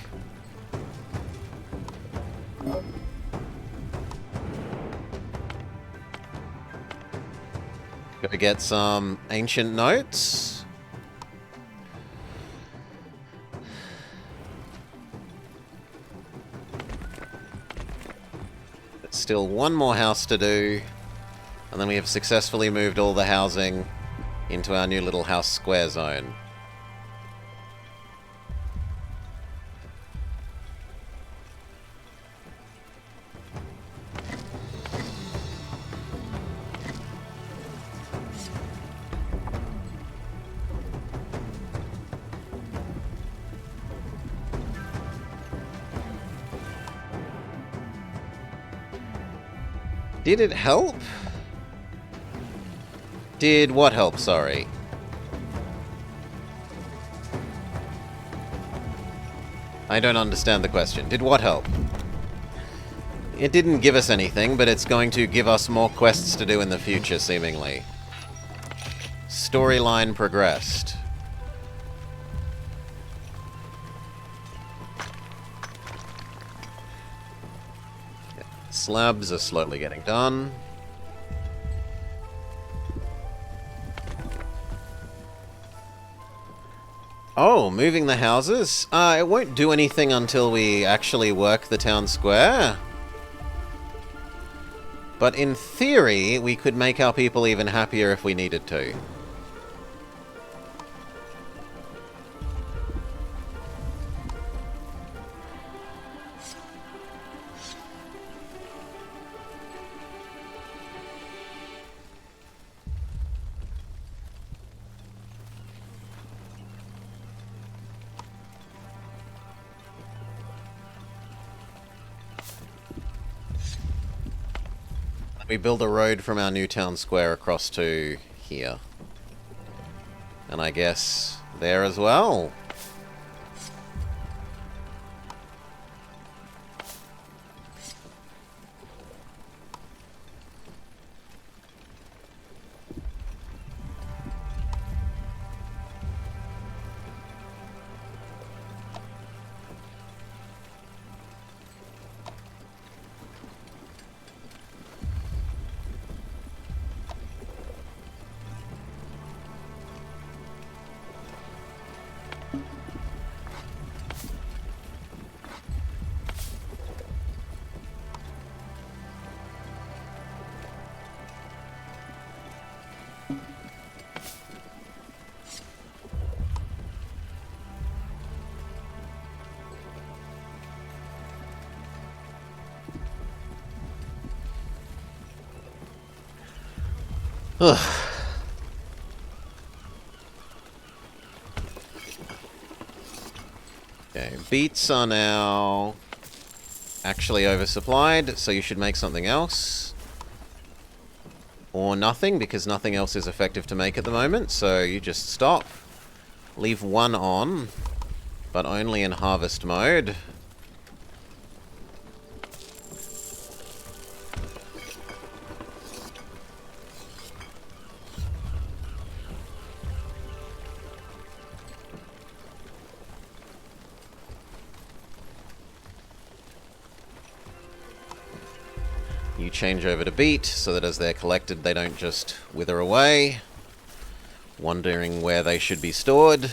Gotta get some ancient notes. There's still one more house to do. And then we have successfully moved all the housing into our new little house square zone. Did it help? Did what help, sorry? I don't understand the question. Did what help? It didn't give us anything, but it's going to give us more quests to do in the future, seemingly. Storyline progressed. Slabs are slowly getting done. Oh, moving the houses? It won't do anything until we actually work the town square. But in theory, we could make our people even happier if we needed to. We build a road from our new town square across to here. And I guess there as well. Ugh. Okay, beets are now actually oversupplied, so you should make something else. Or nothing, because nothing else is effective to make at the moment, so you just stop. Leave one on, but only in harvest mode. You change over to beet, so that as they're collected, they don't just wither away, wondering where they should be stored.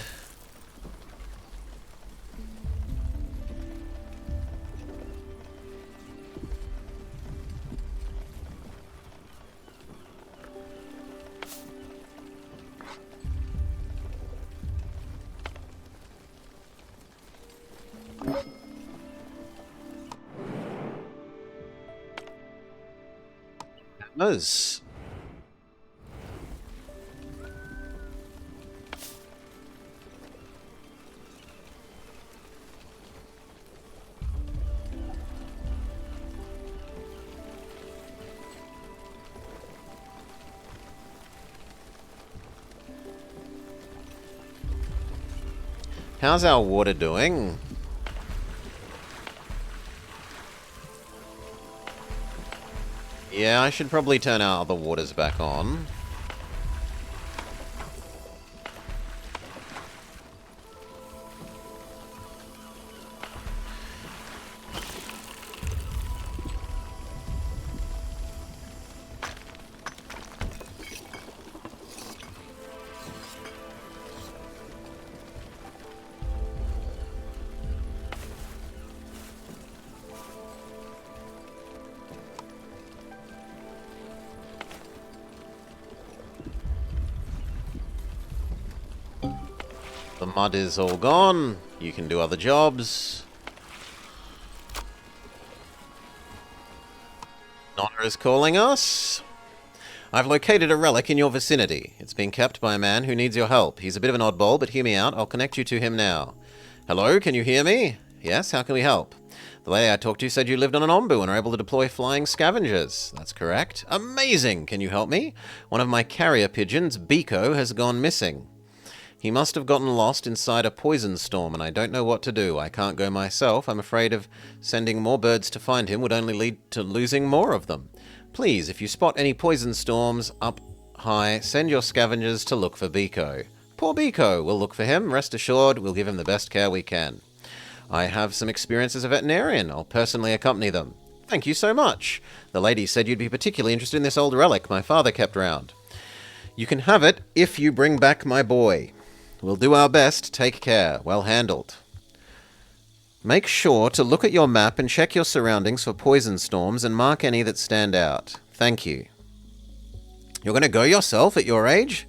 Does. How's our water doing? Yeah, I should probably turn our other waters back on. The mud is all gone. You can do other jobs. Nonna is calling us. I've located a relic in your vicinity. It's being kept by a man who needs your help. He's a bit of an oddball, but hear me out. I'll connect you to him now. Hello, can you hear me? Yes, how can we help? The lady I talked to said you lived on an ombu and are able to deploy flying scavengers. That's correct. Amazing! Can you help me? One of my carrier pigeons, Biko, has gone missing. He must have gotten lost inside a poison storm, and I don't know what to do. I can't go myself. I'm afraid of sending more birds to find him would only lead to losing more of them. Please, if you spot any poison storms up high, send your scavengers to look for Biko. Poor Biko! We'll look for him. Rest assured, we'll give him the best care we can. I have some experience as a veterinarian. I'll personally accompany them. Thank you so much. The lady said you'd be particularly interested in this old relic my father kept round. You can have it if you bring back my boy. We'll do our best. Take care. Well handled. Make sure to look at your map and check your surroundings for poison storms and mark any that stand out. Thank you. You're going to go yourself at your age?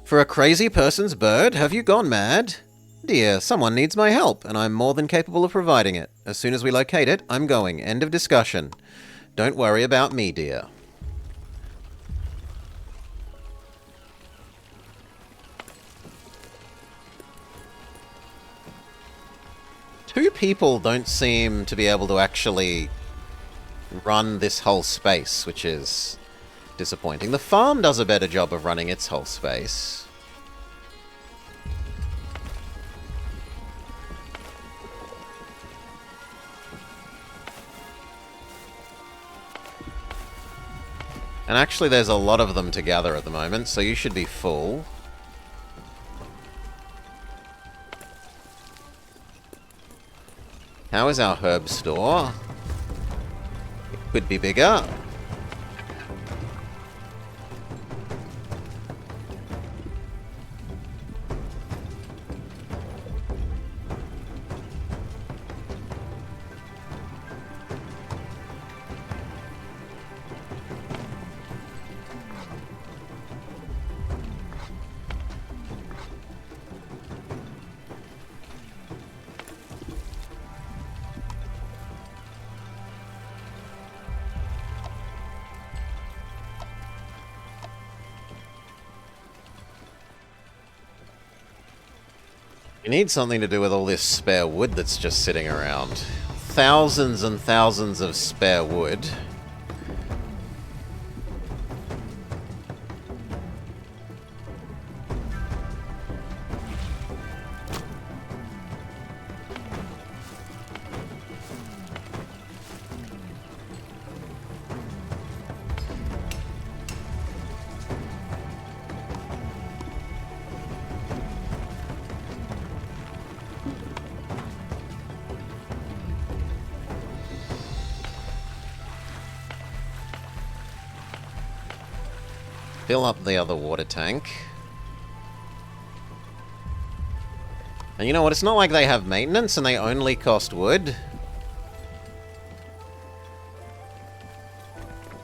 For a crazy person's bird? Have you gone mad? Dear, someone needs my help, and I'm more than capable of providing it. As soon as we locate it, I'm going. End of discussion. Don't worry about me, dear. Two people don't seem to be able to actually run this whole space, which is disappointing. The farm does a better job of running its whole space. And actually there's a lot of them to gather at the moment, so you should be full. How is our herb store? It could be bigger. You need something to do with all this spare wood that's just sitting around. Thousands and thousands of spare wood. Fill up the other water tank. And you know what? It's not like they have maintenance and they only cost wood.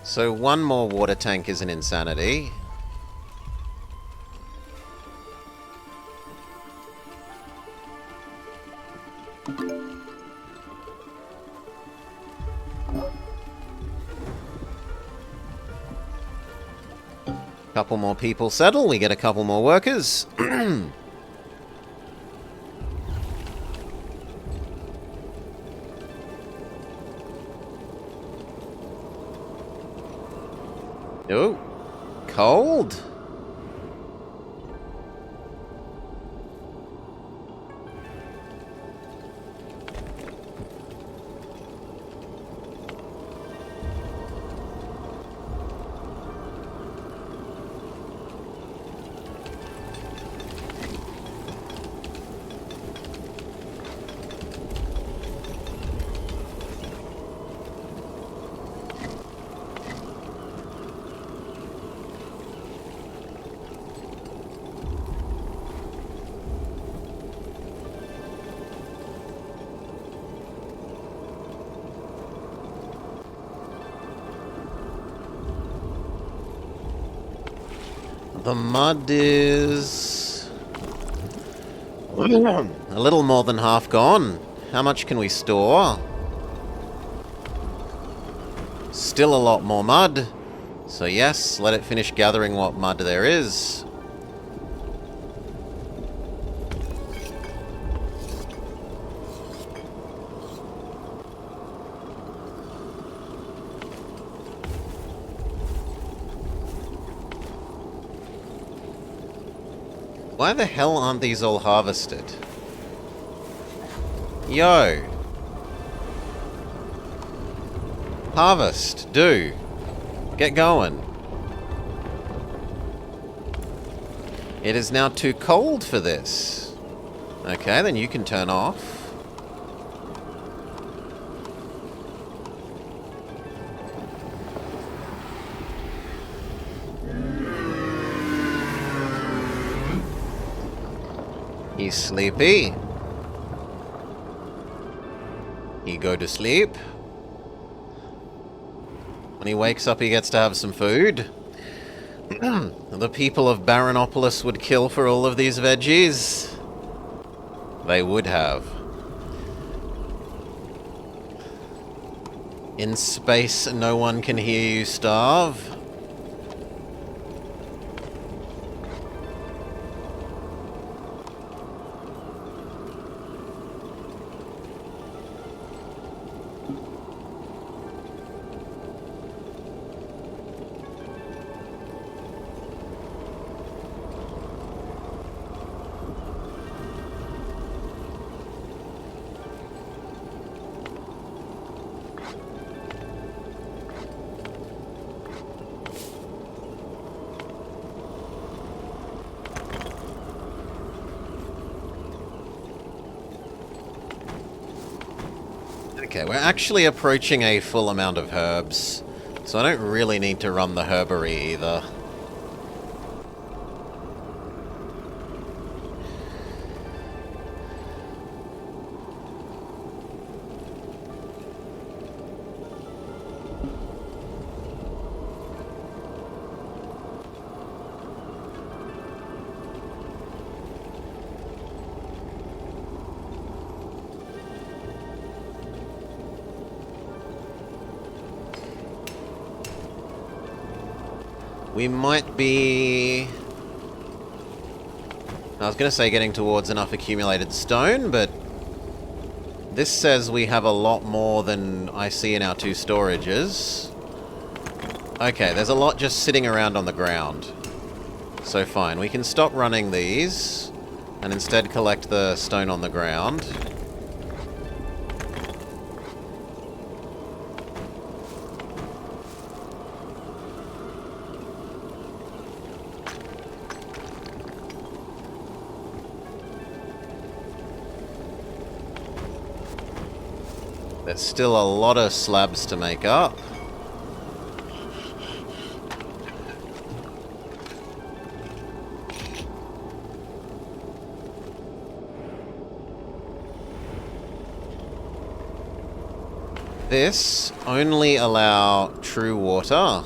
So one more water tank is an insanity. Couple more people settle, we get a couple more workers. Oh, cold. The mud is a little more than half gone. How much can we store? Still a lot more mud. So yes, let it finish gathering what mud there is. Why the hell aren't these all harvested? Yo! Harvest, do. Get going. It is now too cold for this. Okay, then you can turn off. He's sleepy. He go to sleep. When he wakes up, he gets to have some food. The people of Baronopolis would kill for all of these veggies. They would have. In space, no one can hear you starve. Okay, we're actually approaching a full amount of herbs, so I don't really need to run the herbery either. We might be... I was going to say getting towards enough accumulated stone, but this says we have a lot more than I see in our two storages. Okay, there's a lot just sitting around on the ground. So fine, we can stop running these and instead collect the stone on the ground. There's still a lot of slabs to make up. This only allow true water.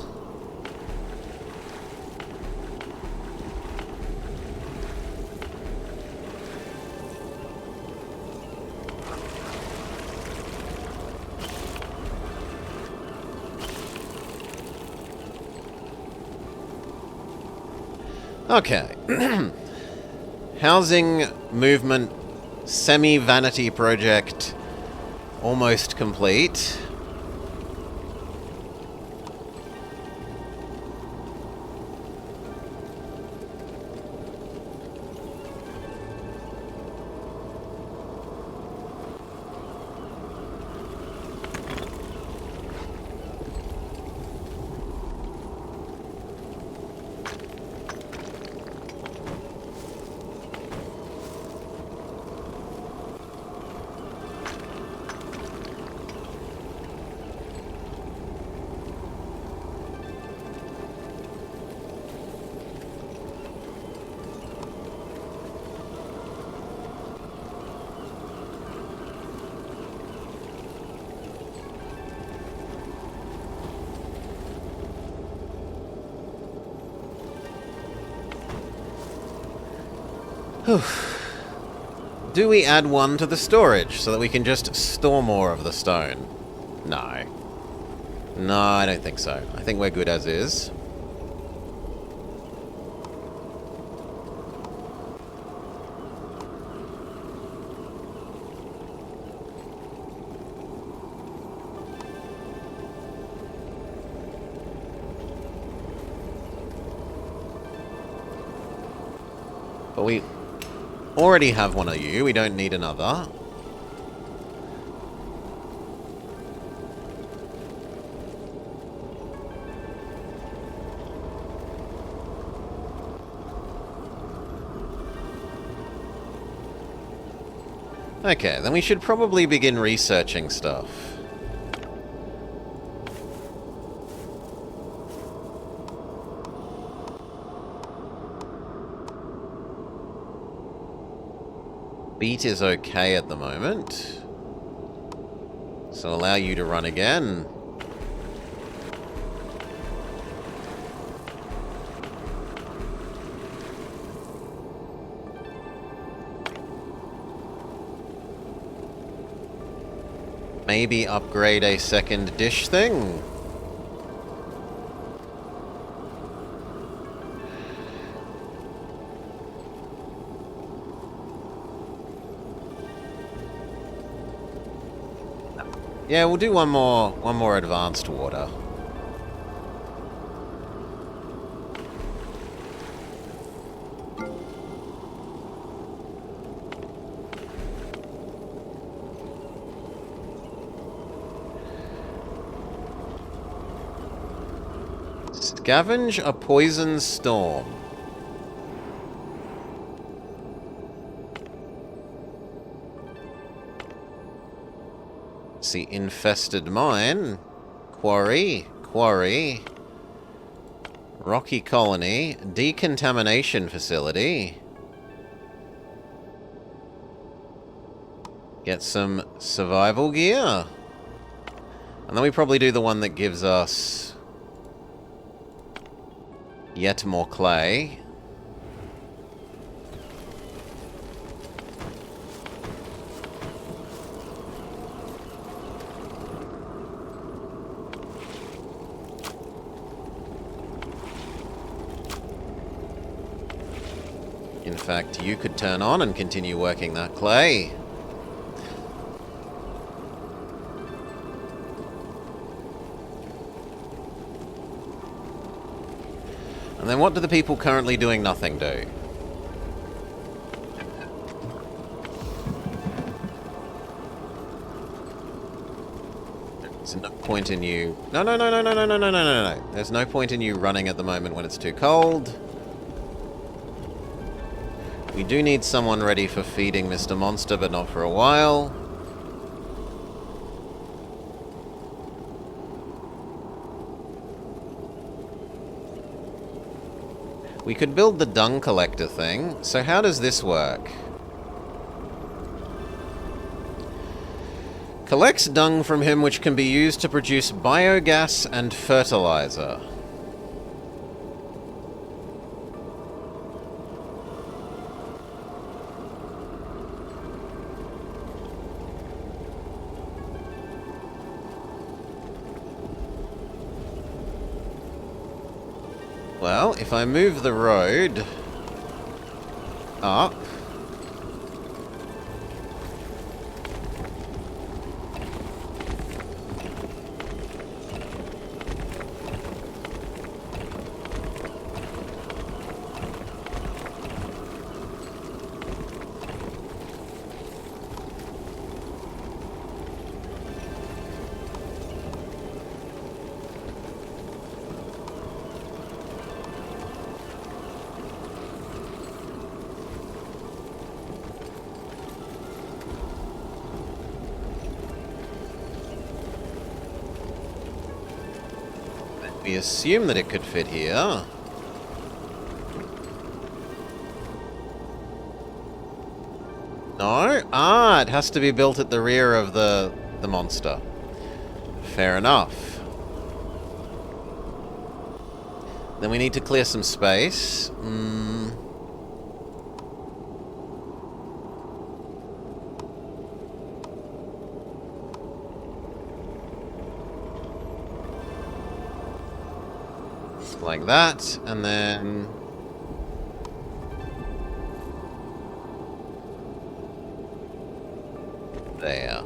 Okay. Housing movement semi-vanity project almost complete. Do we add one to the storage so that we can just store more of the stone? No. No, I don't think so. I think we're good as is. But we already have one of you. We don't need another. Okay, then we should probably begin researching stuff. Beat is okay at the moment. So allow you to run again. Maybe upgrade a second dish thing. Yeah, we'll do one more advanced water. Scavenge a poison storm. See, infested mine, quarry, rocky colony, decontamination facility. Get some survival gear. And then we probably do the one that gives us yet more clay. In fact, you could turn on and continue working that clay. And then what do the people currently doing nothing do? There's no point in you... No. There's no point in you running at the moment when it's too cold. We do need someone ready for feeding Mr. Monster, but not for a while. We could build the dung collector thing. So how does this work? Collects dung from him which can be used to produce biogas and fertilizer. Well, if I move the road up... we assume that it could fit here. No? Ah, it has to be built at the rear of the monster. Fair enough. Then we need to clear some space. like that, and then... there.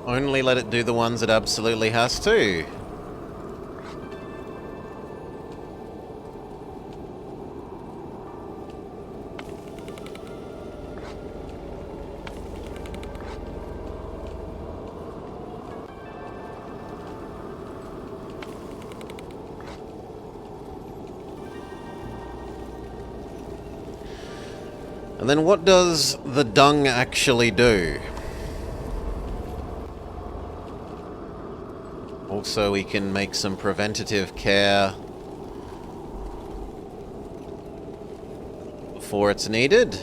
Only let it do the ones it absolutely has to. And then what does the dung actually do? Also, we can make some preventative care before it's needed.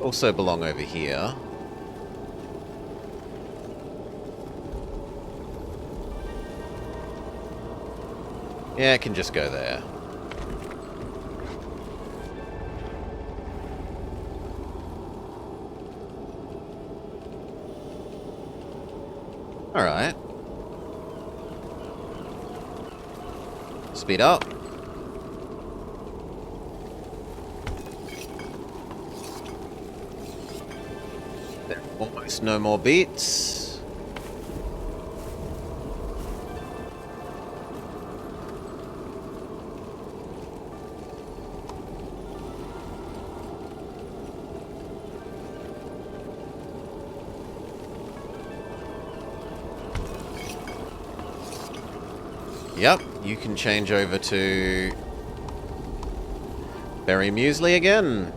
Also belong over here. Yeah, it can just go there. Alright. Speed up. Almost no more beats. Yep, you can change over to Berry Muesli again.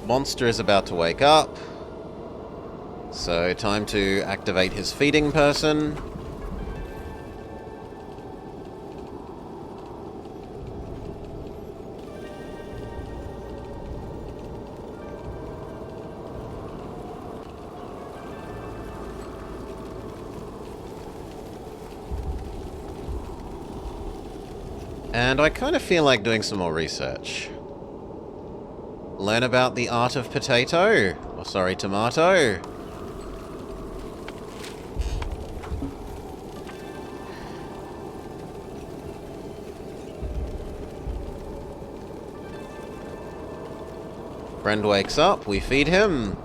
Monster is about to wake up. So, time to activate his feeding person. And I kind of feel like doing some more research. Learn about the art of potato. Or sorry, tomato. Friend wakes up, we feed him.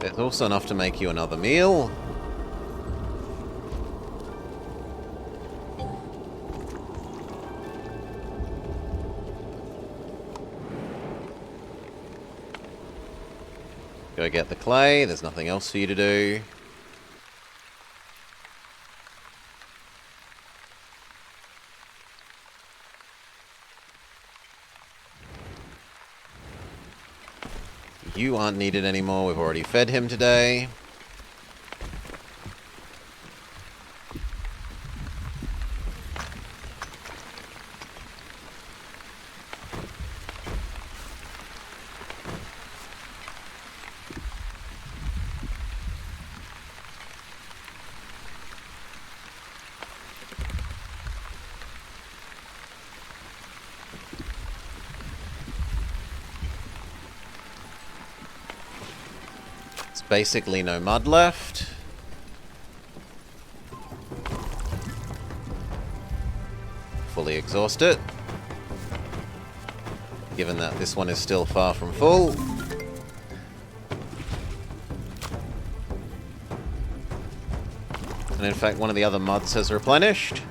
There's also enough to make you another meal. Go get the clay. There's nothing else for you to do. You aren't needed anymore. We've already fed him today. Basically no mud left. Fully exhaust it. Given that this one is still far from full. And in fact, one of the other muds has replenished.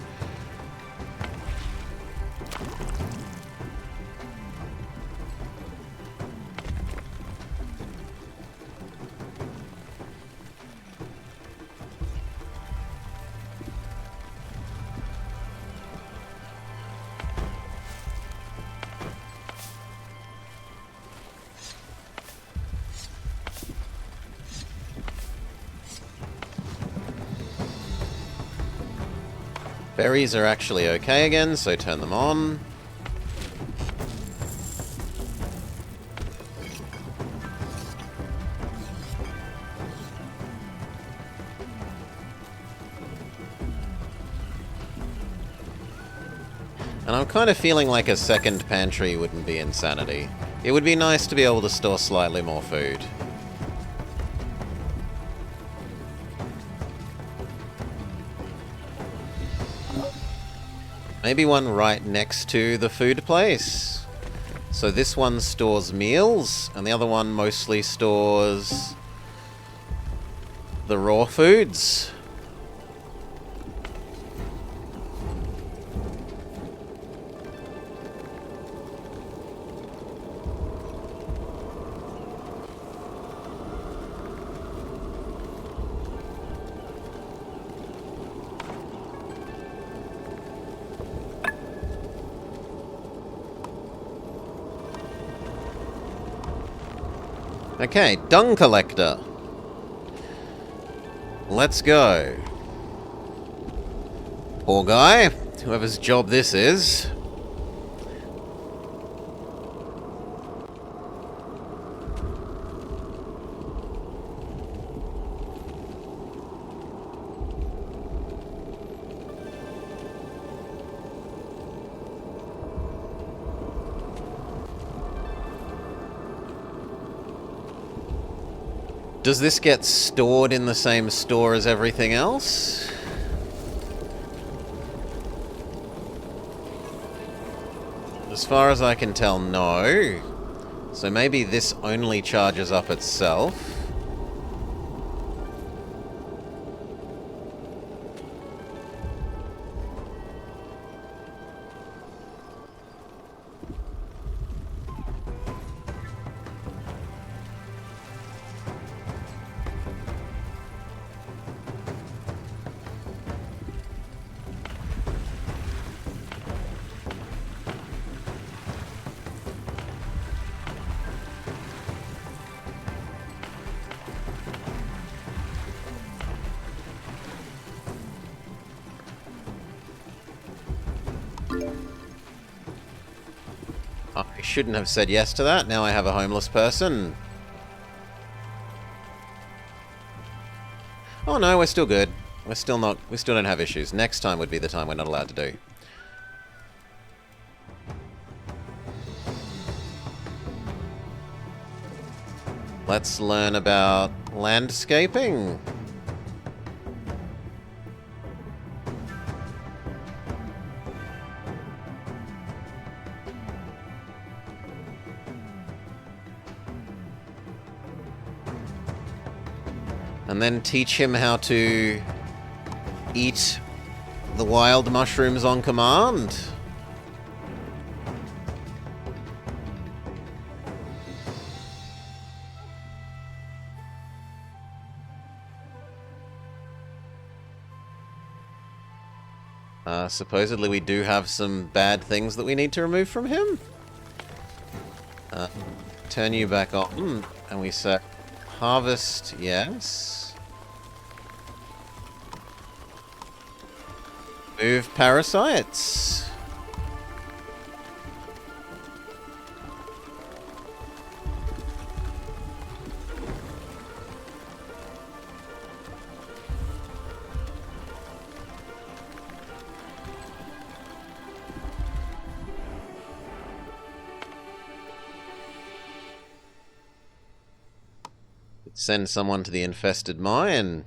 Berries are actually okay again, so turn them on. And I'm kind of feeling like a second pantry wouldn't be insanity. It would be nice to be able to store slightly more food. Maybe one right next to the food place. So this one stores meals, and the other one mostly stores the raw foods. Okay, dung collector. Let's go. Poor guy, whoever's job this is. Does this get stored in the same store as everything else? As far as I can tell, no. So maybe this only charges up itself. I shouldn't have said yes to that. Now I have a homeless person. Oh no, we're still good. We still don't have issues. Next time would be the time we're not allowed to do. Let's learn about landscaping. And then teach him how to eat the wild mushrooms on command. Supposedly we do have some bad things that we need to remove from him. Turn you back on, and we set harvest, yes. Move parasites. Send someone to the infested mine.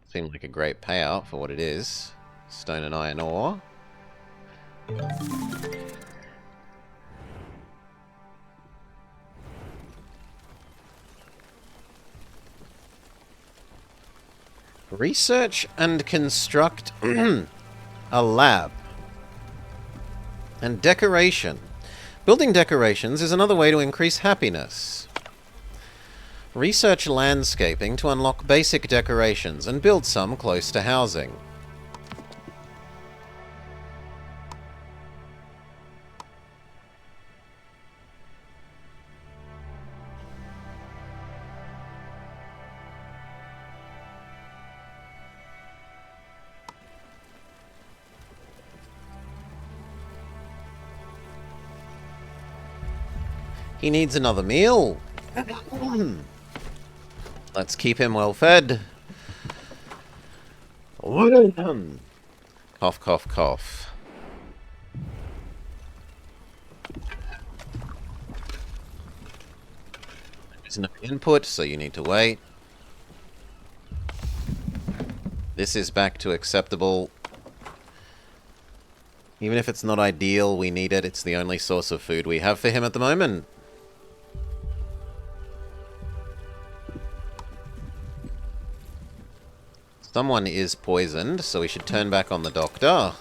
Seemed like a great payout for what it is. Stone and iron ore. Research and construct a lab. And decoration. Building decorations is another way to increase happiness. Research landscaping to unlock basic decorations and build some close to housing. He needs another meal. Let's keep him well fed. Cough, cough, cough. There's no input, so you need to wait. This is back to acceptable. Even if it's not ideal, we need it. It's the only source of food we have for him at the moment. Someone is poisoned, so we should turn back on the doctor.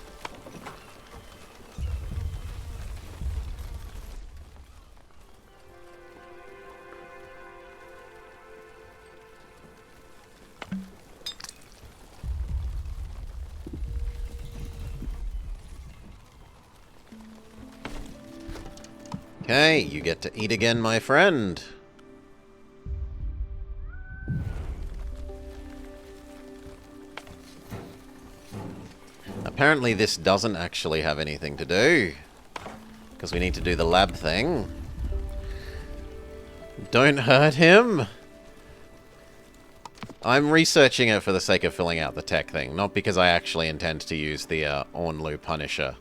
Okay, you get to eat again, my friend. Apparently this doesn't actually have anything to do, because we need to do the lab thing. Don't hurt him! I'm researching it for the sake of filling out the tech thing, not because I actually intend to use the Ornlu Punisher.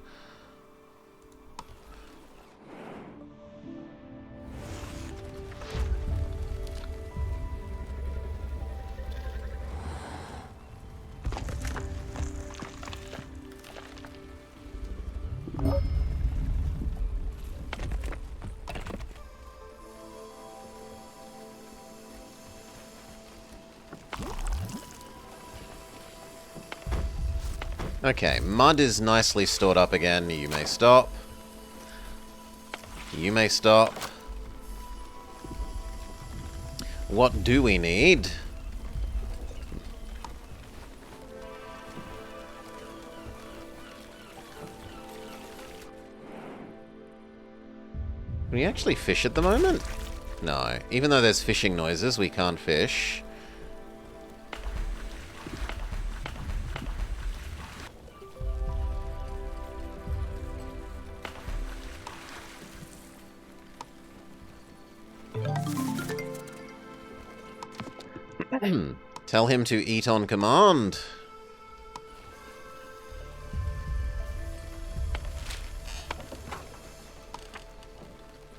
Okay, mud is nicely stored up again. You may stop. You may stop. What do we need? Can we actually fish at the moment? No. Even though there's fishing noises, we can't fish. Tell him to eat on command.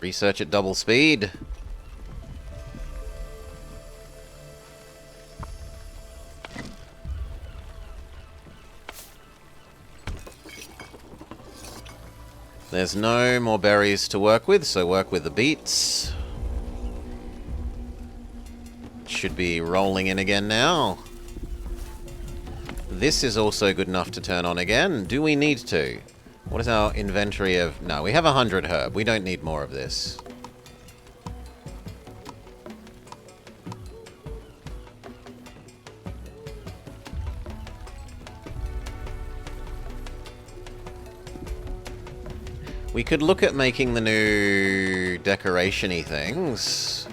Research at double speed. There's no more berries to work with, so work with the beets. Should be rolling in again now. This is also good enough to turn on again. Do we need to? What is our inventory of... No, we have 100 herb. We don't need more of this. We could look at making the new decoration-y things.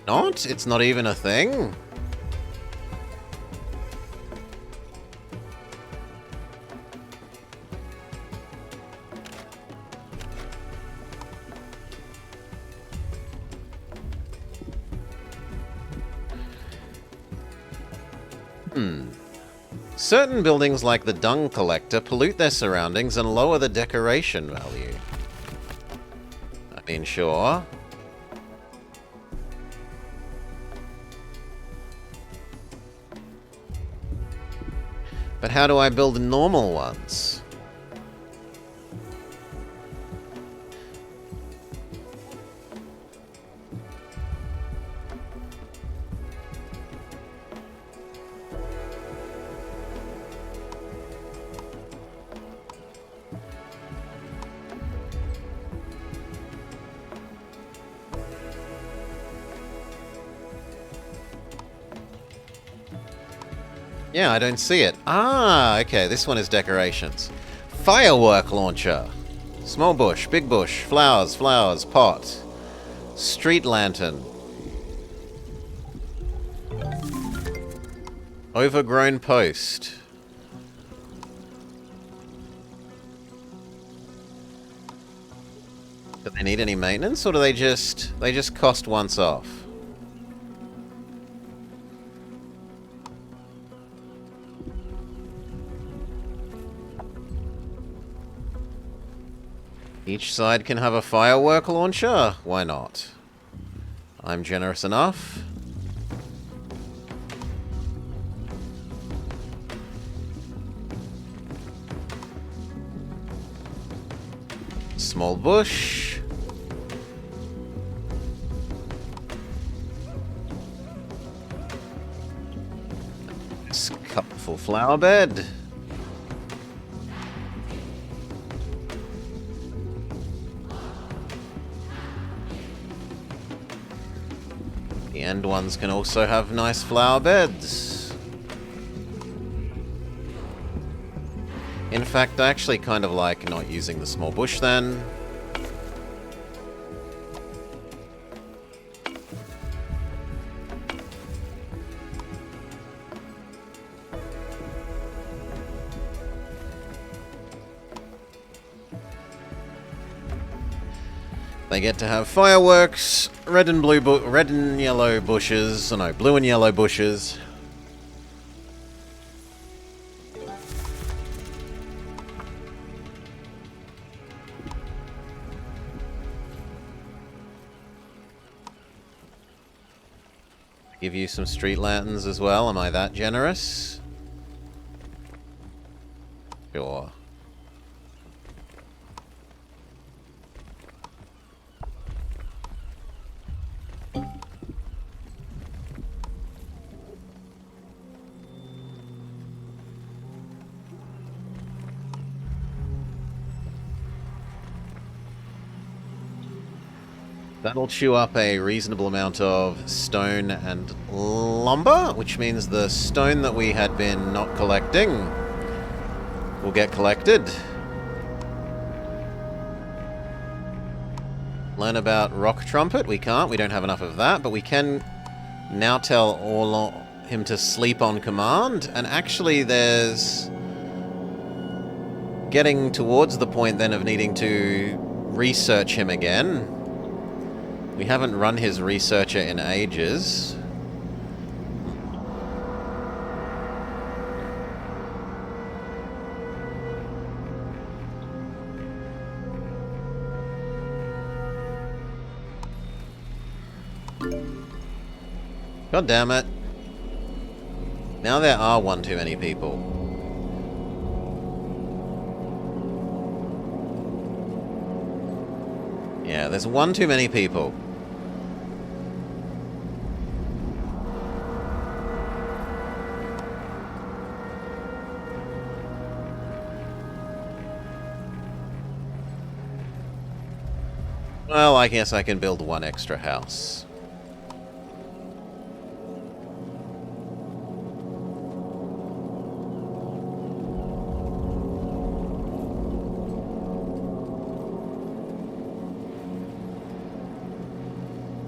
Not? It's not even a thing? Certain buildings like the dung collector pollute their surroundings and lower the decoration value. I mean, sure. But how do I build normal ones? Yeah, I don't see it. Ah, okay, this one is decorations. Firework launcher. Small bush, big bush, flowers, flowers, pot. Street lantern. Overgrown post. Do they need any maintenance, or do they just cost once off? Each side can have a firework launcher? Why not? I'm generous enough. Small bush. This cupful flower bed. The end ones can also have nice flower beds. In fact, I actually kind of like not using the small bush then. They get to have fireworks, red and yellow bushes. Oh no, blue and yellow bushes. Give you some street lanterns as well. Am I that generous? Sure. That'll chew up a reasonable amount of stone and lumber, which means the stone that we had been not collecting will get collected. Learn about rock trumpet. We can't. We don't have enough of that, but we can now tell him to sleep on command. And actually, there's getting towards the point then of needing to research him again. We haven't run his researcher in ages. God damn it. Now there are one too many people. Yeah, there's one too many people. Well, I guess I can build one extra house.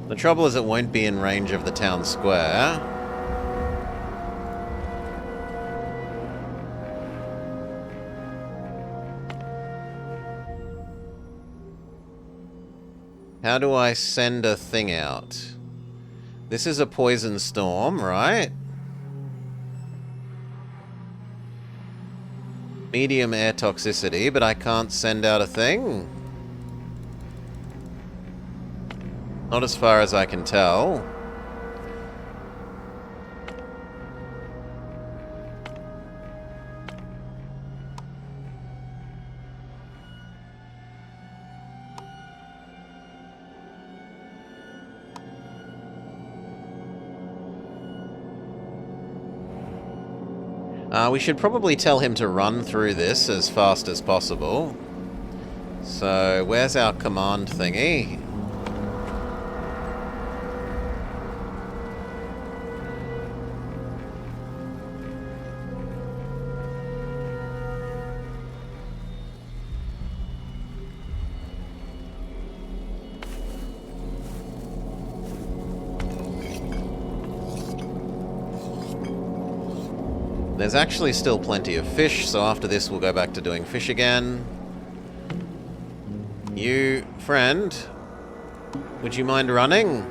The trouble is it won't be in range of the town square. How do I send a thing out? This is a poison storm, right? Medium air toxicity, but I can't send out a thing? Not as far as I can tell. We should probably tell him to run through this as fast as possible. So, where's our command thingy? There's actually still plenty of fish, so after this we'll go back to doing fish again. You, friend, would you mind running?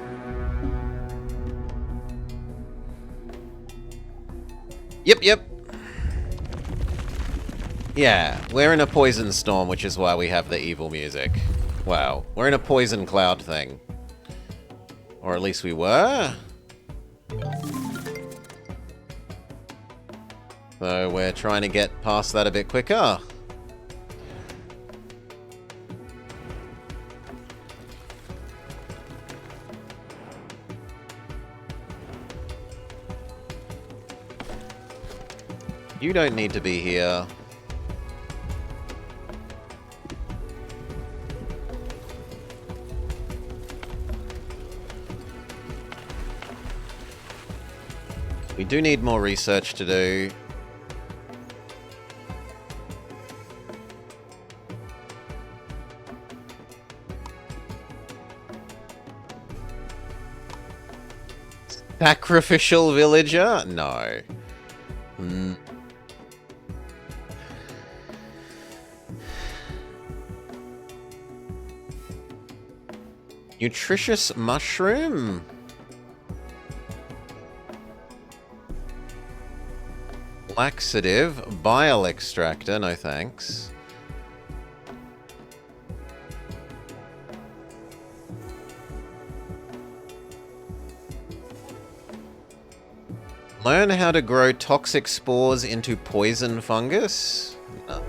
Yep. Yeah, we're in a poison storm, which is why we have the evil music. Wow, we're in a poison cloud thing. Or at least we were. So we're trying to get past that a bit quicker. You don't need to be here. We do need more research to do. Sacrificial villager? No. Nutritious mushroom? Laxative. Bile extractor, no thanks. Learn how to grow toxic spores into poison fungus? No.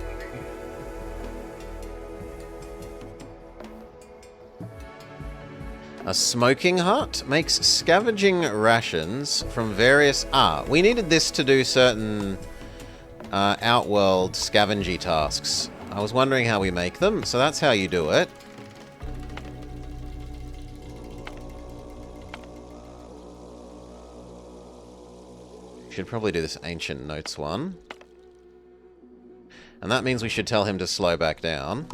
A smoking hut makes scavenging rations from various... we needed this to do certain outworld scavenging tasks. I was wondering how we make them, so that's how you do it. Should probably do this ancient notes one. And that means we should tell him to slow back down.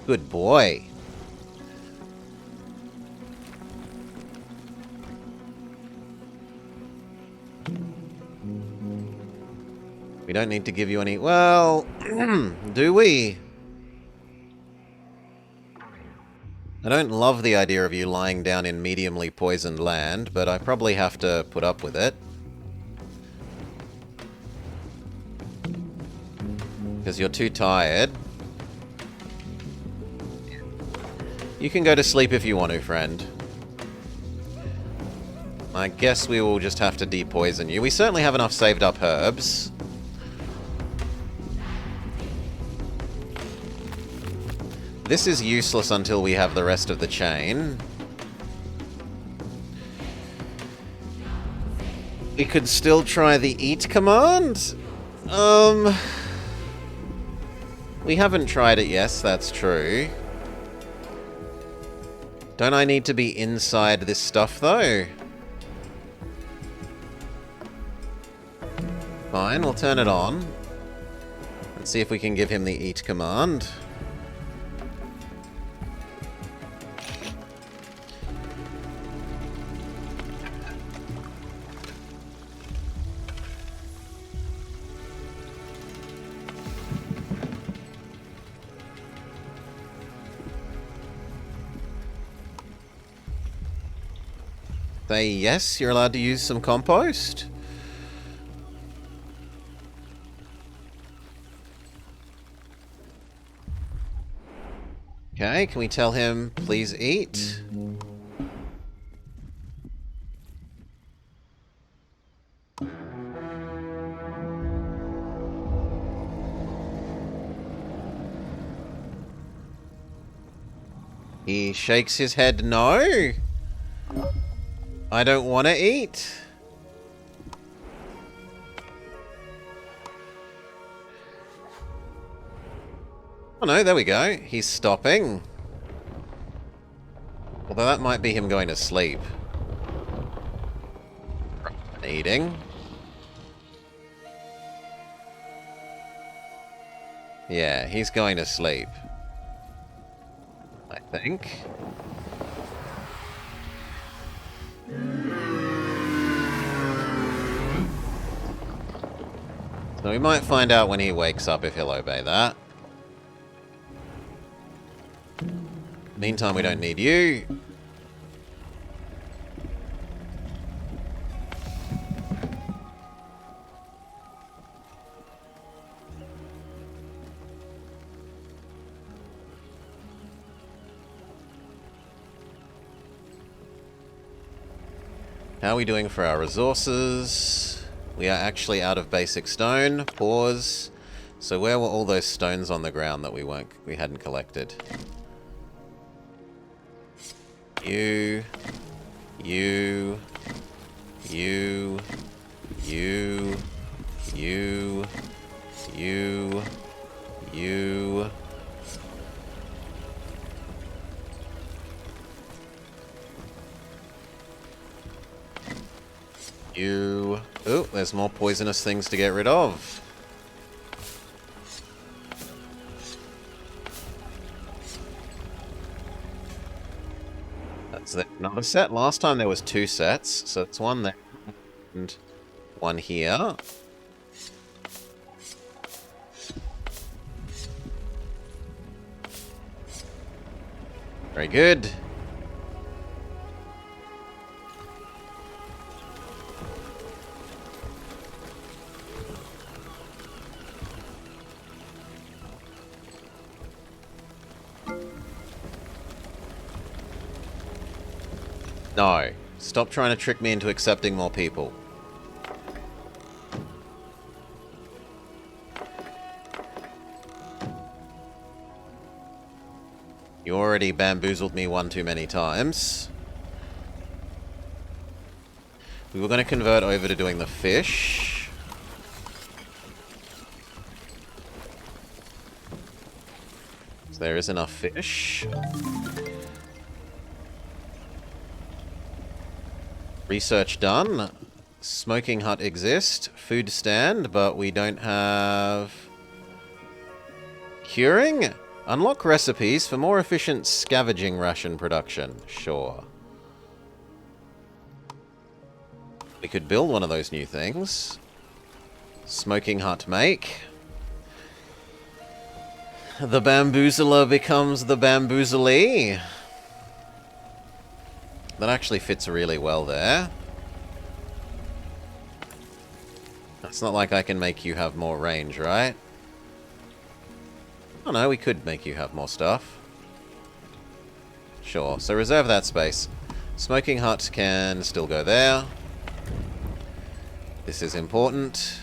Good boy. We don't need to give you any... Well, do we? I don't love the idea of you lying down in mediumly poisoned land, but I probably have to put up with it. Because you're too tired. You can go to sleep if you want to, friend. I guess we will just have to depoison you. We certainly have enough saved up herbs. This is useless until we have the rest of the chain. We could still try the eat command. We haven't tried it, yes, that's true. Don't I need to be inside this stuff, though? Fine, we'll turn it on. Let's see if we can give him the eat command. Say yes, you're allowed to use some compost. Okay, can we tell him, please eat? He shakes his head no. I don't want to eat. Oh no, there we go. He's stopping. Although that might be him going to sleep. Eating. Yeah, he's going to sleep. I think. So we might find out when he wakes up if he'll obey that. Meantime, we don't need you. How are we doing for our resources? We are actually out of basic stone. Pause. So where were all those stones on the ground that we hadn't collected? You, you, you, you, you, you, you. You. Oh, there's more poisonous things to get rid of. That's another set. Last time there was 2 sets, so it's one there and one here. Very good. No. Stop trying to trick me into accepting more people. You already bamboozled me one too many times. We were going to convert over to doing the fish. So there is enough fish. Research done. Smoking hut exists. Food stand, but we don't have... Curing? Unlock recipes for more efficient scavenging ration production. Sure. We could build one of those new things. Smoking hut make. The bamboozler becomes the bamboozilee. That actually fits really well there. It's not like I can make you have more range, right? Oh no, we could make you have more stuff. Sure, so reserve that space. Smoking hut can still go there. This is important.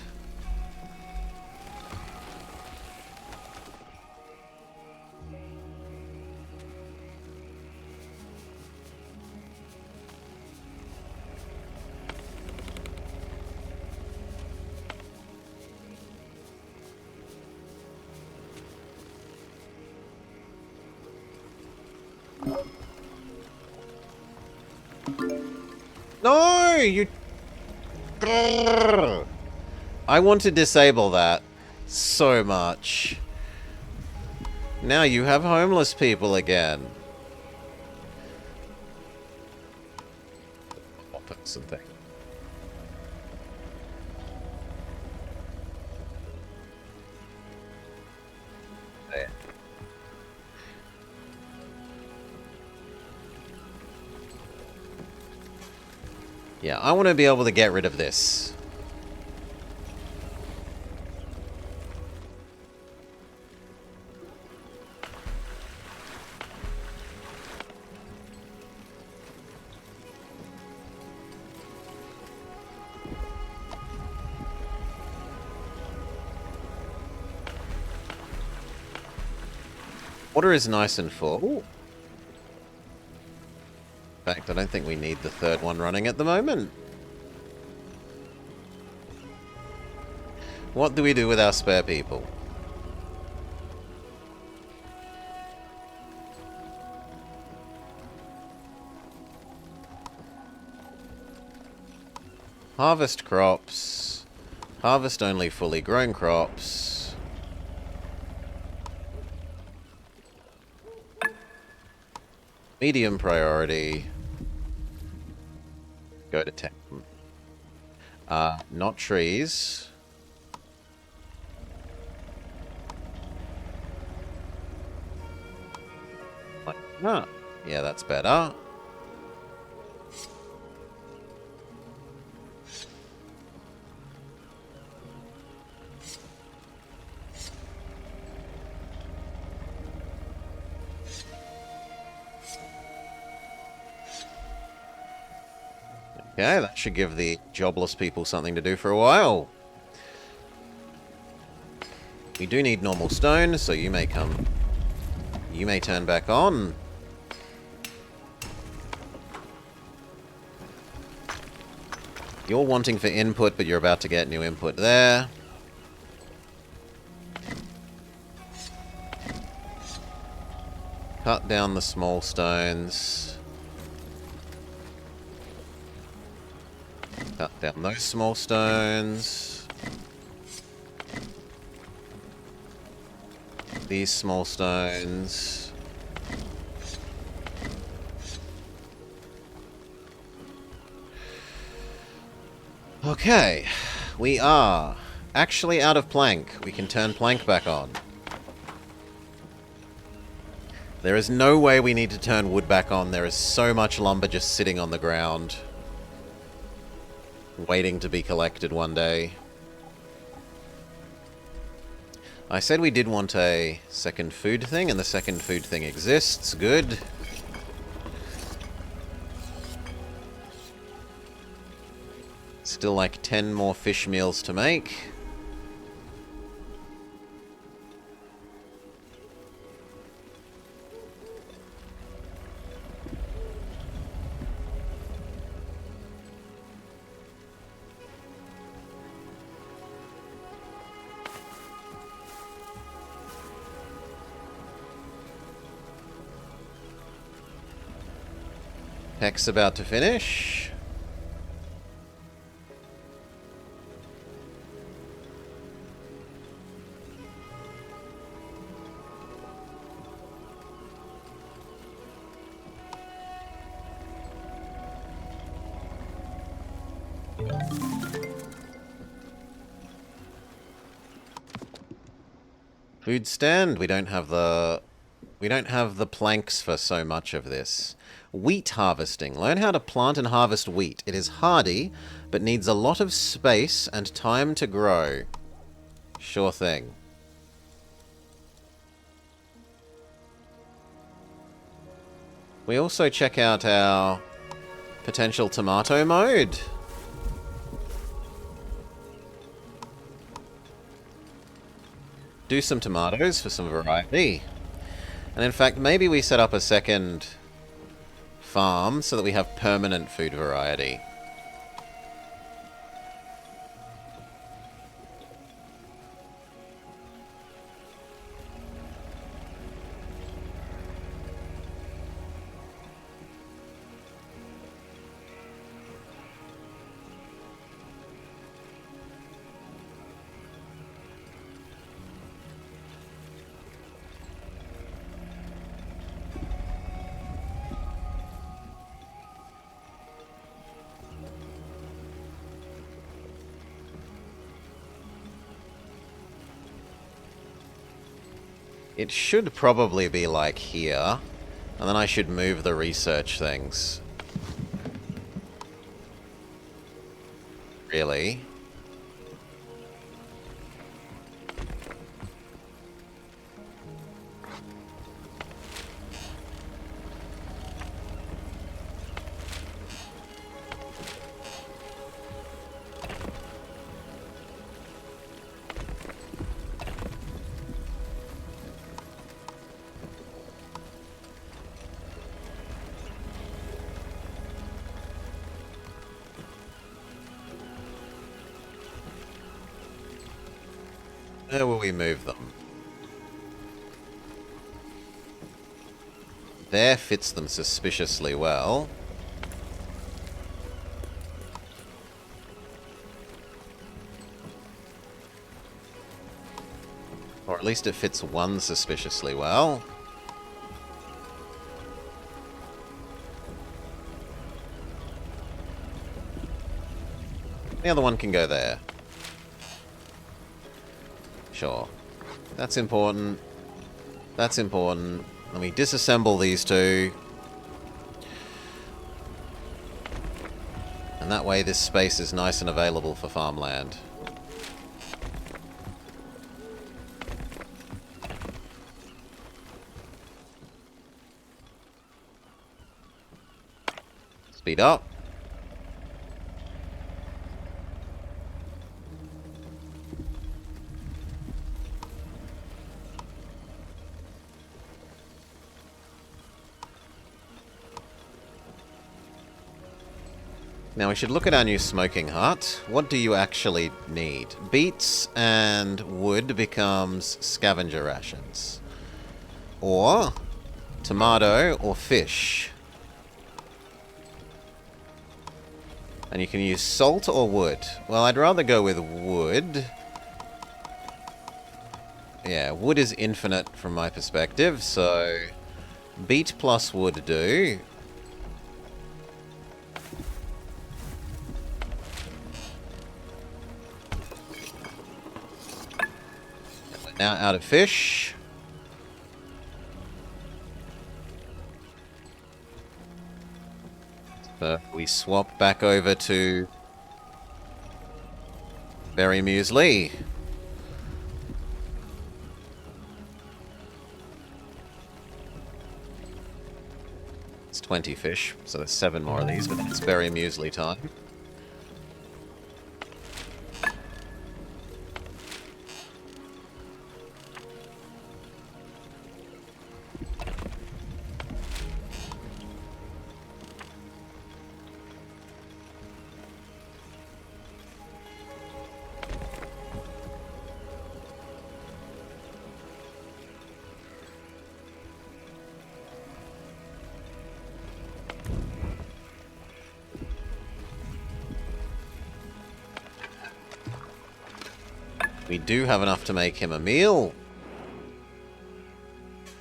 No, you... Grrr. I want to disable that so much. Now you have homeless people again. Person thing. There. Yeah, I want to be able to get rid of this. Water is nice and full. Ooh. In fact, I don't think we need the third one running at the moment. What do we do with our spare people? Harvest crops. Harvest only fully grown crops. Medium priority. Go to 10. Not trees. Like that. Yeah, that's better. Okay, that should give the jobless people something to do for a while. We do need normal stone, so you may come. You may turn back on. You're wanting for input, but you're about to get new input there. Cut down the small stones. Cut down those small stones. These small stones. Okay. We are actually out of plank. We can turn plank back on. There is no way we need to turn wood back on. There is so much lumber just sitting on the ground, waiting to be collected one day. I said we did want a second food thing, and the second food thing exists. Good. Still like 10 more fish meals to make. Heck's about to finish. Food stand. We don't have the planks for so much of this. Wheat harvesting. Learn how to plant and harvest wheat. It is hardy, but needs a lot of space and time to grow. Sure thing. We also check out our potential tomato mode. Do some tomatoes for some variety. And in fact, maybe we set up a second farm so that we have permanent food variety. It should probably be like here, and then I should move the research things. Really? Where will we move them? There fits them suspiciously well. Or at least it fits one suspiciously well. The other one can go there. Sure. That's important. That's important. Let me disassemble these two. And that way this space is nice and available for farmland. Speed up. Now we should look at our new smoking hut. What do you actually need? Beets and wood becomes scavenger rations. Or tomato or fish. And you can use salt or wood. Well, I'd rather go with wood. Yeah, wood is infinite from my perspective, so beet plus wood do. Now out of fish. So we swap back over to berry muesli. It's 20 fish, so there's 7 more of these, but then it's berry muesli time. We do have enough to make him a meal.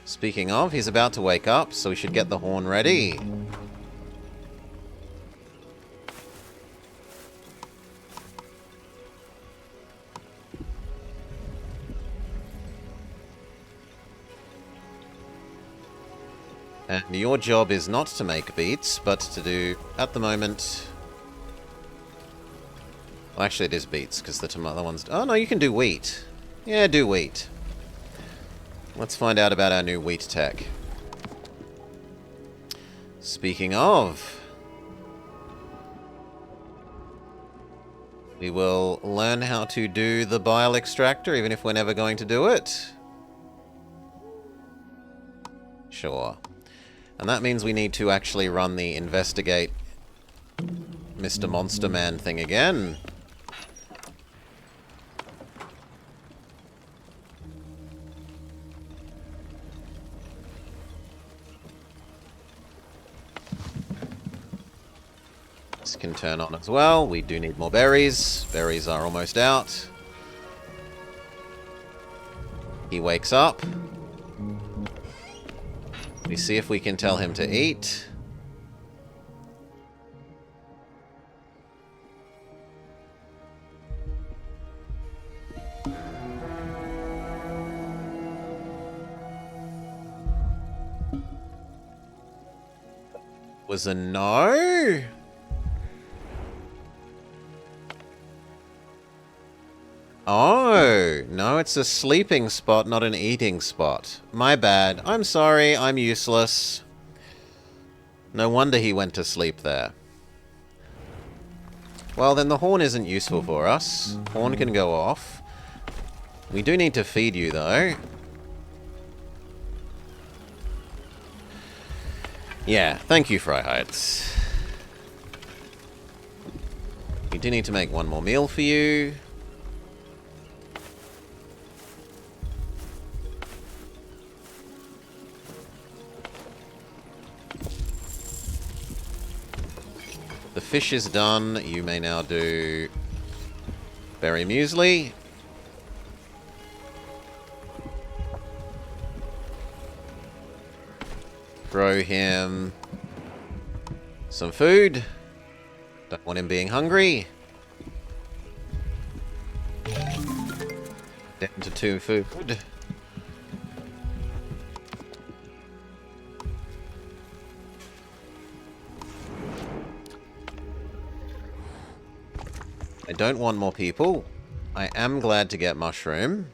Speaking of, he's about to wake up, so we should get the horn ready. And your job is not to make beets, but to do, at the moment... Well, actually it is beets, because the other ones... Oh, no, you can do wheat. Yeah, do wheat. Let's find out about our new wheat tech. Speaking of, we will learn how to do the bile extractor, even if we're never going to do it. Sure. And that means we need to actually run the investigate Mr. Monster Man thing again. This can turn on as well. We do need more berries. Berries are almost out. He wakes up. We see if we can tell him to eat. Was a no? Oh, no, it's a sleeping spot, not an eating spot. My bad. I'm sorry, I'm useless. No wonder he went to sleep there. Well, then the horn isn't useful for us. Horn can go off. We do need to feed you, though. Yeah, thank you, Fryhides. We do need to make one more meal for you. The fish is done. You may now do berry muesli. Throw him some food. Don't want him being hungry. Down to 2 food. I don't want more people. I am glad to get mushroom.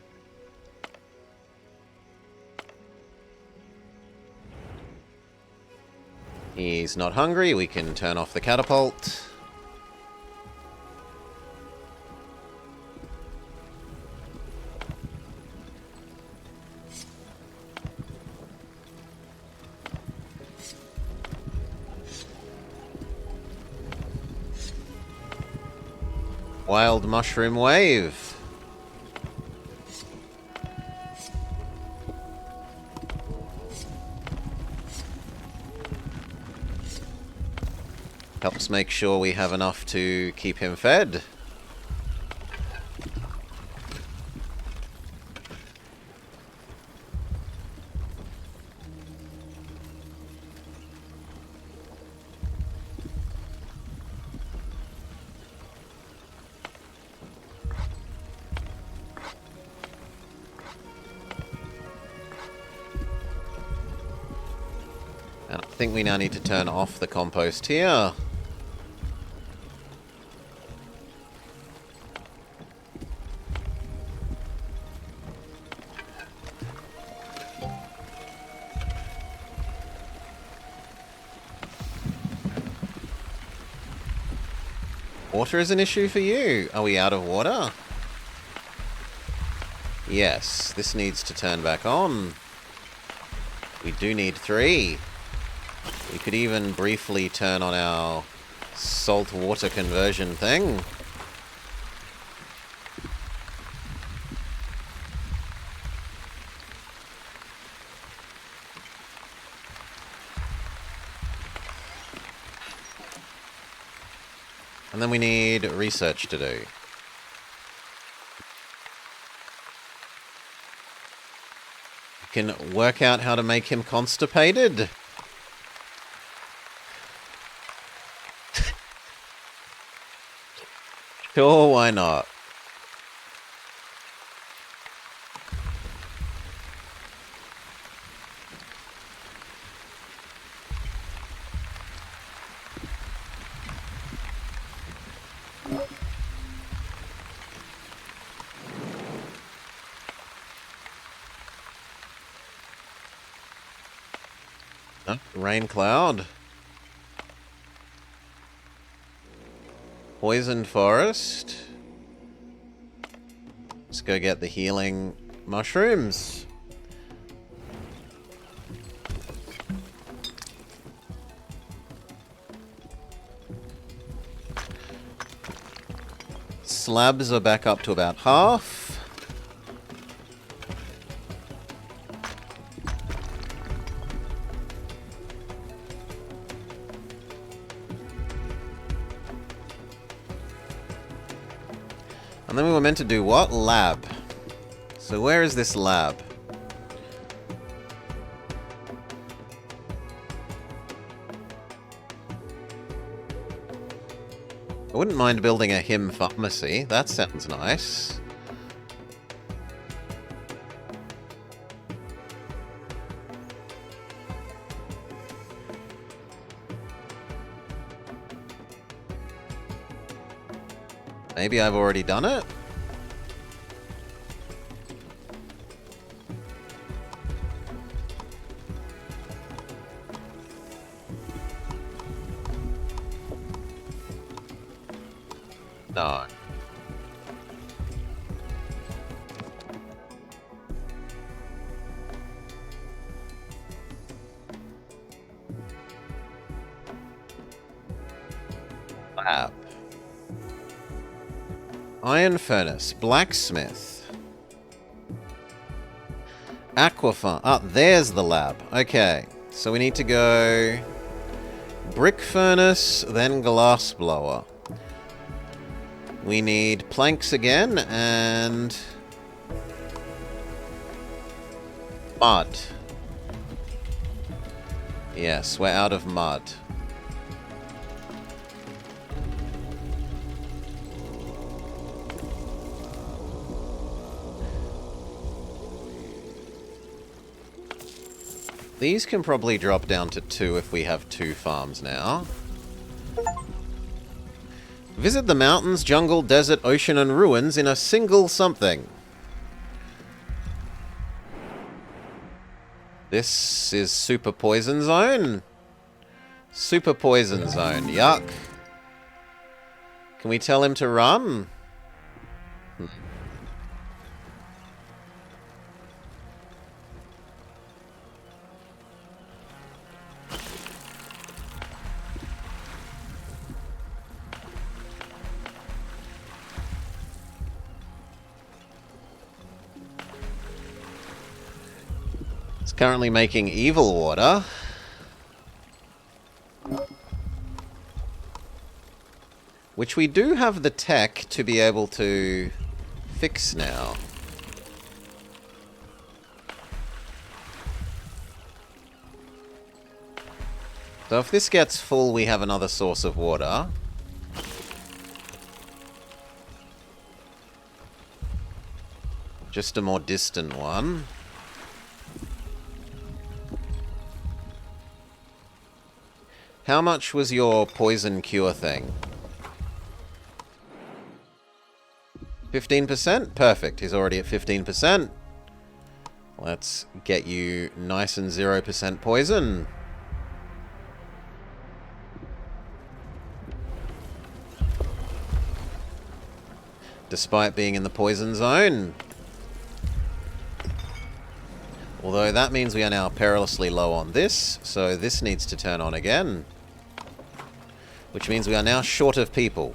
He's not hungry. We can turn off the catapult. Wild mushroom wave. Helps make sure we have enough to keep him fed. And I think we now need to turn off the compost here. Water is an issue for you. Are we out of water? Yes, this needs to turn back on. We do need 3. We could even briefly turn on our salt water conversion thing. And then we need research to do. We can work out how to make him constipated. Sure, why not? Rain cloud. Poisoned forest. Let's go get the healing mushrooms. Slabs are back up to about half. And then we were meant to do what? Lab. So where is this lab? I wouldn't mind building a him pharmacy. That sounds nice. Maybe I've already done it? No. Lab. Iron furnace. Blacksmith. Aquafarm. Ah, there's the lab. Okay. So we need to go... brick furnace, then glass blower. We need planks again, and... mud. Yes, we're out of mud. These can probably drop down to 2 if we have 2 farms now. Visit the mountains, jungle, desert, ocean, and ruins in a single something. This is Super Poison Zone. Super Poison Zone. Yuck. Can we tell him to run? It's currently making evil water. Which we do have the tech to be able to fix now. So if this gets full, we have another source of water. Just a more distant one. How much was your poison cure thing? 15%? Perfect. He's already at 15%. Let's get you nice and 0% poison. Despite being in the poison zone. Although that means we are now perilously low on this, so this needs to turn on again. Which means we are now short of people.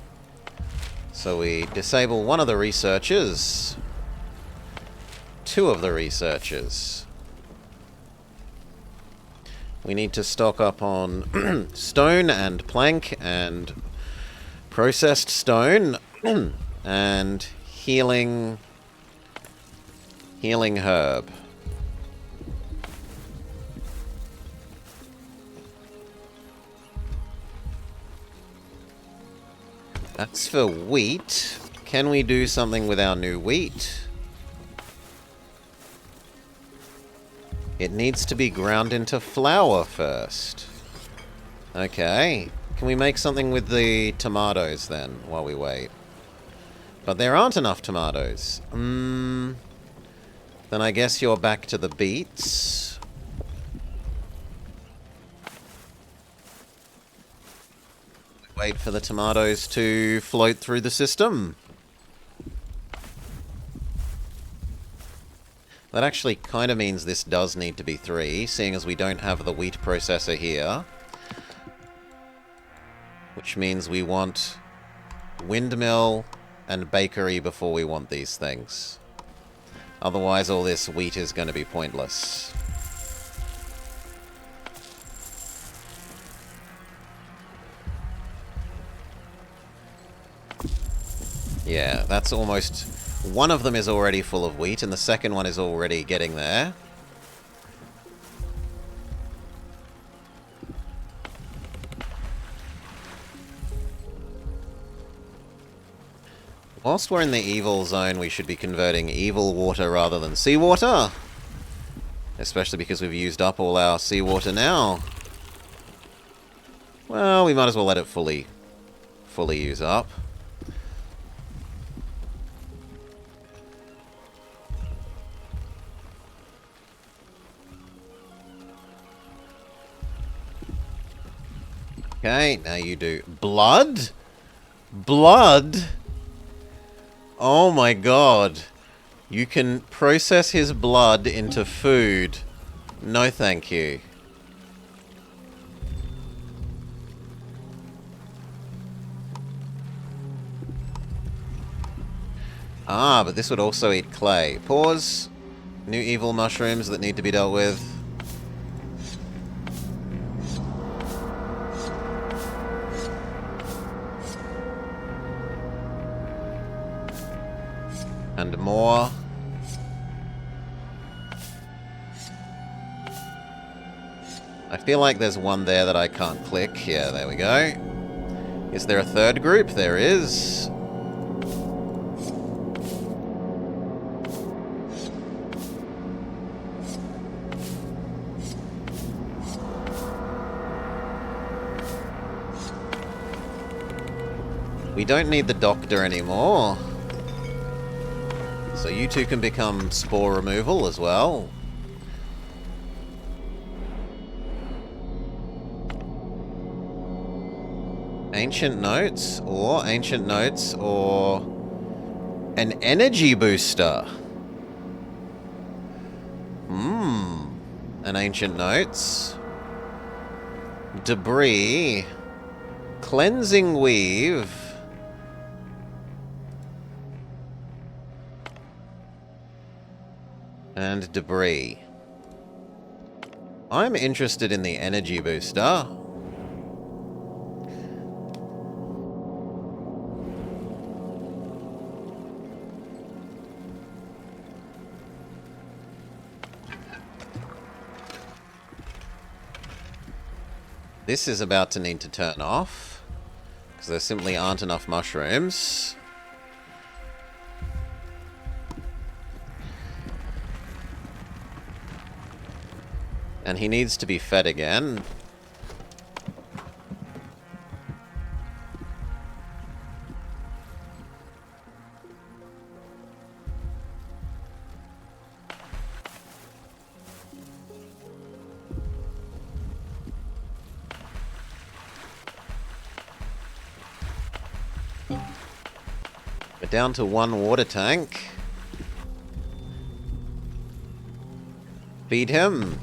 So we disable one of the researchers. 2 of the researchers. We need to stock up on stone and plank and processed stone and healing herb. That's for wheat. Can we do something with our new wheat? It needs to be ground into flour first. Okay. Can we make something with the tomatoes then, while we wait? But there aren't enough tomatoes. Then I guess you're back to the beets. wait for the tomatoes to float through the system. That actually kind of means this does need to be 3, seeing as we don't have the wheat processor here. Which means we want windmill and bakery before we want these things. Otherwise, all this wheat is going to be pointless. Yeah, that's almost... One of them is already full of wheat, and the second one is already getting there. Whilst we're in the evil zone, we should be converting evil water rather than seawater. Especially because we've used up all our seawater now. Well, we might as well let it fully use up. Okay, now you do. Blood? Blood? Oh my god. You can process his blood into food. No thank you. Ah, but this would also eat clay. Pause. New evil mushrooms that need to be dealt with. And more. I feel like there's one there that I can't click. Yeah, there we go. Is there a third group? There is. We don't need the doctor anymore. So you two can become spore removal as well. Ancient notes, or an energy booster. An ancient notes. Debris. Cleansing weave. And debris. I'm interested in the energy booster. This is about to need to turn off, because there simply aren't enough mushrooms. And he needs to be fed again. We're down to 1 water tank. Feed him.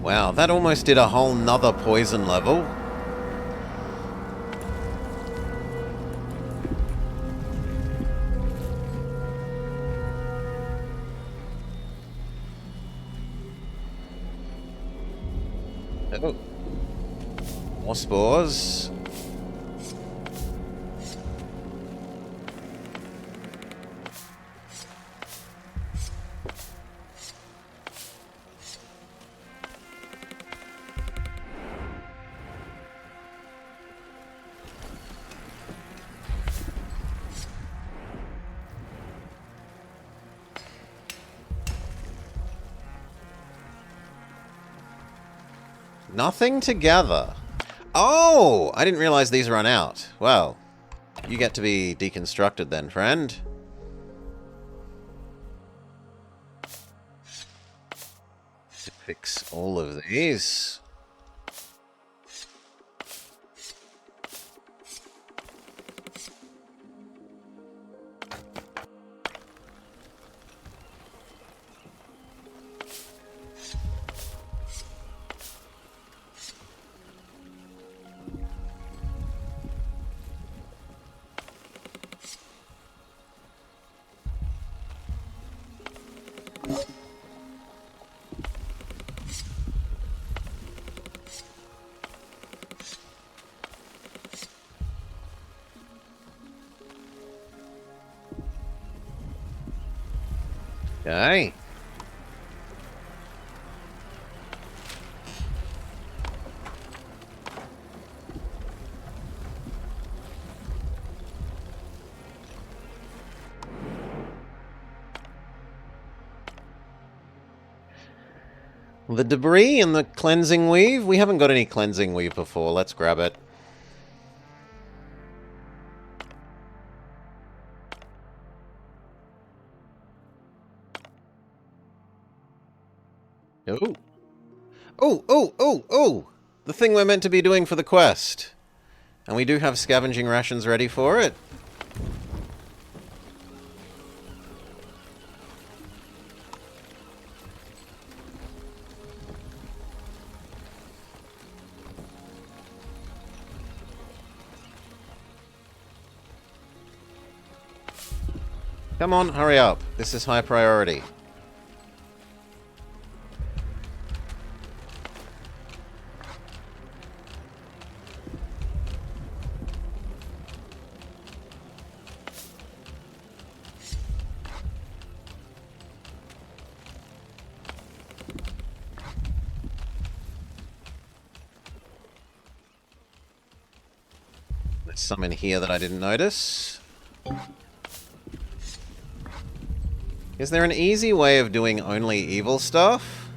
Wow, that almost did a whole nother poison level. Oh. More spores. Nothing to gather. Oh! I didn't realize these run out. Well, you get to be deconstructed then, friend. Fix all of these. Okay. The debris and the cleansing weave? We haven't got any cleansing weave before. Let's grab it. Oh. Oh, oh, oh, oh! The thing we're meant to be doing for the quest. And we do have scavenging rations ready for it. Come on, hurry up. This is high priority. There's some in here that I didn't notice. Is there an easy way of doing only evil stuff?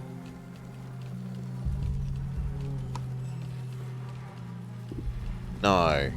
No.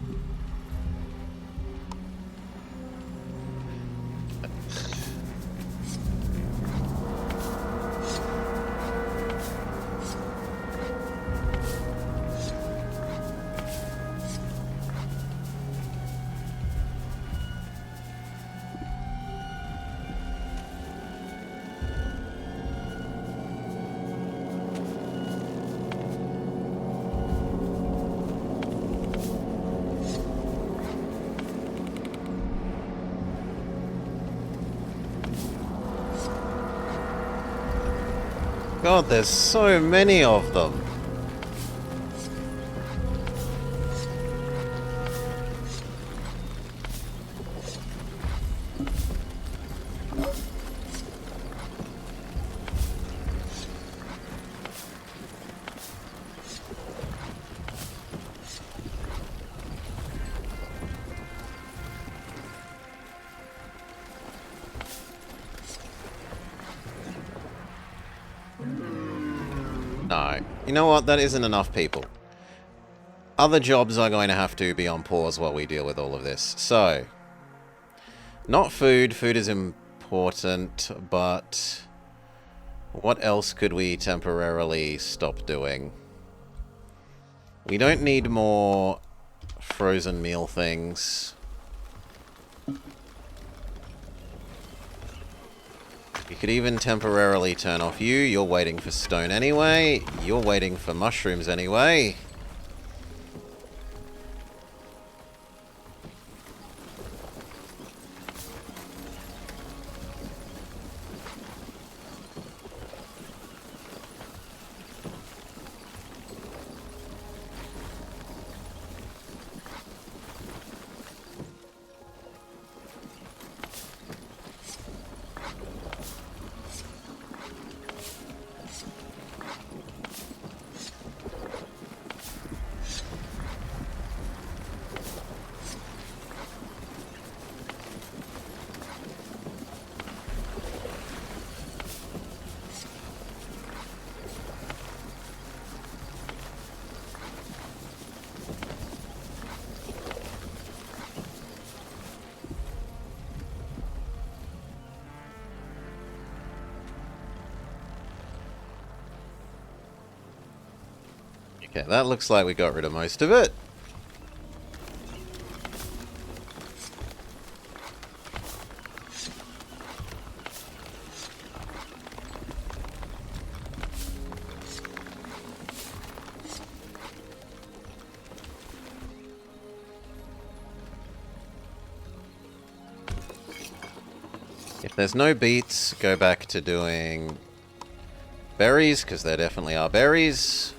God, there's so many of them. No. You know what? That isn't enough people. Other jobs are going to have to be on pause while we deal with all of this. So, not food. Food is important, but what else could we temporarily stop doing? We don't need more frozen meal things. You could even temporarily turn off you. You're waiting for stone anyway. You're waiting for mushrooms anyway. Okay, that looks like we got rid of most of it. If there's no beets, go back to doing berries, because there definitely are berries.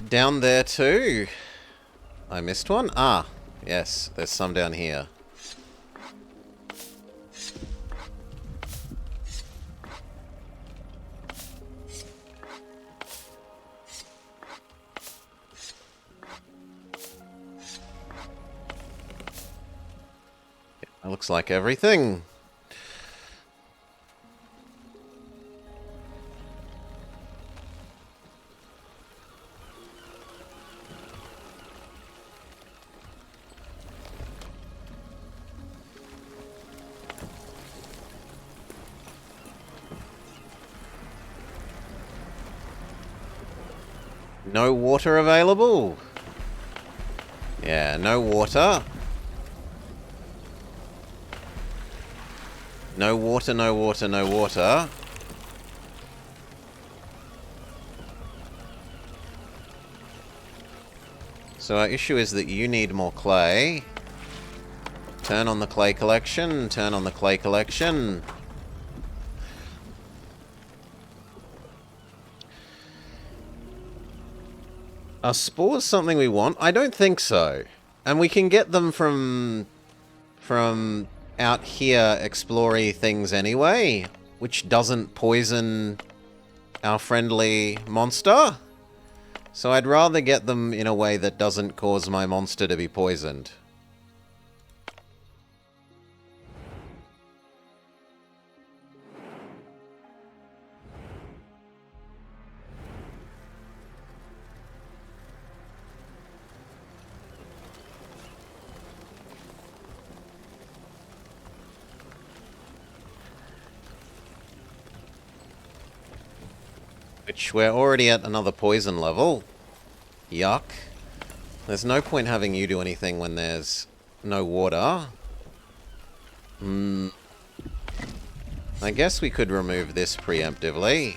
Down there too. I missed one? Ah, yes, there's some down here. That looks like everything. No water available? Yeah, no water. No water, no water, no water. So our issue is that you need more clay. Turn on the clay collection, turn on the clay collection. Are spores something we want? I don't think so. And we can get them from out here exploring things anyway, which doesn't poison our friendly monster. So I'd rather get them in a way that doesn't cause my monster to be poisoned. Which we're already at another poison level. Yuck. There's no point having you do anything when there's no water. I guess we could remove this preemptively.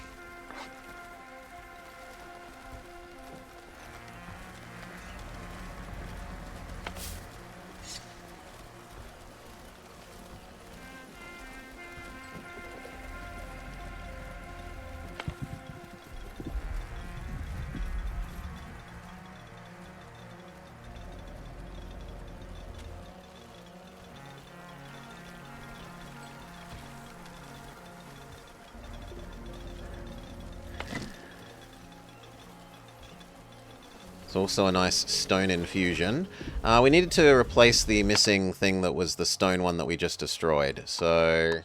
Also a nice stone infusion. We needed to replace the missing thing that was the stone one that we just destroyed, so...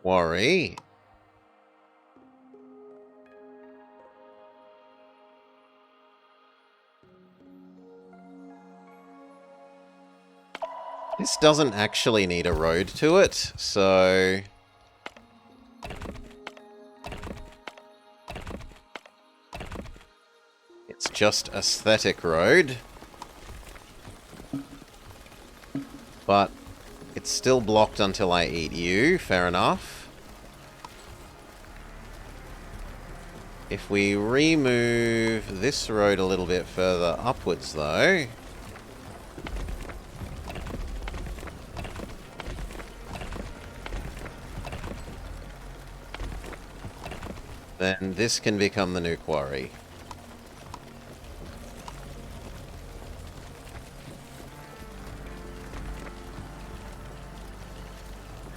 Worry. This doesn't actually need a road to it, so... it's just aesthetic road. But it's still blocked until I eat you, fair enough. If we remove this road a little bit further upwards, though... then this can become the new quarry.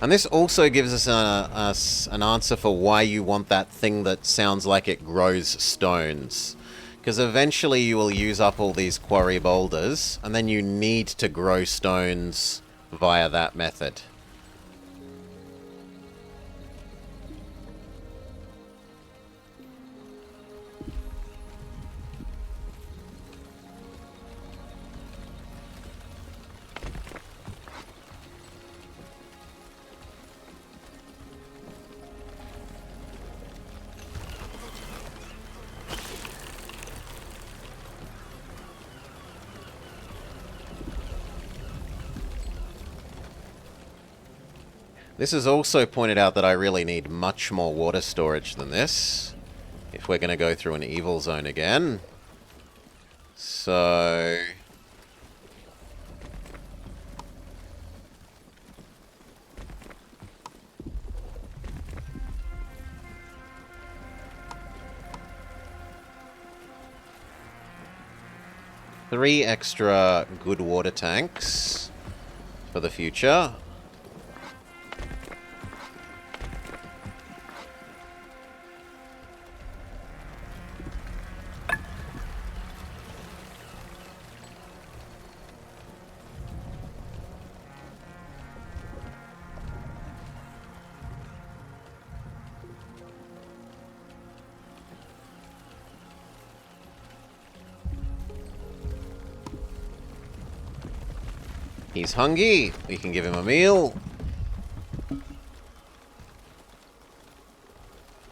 And this also gives us an answer for why you want that thing that sounds like it grows stones. Because eventually you will use up all these quarry boulders, and then you need to grow stones via that method. This has also pointed out that I really need much more water storage than this, if we're going to go through an evil zone again. So... three extra good water tanks for the future. He's hungry. We can give him a meal.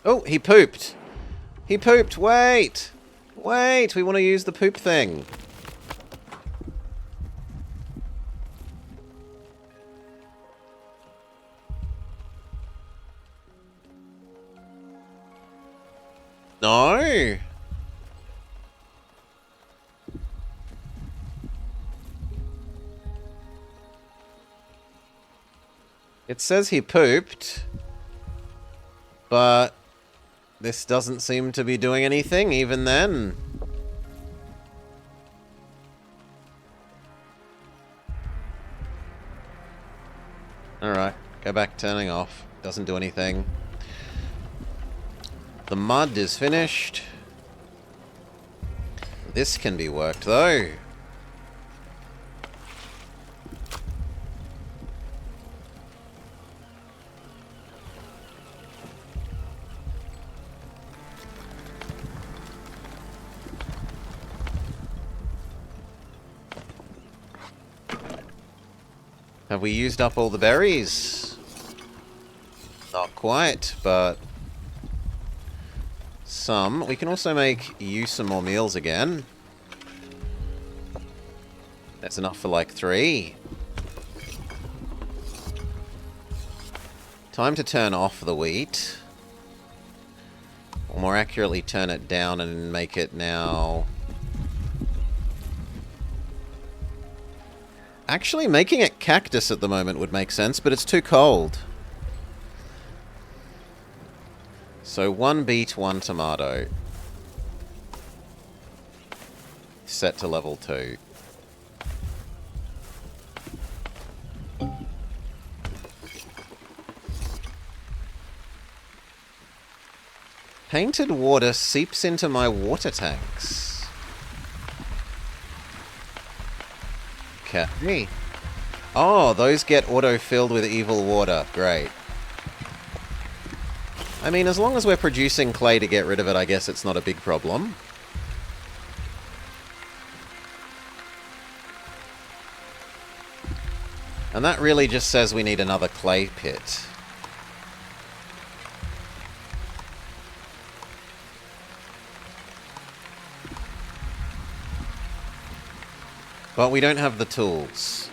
Oh, he pooped. He pooped. Wait. Wait. We want to use the poop thing. No. It says he pooped, but this doesn't seem to be doing anything even then. Alright, go back turning off. Doesn't do anything. The mud is finished. This can be worked though. Have we used up all the berries? Not quite, but some. We can also make you some more meals again. That's enough for like 3. Time to turn off the wheat. Or more accurately, turn it down and make it now... Actually, making it cactus at the moment would make sense, but it's too cold. So 1 beet, 1 tomato. Set to level 2. Painted water seeps into my water tanks. Okay. Oh, those get auto-filled with evil water. Great. I mean, as long as we're producing clay to get rid of it, I guess it's not a big problem. And that really just says we need another clay pit. But we don't have the tools.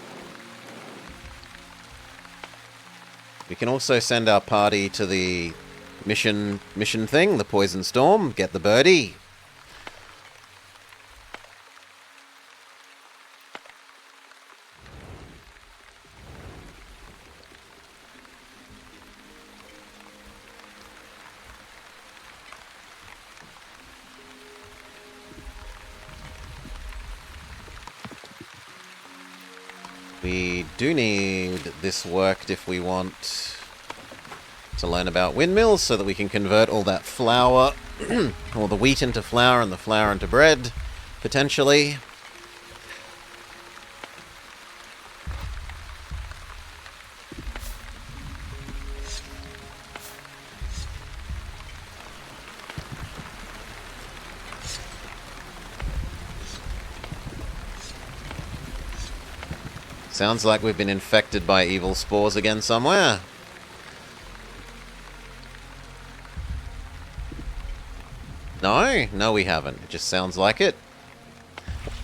We can also send our party to the mission thing, the Poison Storm, get the birdie. We do need this worked if we want to learn about windmills so that we can convert all that flour, or the wheat into flour and the flour into bread, potentially. Sounds like we've been infected by evil spores again somewhere. No, we haven't. It just sounds like it.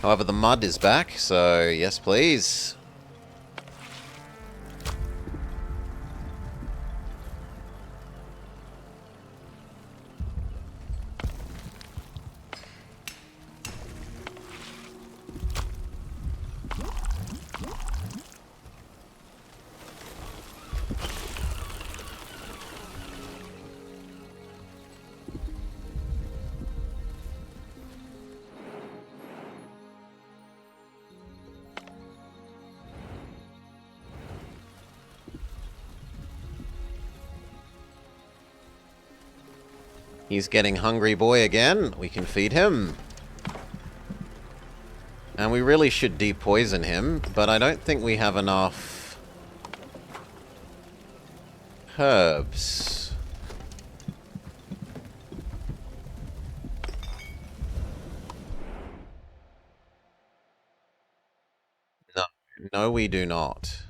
However, the mud is back, so yes, please. He's getting hungry boy again. We can feed him. And we really should depoison him, but I don't think we have enough herbs. No, we do not.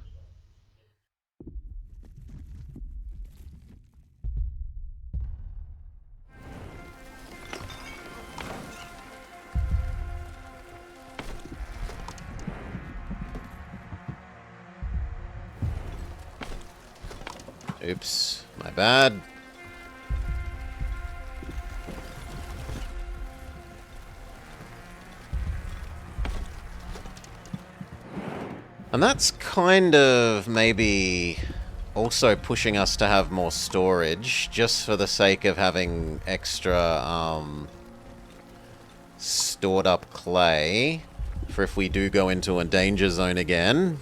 Oops, my bad. And that's kind of maybe also pushing us to have more storage, just for the sake of having extra stored up clay for if we do go into a danger zone again.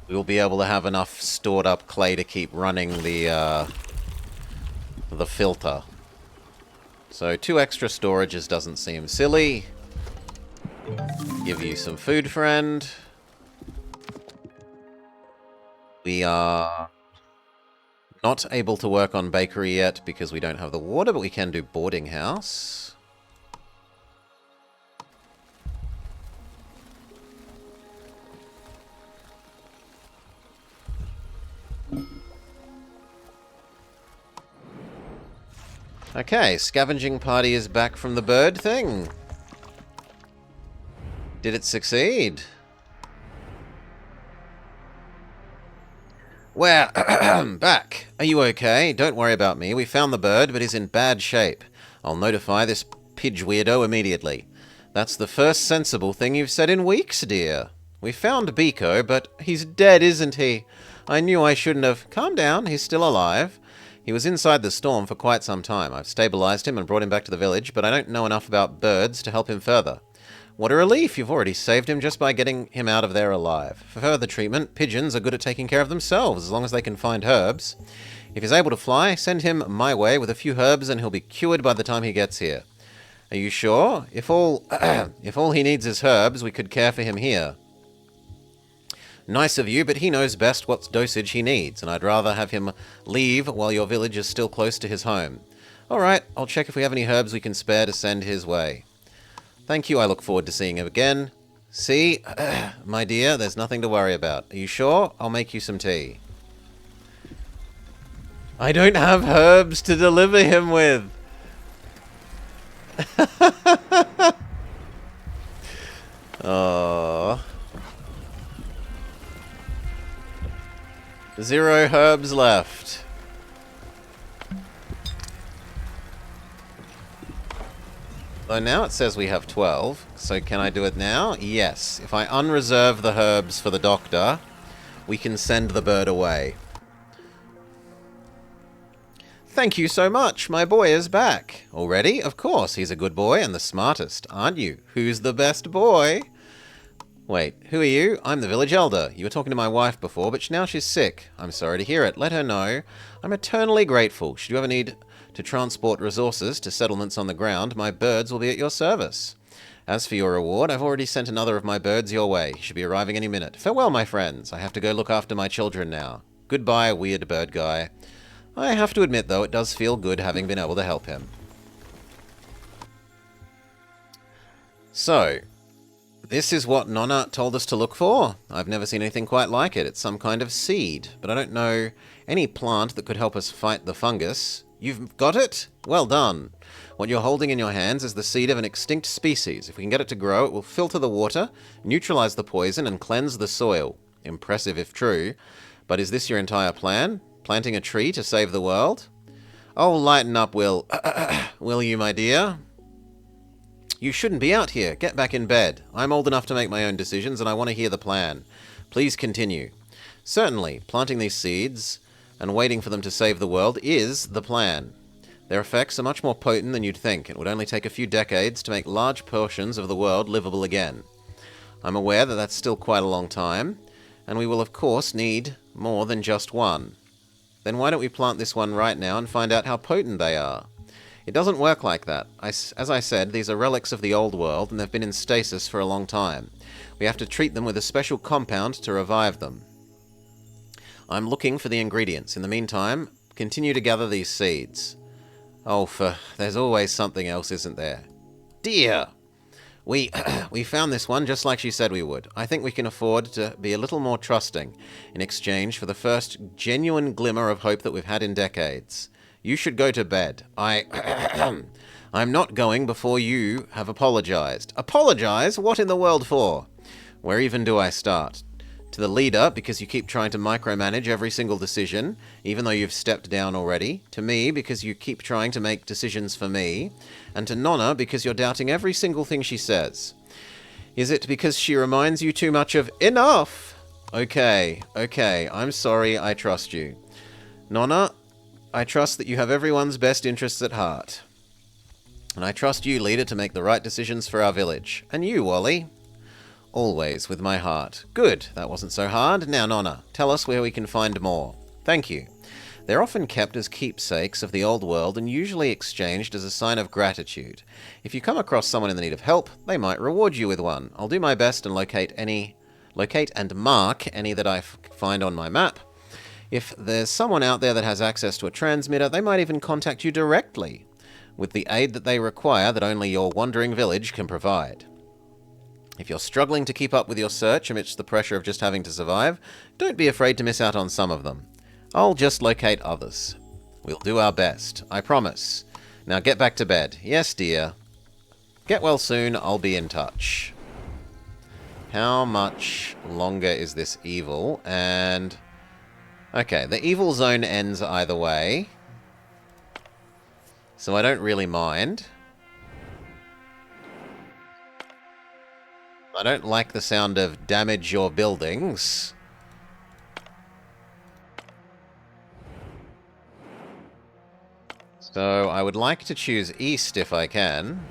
We'll be able to have enough stored up clay to keep running the filter. So 2 extra storages doesn't seem silly. Give you some food, friend. We are not able to work on bakery yet because we don't have the water, but we can do boarding house. Okay, scavenging party is back from the bird thing. Did it succeed? Well, back. Are you okay? Don't worry about me. We found the bird, but he's in bad shape. I'll notify this pidge weirdo immediately. That's the first sensible thing you've said in weeks, dear. We found Biko, but he's dead, isn't he? I knew I shouldn't have... Calm down, he's still alive. He was inside the storm for quite some time. I've stabilized him and brought him back to the village, but I don't know enough about birds to help him further. What a relief, you've already saved him just by getting him out of there alive. For further treatment, pigeons are good at taking care of themselves, as long as they can find herbs. If he's able to fly, send him my way with a few herbs and he'll be cured by the time he gets here. Are you sure? If all he needs is herbs, we could care for him here. Nice of you, but he knows best what dosage he needs, and I'd rather have him leave while your village is still close to his home. Alright, I'll check if we have any herbs we can spare to send his way. Thank you, I look forward to seeing him again. See? My dear, there's nothing to worry about. Are you sure? I'll make you some tea. I don't have herbs to deliver him with. Oh. 0 herbs left. So now it says we have 12. So can I do it now? Yes. If I unreserve the herbs for the doctor, we can send the bird away. Thank you so much. My boy is back. Already? Of course. He's a good boy and the smartest, aren't you? Who's the best boy? Wait, who are you? I'm the village elder. You were talking to my wife before, but now she's sick. I'm sorry to hear it. Let her know. I'm eternally grateful. Should you ever need to transport resources to settlements on the ground, my birds will be at your service. As for your reward, I've already sent another of my birds your way. He should be arriving any minute. Farewell, my friends. I have to go look after my children now. Goodbye, weird bird guy. I have to admit, though, it does feel good having been able to help him. So, this is what Nonna told us to look for. I've never seen anything quite like it. It's some kind of seed, but I don't know any plant that could help us fight the fungus. You've got it? Well done. What you're holding in your hands is the seed of an extinct species. If we can get it to grow, it will filter the water, neutralize the poison, and cleanse the soil. Impressive if true. But is this your entire plan? Planting a tree to save the world? Oh, lighten up, Will. Will you, my dear? You shouldn't be out here. Get back in bed. I'm old enough to make my own decisions, and I want to hear the plan. Please continue. Certainly, planting these seeds and waiting for them to save the world is the plan. Their effects are much more potent than you'd think. It would only take a few decades to make large portions of the world livable again. I'm aware that that's still quite a long time, and we will of course need more than just one. Then why don't we plant this one right now and find out how potent they are? It doesn't work like that. As I said, these are relics of the old world, and they've been in stasis for a long time. We have to treat them with a special compound to revive them. I'm looking for the ingredients. In the meantime, continue to gather these seeds. Oh, there's always something else, isn't there? Dear! We found this one just like she said we would. I think we can afford to be a little more trusting in exchange for the first genuine glimmer of hope that we've had in decades. You should go to bed. I'm not going before you have apologized. Apologize? What in the world for? Where even do I start? To the leader, because you keep trying to micromanage every single decision, even though you've stepped down already. To me, because you keep trying to make decisions for me. And to Nonna, because you're doubting every single thing she says. Is it because she reminds you too much of enough? Okay, I'm sorry, I trust you. Nonna, I trust that you have everyone's best interests at heart. And I trust you, leader, to make the right decisions for our village. And you, Wally. Always with my heart. Good, that wasn't so hard. Now, Nonna, tell us where we can find more. Thank you. They're often kept as keepsakes of the old world and usually exchanged as a sign of gratitude. If you come across someone in the need of help, they might reward you with one. I'll do my best and locate and mark any that I find on my map. If there's someone out there that has access to a transmitter, they might even contact you directly with the aid that they require that only your wandering village can provide. If you're struggling to keep up with your search amidst the pressure of just having to survive, don't be afraid to miss out on some of them. I'll just locate others. We'll do our best, I promise. Now get back to bed. Yes, dear. Get well soon, I'll be in touch. How much longer is this evil? And... okay, the evil zone ends either way. So I don't really mind. I don't like the sound of damage your buildings. So I would like to choose east if I can.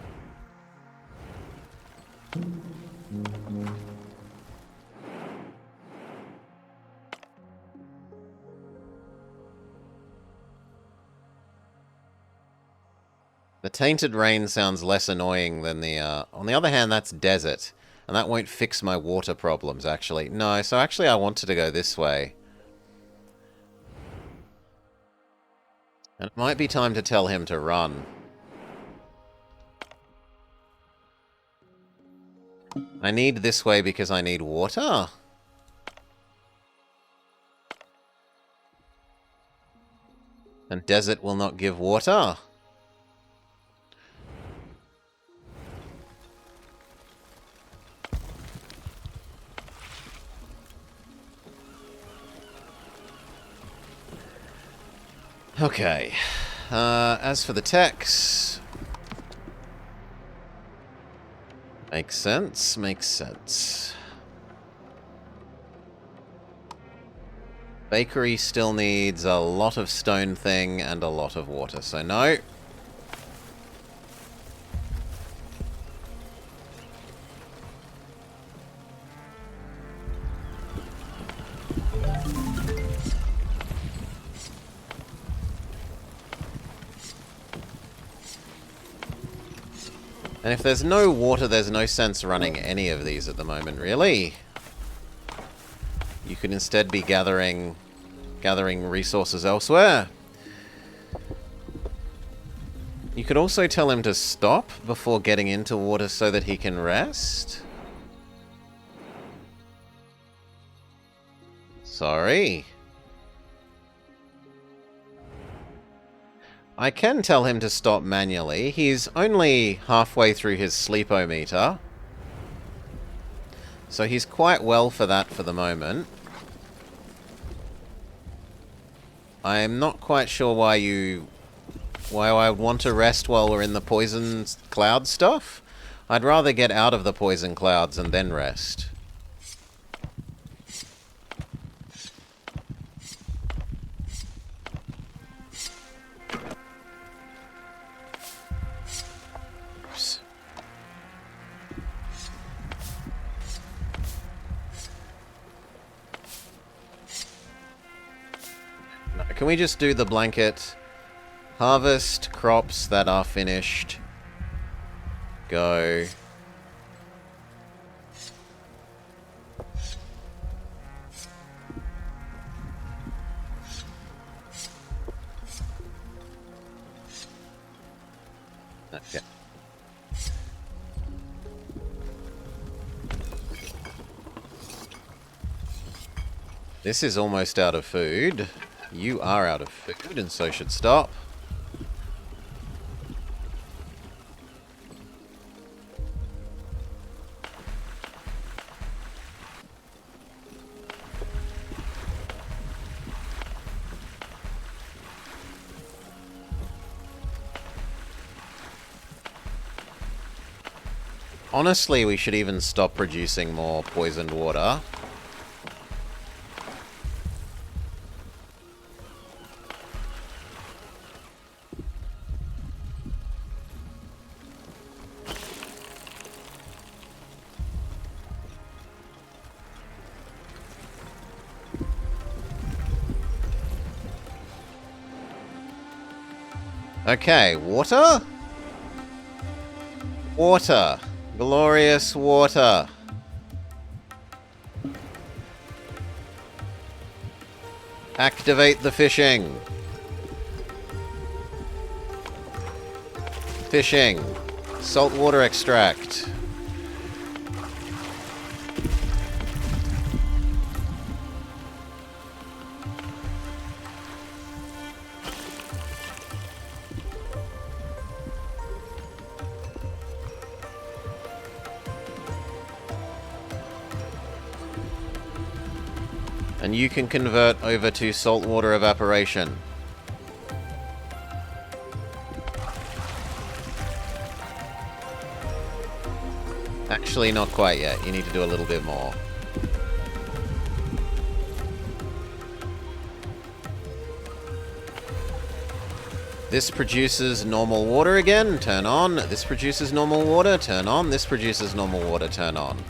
The tainted rain sounds less annoying than the... on the other hand, that's desert. And that won't fix my water problems, actually. No, so actually I wanted to go this way. And it might be time to tell him to run. I need this way because I need water? And desert will not give water? Okay. As for the techs... Makes sense, makes sense. Bakery still needs a lot of stone thing and a lot of water, so no. And if there's no water, there's no sense running any of these at the moment, really. You could instead be gathering resources elsewhere. You could also tell him to stop before getting into water so that he can rest. Sorry. I can tell him to stop manually. He's only halfway through his sleepometer. So he's quite well for that for the moment. I'm not quite sure why I would want to rest while we're in the poison cloud stuff. I'd rather get out of the poison clouds and then rest. Can we just do the blanket? Harvest crops that are finished. Go. Okay. This is almost out of food. You are out of food, and so should stop. Honestly, we should even stop producing more poisoned water. Okay, water? Water. Glorious water. Activate the fishing. Fishing. Saltwater extract. And you can convert over to saltwater evaporation. Actually, not quite yet. You need to do a little bit more. This produces normal water again. Turn on. This produces normal water. Turn on. This produces normal water. Turn on.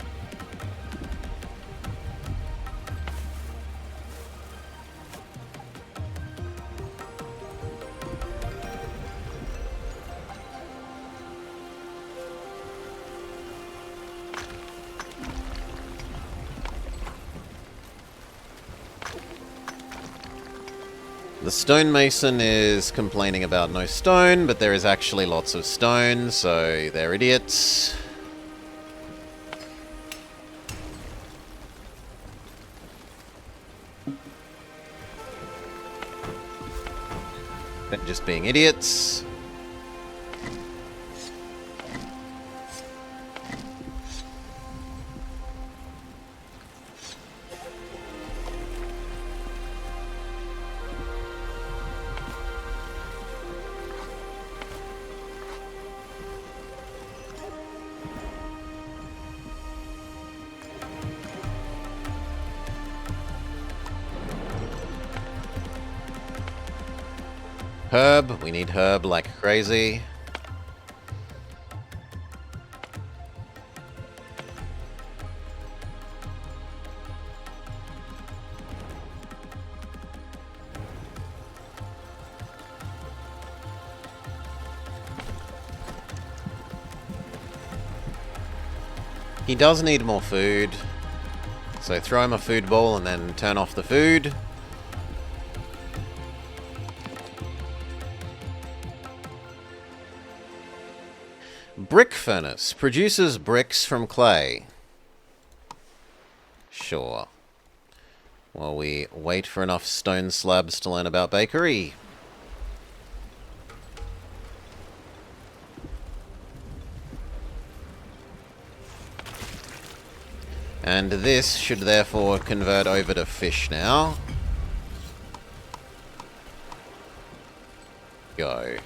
The stonemason is complaining about no stone, but there is actually lots of stone, so they're idiots. just being idiots. Herb. We need herb like crazy. He does need more food. So throw him a food ball and then turn off the food. Brick furnace. Produces bricks from clay. Sure. While we wait for enough stone slabs to learn about bakery. And this should therefore convert over to fish now. Go.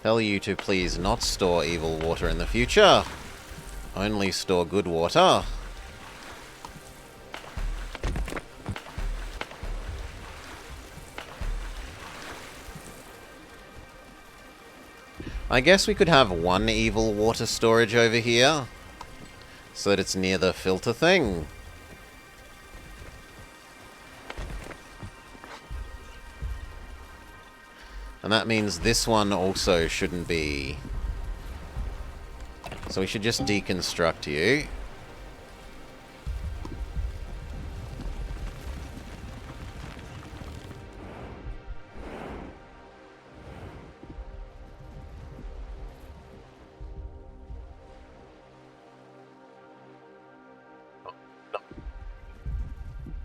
Tell you to please not store evil water in the future. Only store good water. I guess we could have one evil water storage over here, so that it's near the filter thing. And that means this one also shouldn't be. So we should just deconstruct you.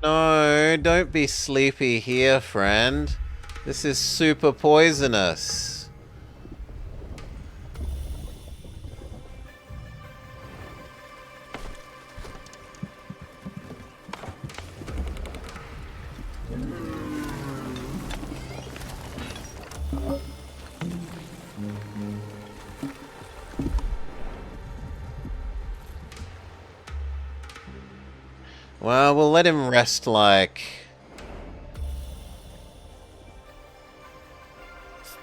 No, don't be sleepy here, friend. This is super poisonous. Well, we'll let him rest like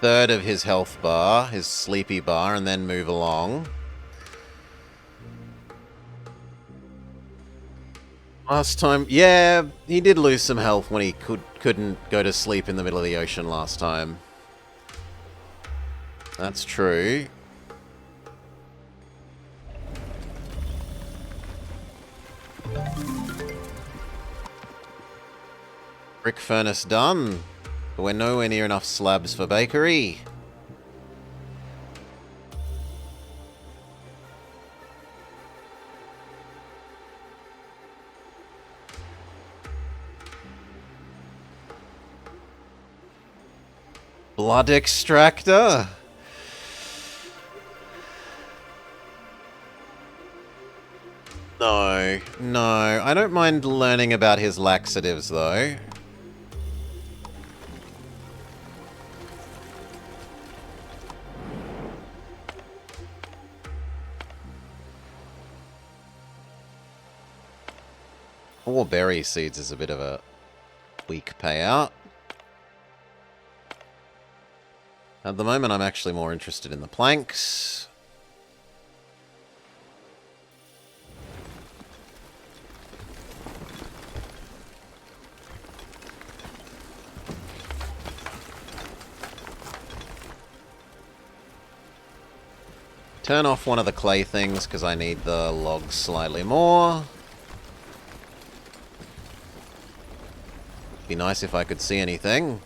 third of his health bar, his sleepy bar, and then move along. Last time, yeah, he did lose some health when he couldn't go to sleep in the middle of the ocean last time. That's true. Brick furnace done. But we're nowhere near enough slabs for bakery. Blood extractor? No, no. I don't mind learning about his laxatives, though. Four berry seeds is a bit of a weak payout. At the moment, I'm actually more interested in the planks. Turn off one of the clay things because I need the logs slightly more. Be nice if I could see anything.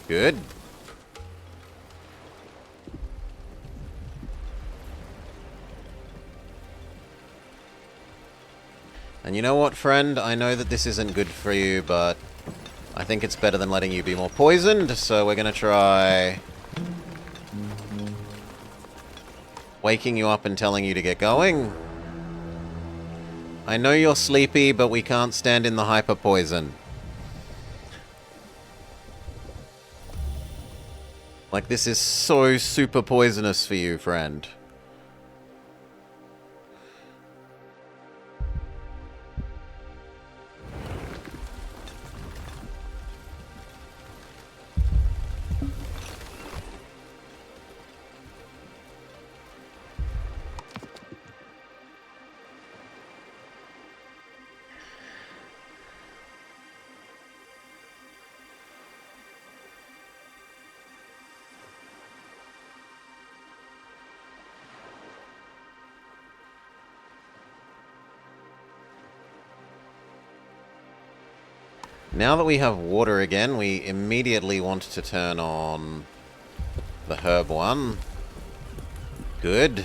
Good. And you know what, friend? I know that this isn't good for you, but I think it's better than letting you be more poisoned, so we're gonna try waking you up and telling you to get going. I know you're sleepy, but we can't stand in the hyper poison. Like, this is so super poisonous for you, friend. Now that we have water again, we immediately want to turn on the herb one. Good.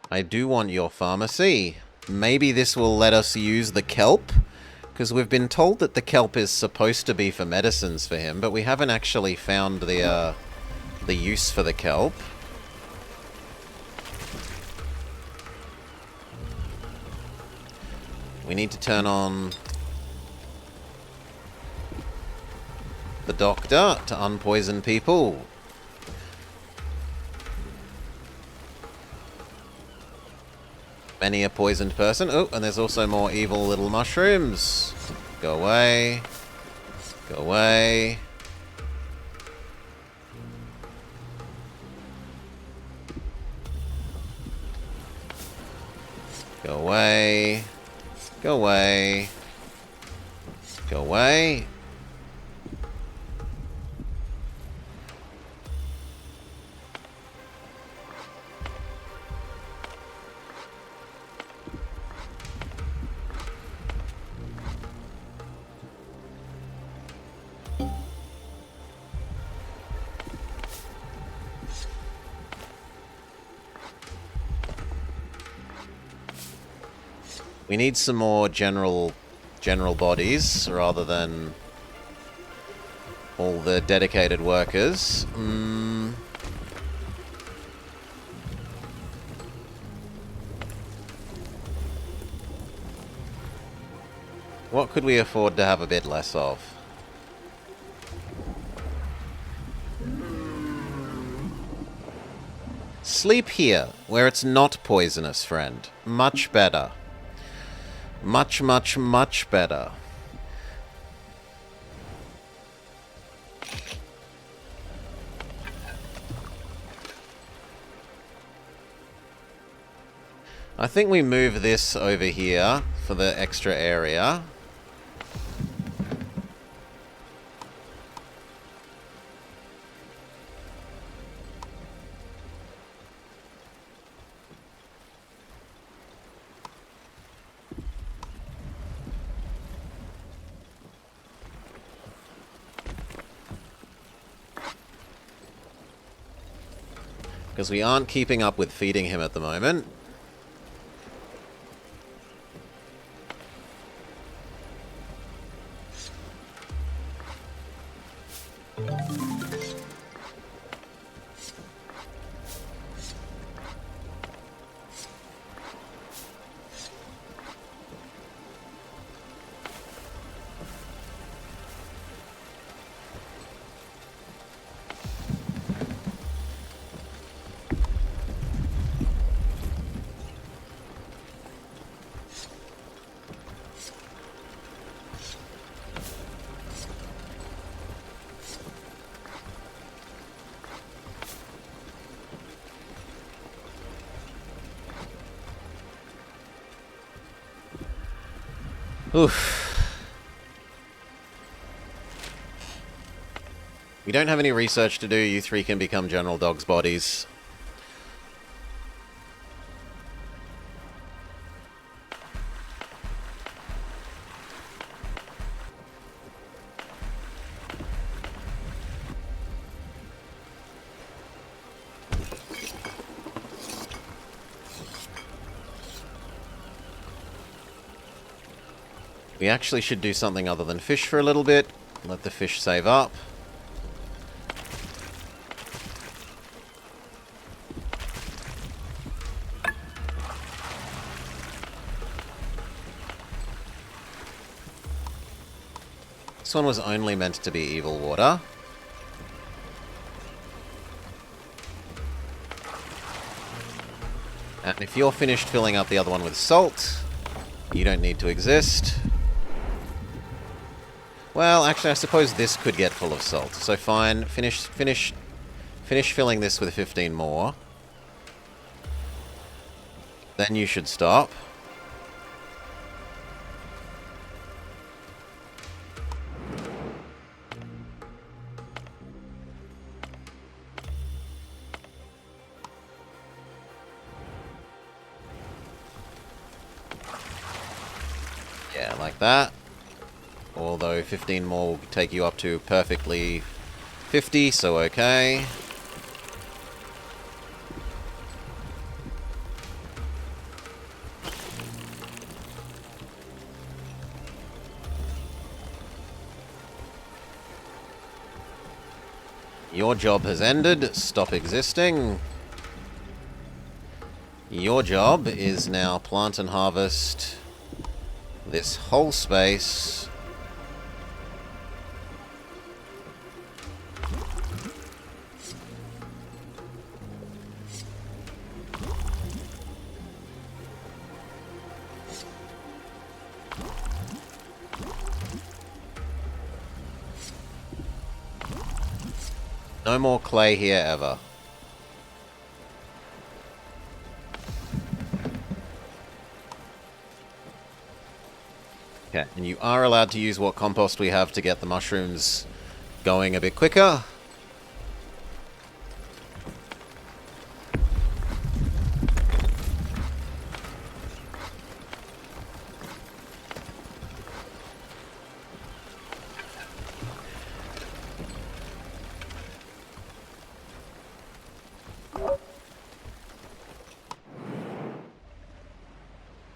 I do want your pharmacy. Maybe this will let us use the kelp, because we've been told that the kelp is supposed to be for medicines for him, but we haven't actually found the use for the kelp. We need to turn on the doctor to unpoison people. Many a poisoned person. Oh, and there's also more evil little mushrooms. Go away. Go away. Go away. Go away. Go away. We need some more general bodies, rather than all the dedicated workers. What could we afford to have a bit less of? Sleep here, where it's not poisonous, friend. Much better. Much, much, much better. I think we move this over here for the extra area. Because we aren't keeping up with feeding him at the moment. Oof. We don't have any research to do. You three can become general dogs' bodies. We actually should do something other than fish for a little bit. Let the fish save up. This one was only meant to be evil water. And if you're finished filling up the other one with salt, you don't need to exist. Well, actually, I suppose this could get full of salt. So fine, finish filling this with 15 more. Then you should stop. Yeah, like that. Although 15 more will take you up to perfectly 50, so okay. Your job has ended. Stop existing. Your job is now plant and harvest this whole space. No more clay here ever. Okay, and you are allowed to use what compost we have to get the mushrooms going a bit quicker.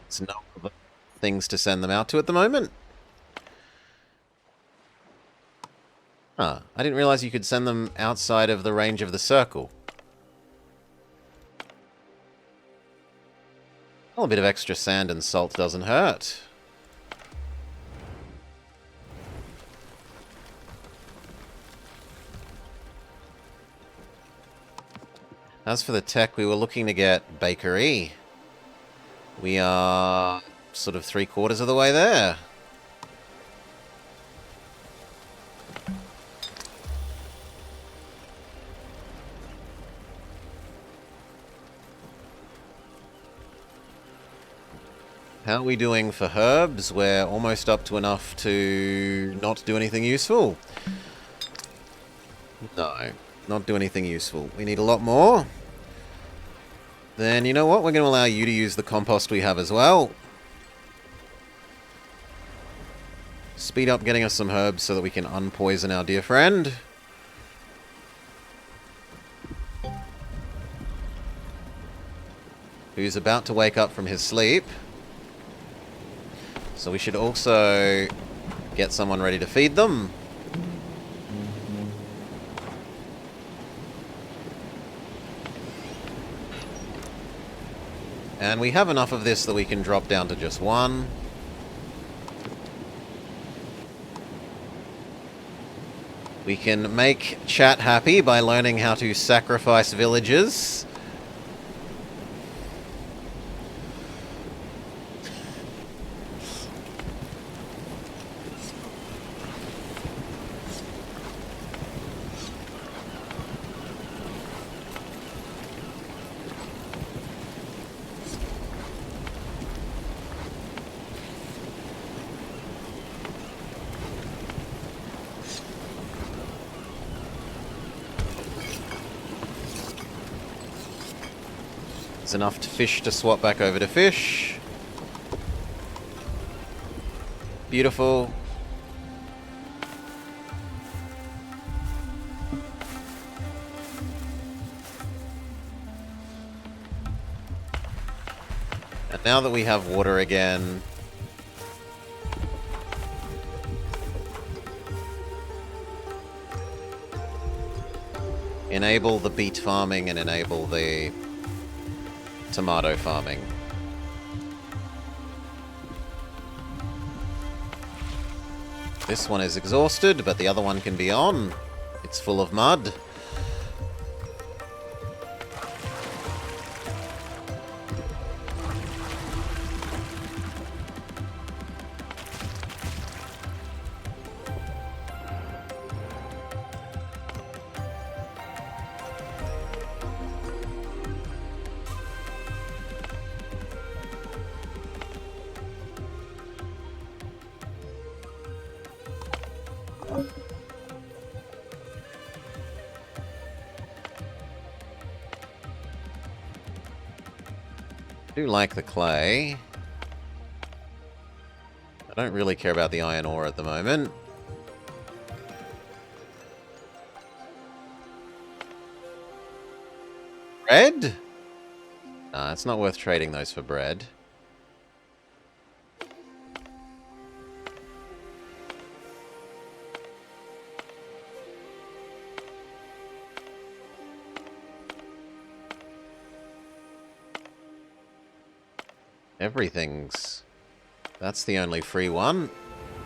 It's no other things to send them out to at the moment. Huh, I didn't realize you could send them outside of the range of the circle. Well, a bit of extra sand and salt doesn't hurt. As for the tech, we were looking to get bakery. We are sort of 3/4 of the way there. How are we doing for herbs? We're almost up to enough to not do anything useful. No, not do anything useful. We need a lot more. Then, you know what? We're going to allow you to use the compost we have as well. Speed up getting us some herbs so that we can unpoison our dear friend. Who's about to wake up from his sleep. So we should also get someone ready to feed them. And we have enough of this that we can drop down to just one. We can make chat happy by learning how to sacrifice villagers. There's enough fish to swap back over to fish. Beautiful. And now that we have water again, enable the beet farming and enable the tomato farming. This one is exhausted, but the other one can be on. It's full of mud. I do like the clay. I don't really care about the iron ore at the moment. Bread? Nah, it's not worth trading those for bread. Everything's... That's the only free one.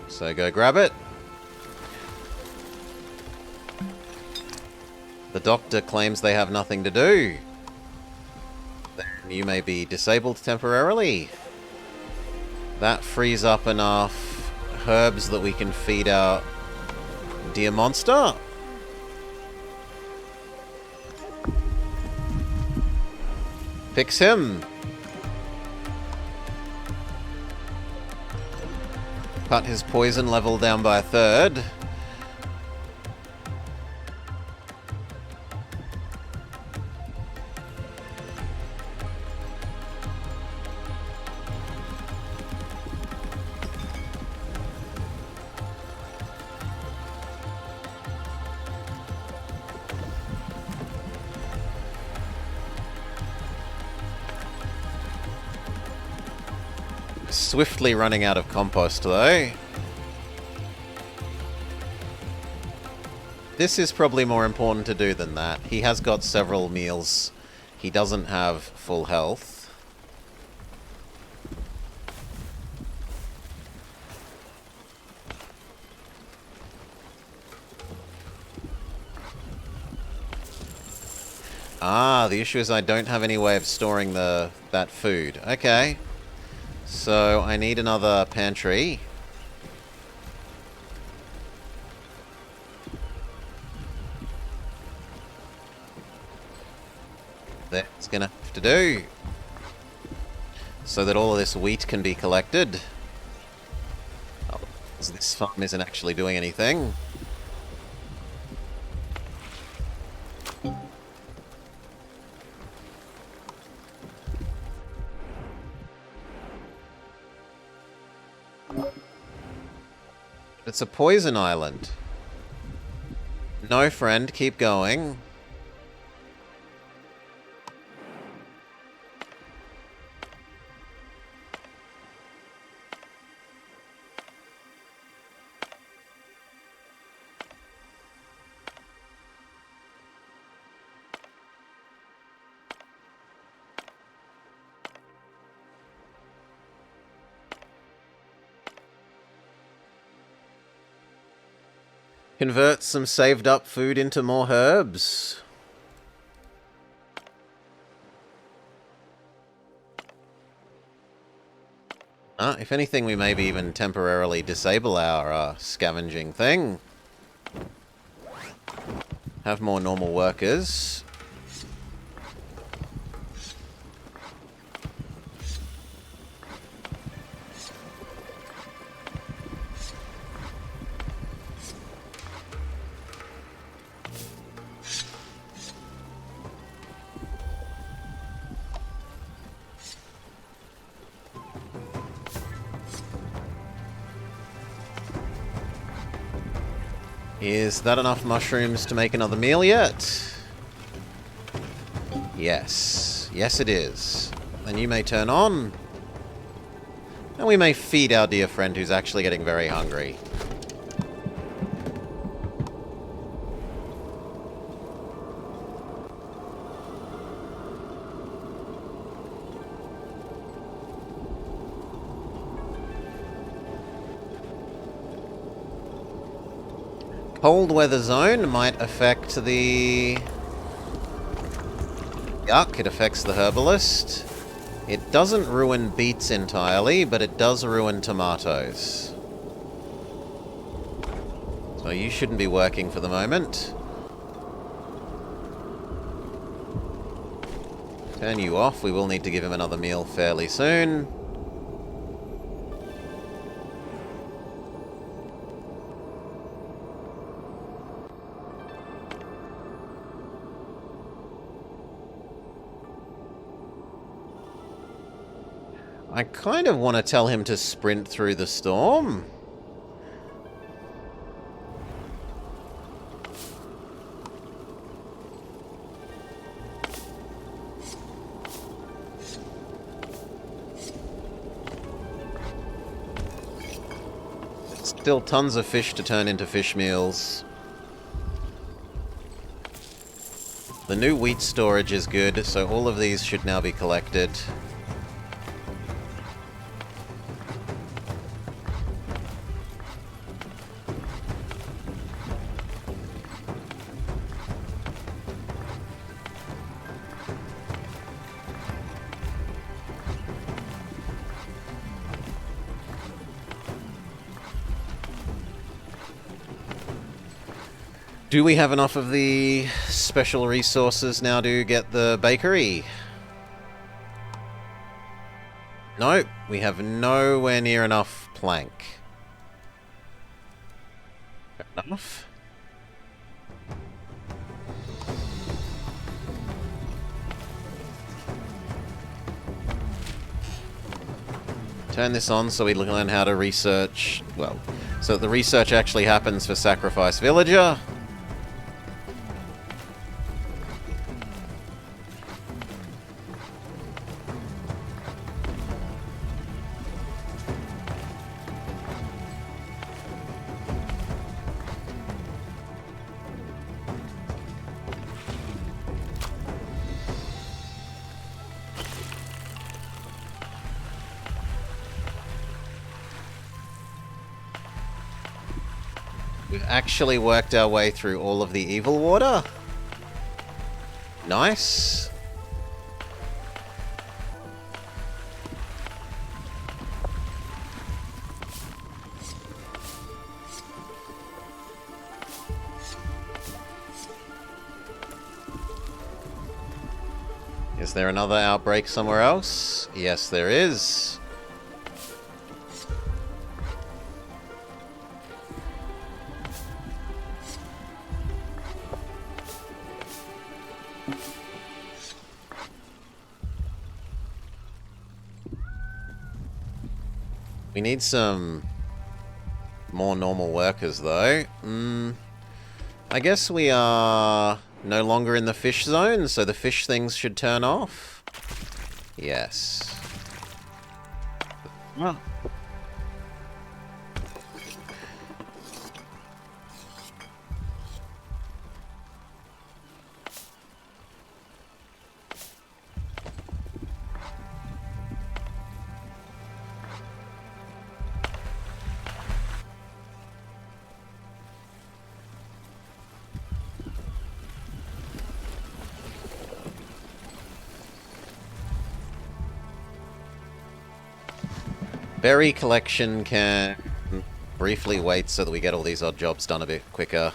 So go grab it. The doctor claims they have nothing to do. Then you may be disabled temporarily. That frees up enough herbs that we can feed our dear monster. Fix him. Cut his poison level down by a third. Swiftly running out of compost, though. This is probably more important to do than that. He has got several meals. He doesn't have full health. Ah, the issue is I don't have any way of storing that food. Okay. So I need another pantry. That's gonna have to do. So that all of this wheat can be collected. Oh, this farm isn't actually doing anything. It's a poison island. No, friend, keep going. Convert some saved up food into more herbs. If anything, we maybe even temporarily disable our scavenging thing. Have more normal workers. Is that enough mushrooms to make another meal yet? Yes. Yes, it is. Then you may turn on. And we may feed our dear friend who's actually getting very hungry. Cold weather zone might affect the... Yuck, it affects the herbalist. It doesn't ruin beets entirely, but it does ruin tomatoes. So you shouldn't be working for the moment. Turn you off. We will need to give him another meal fairly soon. I kind of want to tell him to sprint through the storm. Still tons of fish to turn into fish meals. The new wheat storage is good, so all of these should now be collected. Do we have enough of the special resources now to get the bakery? No, we have nowhere near enough plank. Fair enough. Turn this on so we learn how to research, well, so that the research actually happens for Sacrifice Villager. We've actually worked our way through all of the evil water. Nice. Is there another outbreak somewhere else? Yes, there is. We need some more normal workers, though. I guess we are no longer in the fish zone, so the fish things should turn off. Yes. Well. Berry collection can briefly wait so that we get all these odd jobs done a bit quicker.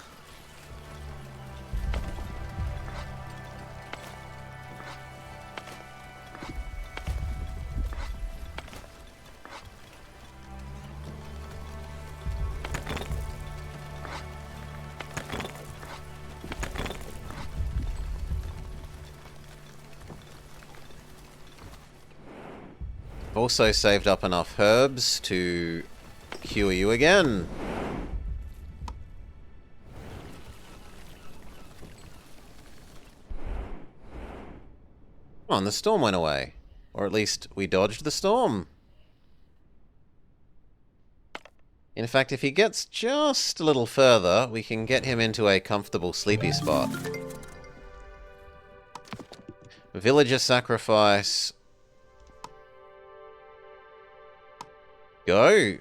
Also saved up enough herbs to cure you again. Come on, the storm went away. Or at least we dodged the storm. In fact, if he gets just a little further, we can get him into a comfortable sleepy spot. Villager sacrifice. Go!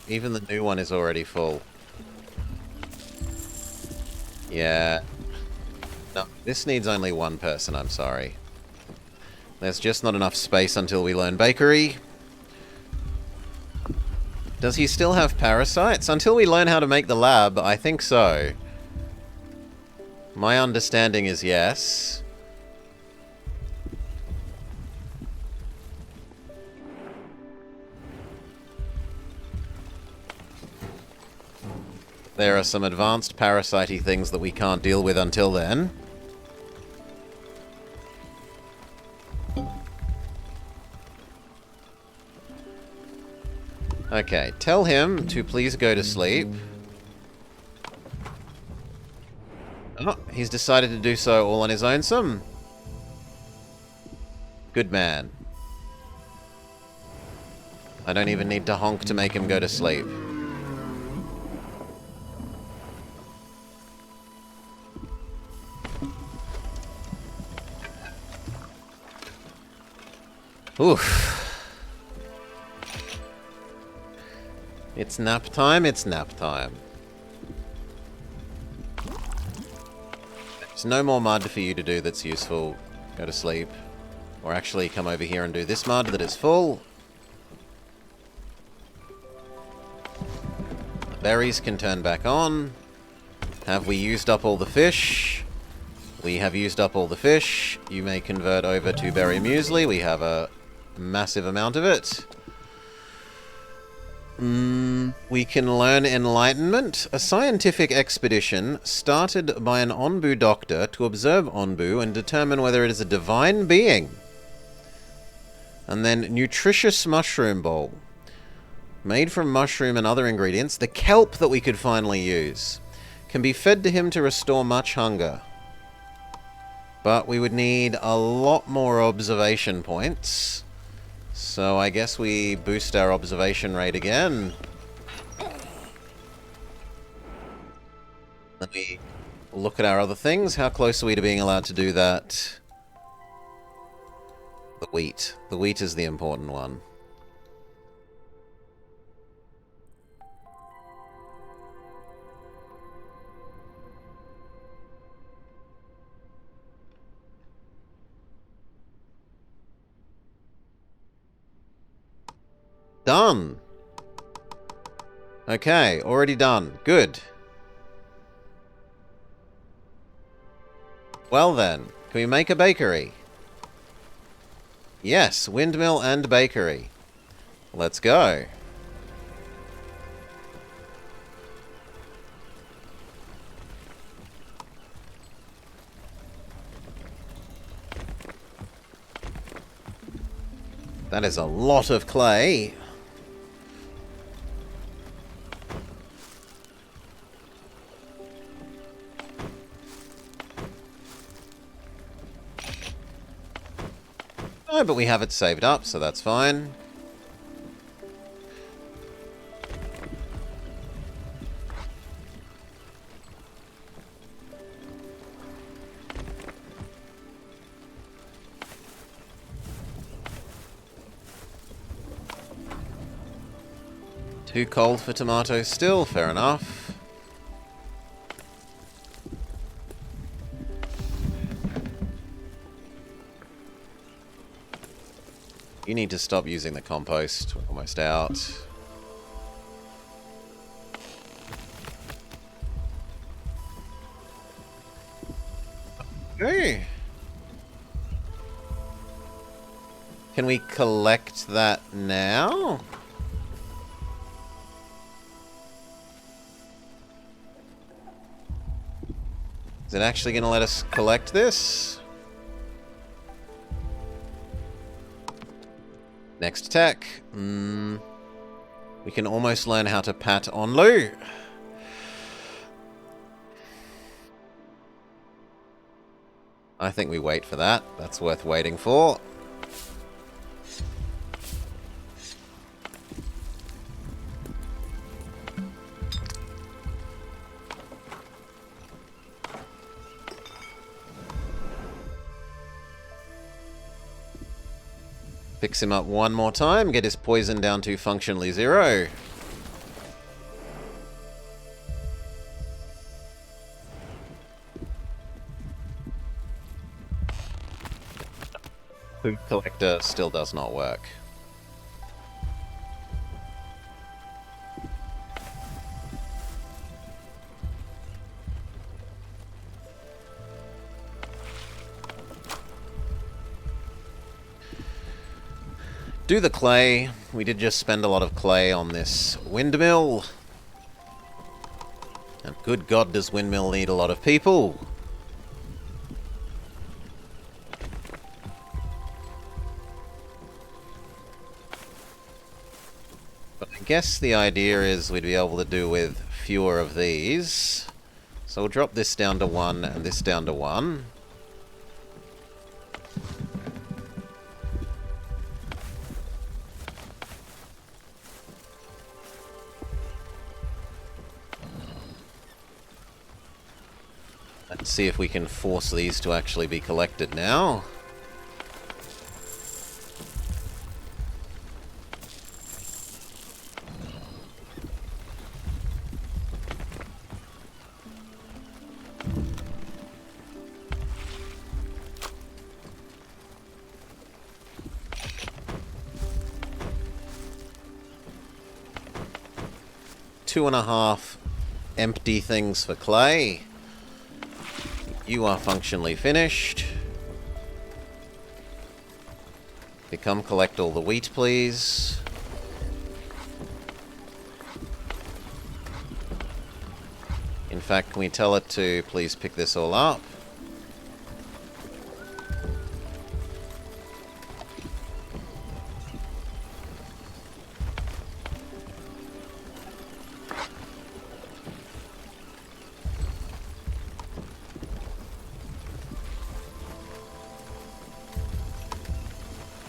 Even the new one is already full. Yeah. No, this needs only one person, I'm sorry. There's just not enough space until we learn bakery. Does he still have parasites? Until we learn how to make the lab, I think so. My understanding is yes. There are some advanced parasite-y things that we can't deal with until then. Okay, tell him to please go to sleep. Oh, he's decided to do so all on his own, some. Good man. I don't even need to honk to make him go to sleep. Oof. It's nap time, it's nap time. There's no more mud for you to do that's useful. Go to sleep. Or actually come over here and do this mud that is full. The berries can turn back on. Have we used up all the fish? We have used up all the fish. You may convert over to berry muesli. We have a massive amount of it. We can learn enlightenment. A scientific expedition started by an Onbu doctor to observe Onbu and determine whether it is a divine being. And then nutritious mushroom bowl. Made from mushroom and other ingredients, the kelp that we could finally use can be fed to him to restore much hunger. But we would need a lot more observation points. So I guess we boost our observation rate again. Let me look at our other things. How close are we to being allowed to do that? The wheat. The wheat is the important one. Done. Okay, already done. Good. Well then, can we make a bakery? Yes, windmill and bakery. Let's go. That is a lot of clay. Oh, but we have it saved up, so that's fine. Too cold for tomatoes still, fair enough. You need to stop using the compost. We're almost out. Okay. Can we collect that now? Is it actually going to let us collect this? next tech? We can almost learn how to pat on Lu. I think we wait for that. That's worth waiting for. Fix him up one more time, get his poison down to functionally 0. Food collector still does not work. Do the clay. We did just spend a lot of clay on this windmill. And good God, does windmill need a lot of people? But I guess the idea is we'd be able to do with fewer of these. So we'll drop this down to 1 and this down to 1. Let's see if we can force these to actually be collected now. Two and a half empty things for clay. You are functionally finished. Become collect all the wheat, please. In fact, can we tell it to please pick this all up?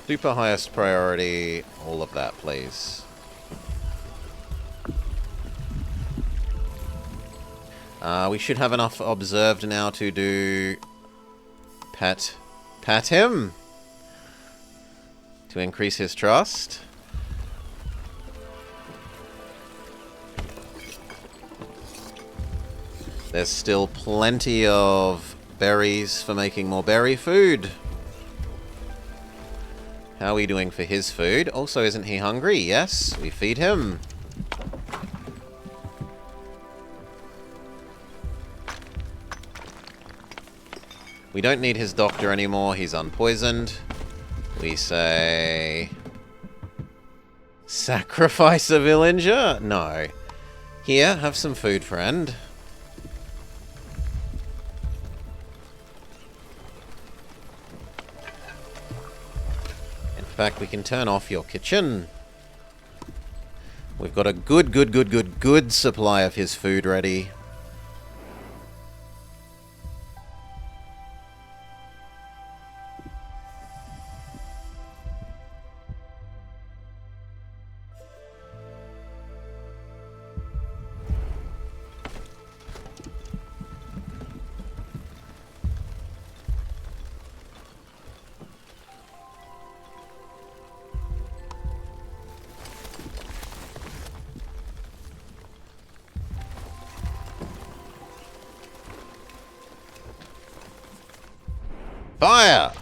Super highest priority, all of that, please. We should have enough observed now to do pat him to increase his trust. There's still plenty of berries for making more berry food. How are we doing for his food? Also, isn't he hungry? Yes, we feed him. We don't need his doctor anymore. He's unpoisoned. We say... sacrifice a villager? No. Here, have some food, friend. In fact, we can turn off your kitchen. We've got a good supply of his food ready. Fire!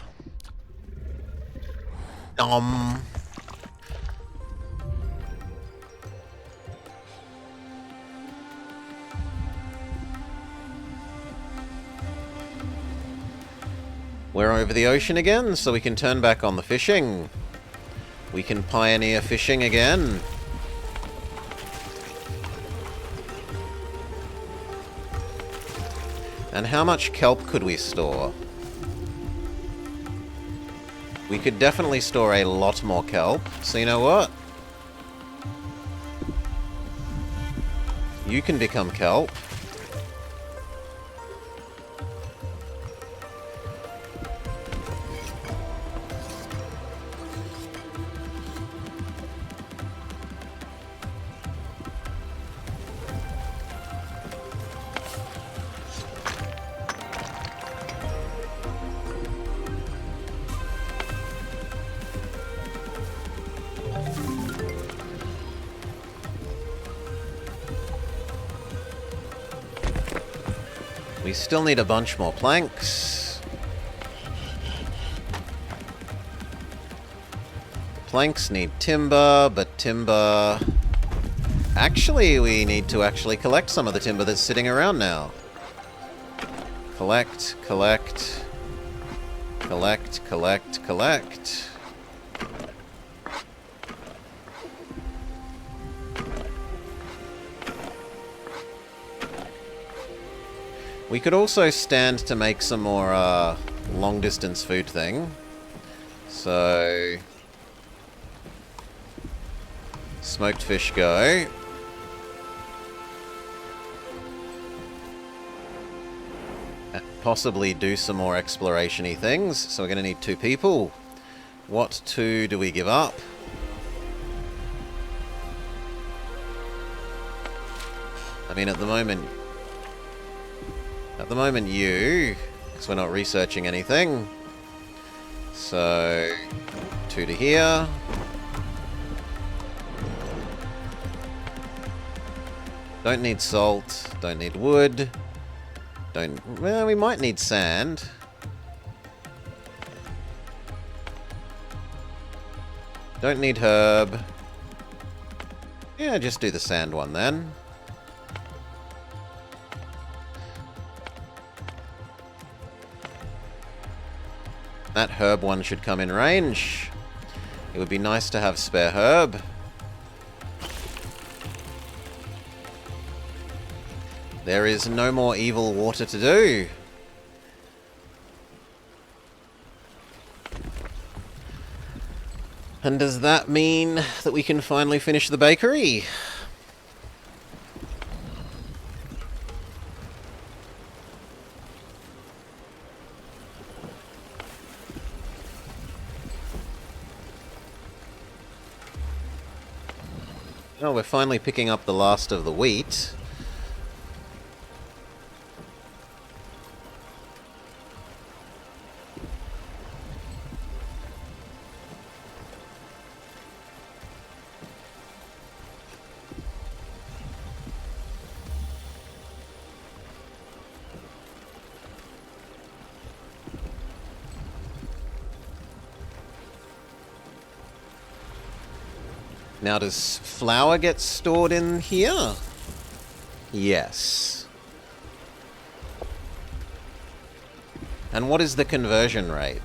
We're over the ocean again, so we can turn back on the fishing. We can pioneer fishing again. And how much kelp could we store? We could definitely store a lot more kelp. So you know what? You can become kelp. We still need a bunch more planks. Planks need timber, but timber... Actually, we need to actually collect some of the timber that's sitting around now. Collect, collect, collect, collect, collect. We could also stand to make some more long-distance food thing. So... Smoked fish go. Possibly do some more exploration-y things. So we're going to need 2 people. What 2 do we give up? I mean, at the moment you, because we're not researching anything. So, 2 to here. Don't need salt, don't need wood. Well, we might need sand. Don't need herb. Yeah, just do the sand one then. That herb one should come in range. It would be nice to have spare herb. There is no more evil water to do. And does that mean that we can finally finish the bakery? Oh, we're finally picking up the last of the wheat. Now, does flour get stored in here? Yes. And what is the conversion rate?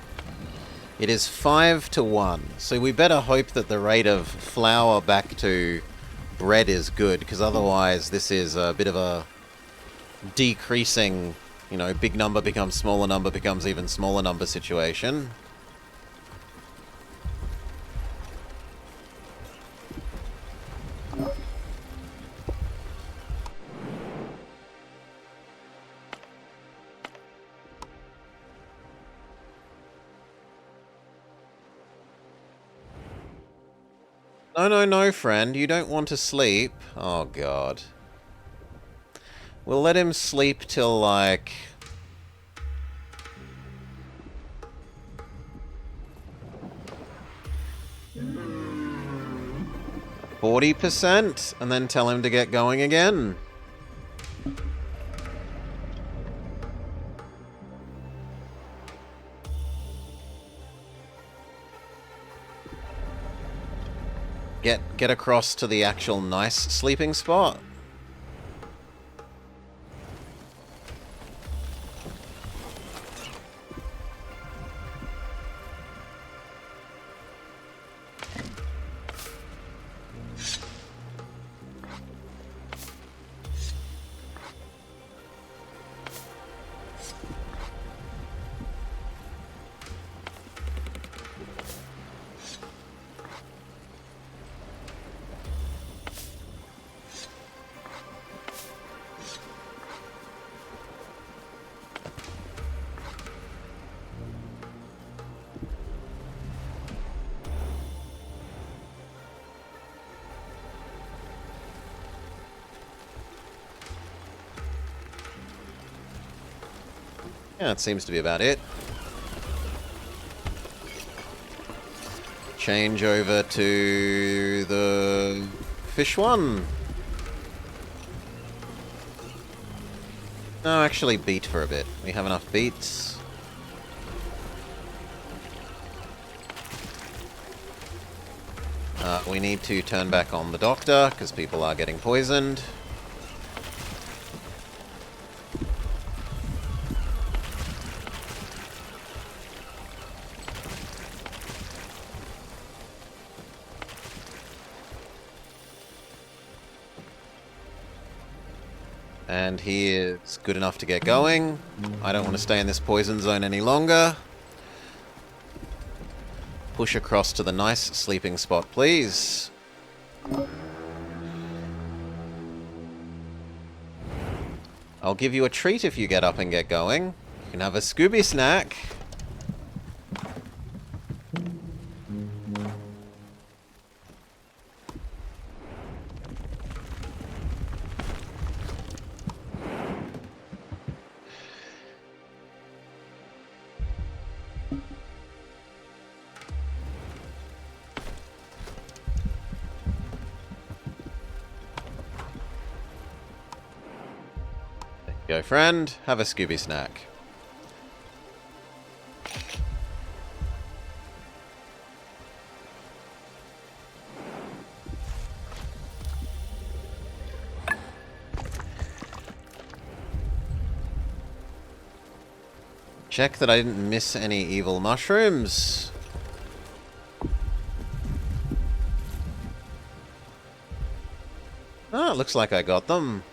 It is 5 to 1. So we better hope that the rate of flour back to bread is good, because otherwise this is a bit of a decreasing, you know, big number becomes smaller number becomes even smaller number situation. No, no, no, friend. You don't want to sleep. Oh, God. We'll let him sleep till, like... 40%, and then tell him to get going again. Get across to the actual nice sleeping spot. Yeah, that seems to be about it. Change over to the fish one. No, actually beet for a bit. We have enough beets. We need to turn back on the doctor, because people are getting poisoned. And he is good enough to get going. I don't want to stay in this poison zone any longer. Push across to the nice sleeping spot, please. I'll give you a treat if you get up and get going. You can have a Scooby snack. Go, friend. Have a Scooby snack. Check that I didn't miss any evil mushrooms. Oh, it looks like I got them.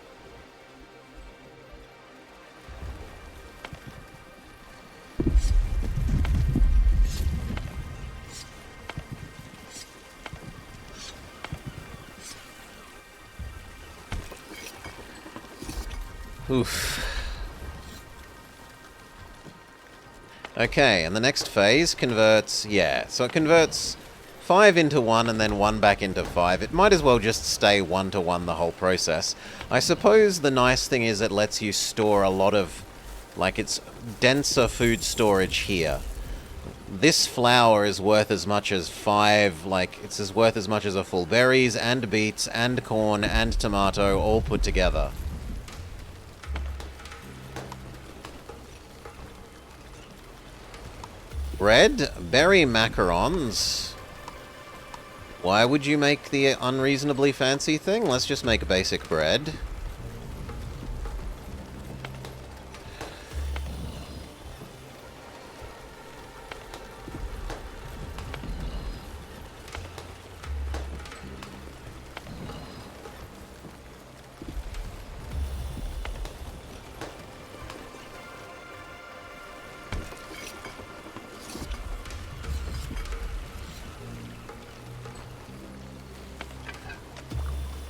Oof. Okay, and the next phase converts... Yeah, so it converts 5 into 1 and then 1 back into 5. It might as well just stay 1 to 1 the whole process. I suppose the nice thing is it lets you store a lot of... Like, it's denser food storage here. This flour is worth as much as 5... Like, it's as worth as much as a full berries and beets and corn and tomato all put together. Bread? Berry macarons? Why would you make the unreasonably fancy thing? Let's just make basic bread.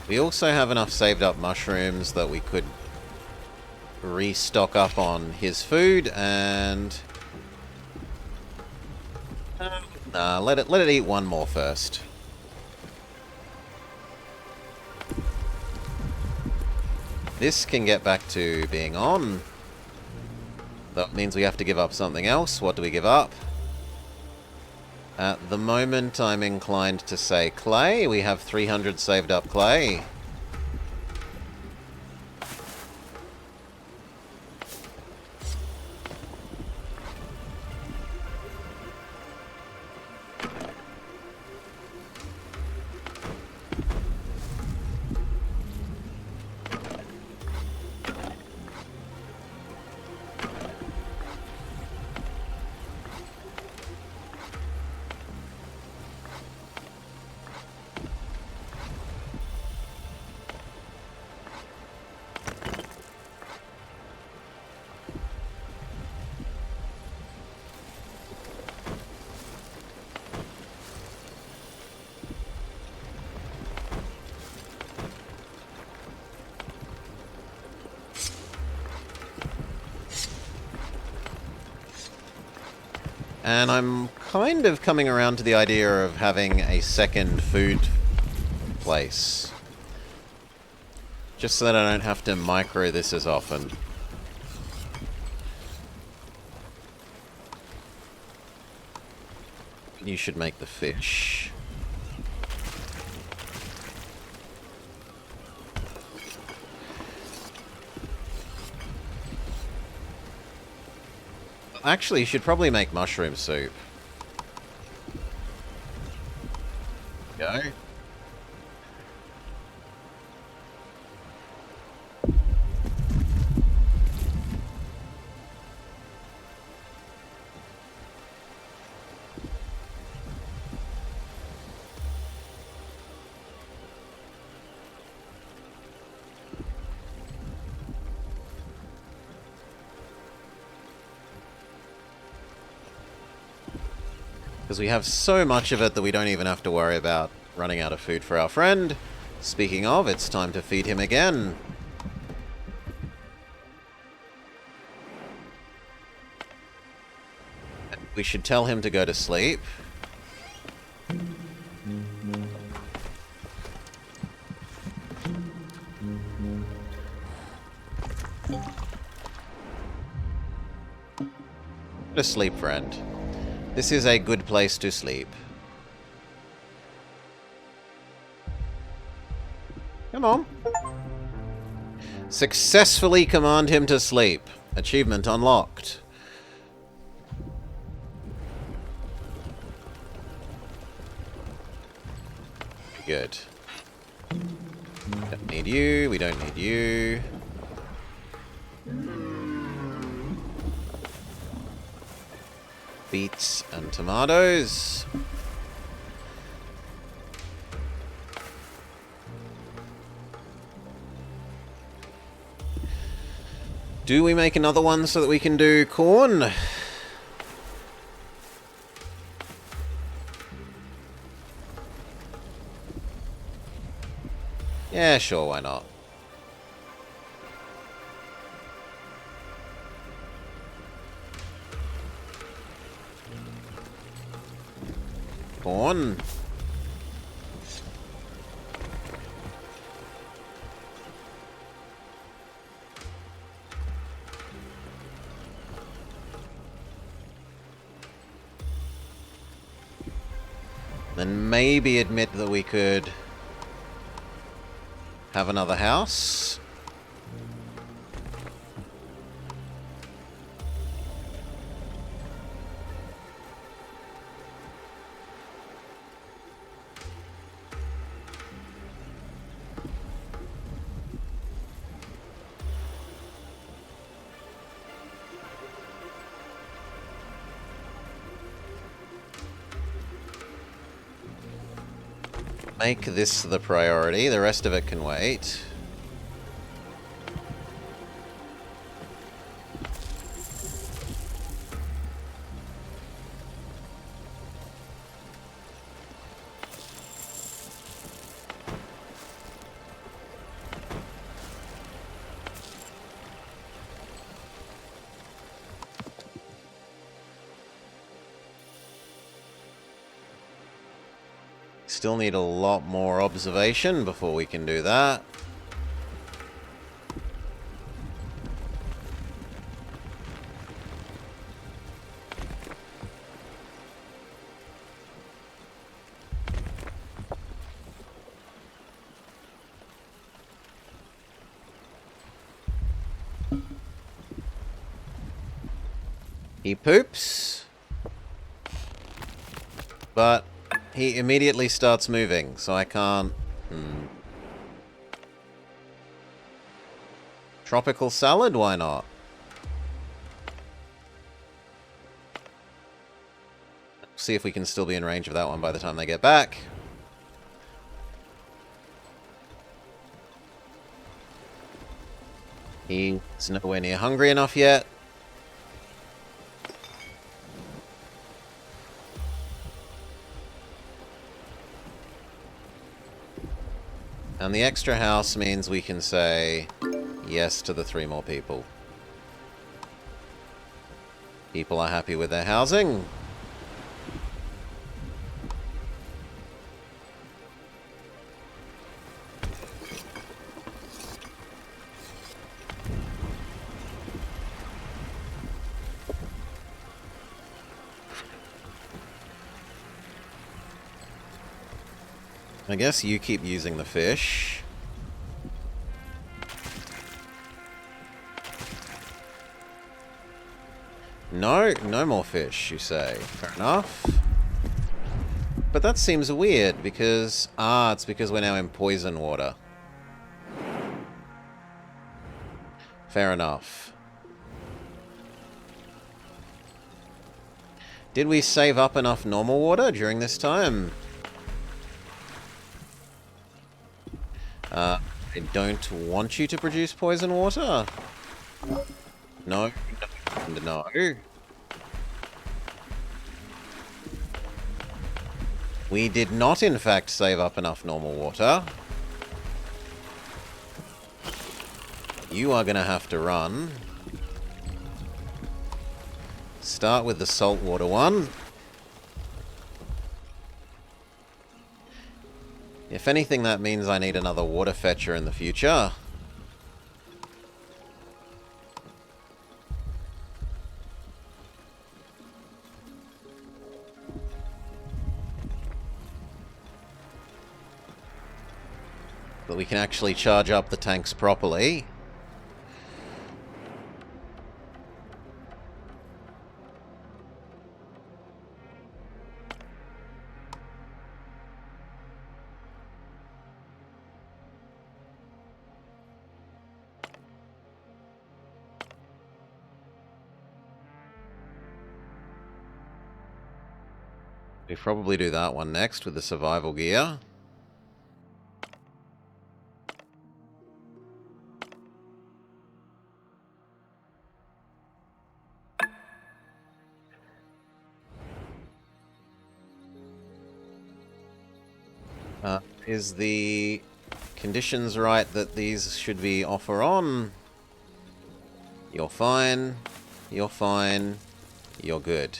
We also have enough saved up mushrooms that we could restock up on his food and... Nah, let it eat one more first. This can get back to being on. That means we have to give up something else. What do we give up? At the moment, I'm inclined to say clay. We have 300 saved up clay. And I'm kind of coming around to the idea of having a second food place. Just so that I don't have to micro this as often. You should make the fish. Actually, you should probably make mushroom soup. Go. Because we have so much of it that we don't even have to worry about running out of food for our friend. Speaking of, it's time to feed him again. We should tell him to go to sleep. Go to sleep, friend. This is a good place to sleep. Come on. Successfully command him to sleep. Achievement unlocked. Good. Don't need you. We don't need you. Beets and tomatoes. Do we make another one so that we can do corn? Yeah, sure, why not? Corn. Then maybe admit that we could have another house. Make this the priority. The rest of it can wait. Still need a lot more observation before we can do that. He poops, but he immediately starts moving, so I can't... Tropical salad? Why not? See if we can still be in range of that one by the time they get back. He's nowhere near hungry enough yet. And the extra house means we can say yes to the 3 more people. People are happy with their housing. I guess you keep using the fish. No, no more fish, you say. Fair enough. But that seems weird, because... Ah, it's because we're now in poison water. Fair enough. Did we save up enough normal water during this time? I don't want you to produce poison water. No, no. We did not, in fact, save up enough normal water. You are going to have to run. Start with the saltwater one. If anything, that means I need another water fetcher in the future. But we can actually charge up the tanks properly. We probably do that one next with the survival gear. Is the conditions right that these should be off or on? You're fine. You're fine. You're good.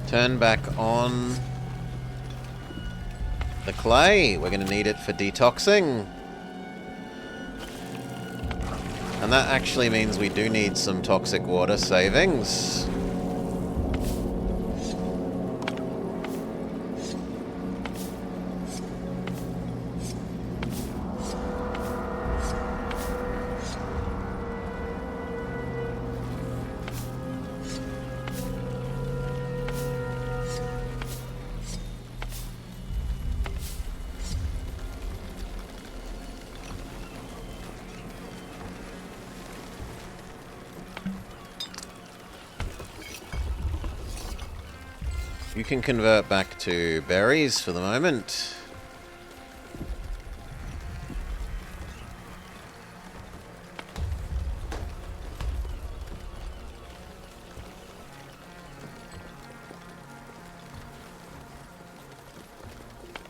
Turn back on the clay. We're going to need it for detoxing. And that actually means we do need some toxic water savings. You can convert back to berries for the moment.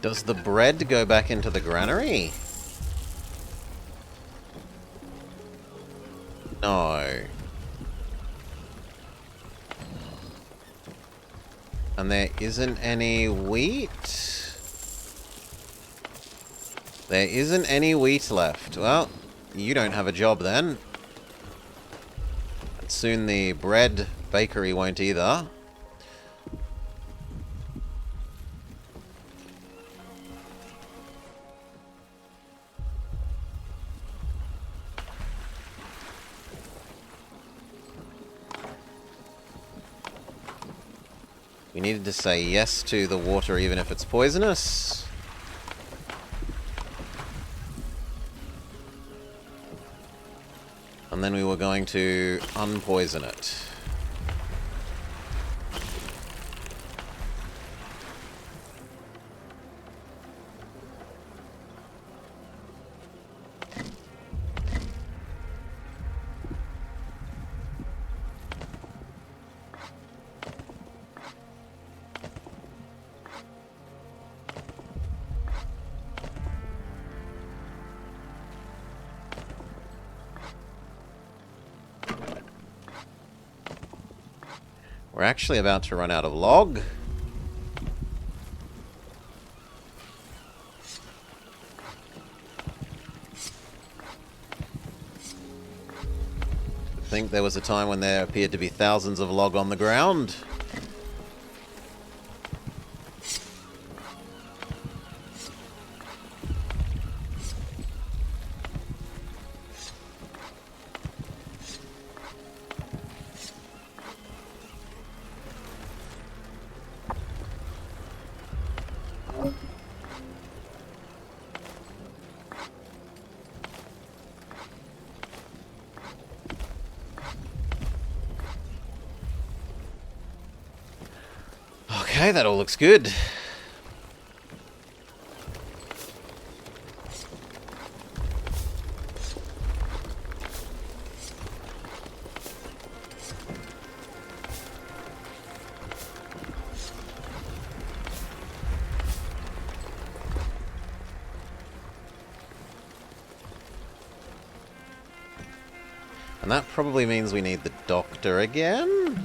Does the bread go back into the granary? No. And there isn't any wheat? There isn't any wheat left. Well, you don't have a job then. And soon the bread bakery won't either. We needed to say yes to the water even if it's poisonous. And then we were going to unpoison it. We're actually about to run out of log. I think there was a time when there appeared to be thousands of log on the ground. Okay, that all looks good. And that probably means we need the doctor again?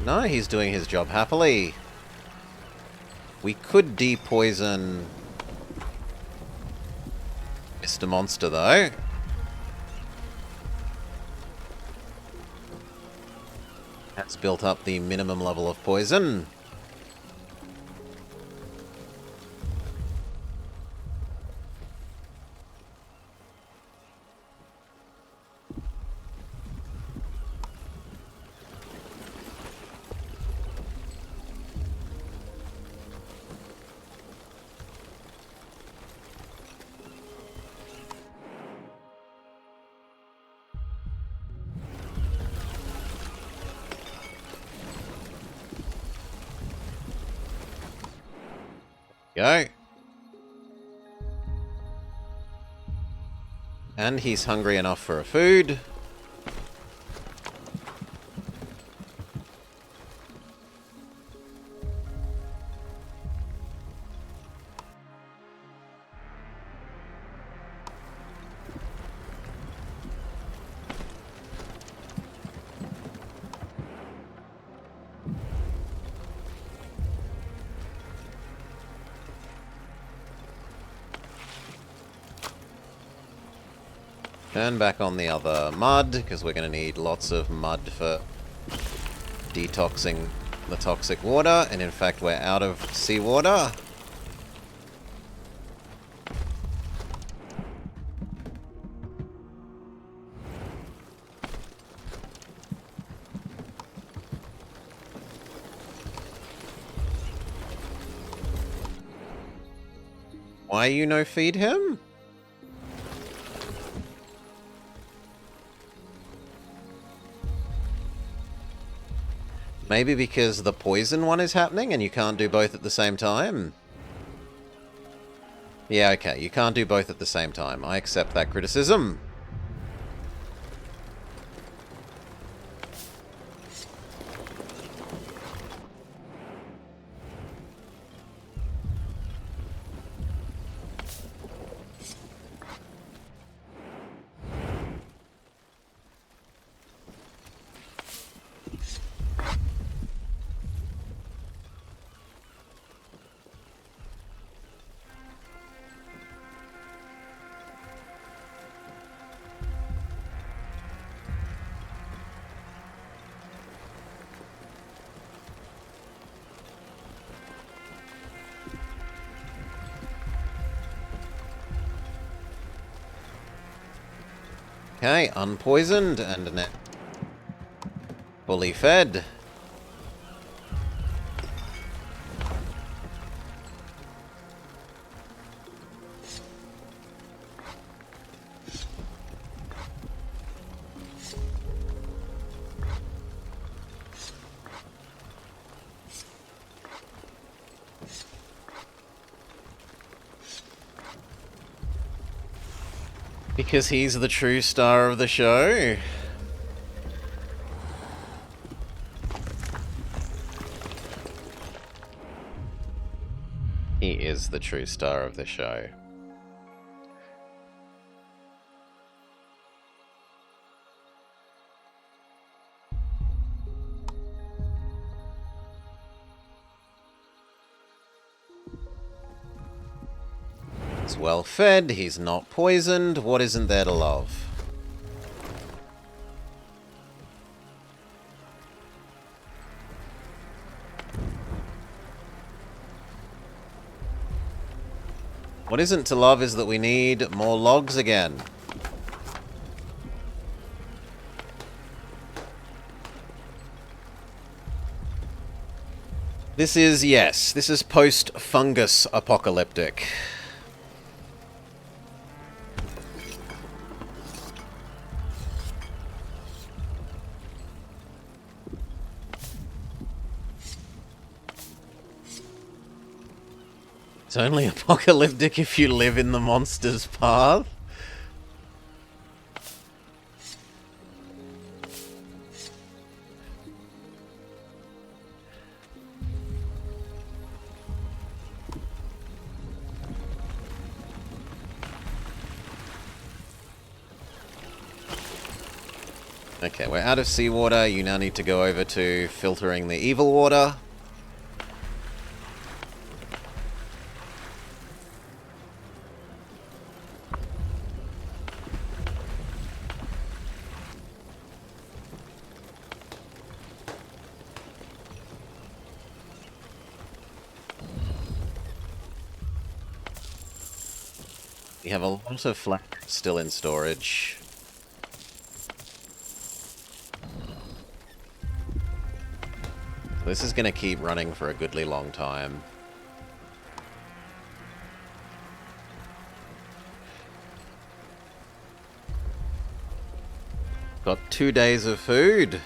No, he's doing his job happily. We could depoison Mr. Monster, though. That's built up the minimum level of poison. Go. And he's hungry enough for a food. Turn back on the other mud, because we're going to need lots of mud for detoxing the toxic water. And in fact, we're out of seawater. Why you no feed him? Maybe because the poison one is happening and you can't do both at the same time? Yeah, okay, you can't do both at the same time. I accept that criticism. Okay, unpoisoned and net fully fed. Because he's the true star of the show. He is the true star of the show. He's well fed, he's not poisoned. What isn't there to love? What isn't to love is that we need more logs again. This is, yes, this is post-fungus apocalyptic. It's only apocalyptic if you live in the monster's path. Okay, we're out of seawater. You now need to go over to filtering the evil water. We have a lot of flak still in storage. This is going to keep running for a goodly long time. Got 2 days of food.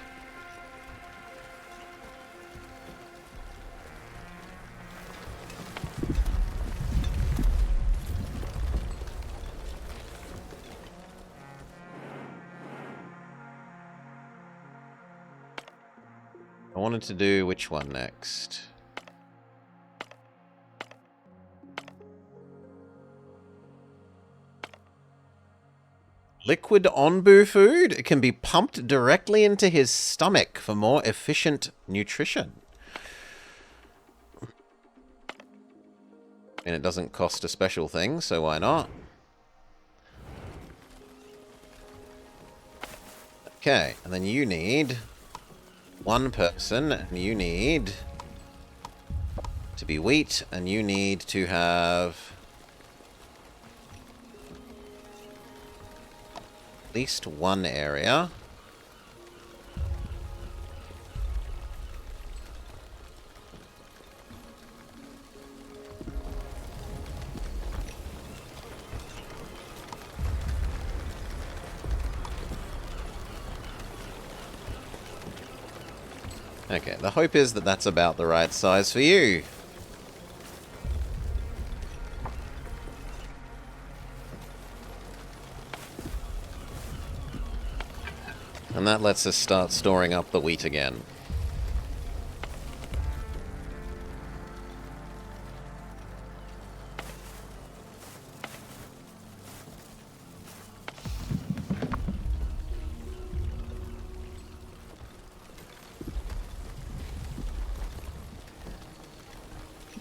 I wanted to do which one next? Liquid onbu food? It can be pumped directly into his stomach for more efficient nutrition. And it doesn't cost a special thing, so why not? Okay, and then you need one person, and you need to be wheat, and you need to have at least one area. Okay, the hope is that that's about the right size for you. And that lets us start storing up the wheat again.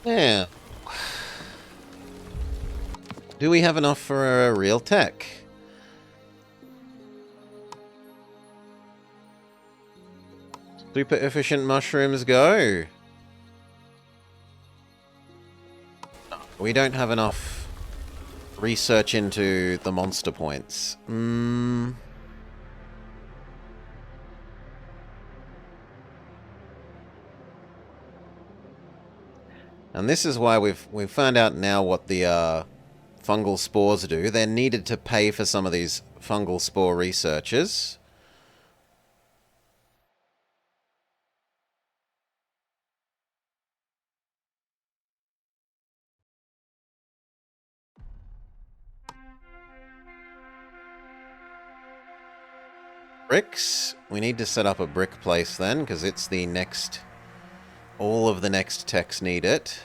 Yeah. Do we have enough for a real tech? Super efficient mushrooms go. We don't have enough research into the monster points. And this is why we've found out now what the fungal spores do. They're needed to pay for some of these fungal spore researches. Bricks. We need to set up a brick place then, because it's the next... All of the next techs need it.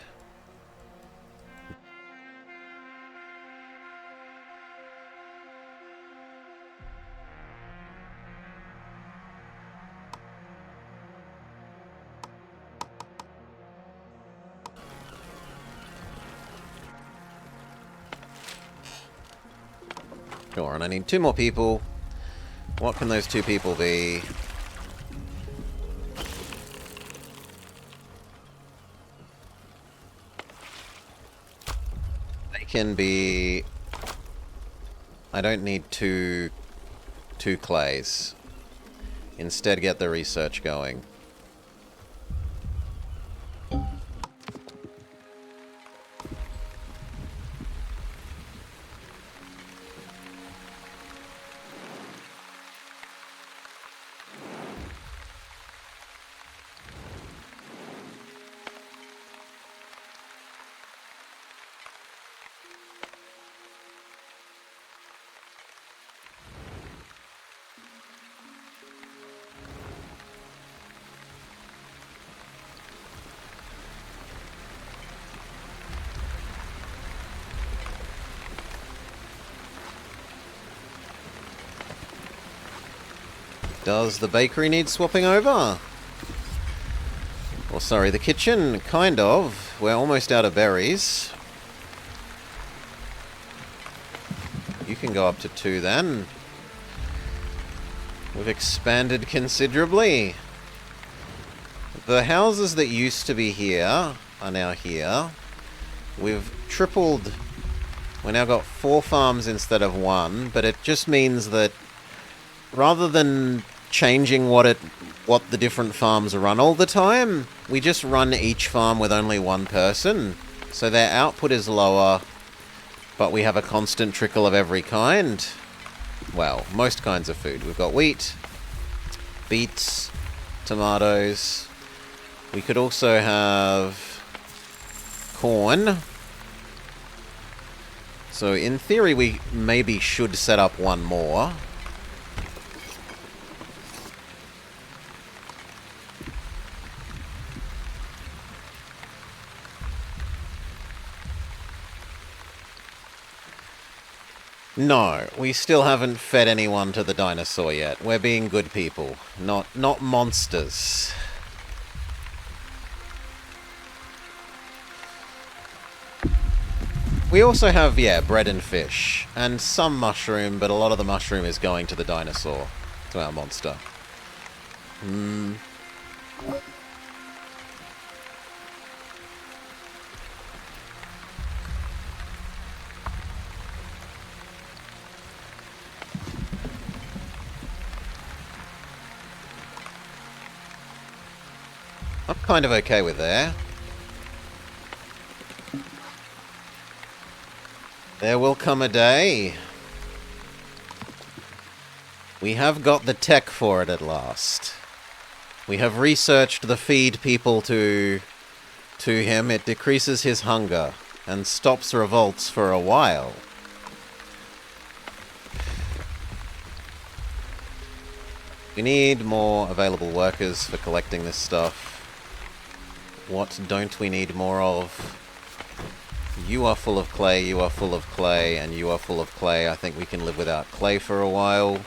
Sure, and I need 2 more people. What can those 2 people be? They can be... I don't need two clays. Instead, get the research going. Does the bakery need swapping over? Well, sorry, the kitchen, kind of. We're almost out of berries. You can go up to 2 then. We've expanded considerably. The houses that used to be here are now here. We've tripled. We now got 4 farms instead of 1, but it just means that rather than changing what the different farms run all the time, we just run each farm with only 1 person. So their output is lower, but we have a constant trickle of every kind. Well, most kinds of food. We've got wheat, beets, tomatoes. We could also have corn. So in theory, we maybe should set up 1 more. No, we still haven't fed anyone to the dinosaur yet. We're being good people, not monsters. We also have, yeah, bread and fish, and some mushroom, but a lot of the mushroom is going to the dinosaur, to our monster. I'm kind of okay with there. There will come a day. We have got the tech for it at last. We have researched the feed people to him. It decreases his hunger and stops revolts for a while. We need more available workers for collecting this stuff. What don't we need more of? You are full of clay, you are full of clay, and you are full of clay. I think we can live without clay for a while.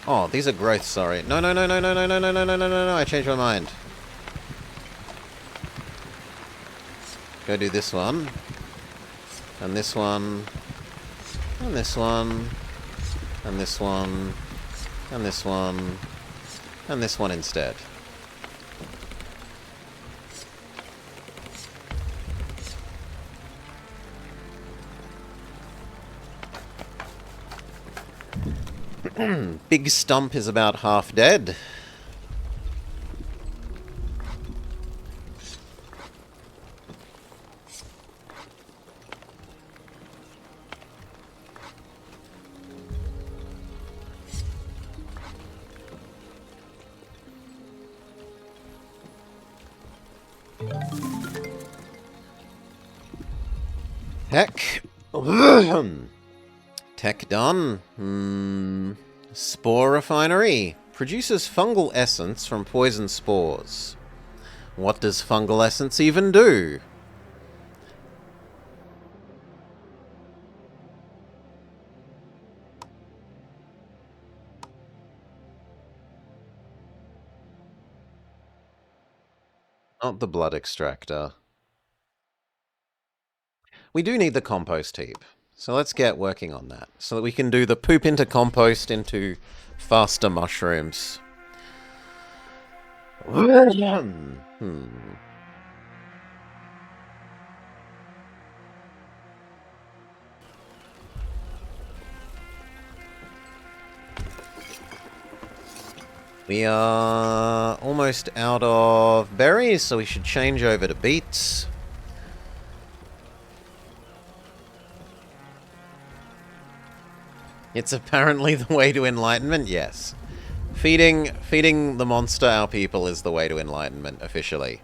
Oh, these are growths, sorry. No, no, no, no, no, no, no, no, no, no, no, no, I changed my mind. Go do this one. And this one. And this one. And this one. And this one. And this one instead. Big Stump is about half dead. Heck. Tech done. Spore refinery. Produces fungal essence from poison spores. What does fungal essence even do? Not the blood extractor. We do need the compost heap. So let's get working on that. So that we can do the poop into compost into faster mushrooms. We are almost out of berries, so we should change over to beets. It's apparently the way to enlightenment, yes. Feeding the monster our people is the way to enlightenment, officially.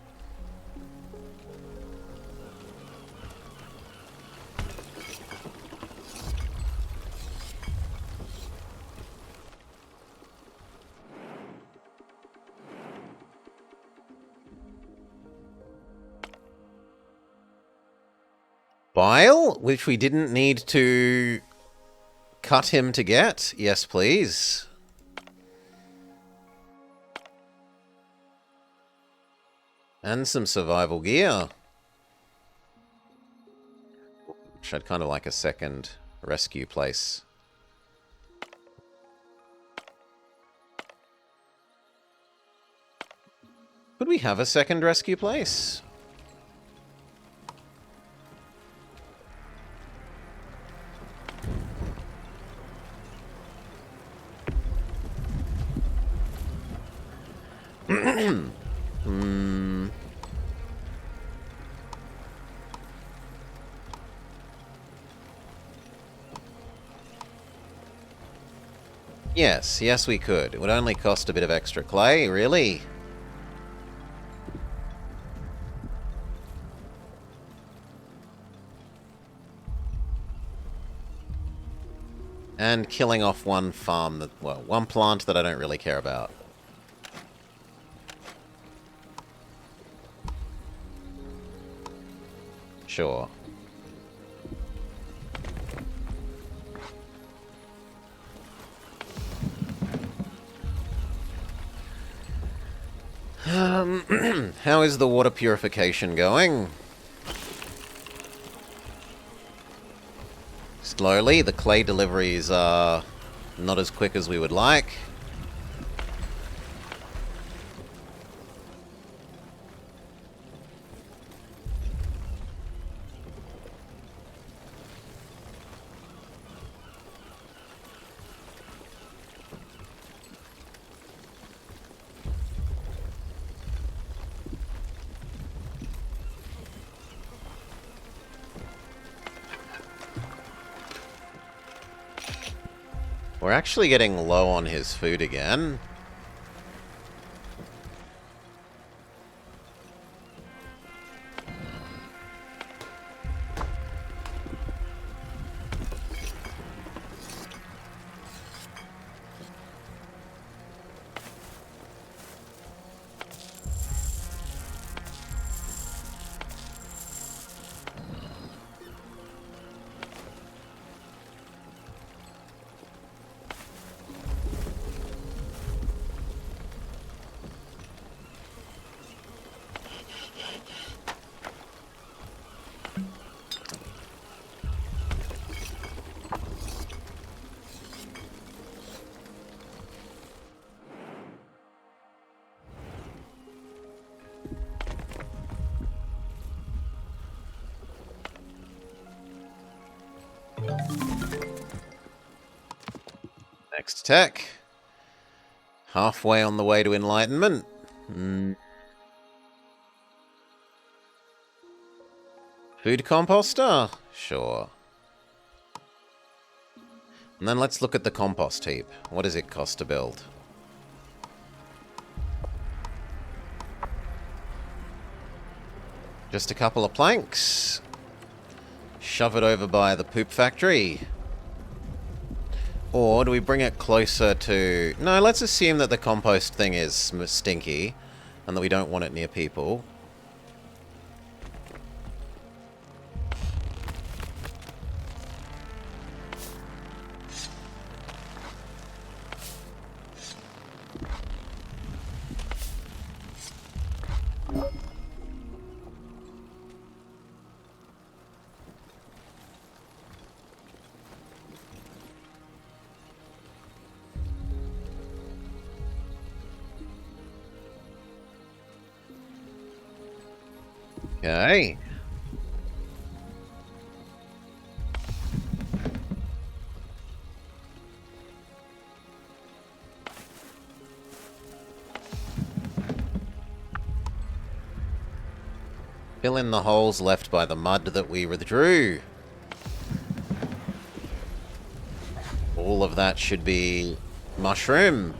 Bile, which we didn't need to cut him to get. Yes, please. And some survival gear. Which I'd kind of like a second rescue place. Could we have a second rescue place? Yes, we could. It would only cost a bit of extra clay, really. And killing off one farm that, well, one plant that I don't really care about. Sure. How is the water purification going? Slowly. The clay deliveries are not as quick as we would like. We're actually getting low on his food again. Next tech. Halfway on the way to enlightenment. Food composter? Sure. And then let's look at the compost heap. What does it cost to build? Just a couple of planks. Shove it over by the poop factory. Or do we bring it closer to... No, let's assume that the compost thing is stinky and that we don't want it near people. Okay. Fill in the holes left by the mud that we withdrew. All of that should be mushroom.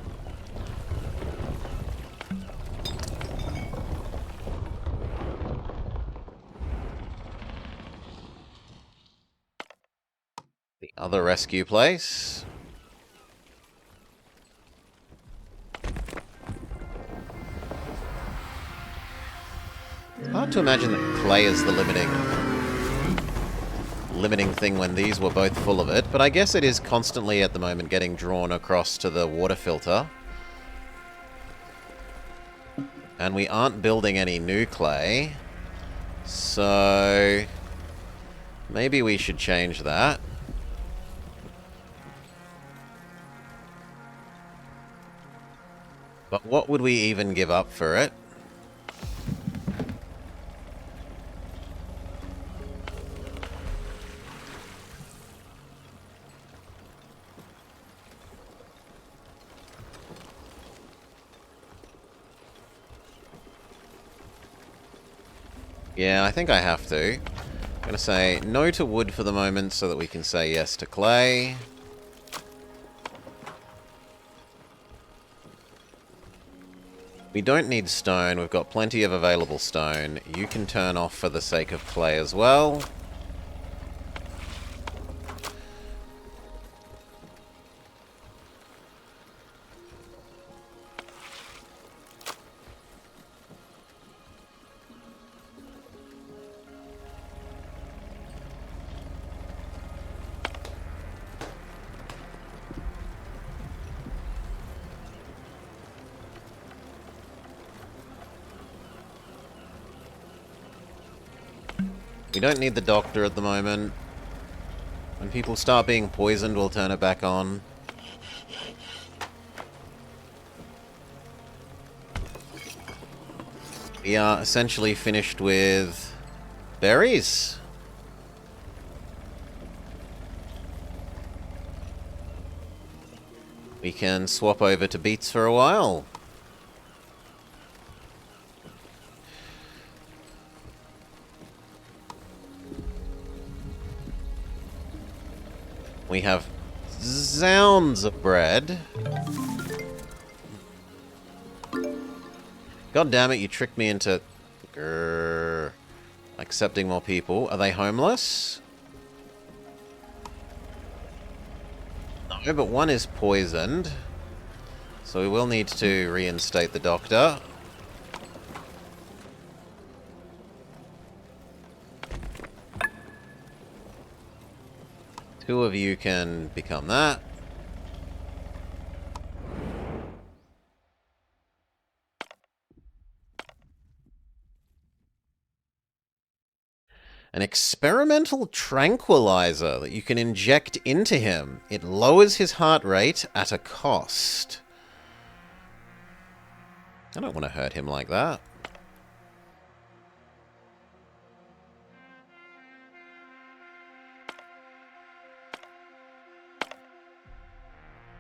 The other rescue place. It's hard to imagine that clay is the limiting thing when these were both full of it, but I guess it is constantly at the moment getting drawn across to the water filter. And we aren't building any new clay, so maybe we should change that. But what would we even give up for it? Yeah, I think I have to. I'm going to say no to wood for the moment so that we can say yes to clay. We don't need stone. We've got plenty of available stone. You can turn off for the sake of clay as well. We don't need the doctor at the moment. When people start being poisoned, we'll turn it back on. We are essentially finished with berries. We can swap over to beets for a while. We have zounds of bread. God damn it, you tricked me into accepting more people. Are they homeless? No, but one is poisoned. So we will need to reinstate the doctor. Two of you can become that. An experimental tranquilizer that you can inject into him. It lowers his heart rate at a cost. I don't want to hurt him like that.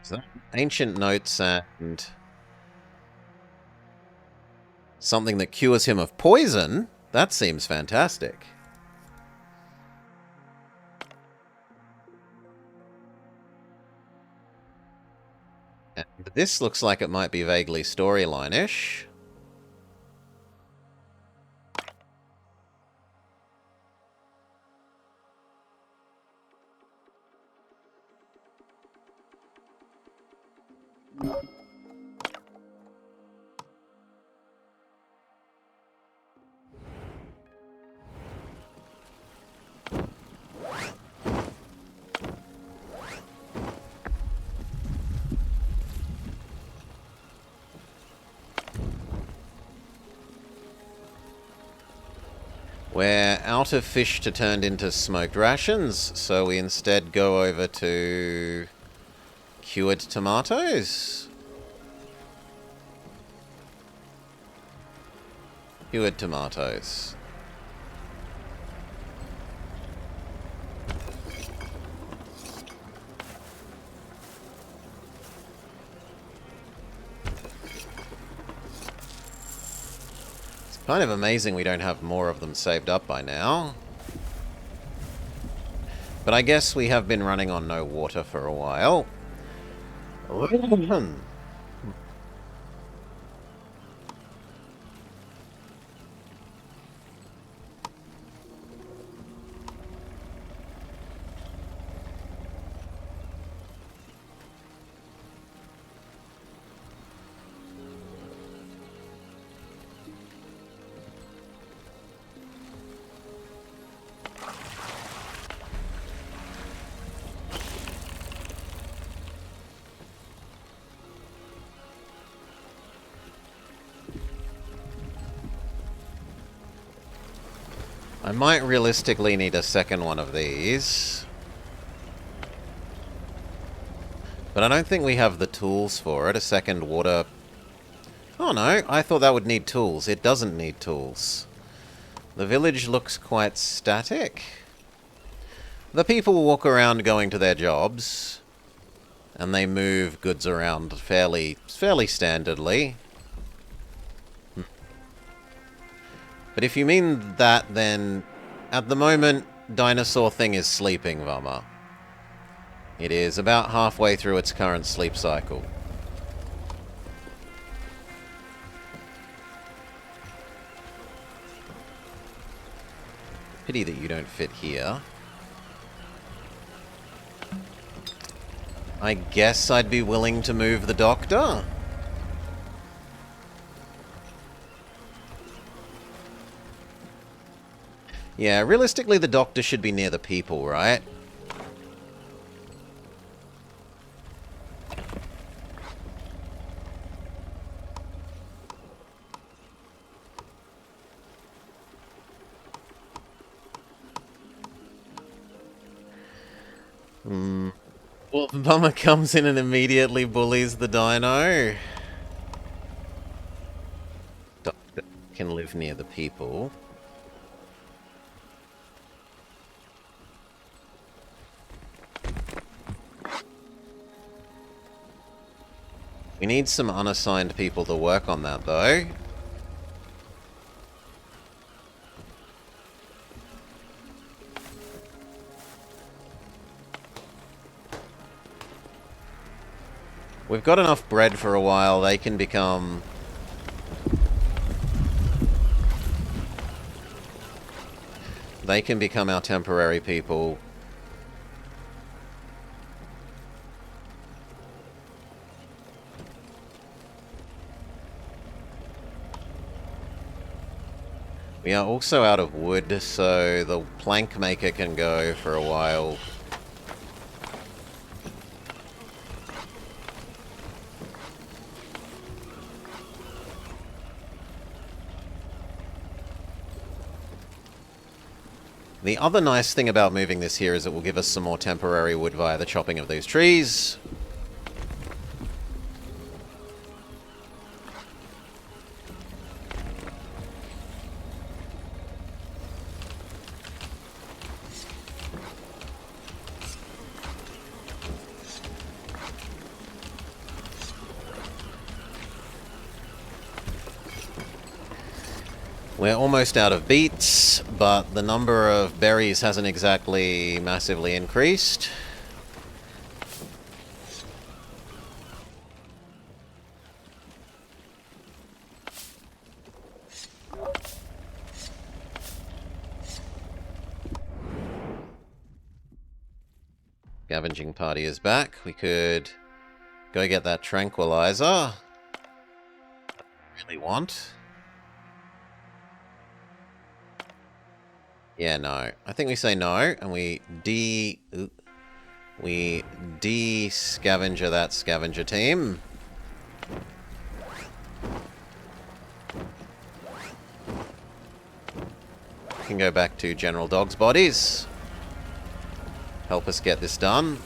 So, ancient notes and something that cures him of poison. That seems fantastic. And this looks like it might be vaguely storyline-ish. We're out of fish to turn into smoked rations, so we instead go over to cured tomatoes. Cured tomatoes. Kind of amazing we don't have more of them saved up by now. But I guess we have been running on no water for a while. I might realistically need a second one of these. But I don't think we have the tools for it. A second water... Oh no, I thought that would need tools. It doesn't need tools. The village looks quite static. The people walk around going to their jobs. And they move goods around fairly standardly. But if you mean that, then at the moment, Dinosaur Thing is sleeping, Vama. It is about halfway through its current sleep cycle. Pity that you don't fit here. I guess I'd be willing to move the doctor. Yeah, realistically the doctor should be near the people, right? Well, Bummer comes in and immediately bullies the dino. Doctor can live near the people. We need some unassigned people to work on that, though. We've got enough bread for a while. They can become... They can become our temporary people. We are also out of wood, so the plank maker can go for a while. The other nice thing about moving this here is it will give us some more temporary wood via the chopping of these trees. We're almost out of beets, but the number of berries hasn't exactly massively increased. Scavenging party is back. We could go get that tranquilizer. Really want. Yeah, no. I think we say no, and we de-scavenger that scavenger team. We can go back to General Dog's bodies. Help us get this done.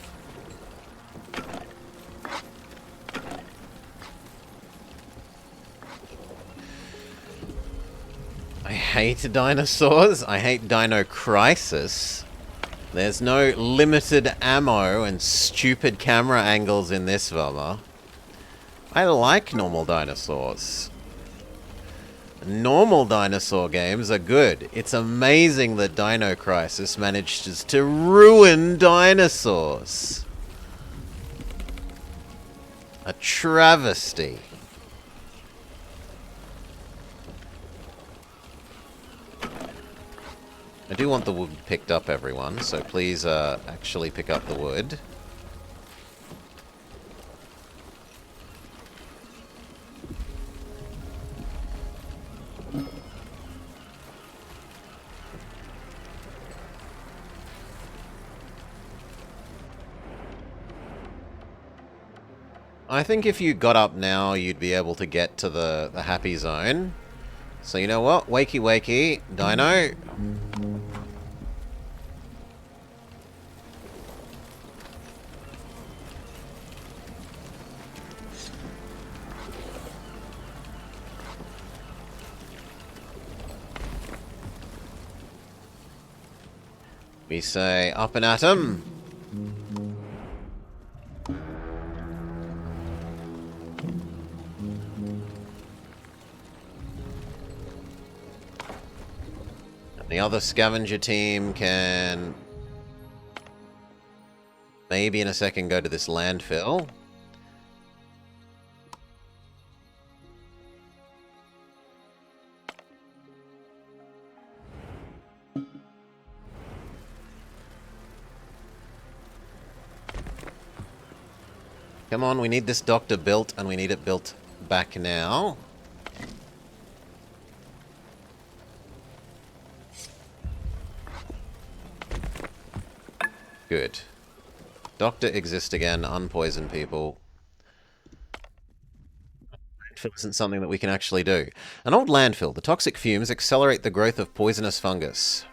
I hate dinosaurs. I hate Dino Crisis. There's no limited ammo and stupid camera angles in this, Velma. I like normal dinosaurs. Normal dinosaur games are good. It's amazing that Dino Crisis manages to ruin dinosaurs. A travesty. I do want the wood picked up, everyone, so please actually pick up the wood. I think if you got up now, you'd be able to get to the happy zone. So you know what? Wakey wakey, Dino. We say up and at 'em. The other scavenger team can maybe in a second go to this landfill. Come on, we need this doctor built, and we need it built back now. Good. Doctor exist again, unpoison people. Landfill isn't something that we can actually do. An old landfill. The toxic fumes accelerate the growth of poisonous fungus.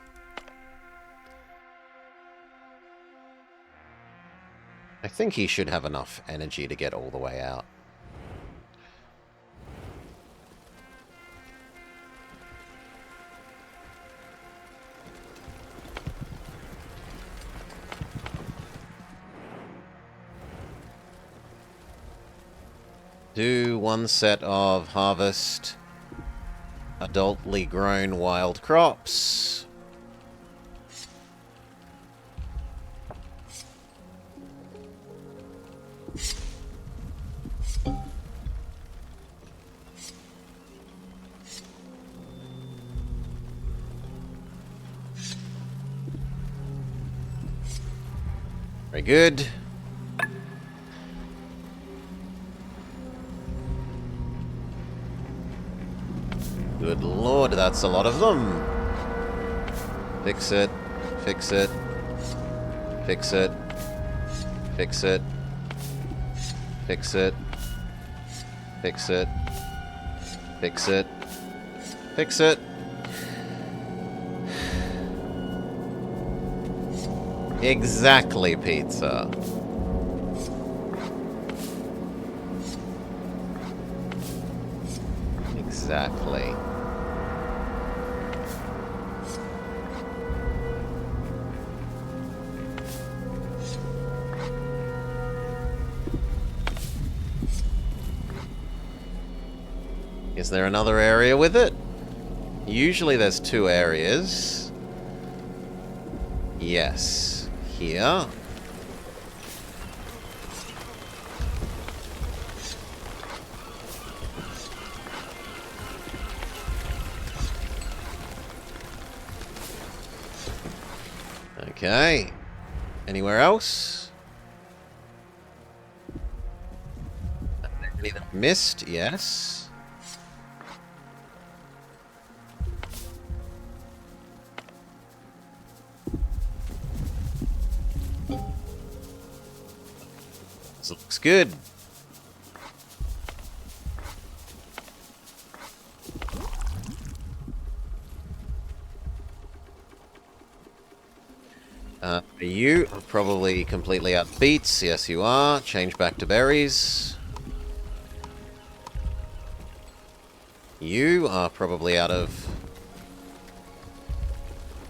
I think he should have enough energy to get all the way out. Do one set of harvest adultly grown wild crops. Very good. Good lord, that's a lot of them. Fix it. Fix it. Fix it. Fix it. Fix it. Fix it. Fix it. Fix it. Exactly, pizza. Exactly. Is there another area with it? Usually there's two areas. Yes. Here. Okay. Anywhere else? Any that missed? Yes. This looks good. You are probably completely out of beets. Yes, you are. Change back to berries. You are probably out of...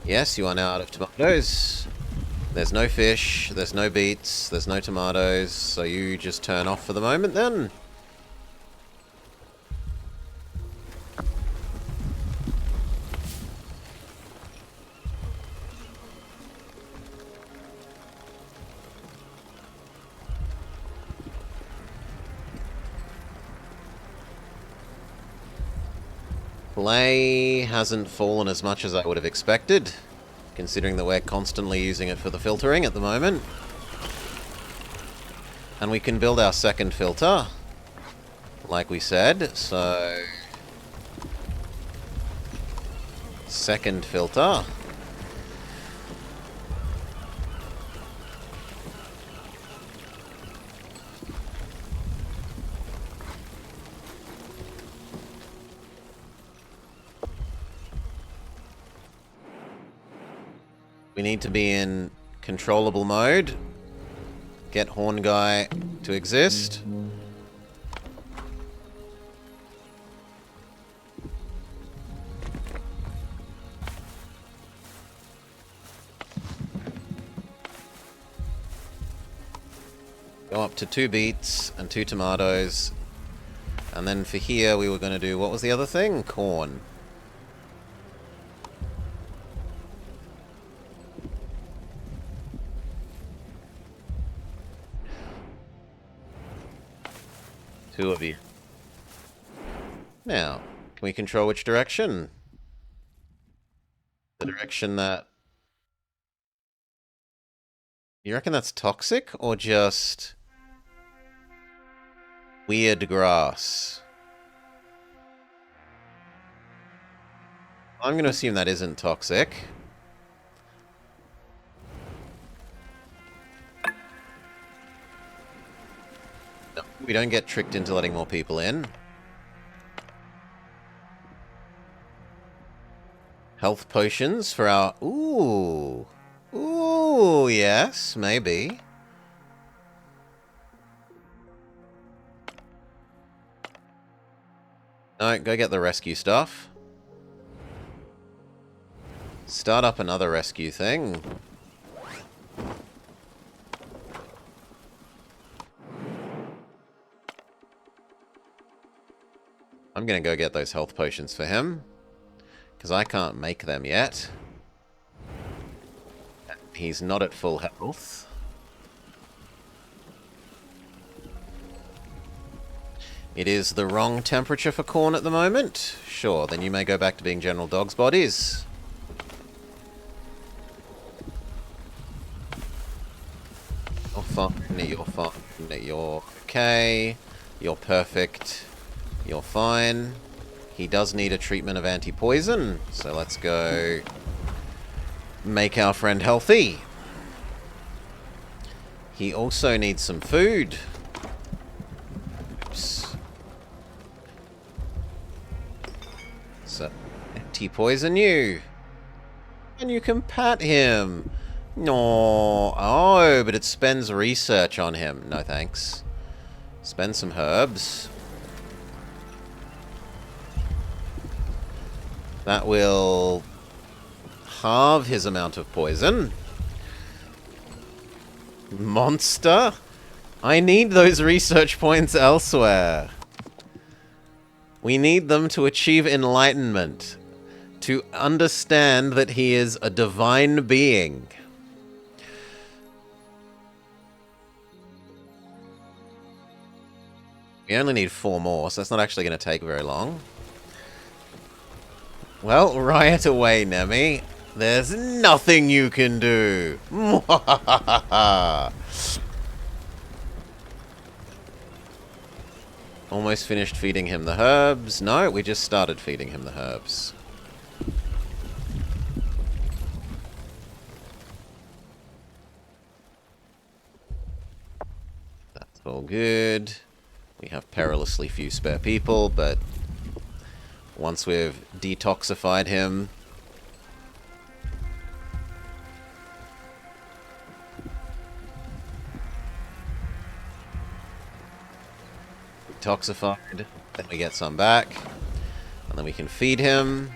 Yes, you are now out of tomatoes. There's no fish, there's no beets, there's no tomatoes, so you just turn off for the moment then. Clay hasn't fallen as much as I would have expected, considering that we're constantly using it for the filtering at the moment. And we can build our second filter, like we said, so... Second filter. We need to be in controllable mode. Get Horn Guy to exist. Go up to 2 beets and 2 tomatoes. And then for here we were going to do, what was the other thing? Corn. Two of you. Now, can we control which direction? The direction that... You reckon that's toxic, or just... weird grass? I'm going to assume that isn't toxic. No, we don't get tricked into letting more people in. Health potions for our... Ooh. Ooh, yes, maybe. No, go get the rescue stuff. Start up another rescue thing. I'm gonna go get those health potions for him, because I can't make them yet. He's not at full health. It is the wrong temperature for corn at the moment. Sure, then you may go back to being General Dog's bodies. You're fine, you're fine, you're okay, you're perfect, you're fine. He does need a treatment of anti-poison, so let's go make our friend healthy. He also needs some food. Oops. So, anti-poison you. And you can pat him. No, oh, but it spends research on him. No thanks. Spend some herbs. That will halve his amount of poison. Monster? I need those research points elsewhere. We need them to achieve enlightenment. To understand that he is a divine being. We only need 4 more, so that's not actually going to take very long. Well, riot away, Nemi. There's nothing you can do. Almost finished feeding him the herbs. No, we just started feeding him the herbs. That's all good. We have perilously few spare people, but once we've detoxified him, detoxified, then we get some back, and then we can feed him.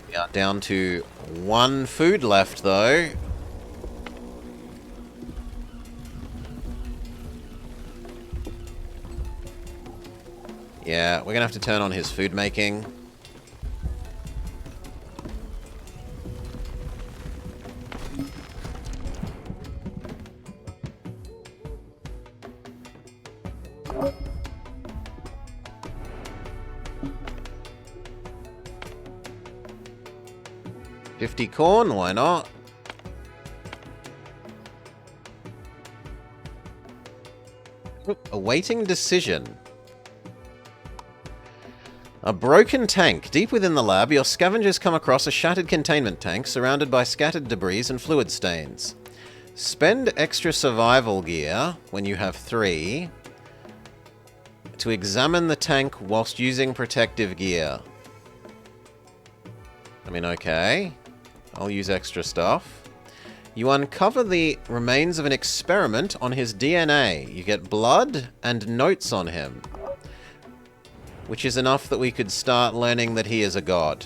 We are down to 1 food left, though. Yeah, we're gonna have to turn on his food making. 50 corn, why not? Oop, awaiting decision. A broken tank. Deep within the lab, your scavengers come across a shattered containment tank surrounded by scattered debris and fluid stains. Spend extra survival gear, when you have 3, to examine the tank whilst using protective gear. I mean, okay. I'll use extra stuff. You uncover the remains of an experiment on his DNA. You get blood and notes on him, which is enough that we could start learning that he is a god.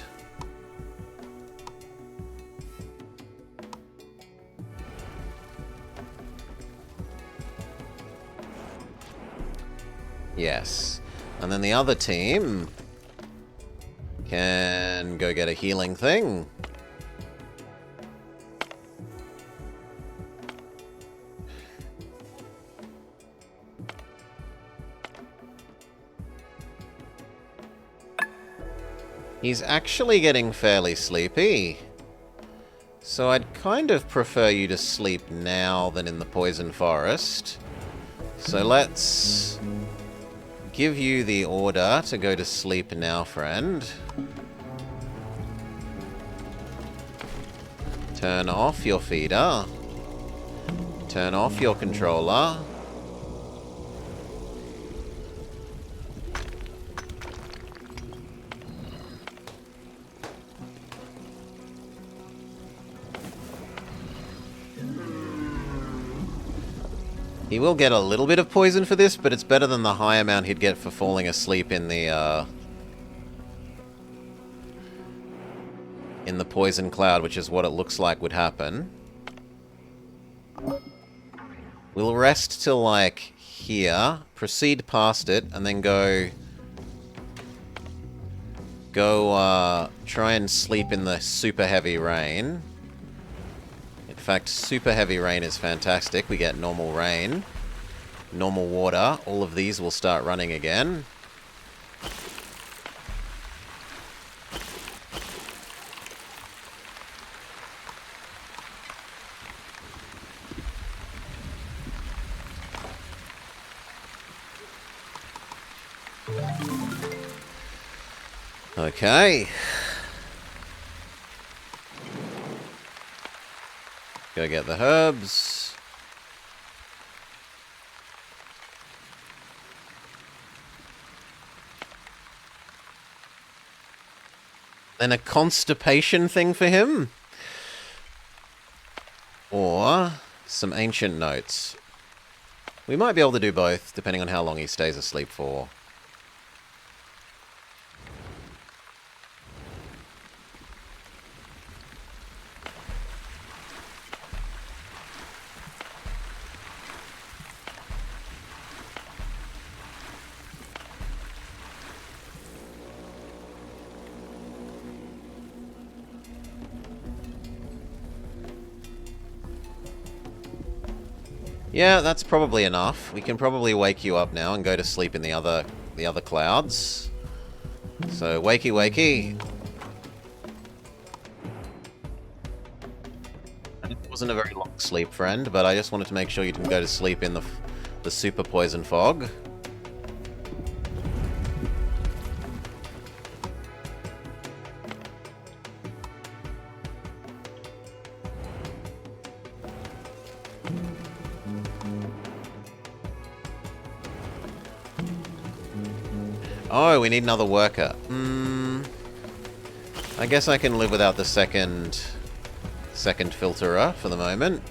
Yes. And then the other team can go get a healing thing. He's actually getting fairly sleepy. So I'd kind of prefer you to sleep now than in the poison forest. So let's give you the order to go to sleep now, friend. Turn off your feeder. Turn off your controller. He will get a little bit of poison for this, but it's better than the high amount he'd get for falling asleep in the poison cloud, which is what it looks like would happen. We'll rest till, like, here, proceed past it, and then go try and sleep in the super heavy rain. In fact, super heavy rain is fantastic. We get normal rain, normal water. All of these will start running again. Okay. Go get the herbs. Then a constipation thing for him? Or some ancient notes. We might be able to do both, depending on how long he stays asleep for. Yeah, that's probably enough. We can probably wake you up now and go to sleep in the other clouds. So, wakey wakey. It wasn't a very long sleep, friend, but I just wanted to make sure you didn't go to sleep in the super poison fog. Oh, we need another worker. I guess I can live without the second filterer for the moment.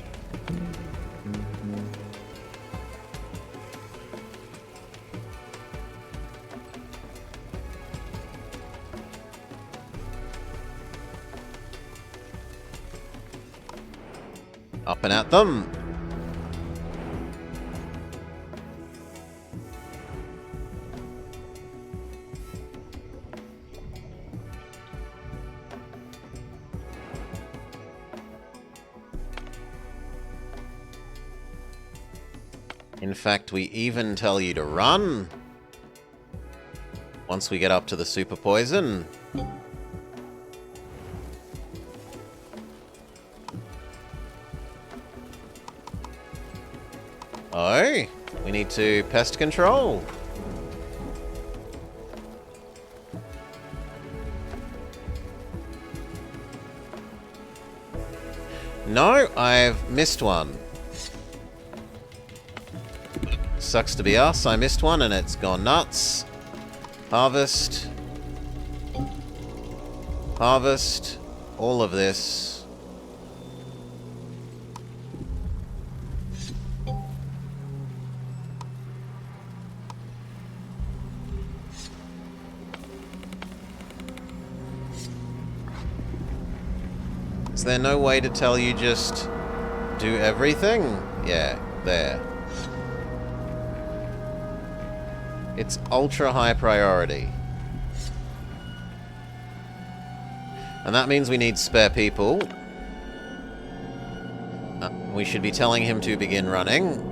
Up and at them. In fact, we even tell you to run once we get up to the super poison. Oh, we need to pest control. No, I've missed one. Sucks to be us. I missed one and it's gone nuts. Harvest. Harvest. All of this. Is there no way to tell you just do everything? Yeah, there. It's ultra high priority. And that means we need spare people. We should be telling him to begin running.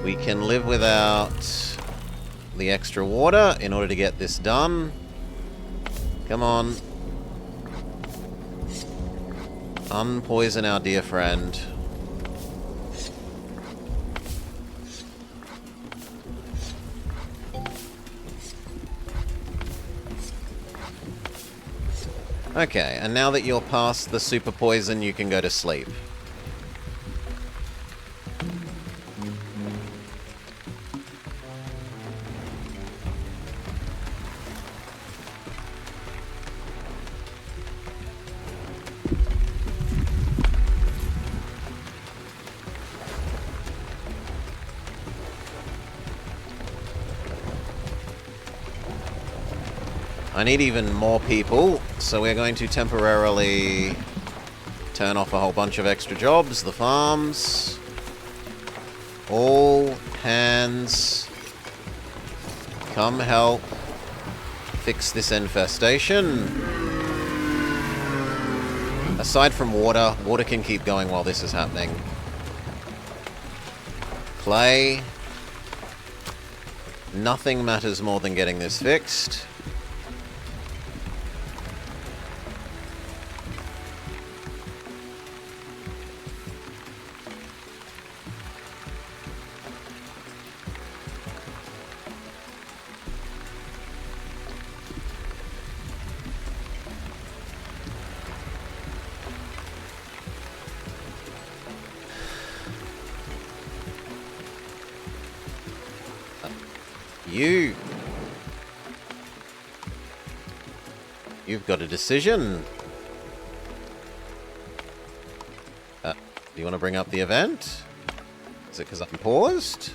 We can live without the extra water in order to get this done. Come on. Unpoison our dear friend. Okay, and now that you're past the super poison, you can go to sleep. I need even more people, so we're going to temporarily turn off a whole bunch of extra jobs. The farms. All hands come help fix this infestation. Aside from water, water can keep going while this is happening. Clay. Nothing matters more than getting this fixed. You've got a decision. Do you want to bring up the event? Is it because I'm paused?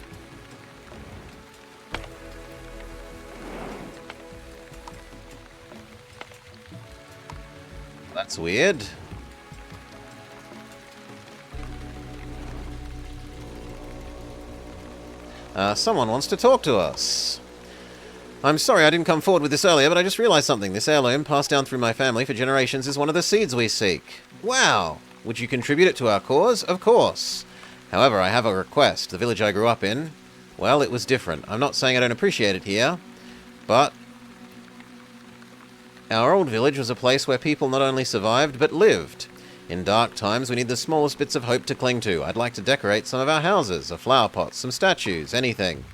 That's weird. Someone wants to talk to us. I'm sorry I didn't come forward with this earlier, but I just realized something. This heirloom, passed down through my family for generations, is one of the seeds we seek. Wow! Would you contribute it to our cause? Of course. However, I have a request. The village I grew up in, well, it was different. I'm not saying I don't appreciate it here, but our old village was a place where people not only survived, but lived. In dark times, we need the smallest bits of hope to cling to. I'd like to decorate some of our houses, a flower pot, some statues, anything.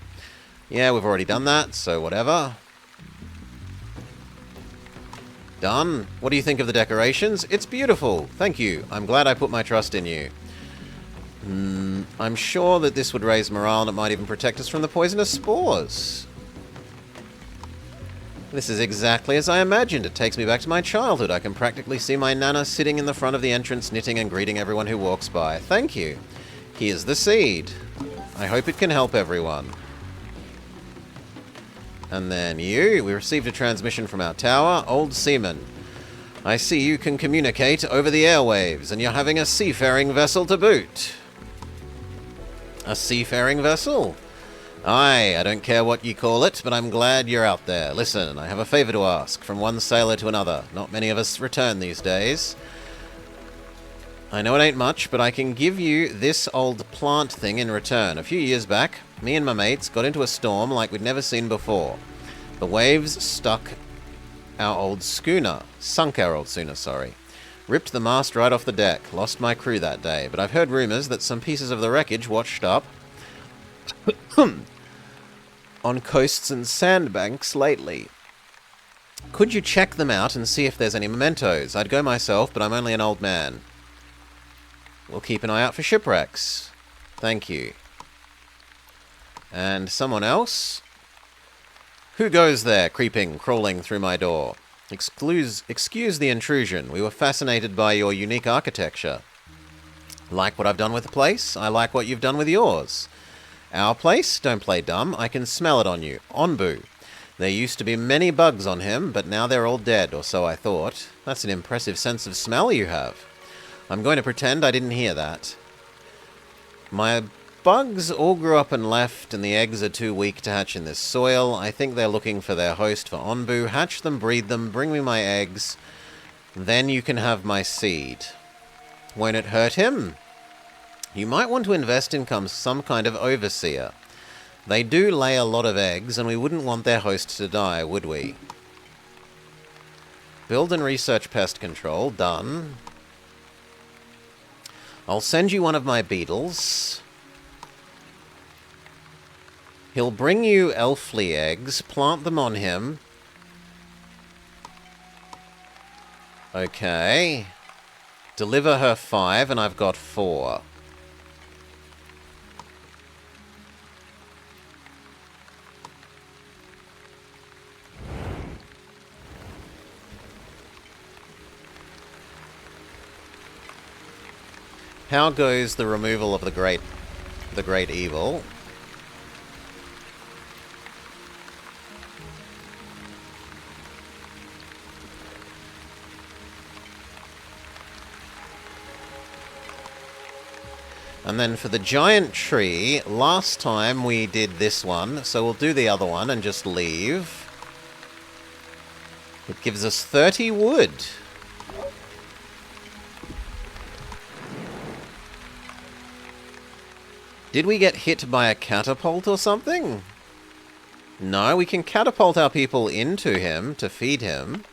Yeah, we've already done that, so whatever. Done. What do you think of the decorations? It's beautiful. Thank you. I'm glad I put my trust in you. I'm sure that this would raise morale and it might even protect us from the poisonous spores. This is exactly as I imagined. It takes me back to my childhood. I can practically see my nana sitting in the front of the entrance, knitting and greeting everyone who walks by. Thank you. Here's the seed. I hope it can help everyone. And then you. We received a transmission from our tower. Old seaman. I see you can communicate over the airwaves, and you're having a seafaring vessel to boot. A seafaring vessel? Aye, I don't care what you call it, but I'm glad you're out there. Listen, I have a favour to ask, from one sailor to another. Not many of us return these days. I know it ain't much, but I can give you this old plant thing in return. A few years back, me and my mates got into a storm like we'd never seen before. The waves sunk our old schooner, sorry. Ripped the mast right off the deck. Lost my crew that day, but I've heard rumours that some pieces of the wreckage washed up on coasts and sandbanks lately. Could you check them out and see if there's any mementos? I'd go myself, but I'm only an old man. We'll keep an eye out for shipwrecks. Thank you. And someone else? Who goes there, creeping, crawling through my door? Excuse the intrusion. We were fascinated by your unique architecture. Like what I've done with the place? I like what you've done with yours. Our place? Don't play dumb. I can smell it on you. Onbu. There used to be many bugs on him, but now they're all dead, or so I thought. That's an impressive sense of smell you have. I'm going to pretend I didn't hear that. My bugs all grew up and left, and the eggs are too weak to hatch in this soil. I think they're looking for their host for Onbu. Hatch them, breed them, bring me my eggs. Then you can have my seed. Won't it hurt him? You might want to invest in some kind of overseer. They do lay a lot of eggs, and we wouldn't want their host to die, would we? Build and research pest control. Done. I'll send you one of my beetles. He'll bring you elfly eggs. Plant them on him. Okay. Deliver her 5, and I've got 4. How goes the removal of the great evil? And then for the giant tree, last time we did this one, so we'll do the other one and just leave. It gives us 30 wood. Did we get hit by a catapult or something? No, we can catapult our people into him to feed him.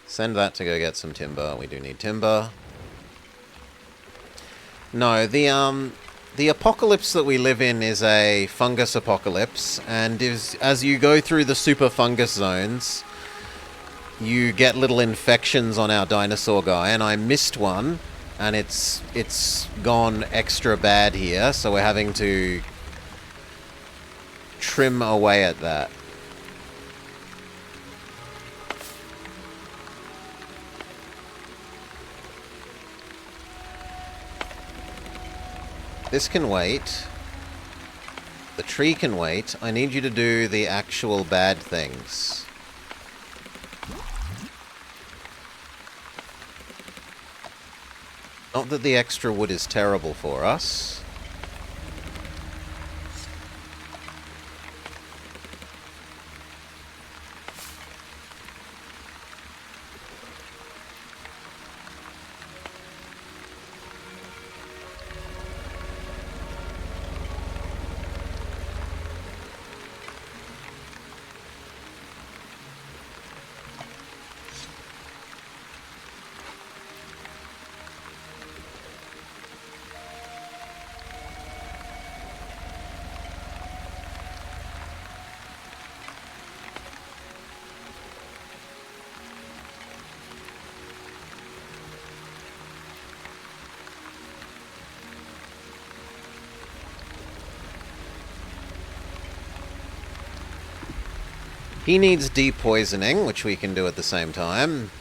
Send that to go get some timber. We do need timber. No, the apocalypse that we live in is a fungus apocalypse, and as you go through the super fungus zones, you get little infections on our dinosaur guy, and I missed one. And it's gone extra bad here, so we're having to trim away at that. This can wait. The tree can wait. I need you to do the actual bad things. Not that the extra wood is terrible for us. He needs depoisoning, which we can do at the same time.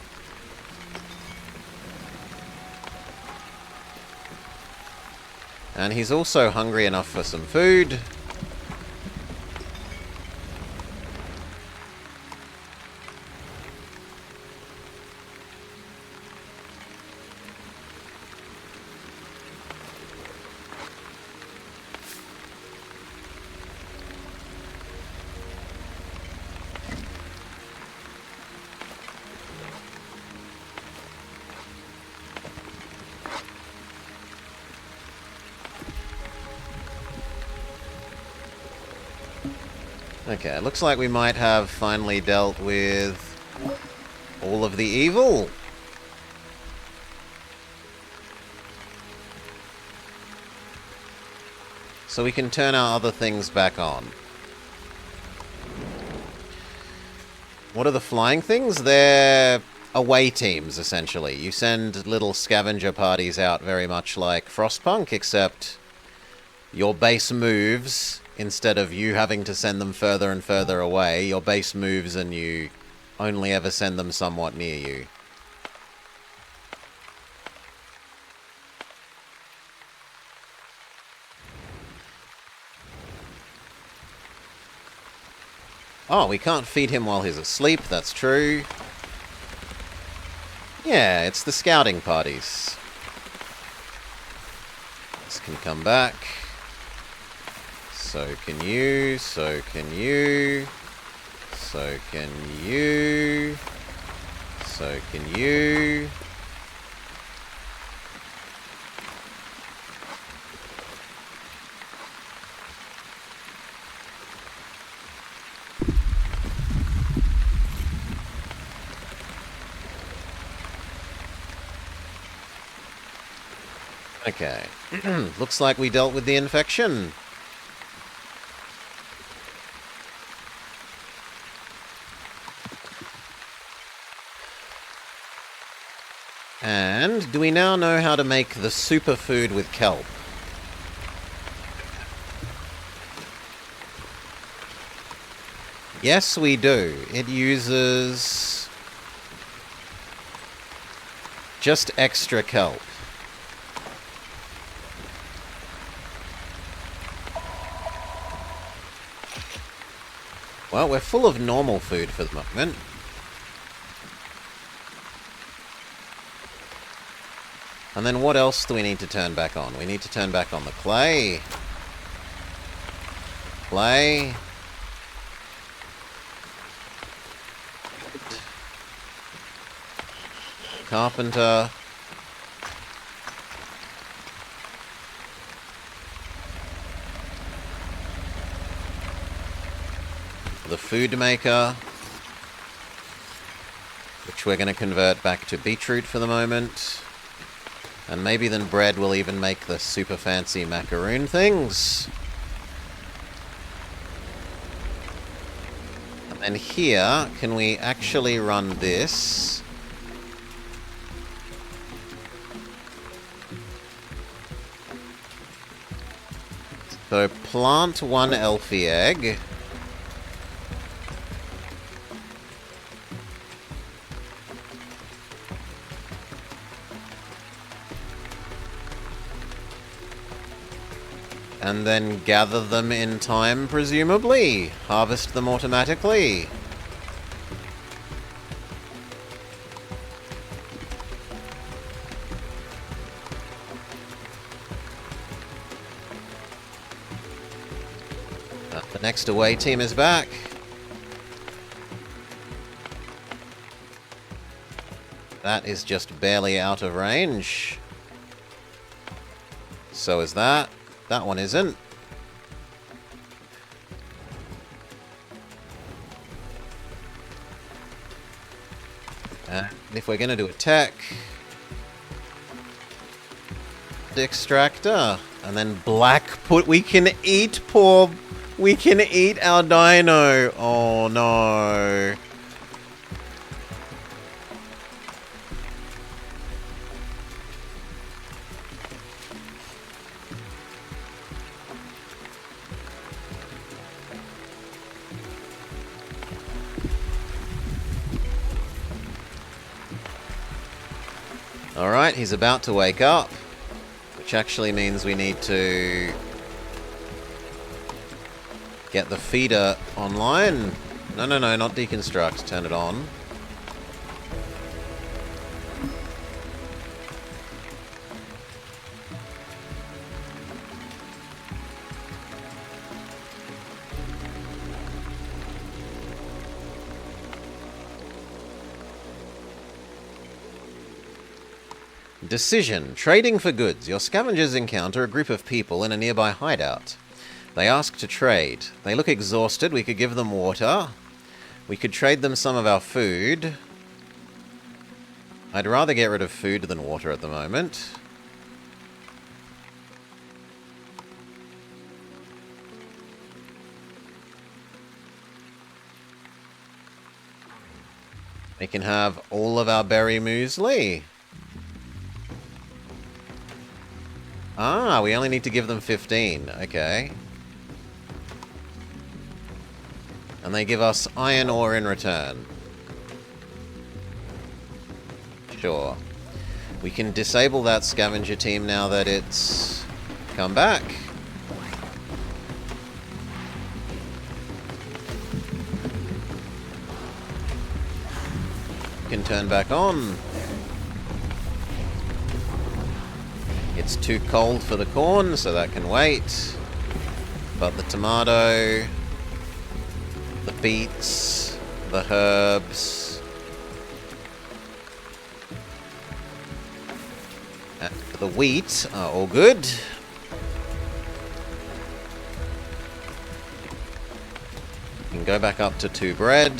And he's also hungry enough for some food. Okay, looks like we might have finally dealt with all of the evil. So we can turn our other things back on. What are the flying things? They're away teams, essentially. You send little scavenger parties out very much like Frostpunk, except your base moves, instead of you having to send them further and further away, your base moves and you only ever send them somewhat near you. Oh, we can't feed him while he's asleep, that's true. Yeah, it's the scouting parties. This can come back. So can you, so can you, so can you, so can you. Okay. Looks like we dealt with the infection. And do we now know how to make the superfood with kelp? Yes, we do. It uses just extra kelp. Well, we're full of normal food for the moment. And then what else do we need to turn back on? We need to turn back on the clay. Clay. Carpenter. The food maker, which we're going to convert back to beetroot for the moment. And maybe then bread will even make the super fancy macaroon things. And then here, can we actually run this? So plant one elfie egg. And then gather them in time, presumably. Harvest them automatically. The next away team is back. That is just barely out of range. So is that. That one isn't. And if we're going to do a tech, the extractor, and then black put. We can eat we can eat our dino. Oh no. Alright, he's about to wake up, which actually means we need to get the feeder online. No, not deconstruct. Turn it on. Decision. Trading for goods. Your scavengers encounter a group of people in a nearby hideout. They ask to trade. They look exhausted. We could give them water. We could trade them some of our food. I'd rather get rid of food than water at the moment. They can have all of our berry muesli. Ah, we only need to give them 15. Okay. And they give us iron ore in return. Sure. We can disable that scavenger team now that it's come back. Can turn back on. It's too cold for the corn, so that can wait. But the tomato, the beets, the herbs, and the wheat are all good. You can go back up to 2 bread.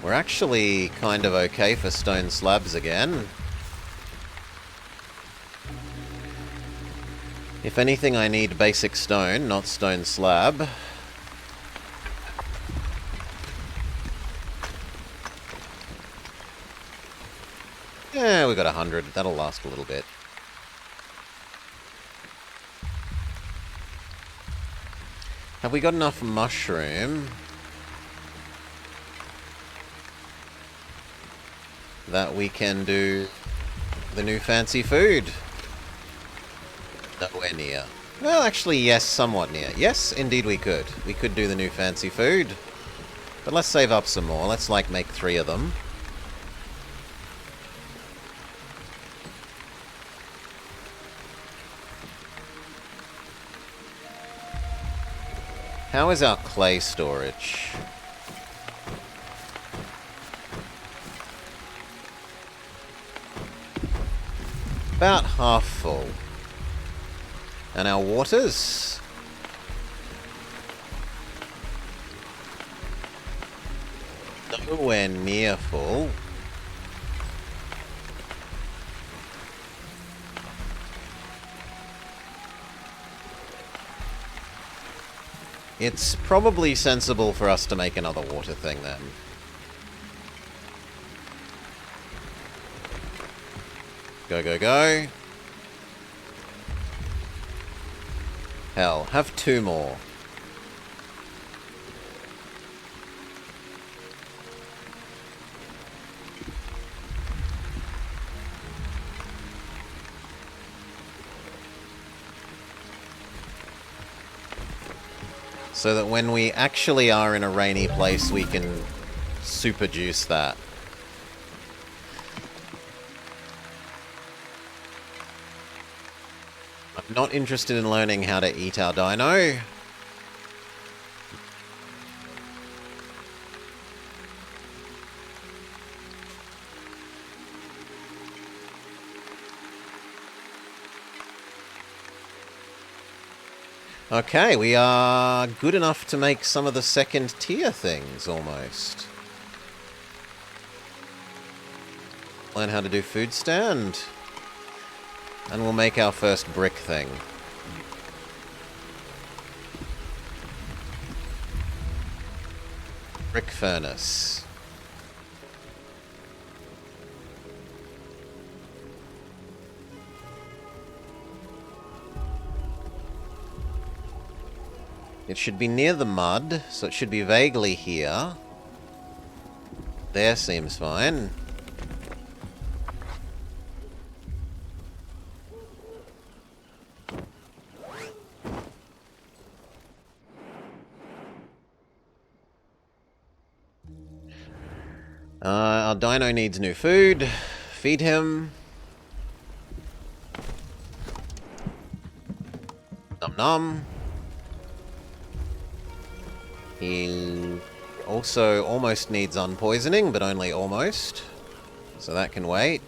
We're actually kind of okay for stone slabs again. If anything, I need basic stone, not stone slab. Yeah, we got 100. That'll last a little bit. Have we got enough mushroom that we can do the new fancy food? Nowhere near. Well, actually, yes, somewhat near. Yes, indeed we could. We could do the new fancy food. But let's save up some more. Let's, like, make 3 of them. How is our clay storage? About half full. And our waters? Nowhere near full. It's probably sensible for us to make another water thing then. Go, go, go. Hell, have 2 more. So that when we actually are in a rainy place, we can super juice that. I'm not interested in learning how to eat our dino. Okay, we are good enough to make some of the second tier things, almost. Learn how to do food stand. And we'll make our first brick thing. Brick furnace. It should be near the mud, so it should be vaguely here. There seems fine. Our dino needs new food. Feed him. Nom nom. He also almost needs unpoisoning, but only almost. So that can wait.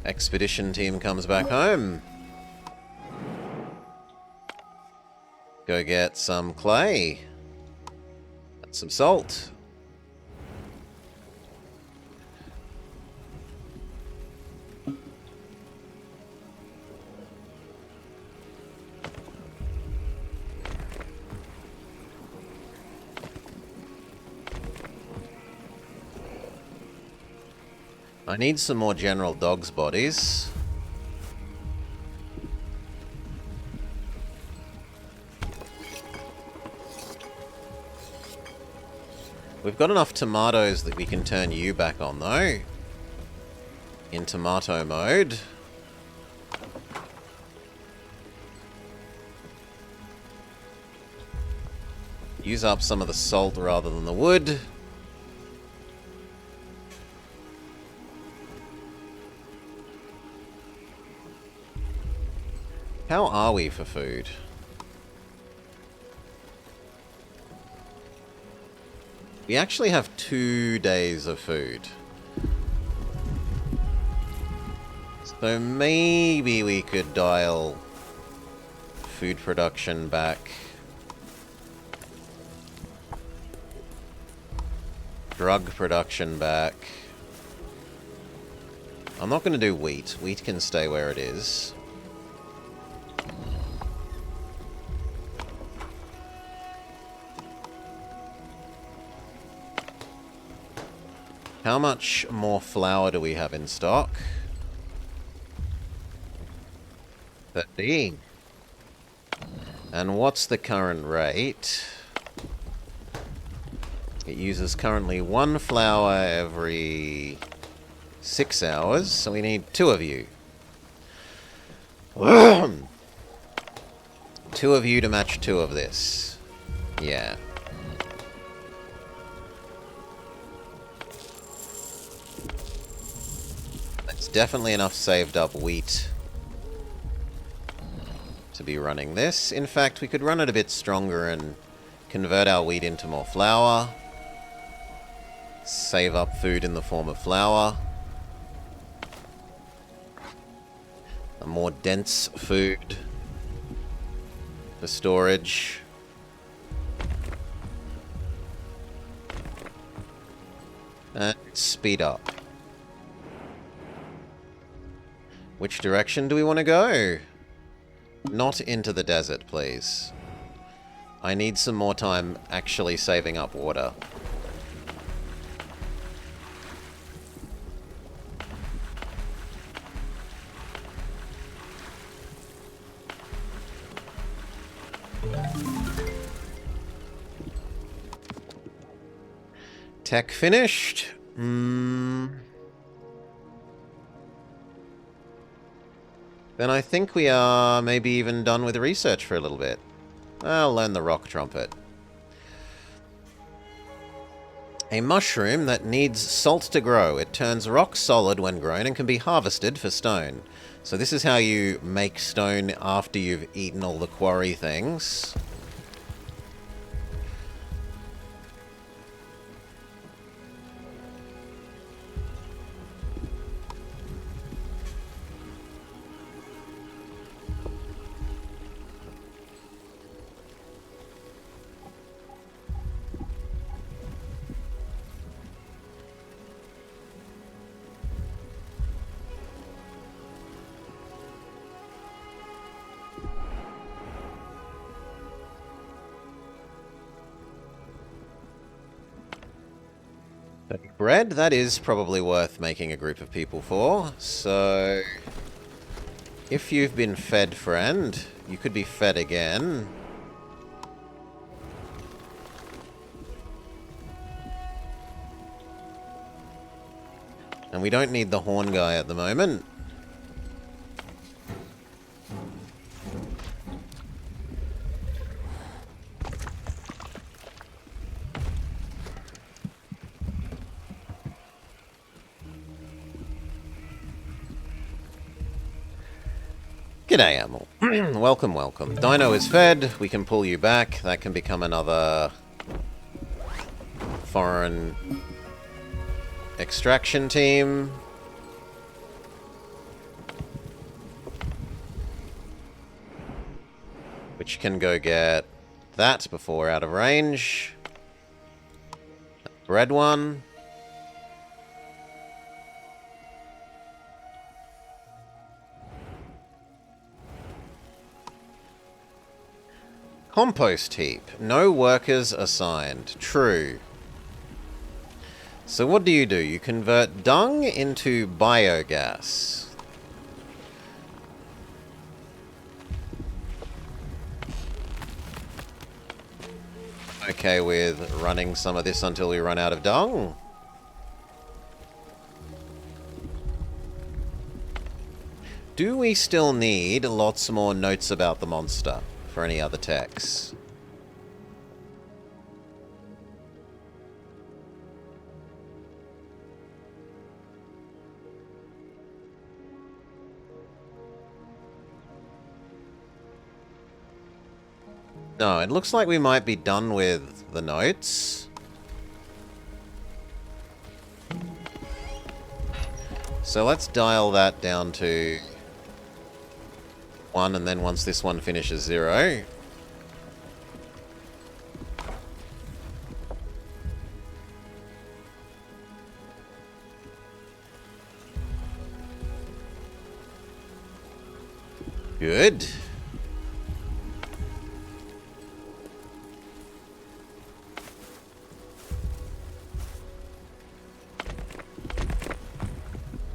Expedition team comes back home. Go get some clay. And some salt. I need some more general dogs' bodies. We've got enough tomatoes that we can turn you back on, though. In tomato mode. Use up some of the salt rather than the wood. How are we for food? We actually have 2 days of food. So maybe we could dial food production back. Drug production back. I'm not going to do wheat. Wheat can stay where it is. How much more flour do we have in stock? 13. And what's the current rate? It uses currently 1 flour every 6 hours, so we need 2 of you. 2 of you to match 2 of this. Yeah. That's definitely enough saved up wheat to be running this. In fact, we could run it a bit stronger and convert our wheat into more flour. Save up food in the form of flour. A more dense food for storage. And speed up. Which direction do we want to go? Not into the desert, please. I need some more time actually saving up water. Tech finished. Then I think we are maybe even done with research for a little bit. I'll learn the rock trumpet. A mushroom that needs salt to grow. It turns rock solid when grown and can be harvested for stone. So this is how you make stone after you've eaten all the quarry things. Bread, that is probably worth making a group of people for. So, if you've been fed, friend, You could be fed again. And we don't need the horn guy at the moment. G'day, Amel. Welcome, welcome. Dino is fed. We can pull you back. That can become another foreign extraction team. Which can go get that before we're out of range. Red one. Compost heap. No workers assigned. True. So what do? You convert dung into biogas. Okay with running some of this until we run out of dung? Do we still need lots more notes about the monster for any other techs? No, it looks like we might be done with the notes. So let's dial that down to 1, and then once this one finishes 0. Good.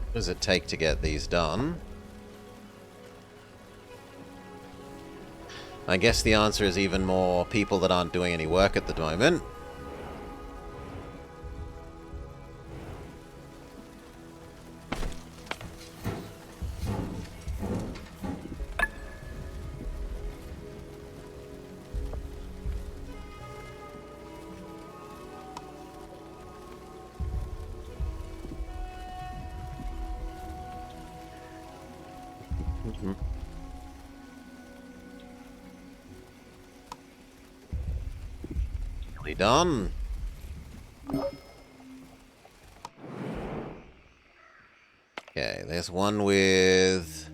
What does it take to get these done? I guess the answer is even more people that aren't doing any work at the moment. Nearly done. Okay, there's one with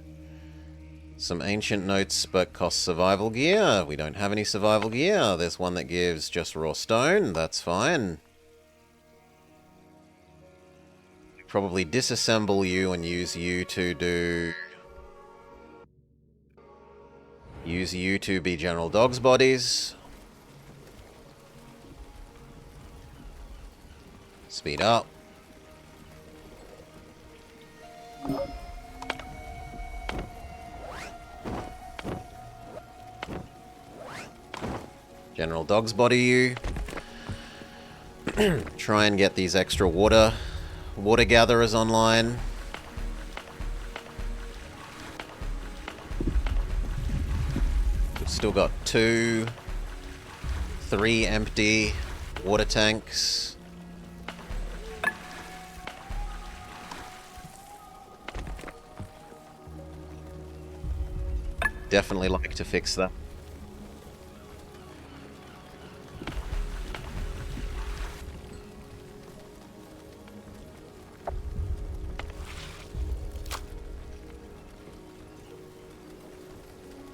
some ancient notes but costs survival gear. We don't have any survival gear. There's one that gives just raw stone. That's fine. Probably disassemble you and use you to do... Use you to be General Dog's bodies. Speed up. General Dog's body you. Try and get these extra water gatherers online. We've still got 2, 3 empty water tanks. Definitely like to fix that.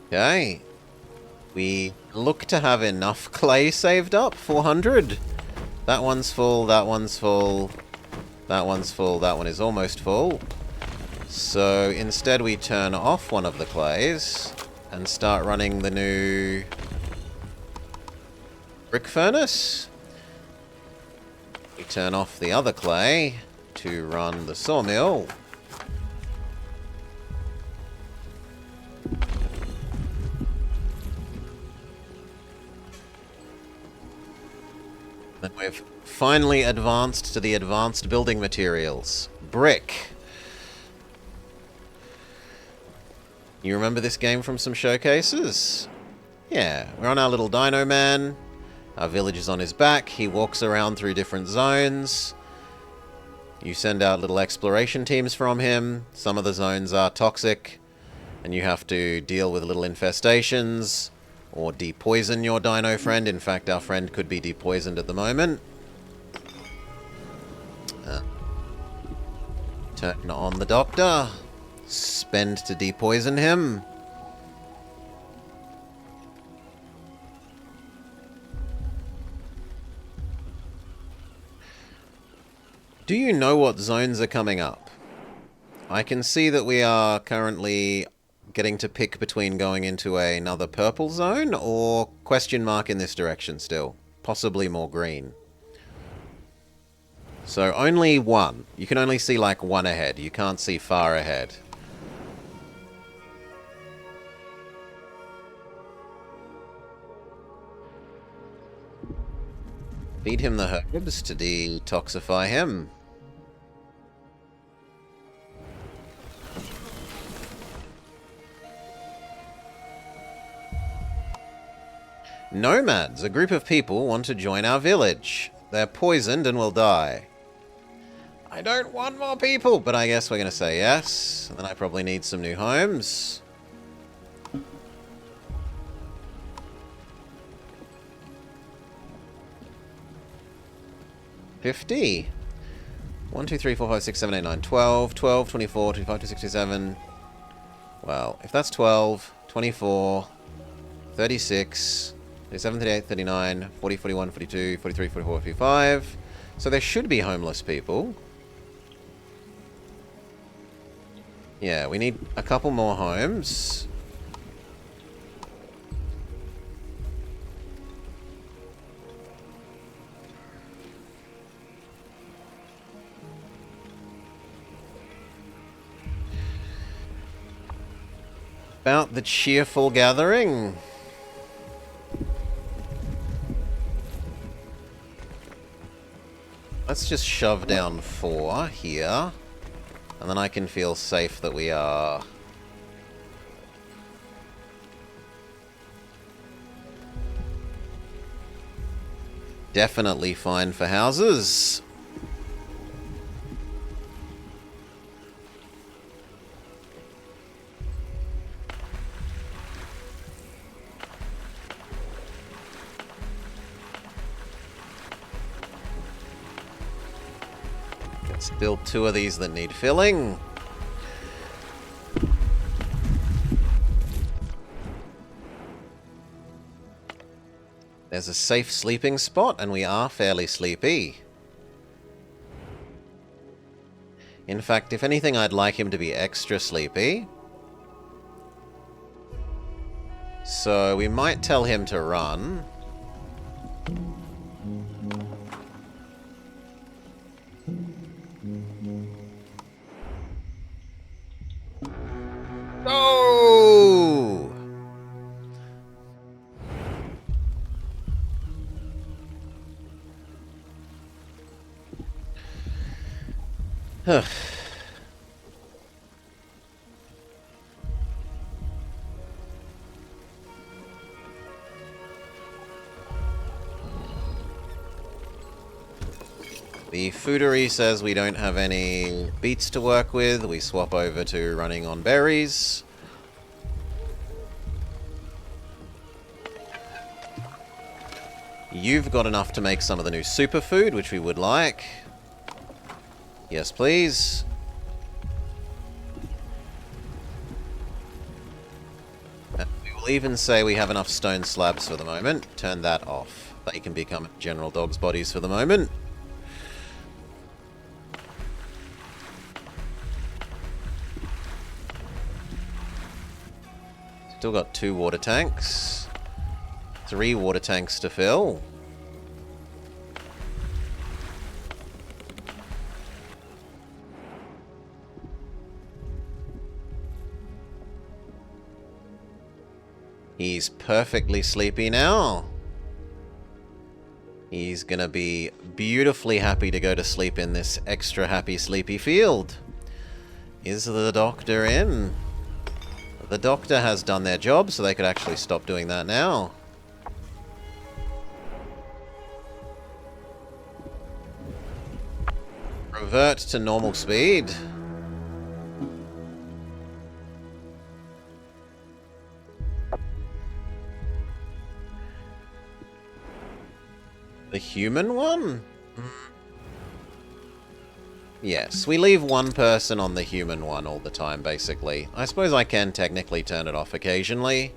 Okay. We look to have enough clay saved up. 400. That one's full, that one's full, that one's full, that one is almost full. So instead we turn off one of the clays and start running the new brick furnace. We turn off the other clay to run the sawmill. Then we've finally advanced to the advanced building materials. Brick. You remember this game from some showcases? Yeah, we're on our little Dino Man. Our village is on his back. He walks around through different zones. You send out little exploration teams from him. Some of the zones are toxic, and you have to deal with little infestations or depoison your dino friend. In fact, our friend could be depoisoned at the moment. Turn on the doctor. Spend to depoison him. Do you know what zones are coming up? I can see that we are currently getting to pick between going into another purple zone or question mark in this direction still. Possibly more green. So only one. You can only see like one ahead. You can't see far ahead. Feed him the herbs to detoxify him. Nomads, a group of people, want to join our village. They're poisoned and will die. I don't want more people, but I guess we're going to say yes. And then I probably need some new homes. $50. 1, 2, 3, 4, 5, 6, 7, 8, 9, 12. 12, 24, 25 to 67. Well, if that's 12, 24, 36, 37, 38, 39, 40, 41, 42, 43, 44, 45. So there should be homeless people. Yeah, we need a couple more homes. About the cheerful gathering. Let's just shove down 4 here. And then I can feel safe that we are. Definitely fine for houses. Let's build 2 of these that need filling. There's a safe sleeping spot, and we are fairly sleepy. In fact, if anything, I'd like him to be extra sleepy. So we might tell him to run. Oh! The foodery says we don't have any beets to work with. We swap over to running on berries. You've got enough to make some of the new superfood, which we would like. Yes, please. And we will even say we have enough stone slabs for the moment. Turn that off. They can become general dogs' bodies for the moment. Still got 2 water tanks. 3 water tanks to fill. He's perfectly sleepy now. He's gonna be beautifully happy to go to sleep in this extra happy sleepy field. Is the doctor in? The doctor has done their job, so they could actually stop doing that now. Revert to normal speed. The human one? Yes, we leave one person on the human one all the time, basically. I suppose I can technically turn it off occasionally.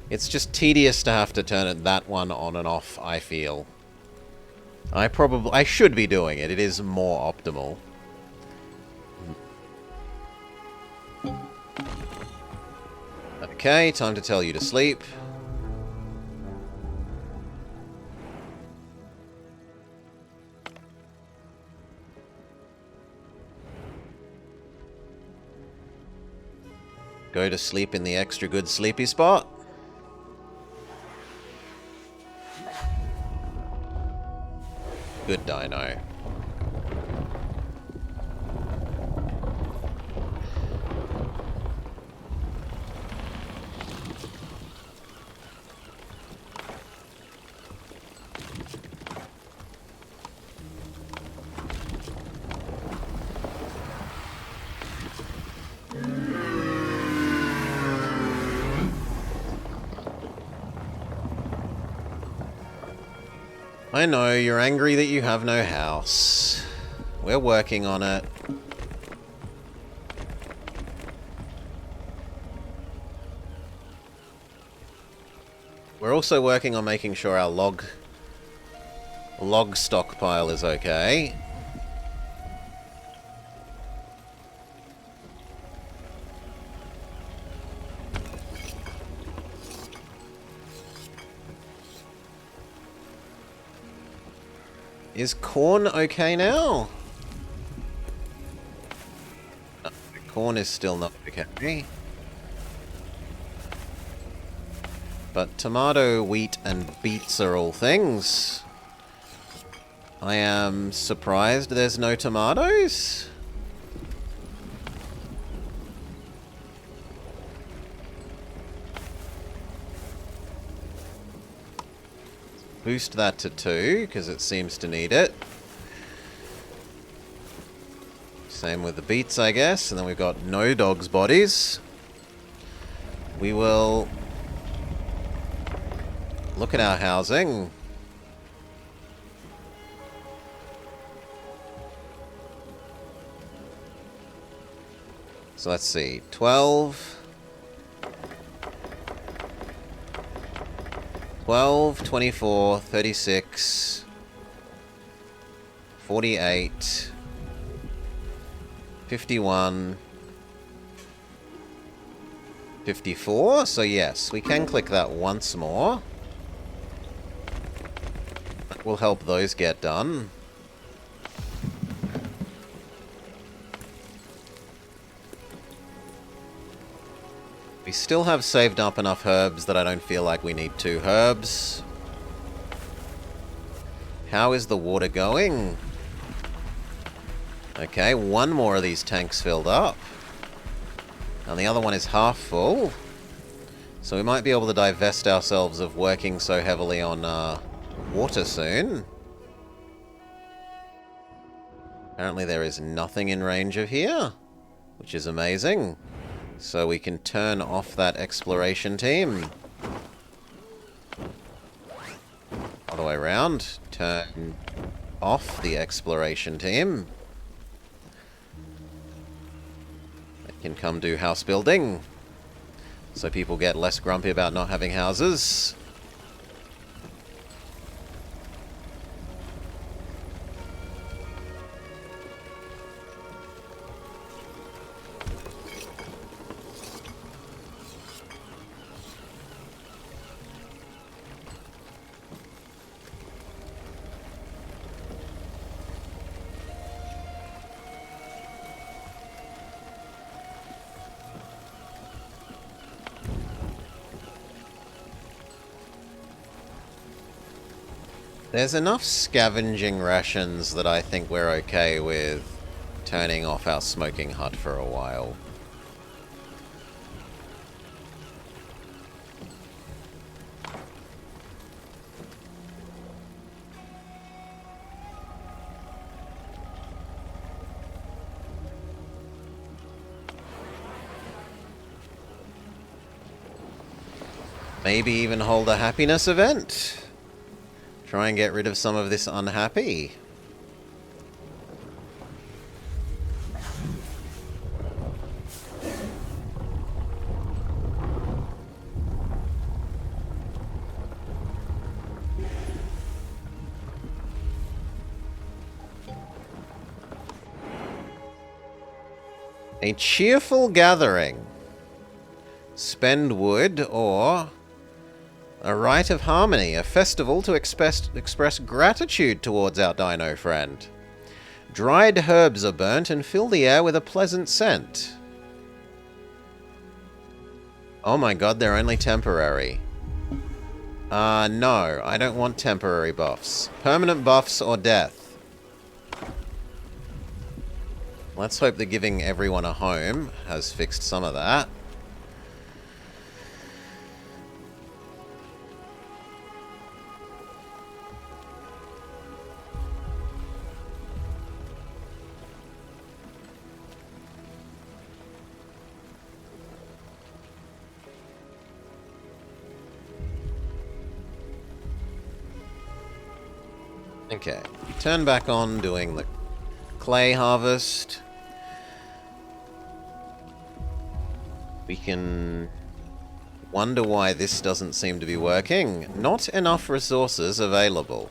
It's just tedious to have to turn that one on and off, I feel. I should be doing it. It is more optimal. Okay, time to tell you to sleep. Go to sleep in the extra good sleepy spot. Good dino. I know, you're angry that you have no house. We're working on it. We're also working on making sure our log stockpile is okay. Is corn okay now? No, corn is still not okay. But tomato, wheat, and beets are all things. I am surprised there's no tomatoes. Boost that to 2, because it seems to need it. Same with the beets, I guess. And then we've got no dogs' bodies. We will look at our housing. So let's see. 12... 12, 24, 36, 48, 51, 54. So yes, we can click that once more. That will help those get done. We still have saved up enough herbs that I don't feel like we need 2 herbs. How is the water going? Okay, 1 more of these tanks filled up. And the other one is half full. So we might be able to divest ourselves of working so heavily on water soon. Apparently there is nothing in range of here, which is amazing. So we can turn off that exploration team. Other way around. Turn off the exploration team. They can come do house building. So people get less grumpy about not having houses. There's enough scavenging rations that I think we're okay with turning off our smoking hut for a while. Maybe even hold a happiness event. Try and get rid of some of this unhappy. A cheerful gathering. Spend wood or a rite of harmony, a festival to express gratitude towards our dino friend. Dried herbs are burnt and fill the air with a pleasant scent. Oh my god, they're only temporary. No, I don't want temporary buffs. Permanent buffs or death. Let's hope that giving everyone a home has fixed some of that. Okay, turn back on doing the clay harvest. We can wonder why this doesn't seem to be working. Not enough resources available.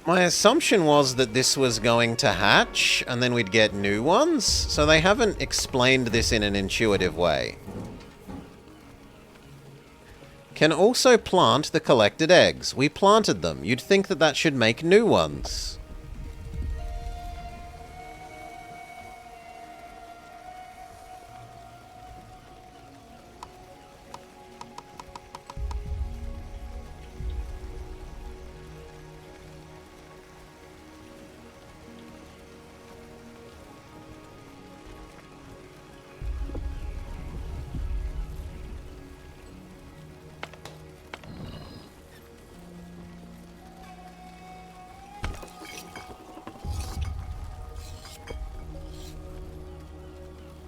My assumption was that this was going to hatch, and then we'd get new ones, so they haven't explained this in an intuitive way. Can also plant the collected eggs. We planted them. You'd think that that should make new ones.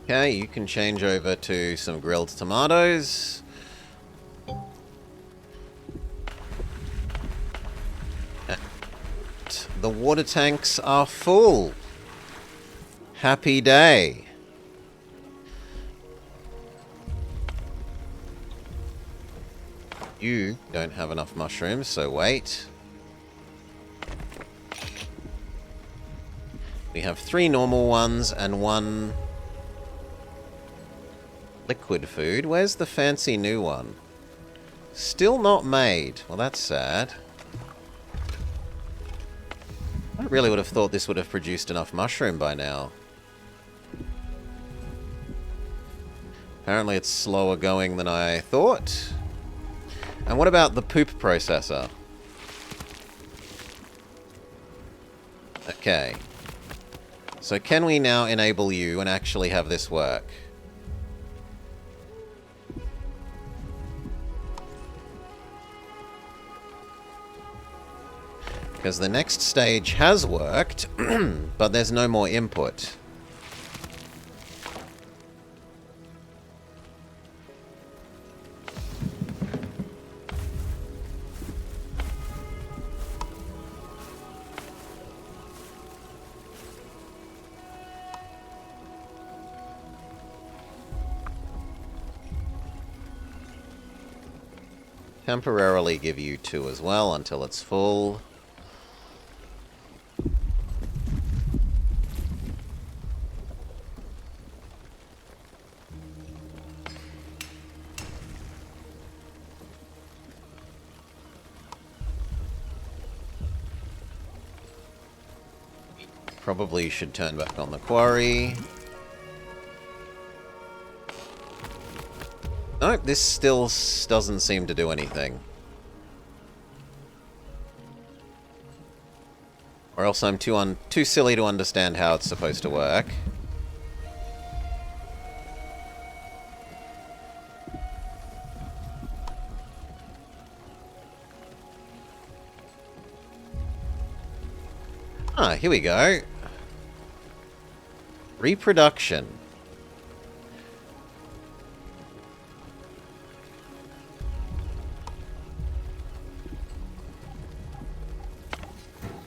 Okay, you can change over to some grilled tomatoes. And the water tanks are full. Happy day. You don't have enough mushrooms, so wait. We have 3 normal ones and 1 liquid food. Where's the fancy new one? Still not made. Well, that's sad. I really would have thought this would have produced enough mushroom by now. Apparently it's slower going than I thought. And what about the poop processor? Okay. So can we now enable you and actually have this work? Because the next stage has worked, but there's no more input. Temporarily give you 2 as well until it's full. Probably should turn back on the quarry. Nope, this still doesn't seem to do anything. Or else I'm too silly to understand how it's supposed to work. Ah, here we go. Reproduction.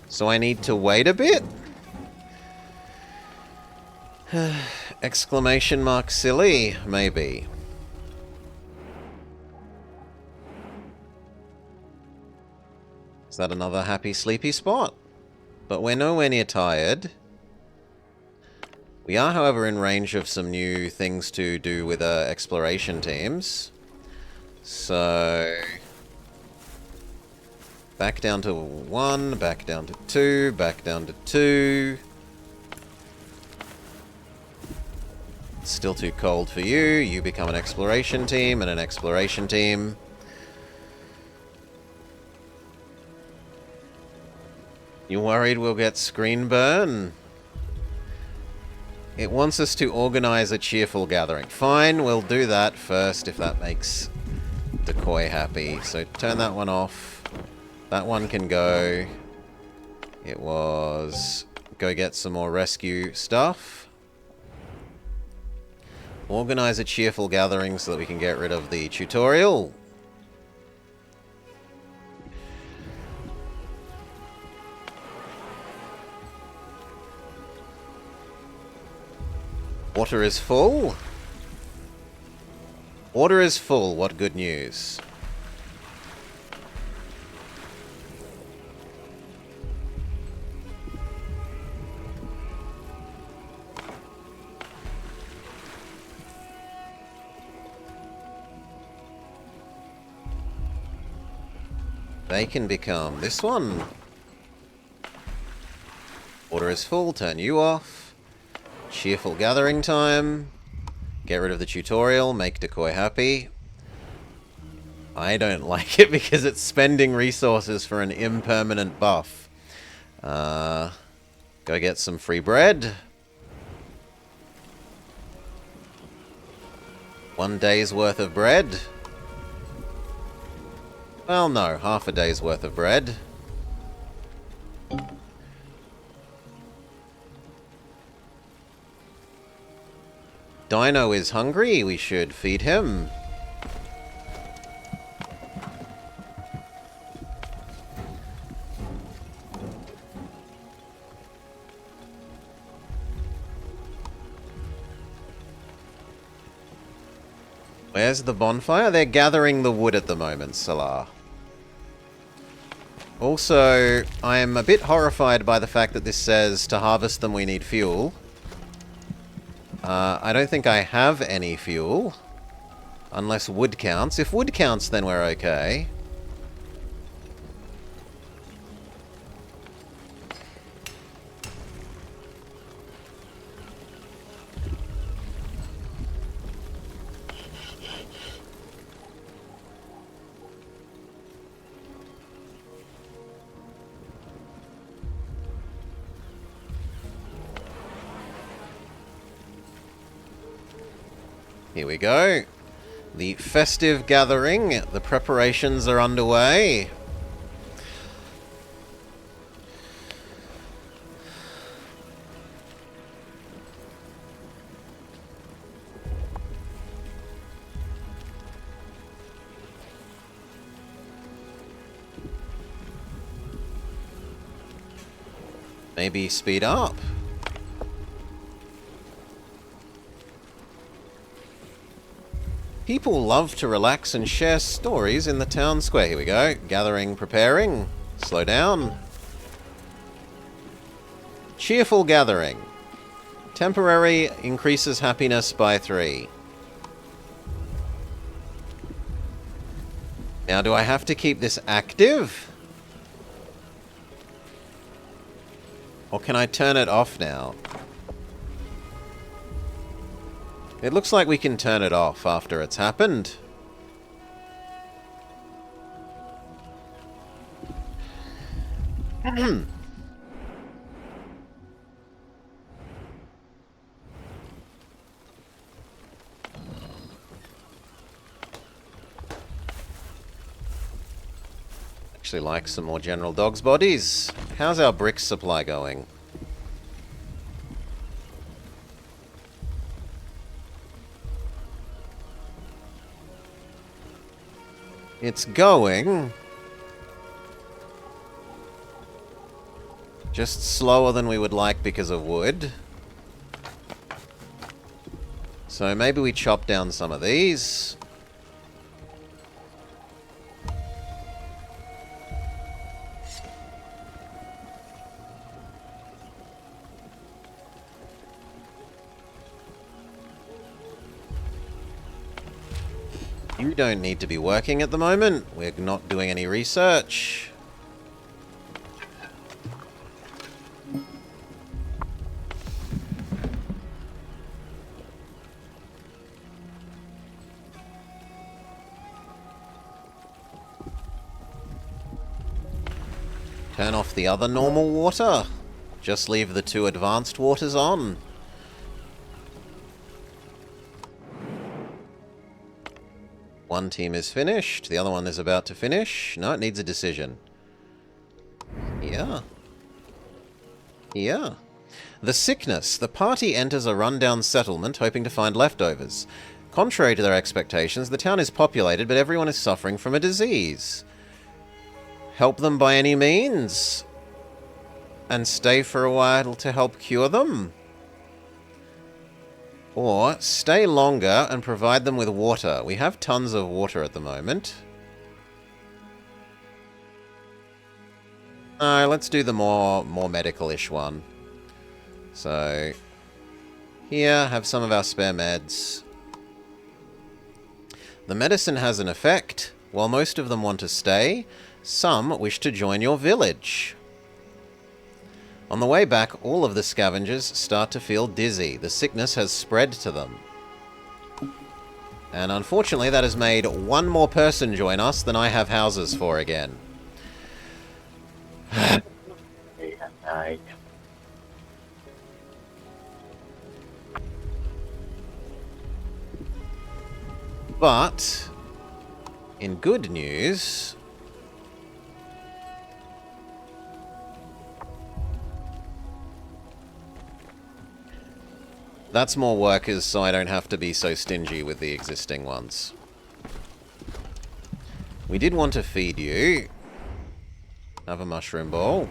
So I need to wait a bit? Exclamation mark silly, maybe. Is that another happy sleepy spot? But we're nowhere near tired. We are, however, in range of some new things to do with exploration teams. So... back down to 1, back down to 2, back down to 2. It's still too cold for you. You become an exploration team and an exploration team. You worried we'll get screen burn? It wants us to organize a cheerful gathering. Fine, we'll do that first if that makes Decoy happy. So turn that one off. That one can go. It was go get some more rescue stuff. Organize a cheerful gathering so that we can get rid of the tutorial. Water is full. Water is full. What good news. They can become this one. Water is full. Turn you off. Cheerful gathering time. Get rid of the tutorial. Make Decoy happy. I don't like it because it's spending resources for an impermanent buff. Go get some free bread. 1 day's worth of bread. Well, no, half a day's worth of bread. Dino is hungry. We should feed him. Where's the bonfire? They're gathering the wood at the moment, Salah. Also, I am a bit horrified by the fact that this says to harvest them we need fuel. I don't think I have any fuel. Unless wood counts. If wood counts, then we're okay. Here we go. The festive gathering. The preparations are underway. Maybe speed up. People love to relax and share stories in the town square. Here we go. Gathering, preparing. Slow down. Cheerful gathering. Temporary increases happiness by 3. Now, do I have to keep this active? Or can I turn it off now? It looks like we can turn it off after it's happened. Actually like some more General Dog's bodies. How's our brick supply going? It's going. Just slower than we would like because of wood. So maybe we chop down some of these. You don't need to be working at the moment. We're not doing any research. Turn off the other normal water. Just leave the 2 advanced waters on. One team is finished. The other one is about to finish. No, it needs a decision. Yeah. Yeah. The sickness. The party enters a rundown settlement hoping to find leftovers. Contrary to their expectations, the town is populated, but everyone is suffering from a disease. Help them by any means. And stay for a while to help cure them. Or stay longer and provide them with water. We have tons of water at the moment. Let's do the more medical-ish one. So, here, have some of our spare meds. The medicine has an effect. While most of them want to stay, some wish to join your village. On the way back, all of the scavengers start to feel dizzy. The sickness has spread to them. And unfortunately, that has made one more person join us than I have houses for again. But, in good news, that's more workers, so I don't have to be so stingy with the existing ones. We did want to feed you. Have a mushroom ball.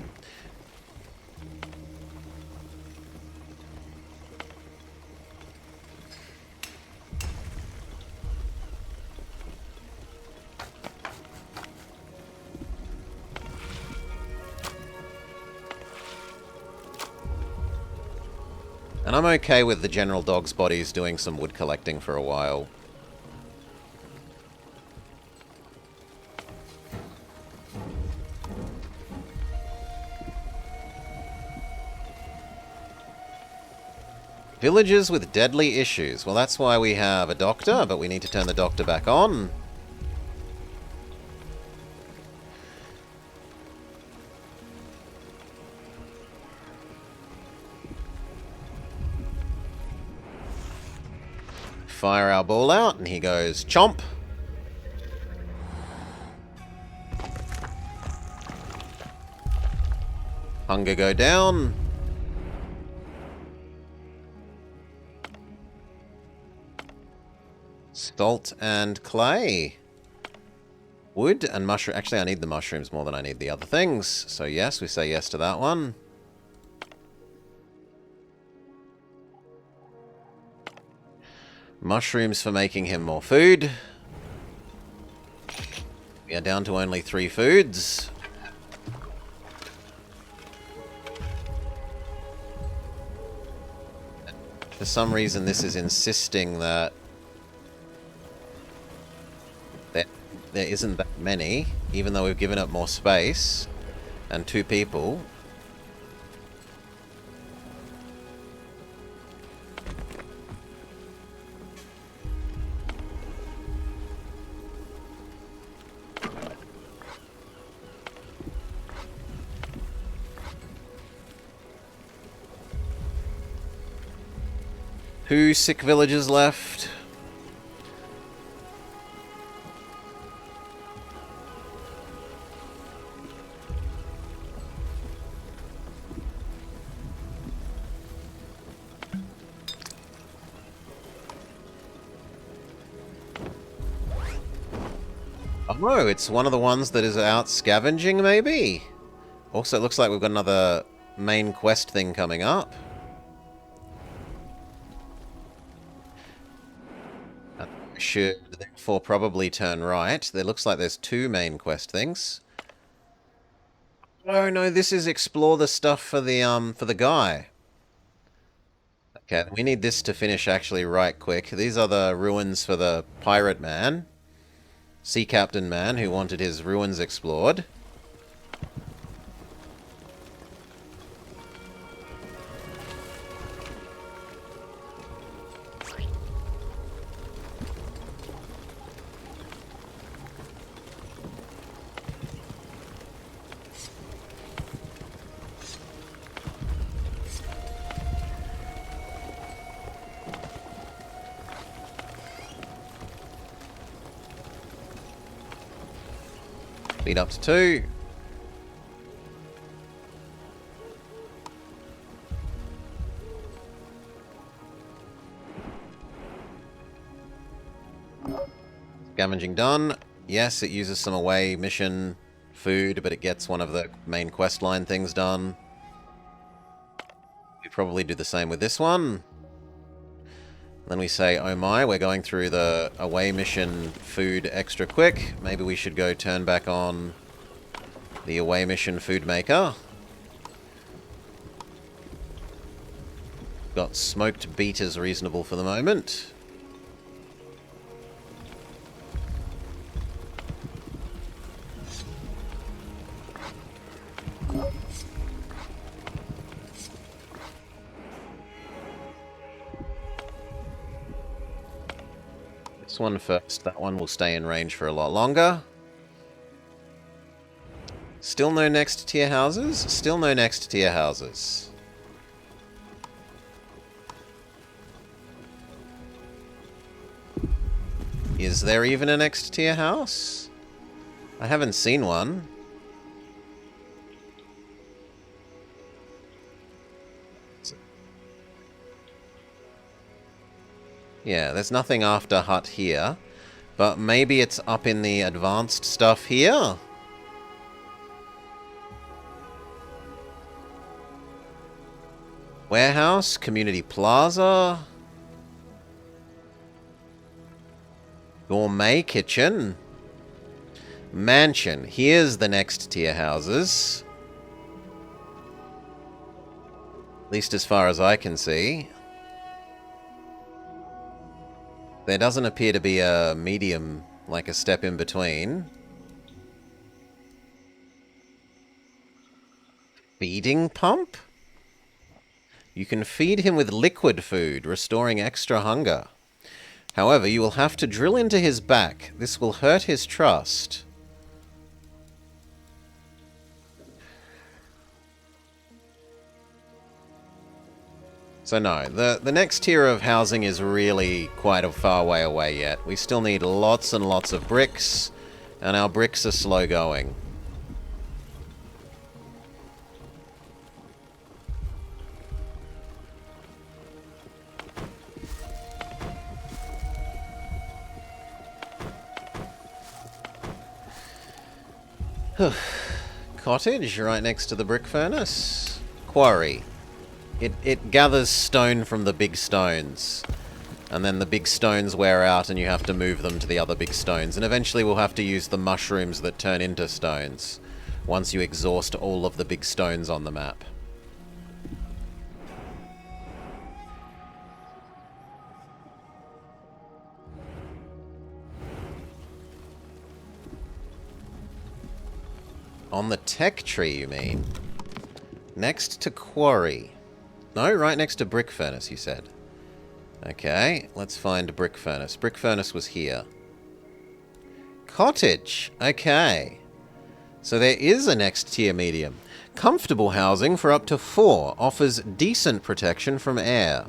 And I'm okay with the General Dog's bodies doing some wood collecting for a while. Villagers with deadly issues. Well, that's why we have a doctor, but we need to turn the doctor back on. Fire our ball out, and he goes, chomp. Hunger go down. Salt and clay. Wood and mushroom. Actually, I need the mushrooms more than I need the other things. So yes, we say yes to that one. Mushrooms for making him more food. We are down to only 3 foods. For some reason, this is insisting that there isn't that many, even though we've given it more space and 2 people. Who sick villagers left? Oh, it's one of the ones that is out scavenging, maybe? Also, it looks like we've got another main quest thing coming up. Should therefore probably turn right. There looks like there's two main quest things. Oh no, this is explore the stuff for the guy. Okay, we need this to finish actually right quick. These are the ruins for the pirate man. Sea captain man who wanted his ruins explored. Speed up to 2. Scavenging done. Yes, it uses some away mission food, but it gets one of the main questline things done. We probably do the same with this one. Then we say, oh my, we're going through the away mission food extra quick. Maybe we should go turn back on the away mission food maker. Got smoked beet as reasonable for the moment. This one first. That one will stay in range for a lot longer. Still no next tier houses? Still no next tier houses. Is there even a next tier house? I haven't seen one. Yeah, there's nothing after hut here. But maybe it's up in the advanced stuff here? Warehouse, community plaza, gourmet kitchen, mansion. Here's the next tier houses. At least as far as I can see. There doesn't appear to be a medium, like a step in between. Feeding pump? You can feed him with liquid food, restoring extra hunger. However, you will have to drill into his back. This will hurt his trust. So no, the next tier of housing is really quite a far way away yet. We still need lots and lots of bricks, and our bricks are slow going. Cottage, right next to the brick furnace. Quarry. It gathers stone from the big stones. And then the big stones wear out and you have to move them to the other big stones. And eventually we'll have to use the mushrooms that turn into stones. Once you exhaust all of the big stones on the map. On the tech tree, you mean? Next to quarry. No, right next to brick furnace, you said. Okay, let's find brick furnace. Brick furnace was here. Cottage. Okay. So there is a next tier medium. Comfortable housing for up to 4. Offers decent protection from air.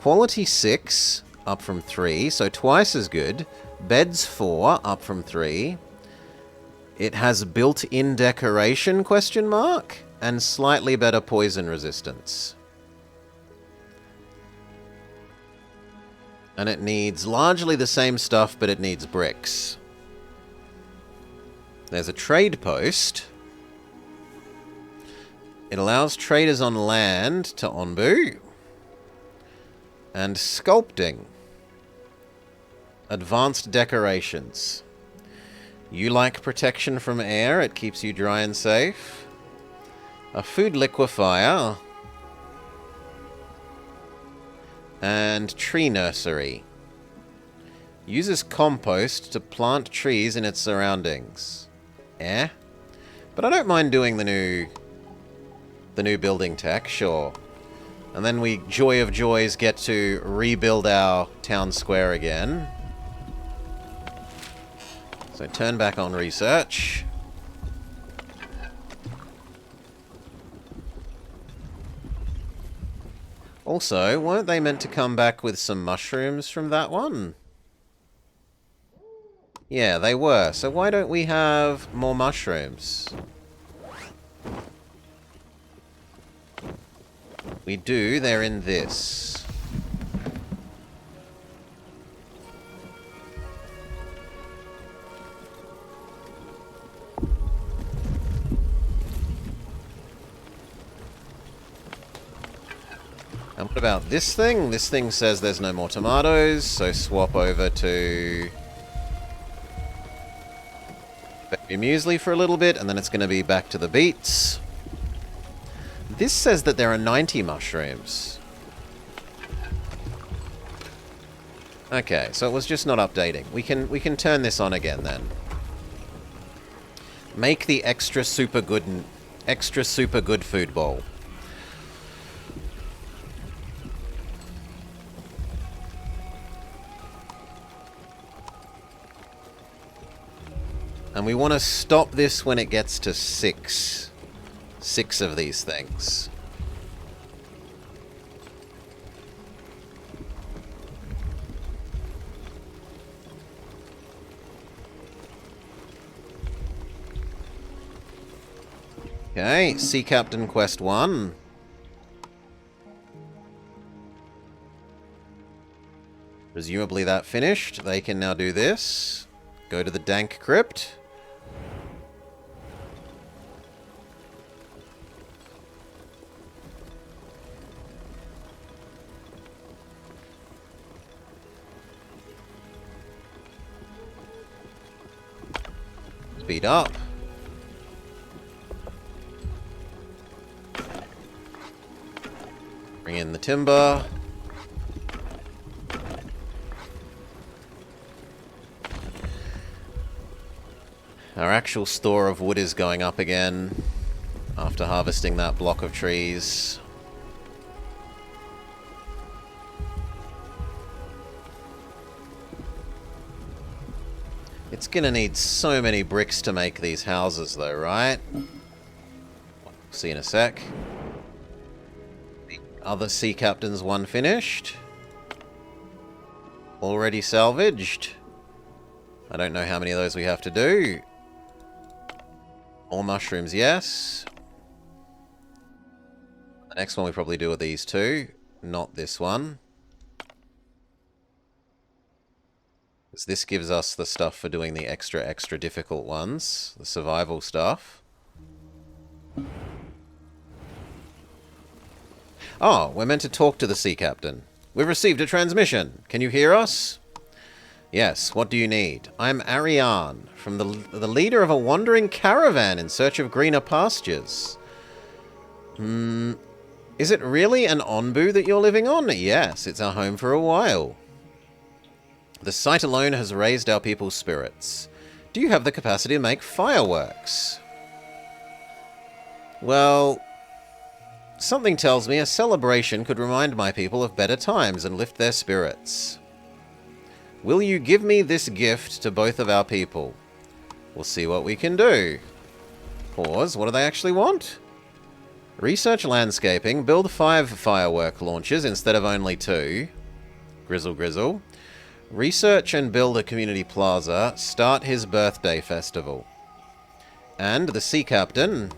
Quality 6, up from 3, so twice as good. Beds 4, up from 3. It has built-in decoration, question mark, and slightly better poison resistance. And it needs largely the same stuff, but it needs bricks. There's a trade post. It allows traders on land to onbu. And sculpting. Advanced decorations. You like protection from air, it keeps you dry and safe. A food liquefier. And tree nursery. Uses compost to plant trees in its surroundings. Eh? But I don't mind doing the new building tech, sure. And then we, joy of joys, get to rebuild our town square again. So turn back on research. Also, weren't they meant to come back with some mushrooms from that one? Yeah, they were. So why don't we have more mushrooms? We do. They're in this. And what about this thing? This thing says there's no more tomatoes, so swap over to baby muesli for a little bit, and then it's going to be back to the beets. This says that there are 90 mushrooms. Okay, so it was just not updating. We can turn this on again then. Make the extra super good food bowl. And we want to stop this when it gets to 6. 6 of these things. Okay, Sea Captain Quest 1. Presumably that finished. They can now do this. Go to the Dank Crypt. Speed up. Bring in the timber. Our actual store of wood is going up again after harvesting that block of trees. It's gonna need so many bricks to make these houses though, right? See in a sec. The other Sea Captain's one finished. Already salvaged. I don't know how many of those we have to do. More mushrooms, yes. The next one we probably do with these two. Not this one. Because this gives us the stuff for doing the extra difficult ones. The survival stuff. Oh, we're meant to talk to the Sea Captain. We've received a transmission. Can you hear us? Yes, what do you need? I'm Ariane, from the leader of a wandering caravan in search of greener pastures. Is it really an onbu that you're living on? Yes, it's our home for a while. The sight alone has raised our people's spirits. Do you have the capacity to make fireworks? Well, something tells me a celebration could remind my people of better times and lift their spirits. Will you give me this gift to both of our people? We'll see what we can do. Pause. What do they actually want? Research landscaping. Build 5 firework launchers instead of only 2. Grizzle grizzle. Research and build a community plaza. Start his birthday festival. And the sea captain.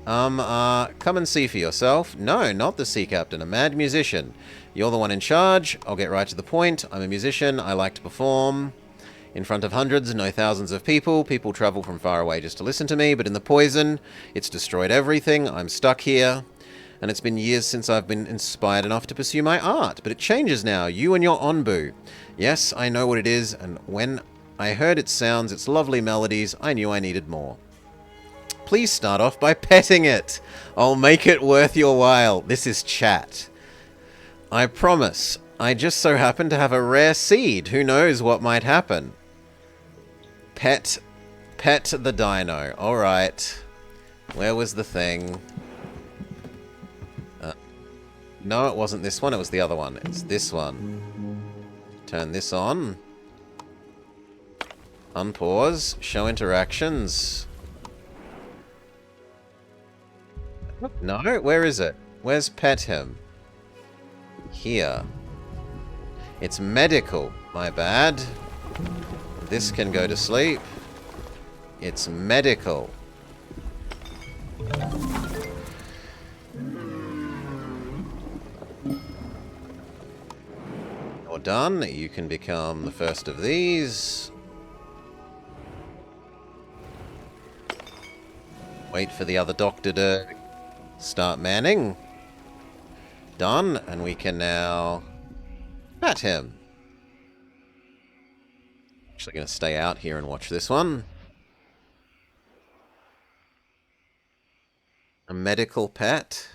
Come and see for yourself. No, not the sea captain. A mad musician. You're the one in charge. I'll get right to the point. I'm a musician. I like to perform. In front of hundreds, no thousands of people. People travel from far away just to listen to me, but in the poison, it's destroyed everything. I'm stuck here. And it's been years since I've been inspired enough to pursue my art. But it changes now. You and your Onbu. Yes, I know what it is, and when I heard its sounds, its lovely melodies, I knew I needed more. Please start off by petting it. I'll make it worth your while. This is chat. I promise. I just so happen to have a rare seed. Who knows what might happen? Pet the dino. Alright. Where was the thing? No, it wasn't this one. It was the other one. It's this one. Turn this on. Unpause. Show interactions. No, where is it? Where's pet him? Here. It's medical. My bad. This can go to sleep. It's medical. You're done. You can become the first of these. Wait for the other doctor to start manning. Done. And we can now pat him. Actually going to stay out here and watch this one. A medical pet?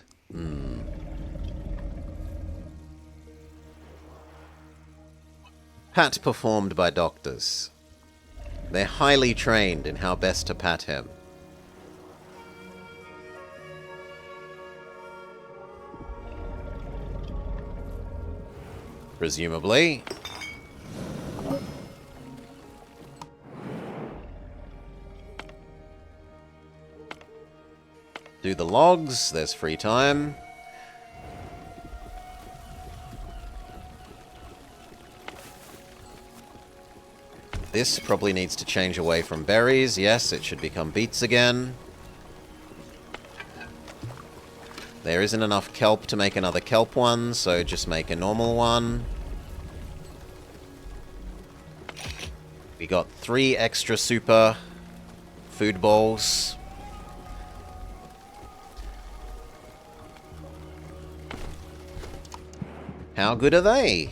Pat performed by doctors. They're highly trained in how best to pat him. Presumably. Do the logs. There's free time. This probably needs to change away from berries. Yes, it should become beets again. There isn't enough kelp to make another kelp one, so just make a normal one. We got 3 extra super food bowls. How good are they?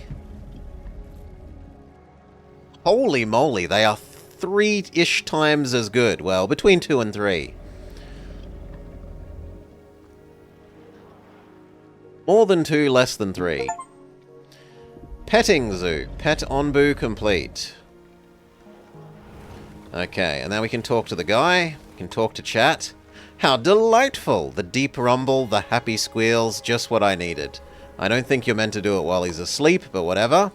Holy moly, they are 3-ish times as good. Well, between 2 and 3. More than 2, less than 3. Petting zoo. Pet Onbu complete. Okay, and now we can talk to the guy. We can talk to chat. How delightful! The deep rumble, the happy squeals, just what I needed. I don't think you're meant to do it while he's asleep, but whatever.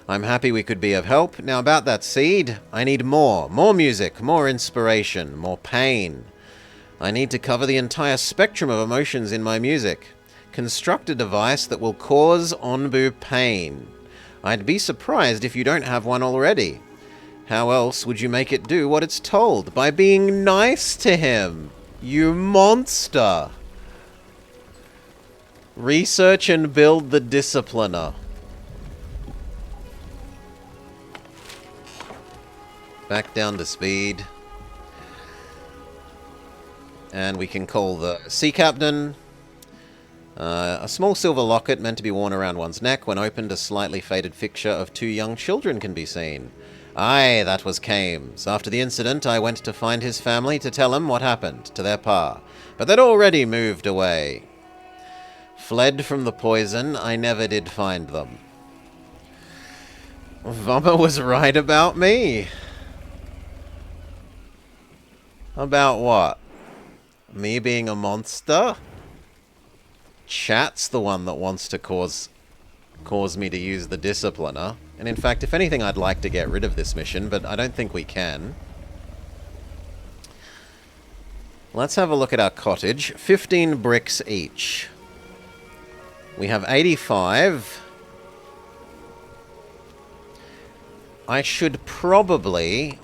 I'm happy we could be of help. Now about that seed, I need more. More music, more inspiration, more pain. I need to cover the entire spectrum of emotions in my music. Construct a device that will cause Onbu pain. I'd be surprised if you don't have one already. How else would you make it do what it's told? By being nice to him. You monster. Research and build the discipliner. Back down to speed. And we can call the sea captain. A small silver locket meant to be worn around one's neck. When opened, a slightly faded picture of 2 young children can be seen. Aye, that was Kames. After the incident, I went to find his family to tell him what happened to their pa. But they'd already moved away. Fled from the poison, I never did find them. Vama was right about me. About what? Me being a monster? Chat's the one that wants to cause me to use the discipliner. And in fact, if anything, I'd like to get rid of this mission, but I don't think we can. Let's have a look at our cottage. 15 bricks each. We have 85. I should probably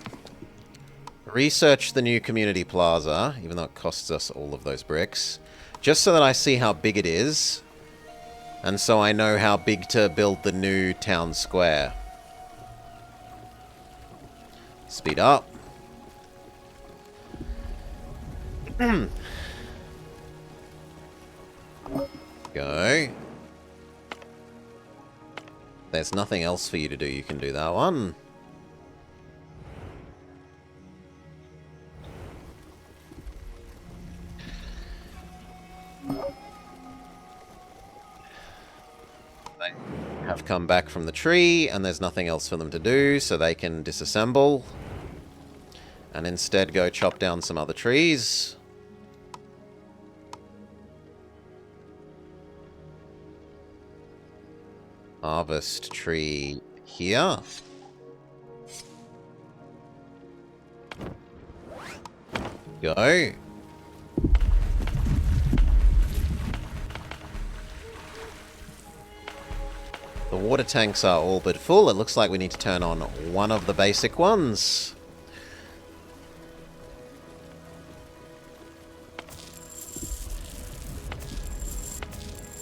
research the new community plaza, even though it costs us all of those bricks, just so that I see how big it is, and so I know how big to build the new town square. Speed up. Go. There's nothing else for you to do. You can do that one. They have come back from the tree, and there's nothing else for them to do, so they can disassemble. And instead go chop down some other trees. Harvest tree here. Go. The water tanks are all but full. It looks like we need to turn on one of the basic ones.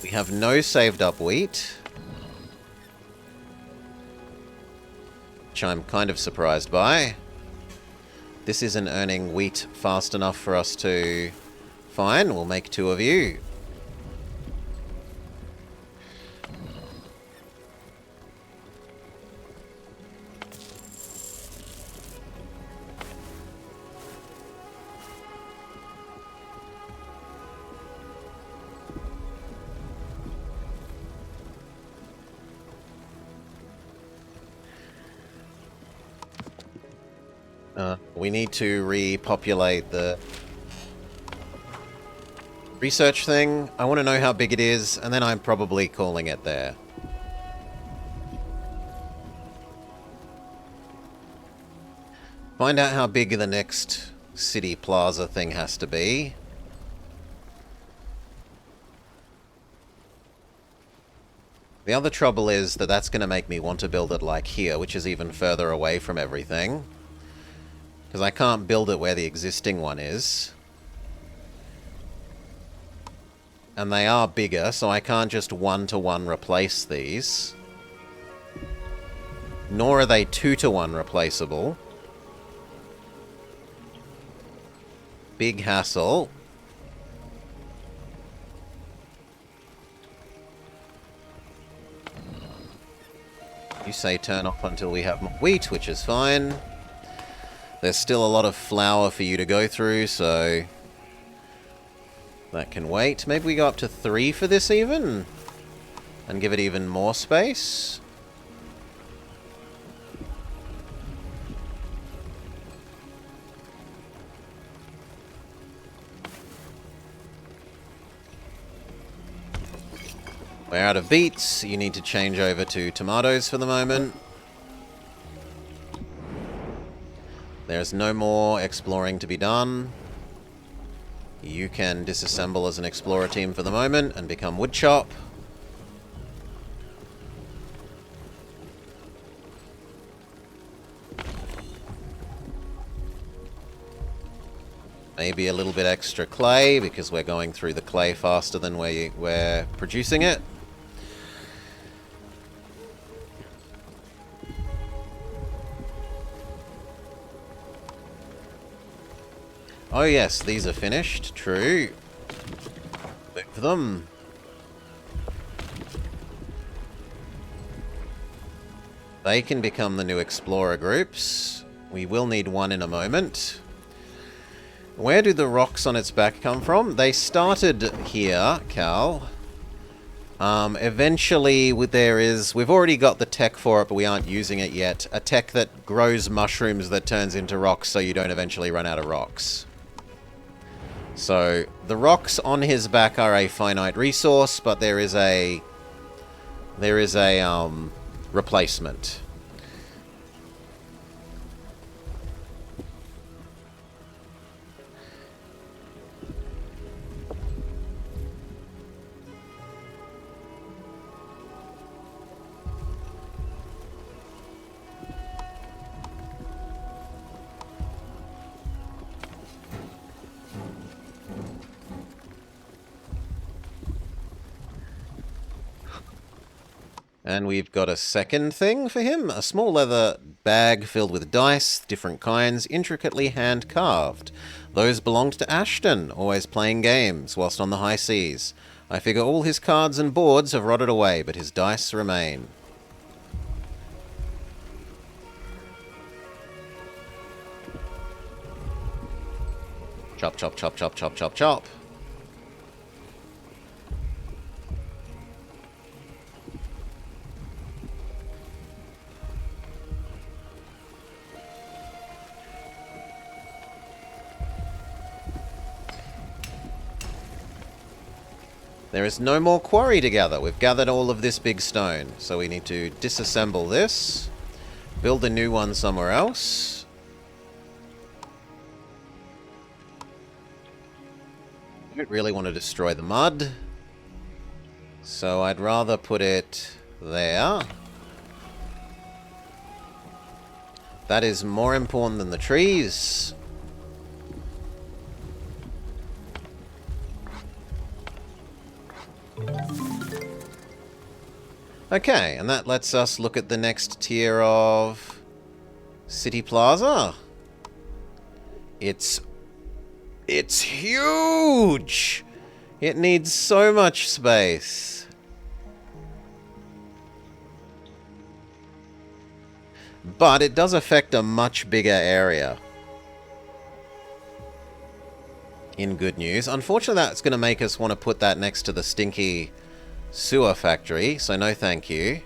We have no saved up wheat, which I'm kind of surprised by. This isn't earning wheat fast enough for us to... Fine, we'll make 2 of you. We need to repopulate the research thing. I want to know how big it is, and then I'm probably calling it there. Find out how big the next city plaza thing has to be. The other trouble is that that's going to make me want to build it like here, which is even further away from everything. Because I can't build it where the existing one is. And they are bigger, so I can't just one-to-one replace these. Nor are they 2-to-1 replaceable. Big hassle. You say turn off until we have more wheat, which is fine. There's still a lot of flour for you to go through, so that can wait. Maybe we go up to 3 for this even, and give it even more space. We're out of beets. You need to change over to tomatoes for the moment. There's no more exploring to be done. You can disassemble as an explorer team for the moment and become woodchop. Maybe a little bit extra clay because we're going through the clay faster than we're producing it. Oh yes, these are finished. True. Move them. They can become the new explorer groups. We will need one in a moment. Where do the rocks on its back come from? They started here, Cal. Eventually, we've already got the tech for it, but we aren't using it yet. A tech that grows mushrooms that turns into rocks so you don't eventually run out of rocks. So, the rocks on his back are a finite resource, but there is a replacement. And we've got a second thing for him. A small leather bag filled with dice, different kinds, intricately hand-carved. Those belonged to Ashton, always playing games, whilst on the high seas. I figure all his cards and boards have rotted away, but his dice remain. Chop, chop, chop, chop, chop, chop, chop. There is no more quarry to gather. We've gathered all of this big stone. So we need to disassemble this. Build a new one somewhere else. I don't really want to destroy the mud. So I'd rather put it there. That is more important than the trees. Okay, and that lets us look at the next tier of City Plaza. It's huge! It needs so much space. But it does affect a much bigger area. In good news. Unfortunately, that's going to make us want to put that next to the stinky sewer factory, so no thank you.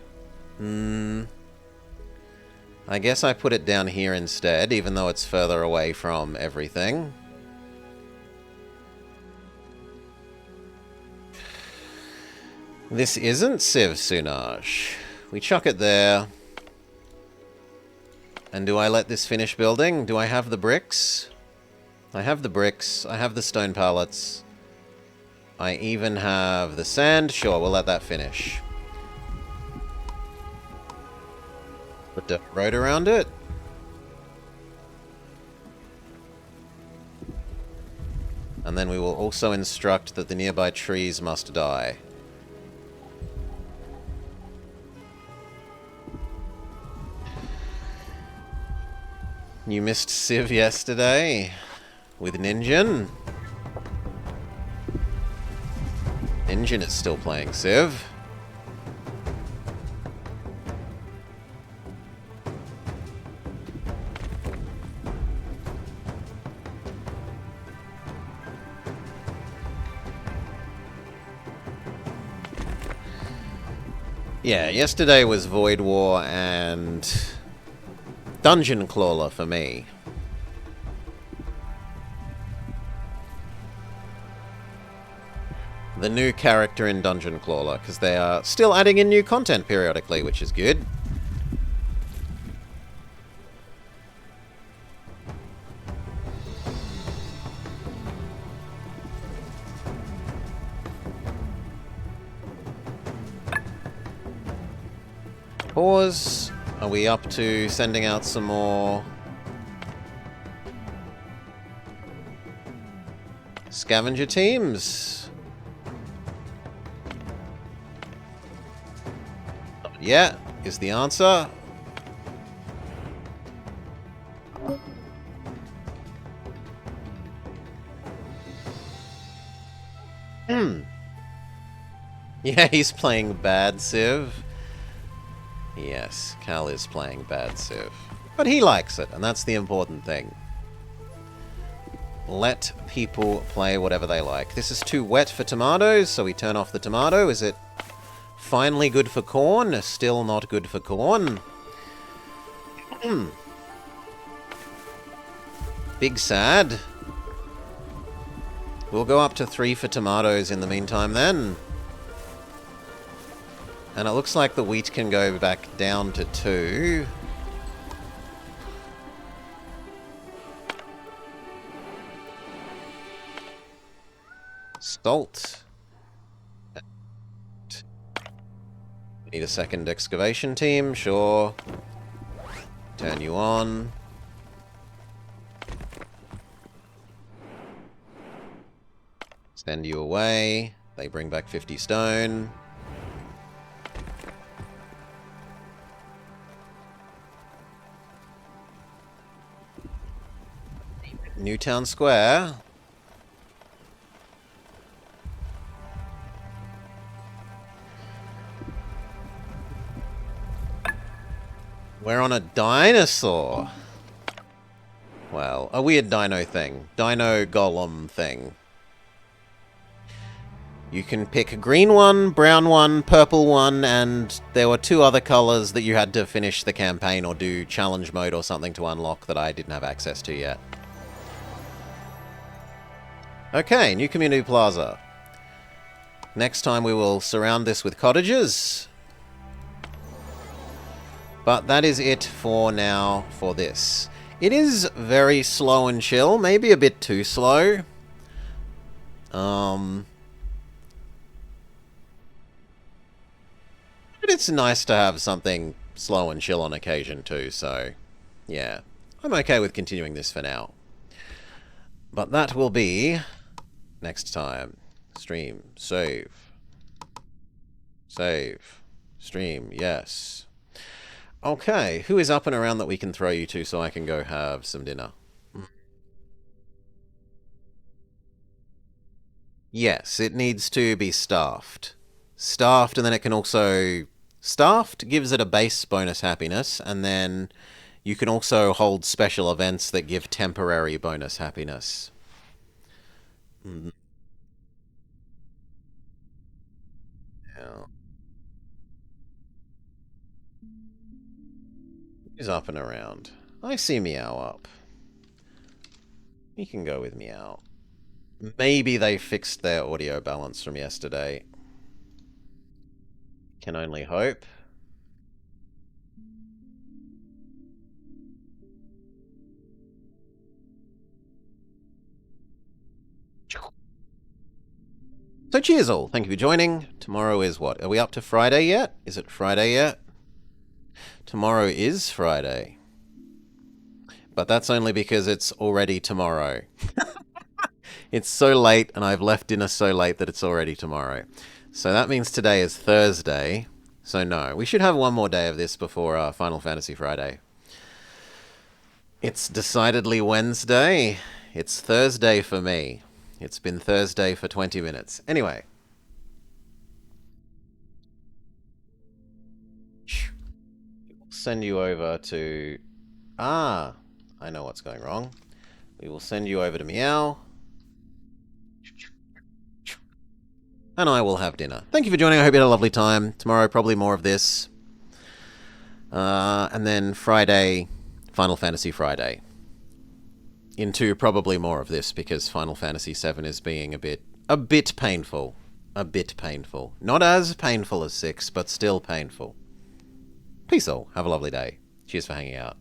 I guess I put it down here instead, even though it's further away from everything. This isn't Civ Sunaj. We chuck it there. And do I let this finish building? Do I have the bricks? I have the bricks. I have the stone pallets. I even have the sand. Sure, we'll let that finish. Put the road around it. And then we will also instruct that the nearby trees must die. You missed Civ yesterday with Ninjin. Ninjin is still playing Civ. Yeah, yesterday was Void War and Dungeon Crawler for me. The new character in Dungeon Crawler, because they are still adding in new content periodically, which is good. Pause. Are we up to sending out some more scavenger teams? Yeah, is the answer. Yeah, he's playing bad Civ. Yes, Cal is playing bad Civ. But he likes it, and that's the important thing. Let people play whatever they like. This is too wet for tomatoes, so we turn off the tomato. Is it finally good for corn? Still not good for corn. Big sad. We'll go up to 3 for tomatoes in the meantime then. And it looks like the wheat can go back down to 2. Salt. Need a second excavation team, sure. Turn you on. Send you away. They bring back 50 stone. Newtown Square. We're on a dinosaur. Well, a weird dino thing. Dino golem thing. You can pick a green one, brown one, purple one, and there were 2 other colors that you had to finish the campaign or do challenge mode or something to unlock that I didn't have access to yet. Okay, new community plaza. Next time we will surround this with cottages. But that is it for now for this. It is very slow and chill, maybe a bit too slow. But it's nice to have something slow and chill on occasion too, so yeah. I'm okay with continuing this for now. But that will be next time. Stream, save. Save. Stream, yes. Okay, who is up and around that we can throw you to so I can go have some dinner? Yes, it needs to be staffed. Staffed, and then it can also... Staffed gives it a base bonus happiness, and then you can also hold special events that give temporary bonus happiness. Yeah. Who's up and around? I see Meow up. You can go with Meow. Maybe they fixed their audio balance from yesterday. Can only hope. So cheers all. Thank you for joining. Tomorrow is what? Are we up to Friday yet? Is it Friday yet? Tomorrow is Friday. But that's only because it's already tomorrow. It's so late, and I've left dinner so late that it's already tomorrow. So that means today is Thursday. So no, we should have one more day of this before Final Fantasy Friday. It's decidedly Wednesday. It's Thursday for me. It's been Thursday for 20 minutes. Anyway. We'll send you over to... Ah, I know what's going wrong. We will send you over to Meow. And I will have dinner. Thank you for joining. I hope you had a lovely time. Tomorrow, probably more of this. And then Friday, Final Fantasy Friday. Into probably more of this, because Final Fantasy VII is being a bit painful. A bit painful. Not as painful as 6, but still painful. Peace all. Have a lovely day. Cheers for hanging out.